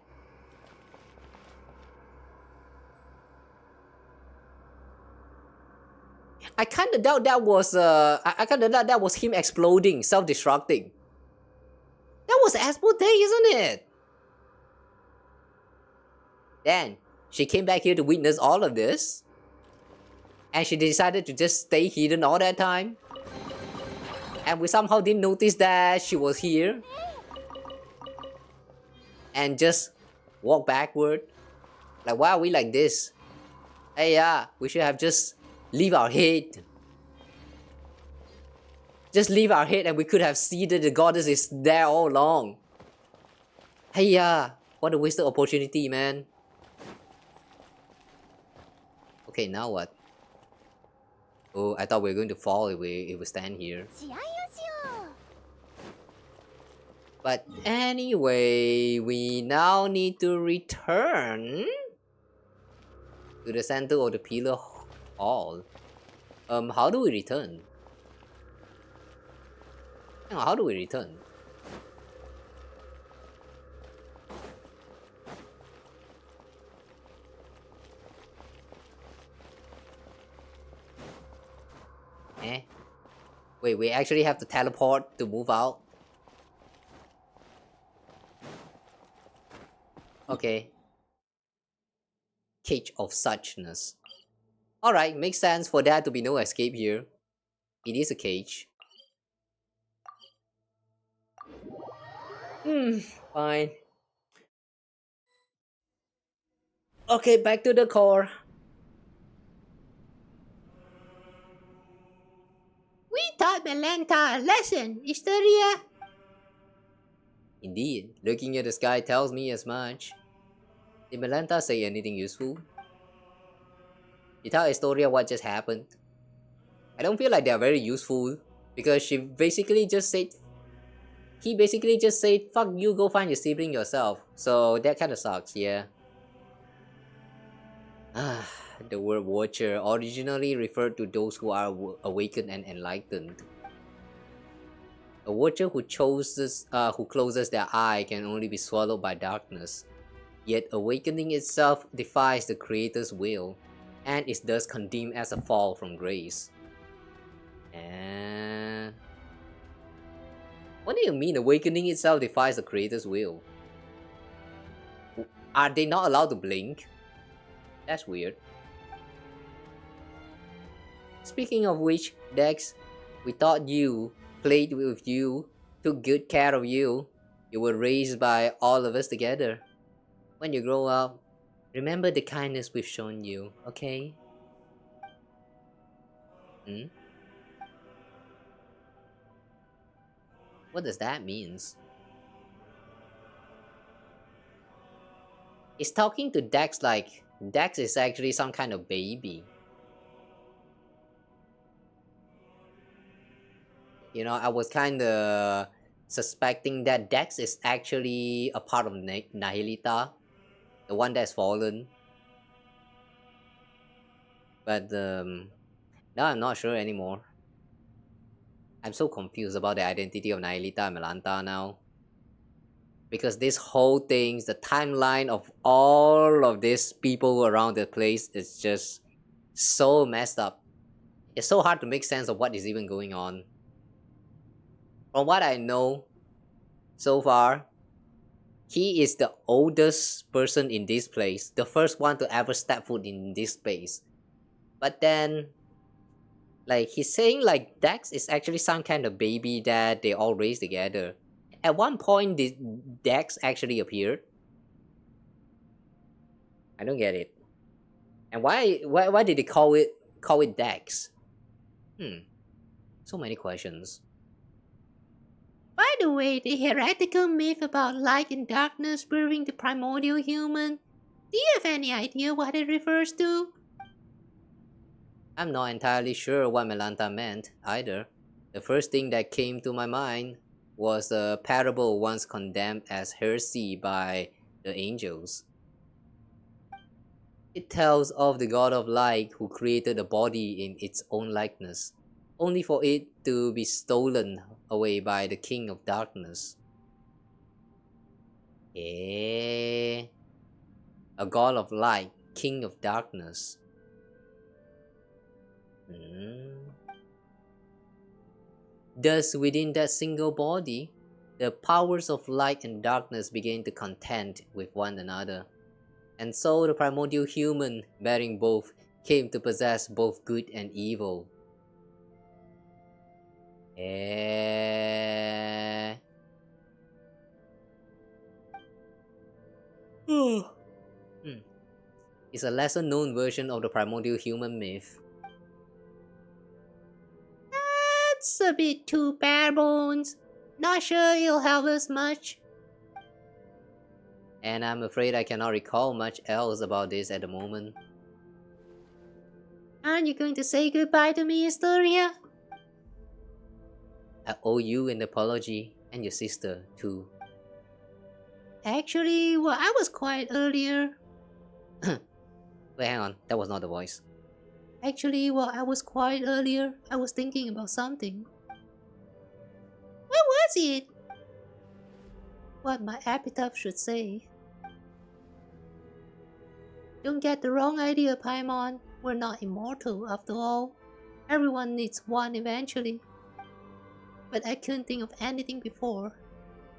I kinda doubt that was I kinda doubt that was him exploding, self-destructing. That was Asmodee, isn't it? Then she came back here to witness all of this. And she decided to just stay hidden all that time. And we somehow didn't notice that she was here. And just walk backward. Like, why are we like this? Hey, yeah, we should have just leave our head. Just leave our head and we could have seen that the goddess is there all along. Hey, yeah, what a wasted opportunity, man. Okay, now what? Oh, I thought we were going to fall if we stand here. But anyway, we now need to return to the center of the pillar hall. How do we return? Hang on, how do we return? Eh? Wait, we actually have to teleport to move out? Okay. Cage of suchness. Alright, makes sense for there to be no escape here. It is a cage. Fine. Okay, back to the core. We taught Melanta a lesson, Hysteria. Indeed, looking at the sky tells me as much. Did Melanta say anything useful? She tell Historia what just happened. I don't feel like they are very useful because he basically just said, fuck you, go find your sibling yourself. So that kind of sucks, yeah. The word watcher originally referred to those who are awakened and enlightened. A watcher who closes their eye can only be swallowed by darkness. Yet awakening itself defies the Creator's will, and is thus condemned as a fall from grace. And what do you mean awakening itself defies the Creator's will? Are they not allowed to blink? That's weird. Speaking of which, Dex, we thought you, played with you, took good care of you. You were raised by all of us together. When you grow up, remember the kindness we've shown you, okay? What does that mean? He's talking to Dex like Dex is actually some kind of baby. You know, I was kinda suspecting that Dex is actually a part of Nihilita, the one that's fallen. But now I'm not sure anymore. I'm so confused about the identity of Nihilita and Melanta now. Because this whole thing, the timeline of all of these people around the place is just so messed up. It's so hard to make sense of what is even going on. From what I know so far, he is the oldest person in this place, the first one to ever step foot in this space. But then, like, he's saying like Dex is actually some kind of baby that they all raised together. At one point, did Dex actually appeared? I don't get it. And why did they call it Dex? So many questions. By the way, the heretical myth about light and darkness birthing the primordial human, do you have any idea what it refers to? I'm not entirely sure what Melanta meant either. The first thing that came to my mind was a parable once condemned as heresy by the angels. It tells of the god of light who created a body in its own likeness, only for it to be stolen away by the king of darkness. A god of light, king of darkness. Thus, within that single body, the powers of light and darkness began to contend with one another. And so the primordial human, bearing both, came to possess both good and evil. It's a lesser known version of the primordial human myth. That's a bit too bare bones. Not sure it'll help us much. And I'm afraid I cannot recall much else about this at the moment. Aren't you going to say goodbye to me, Astoria? I owe you an apology, and your sister too. Actually, well, I was quiet earlier. Wait, hang on, that was not the voice. Actually, while I was quiet earlier, I was thinking about something. What was it? What my epitaph should say. Don't get the wrong idea, Paimon. We're not immortal after all. Everyone needs one eventually. But I couldn't think of anything before.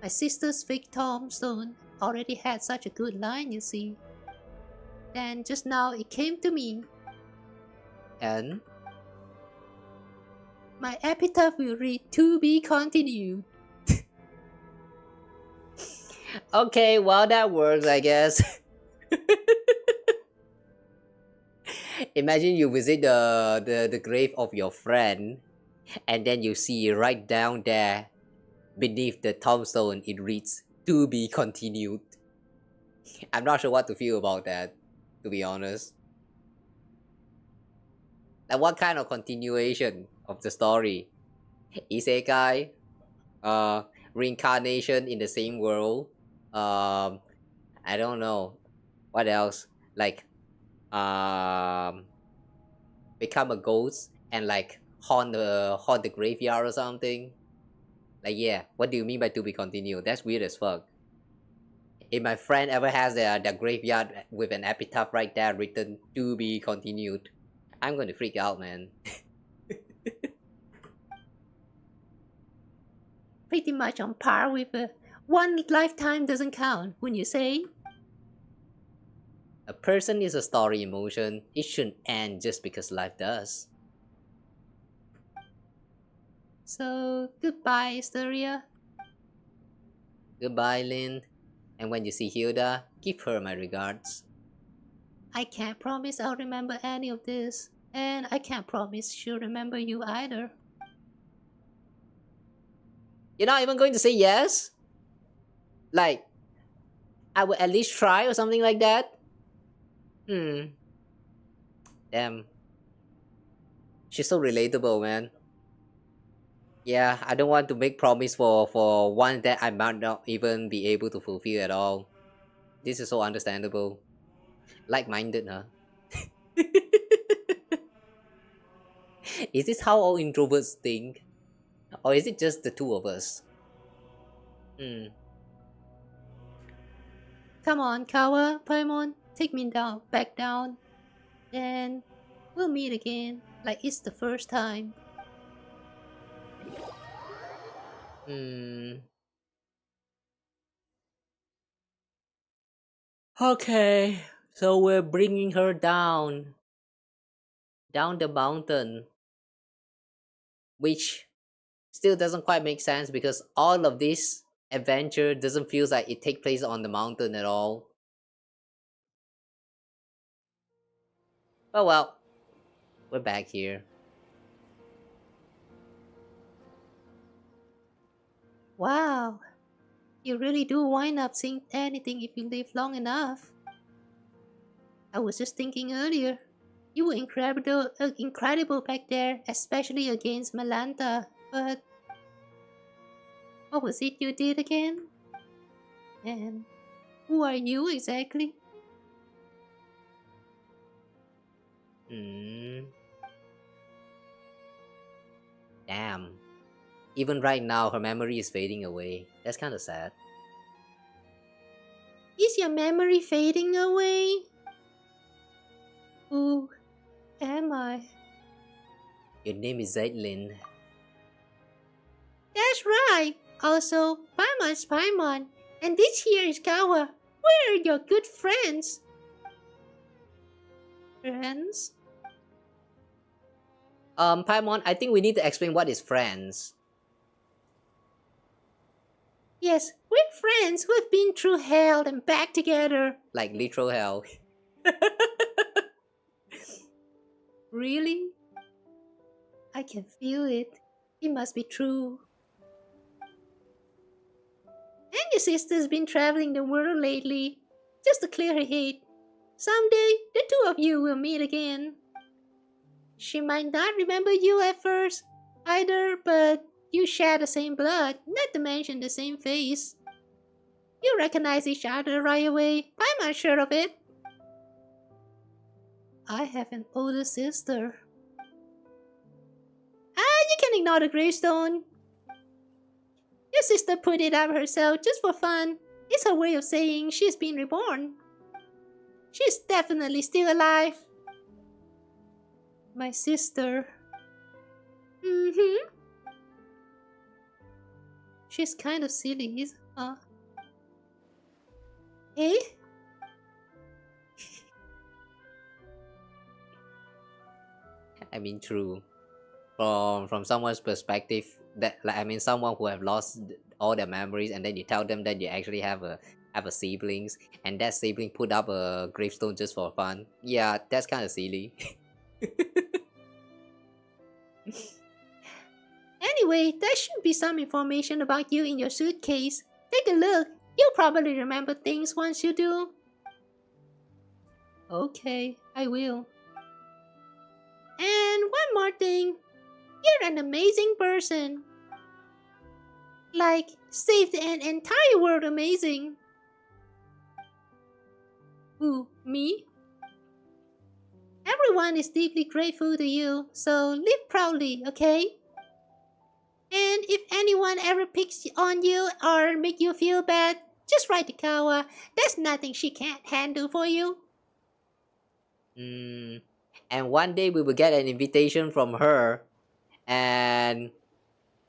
My sister's fake tombstone already had such a good line, you see. Then just now it came to me. And My epitaph will read to be continued. okay, well that works, I guess. Imagine you visit the grave of your friend, and then you see right down there, beneath the tombstone, it reads "To be continued." I'm not sure what to feel about that, to be honest. Like, what kind of continuation of the story? Isekai, uh, reincarnation in the same world. I don't know. What else? Like, um, become a ghost and like haunt the graveyard or something. Like, yeah, what do you mean by to be continued? That's weird as fuck. If my friend ever has the graveyard with an epitaph right there written to be continued, I'm going to freak out, man. Pretty much on par with one lifetime doesn't count, wouldn't you say? A person is a story emotion. It shouldn't end just because life does. So, goodbye, Asteria. Goodbye, Lynn. And when you see Hilda, give her my regards. I can't promise I'll remember any of this, and I can't promise she'll remember you either. You're not even going to say yes? Like, I would at least try or something like that? Damn. She's so relatable, man. Yeah, I don't want to make promise for one that I might not even be able to fulfill at all. This is so understandable. Like-minded, huh? Is this how all introverts think? Or is it just the two of us? Come on, Kawa, Paimon, take me down, back down. Then we'll meet again, like it's the first time. Okay, so we're bringing her down the mountain, which still doesn't quite make sense because all of this adventure doesn't feel like it takes place on the mountain at all. Oh well, we're back here. Wow, you really do wind up seeing anything if you live long enough. I was just thinking earlier, you were incredible back there, especially against Malanta, but what was it you did again? And who are you exactly? Damn. Even right now, her memory is fading away. That's kind of sad. Is your memory fading away? Who am I? Your name is Zaitlin. That's right. Also, Paimon's Paimon. And this here is Kawa. Where are your good friends? Friends? Paimon, I think we need to explain what is friends. Yes, we're friends who have been through hell and back together. Like literal hell. Really? I can feel it. It must be true. And your sister's been traveling the world lately, just to clear her head. Someday, the two of you will meet again. She might not remember you at first, either, but you share the same blood, not to mention the same face. You recognize each other right away, I'm not sure of it. I have an older sister. You can ignore the gravestone. Your sister put it up herself just for fun. It's her way of saying she's been reborn. She's definitely still alive. My sister. Mm-hmm. She's kind of silly. Eh? I mean, true. From someone's perspective, that like I mean, someone who have lost all their memories, and then you tell them that you actually have a siblings, and that sibling put up a gravestone just for fun. Yeah, that's kind of silly. Anyway, there should be some information about you in your suitcase. Take a look. You'll probably remember things once you do. Okay, I will. And one more thing. You're an amazing person. Like, saved an entire world amazing. Who, me? Everyone is deeply grateful to you, so live proudly, okay? And if anyone ever picks on you or make you feel bad, just write to Kawa. There's nothing she can't handle for you. And one day we will get an invitation from her, and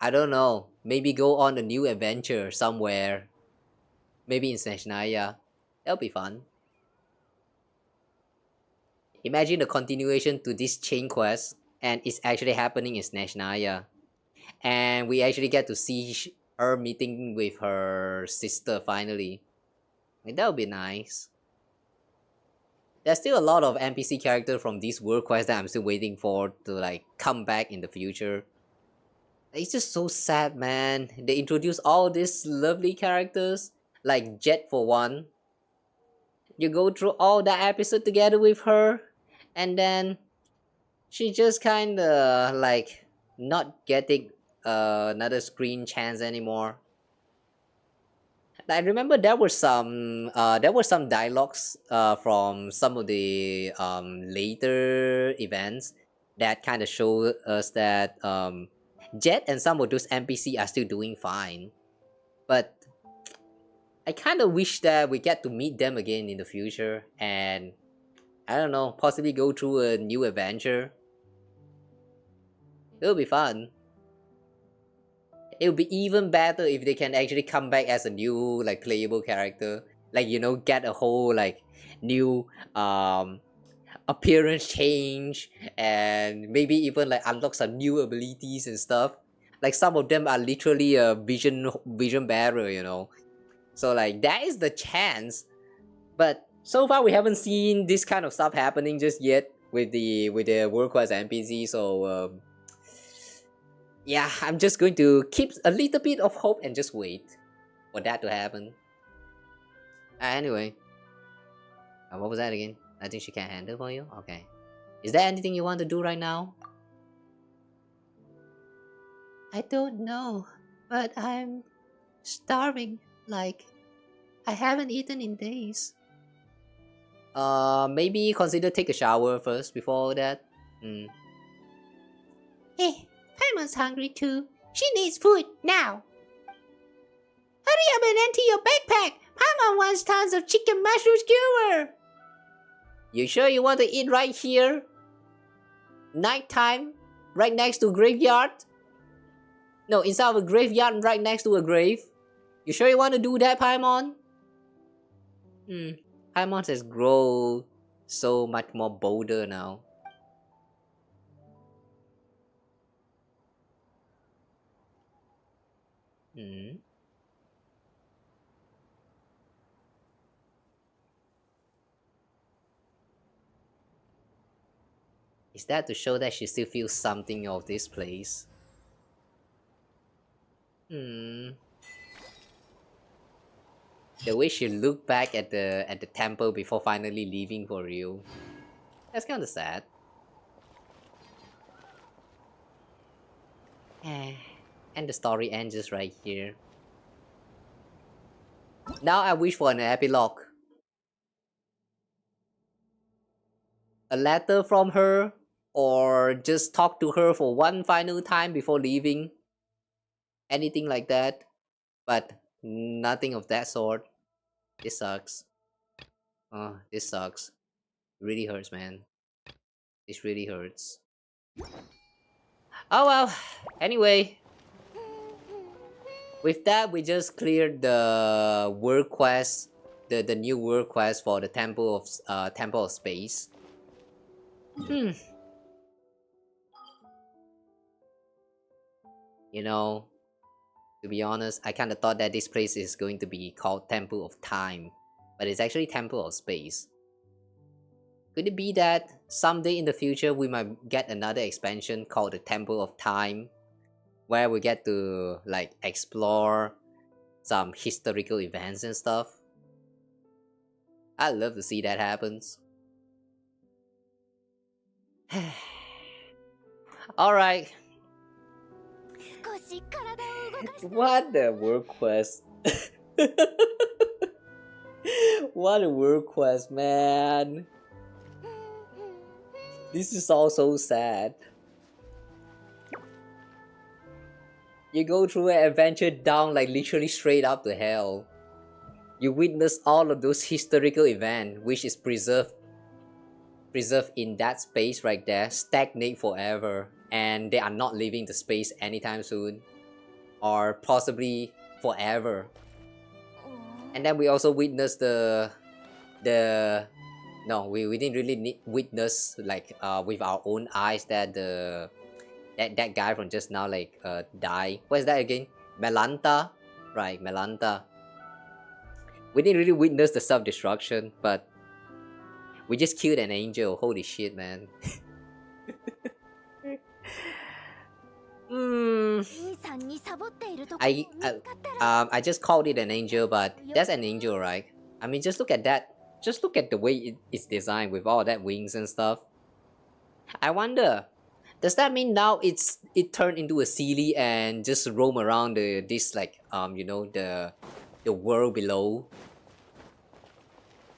I don't know, maybe go on a new adventure somewhere. Maybe in Snezhnaya. That'll be fun. Imagine the continuation to this chain quest, and it's actually happening in Snezhnaya. And we actually get to see her meeting with her sister finally. Like, that would be nice. There's still a lot of NPC characters from this world quest that I'm still waiting for to like come back in the future. It's just so sad, man. They introduce all these lovely characters, like Jet for one. You go through all that episode together with her, and then she just kinda like not getting another screen chance anymore. I remember there were some dialogues from some of the later events that kind of show us that Jet and some of those NPC are still doing fine, but I kind of wish that we get to meet them again in the future, and I don't know, possibly go through a new adventure. It'll be fun. It would be even better if they can actually come back as a new like playable character, like, you know, get a whole like new appearance change, and maybe even like unlock some new abilities and stuff. Like, some of them are literally a vision bearer, you know. So like that is the chance, but so far we haven't seen this kind of stuff happening just yet with the world quest NPC. So yeah, I'm just going to keep a little bit of hope and just wait for that to happen. Anyway, what was that again? I think she can't handle for you. Okay, is there anything you want to do right now? I don't know, but I'm starving. Like, I haven't eaten in days. Maybe consider take a shower first before that. Hey, Paimon's hungry too. She needs food now. Hurry up and empty your backpack. Paimon wants tons of chicken mushroom skewer. You sure you want to eat right here? Nighttime? Right next to graveyard? No, inside of a graveyard right next to a grave? You sure you want to do that, Paimon? Paimon has grown so much more bolder now. Is that to show that she still feels something of this place? The way she looked back at the temple before finally leaving for real. That's kinda sad. And the story ends just right here. Now I wish for an epilogue. A letter from her, or just talk to her for one final time before leaving. Anything like that. But nothing of that sort. This sucks. Oh, this sucks. It really hurts, man. This really hurts. Oh well. Anyway, with that, we just cleared the world quest, the new world quest for the Temple of Space. You know, to be honest, I kind of thought that this place is going to be called Temple of Time, but it's actually Temple of Space. Could it be that someday in the future we might get another expansion called the Temple of Time, where we get to like explore some historical events and stuff? I'd love to see that happens. Alright. What the world quest? What a world quest, man. This is all so sad. You go through an adventure down like literally straight up to hell. You witness all of those historical events which is preserved in that space right there, stagnate forever, and they are not leaving the space anytime soon, or possibly forever. And then we also witnessed no, we didn't really witness like with our own eyes that that guy from just now like died. What is that again? Melanta, right? Melanta. We didn't really witness the self-destruction, but we just killed an angel. Holy shit, man. I just called it an angel, but that's an angel, right? I mean, just look at that. Just look at the way it's designed with all that wings and stuff. I wonder, does that mean now it turned into a Sealy and just roam around this like you know, the world below?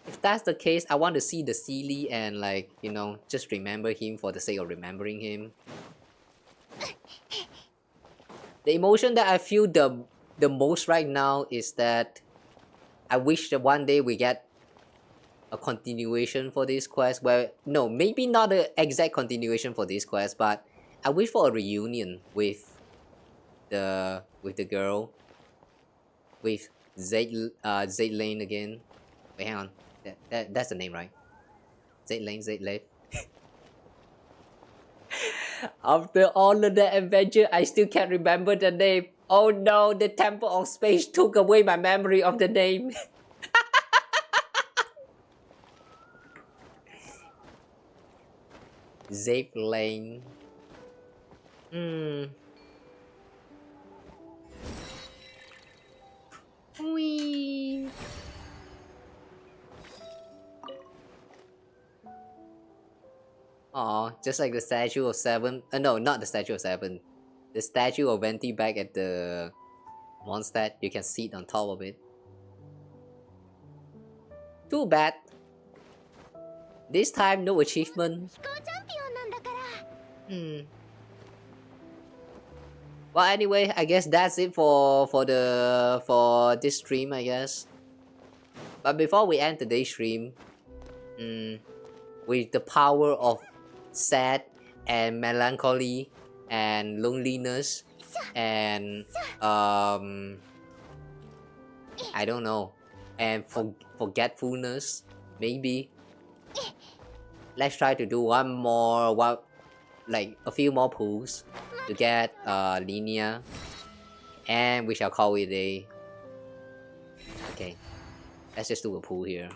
If that's the case, I want to see the Sealy and like, you know, just remember him for the sake of remembering him. The emotion that I feel the most right now is that I wish that one day we get a continuation for this quest, where no, maybe not an exact continuation for this quest, but I wish for a reunion with the girl, with Lane again. Wait, hang on. That's the name, right? Lane. After all of the adventure, I still can't remember the name. Oh no, the Temple of Space took away my memory of the name. Lane. Whee. Aw, just like the Statue of Seven. No, not the Statue of Seven. The statue of Venti back at the Mondstadt. You can sit on top of it. Too bad. This time, no achievement. Well, anyway, I guess that's it for this stream, I guess. But before we end today's stream, with the power of sad and melancholy and loneliness and I don't know, and forgetfulness, maybe let's try to do like a few more pulls to get linear, and we shall call it a day. Okay, let's just do a pull here.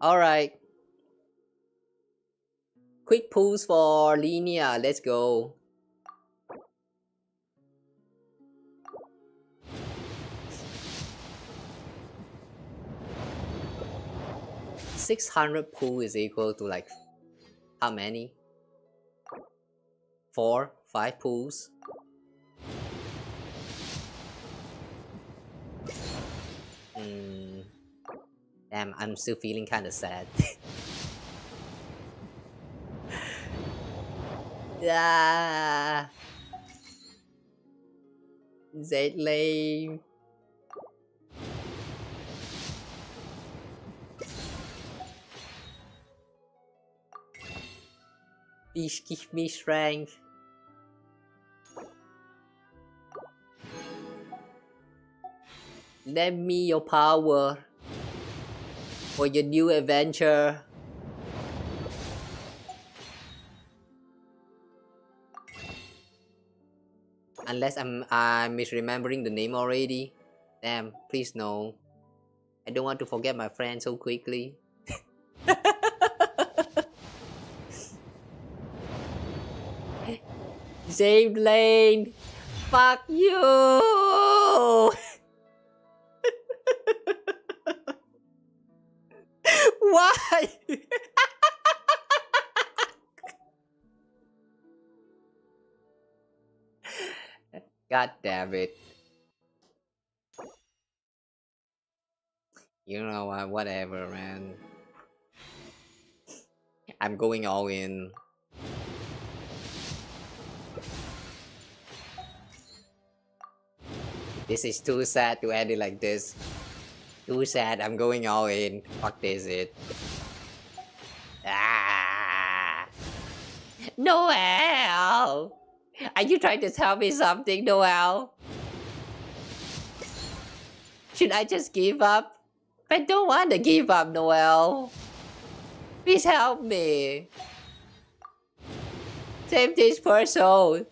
Alright. Quick pulls for linear, let's go. $600 pull is equal to like how many? 4, 5 pulls. Damn, I'm still feeling kind of sad. Yeah. Lane. Please give me strength. Lend me your power for your new adventure. Unless I'm misremembering the name already. Damn, please no. I don't want to forget my friend so quickly. Save lane! Fuck you! Why? God damn it. You know what, whatever, man. I'm going all in. This is too sad to end it like this. Too sad, I'm going all in. Fuck this it. Ah! Noel! Are you trying to tell me something, Noel? Should I just give up? I don't want to give up, Noel. Please help me. Save this person.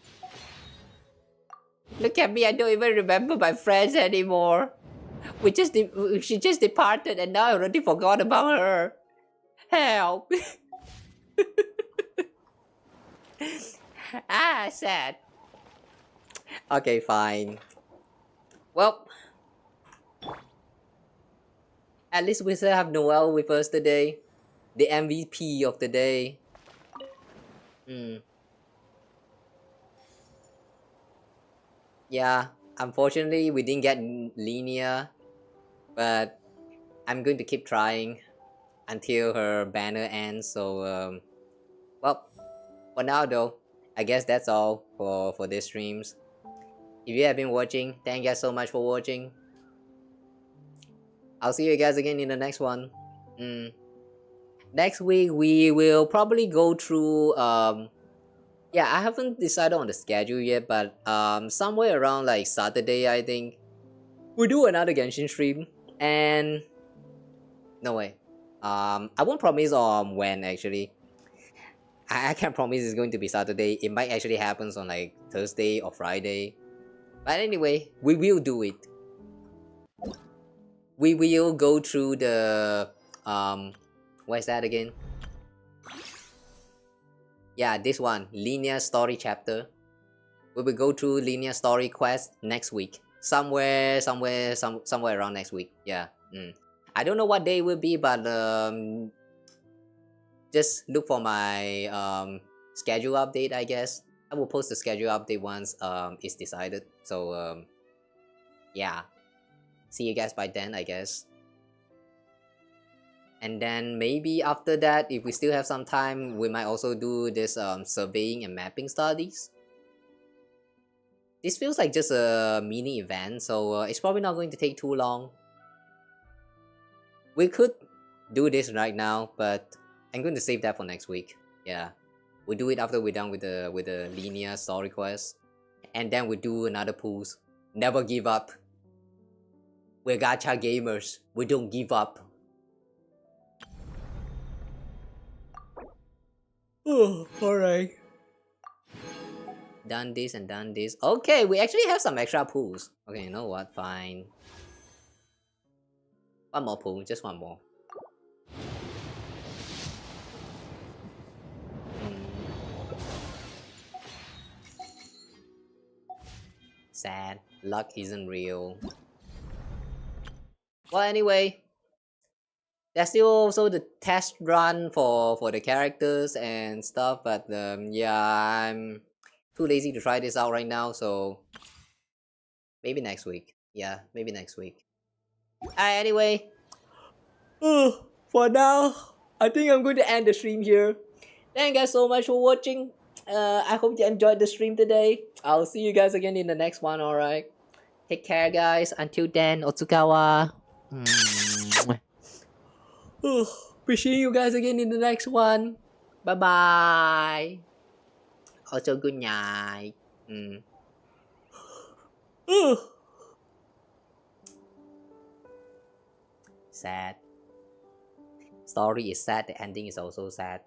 Look at me, I don't even remember my friends anymore. She just departed and now I already forgot about her. Help. Sad. Okay, fine. Well, at least we still have Noel with us today. The MVP of the day. Yeah, unfortunately we didn't get linear, but I'm going to keep trying until her banner ends. So well, for now though, I guess that's all for these streams. If you have been watching, thank you guys so much for watching. I'll see you guys again in the next one. Next week we will probably go through yeah, I haven't decided on the schedule yet, but somewhere around like Saturday, I think we'll do another Genshin stream. And no way, I won't promise on when actually. I can't promise it's going to be Saturday. It might actually happen on like Thursday or Friday. But anyway, we will do it. We will go through the what is that again? Yeah, this one, linear story chapter. We will go through linear story quest next week. Somewhere around next week. Yeah. I don't know what day it will be, but just look for my schedule update, I guess. I will post the schedule update once it's decided. So yeah. See you guys by then, I guess. And then maybe after that, if we still have some time, we might also do this surveying and mapping studies. This feels like just a mini event, so it's probably not going to take too long. We could do this right now, but I'm going to save that for next week. Yeah, we'll do it after we're done with the linear story quest, and then we'll do another pools. Never give up. We're gacha gamers. We don't give up. Oh, alright. Done this and done this. Okay, we actually have some extra pools. Okay, you know what? Fine. One more pool, just one more. Sad. Luck isn't real. Well, anyway. There's still also the test run for the characters and stuff, but yeah, I'm too lazy to try this out right now, so maybe next week. Yeah, maybe next week. Anyway, for now, I think I'm going to end the stream here. Thank you guys so much for watching. I hope you enjoyed the stream today. I'll see you guys again in the next one, alright? Take care, guys. Until then, Otsukawa. Be seeing you guys again in the next one. Bye bye. Also good night. Sad. Story is sad, the ending is also sad.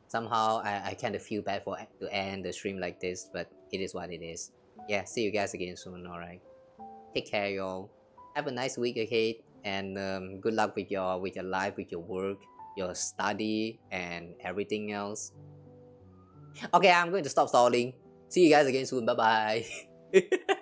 Somehow I kind of feel bad for to end the stream like this, but it is what it is. Yeah, see you guys again soon, alright? Take care, y'all. Have a nice week ahead, and good luck with your life, with your work, your study, and everything else. Okay, I'm going to stop stalling. See you guys again soon. Bye bye.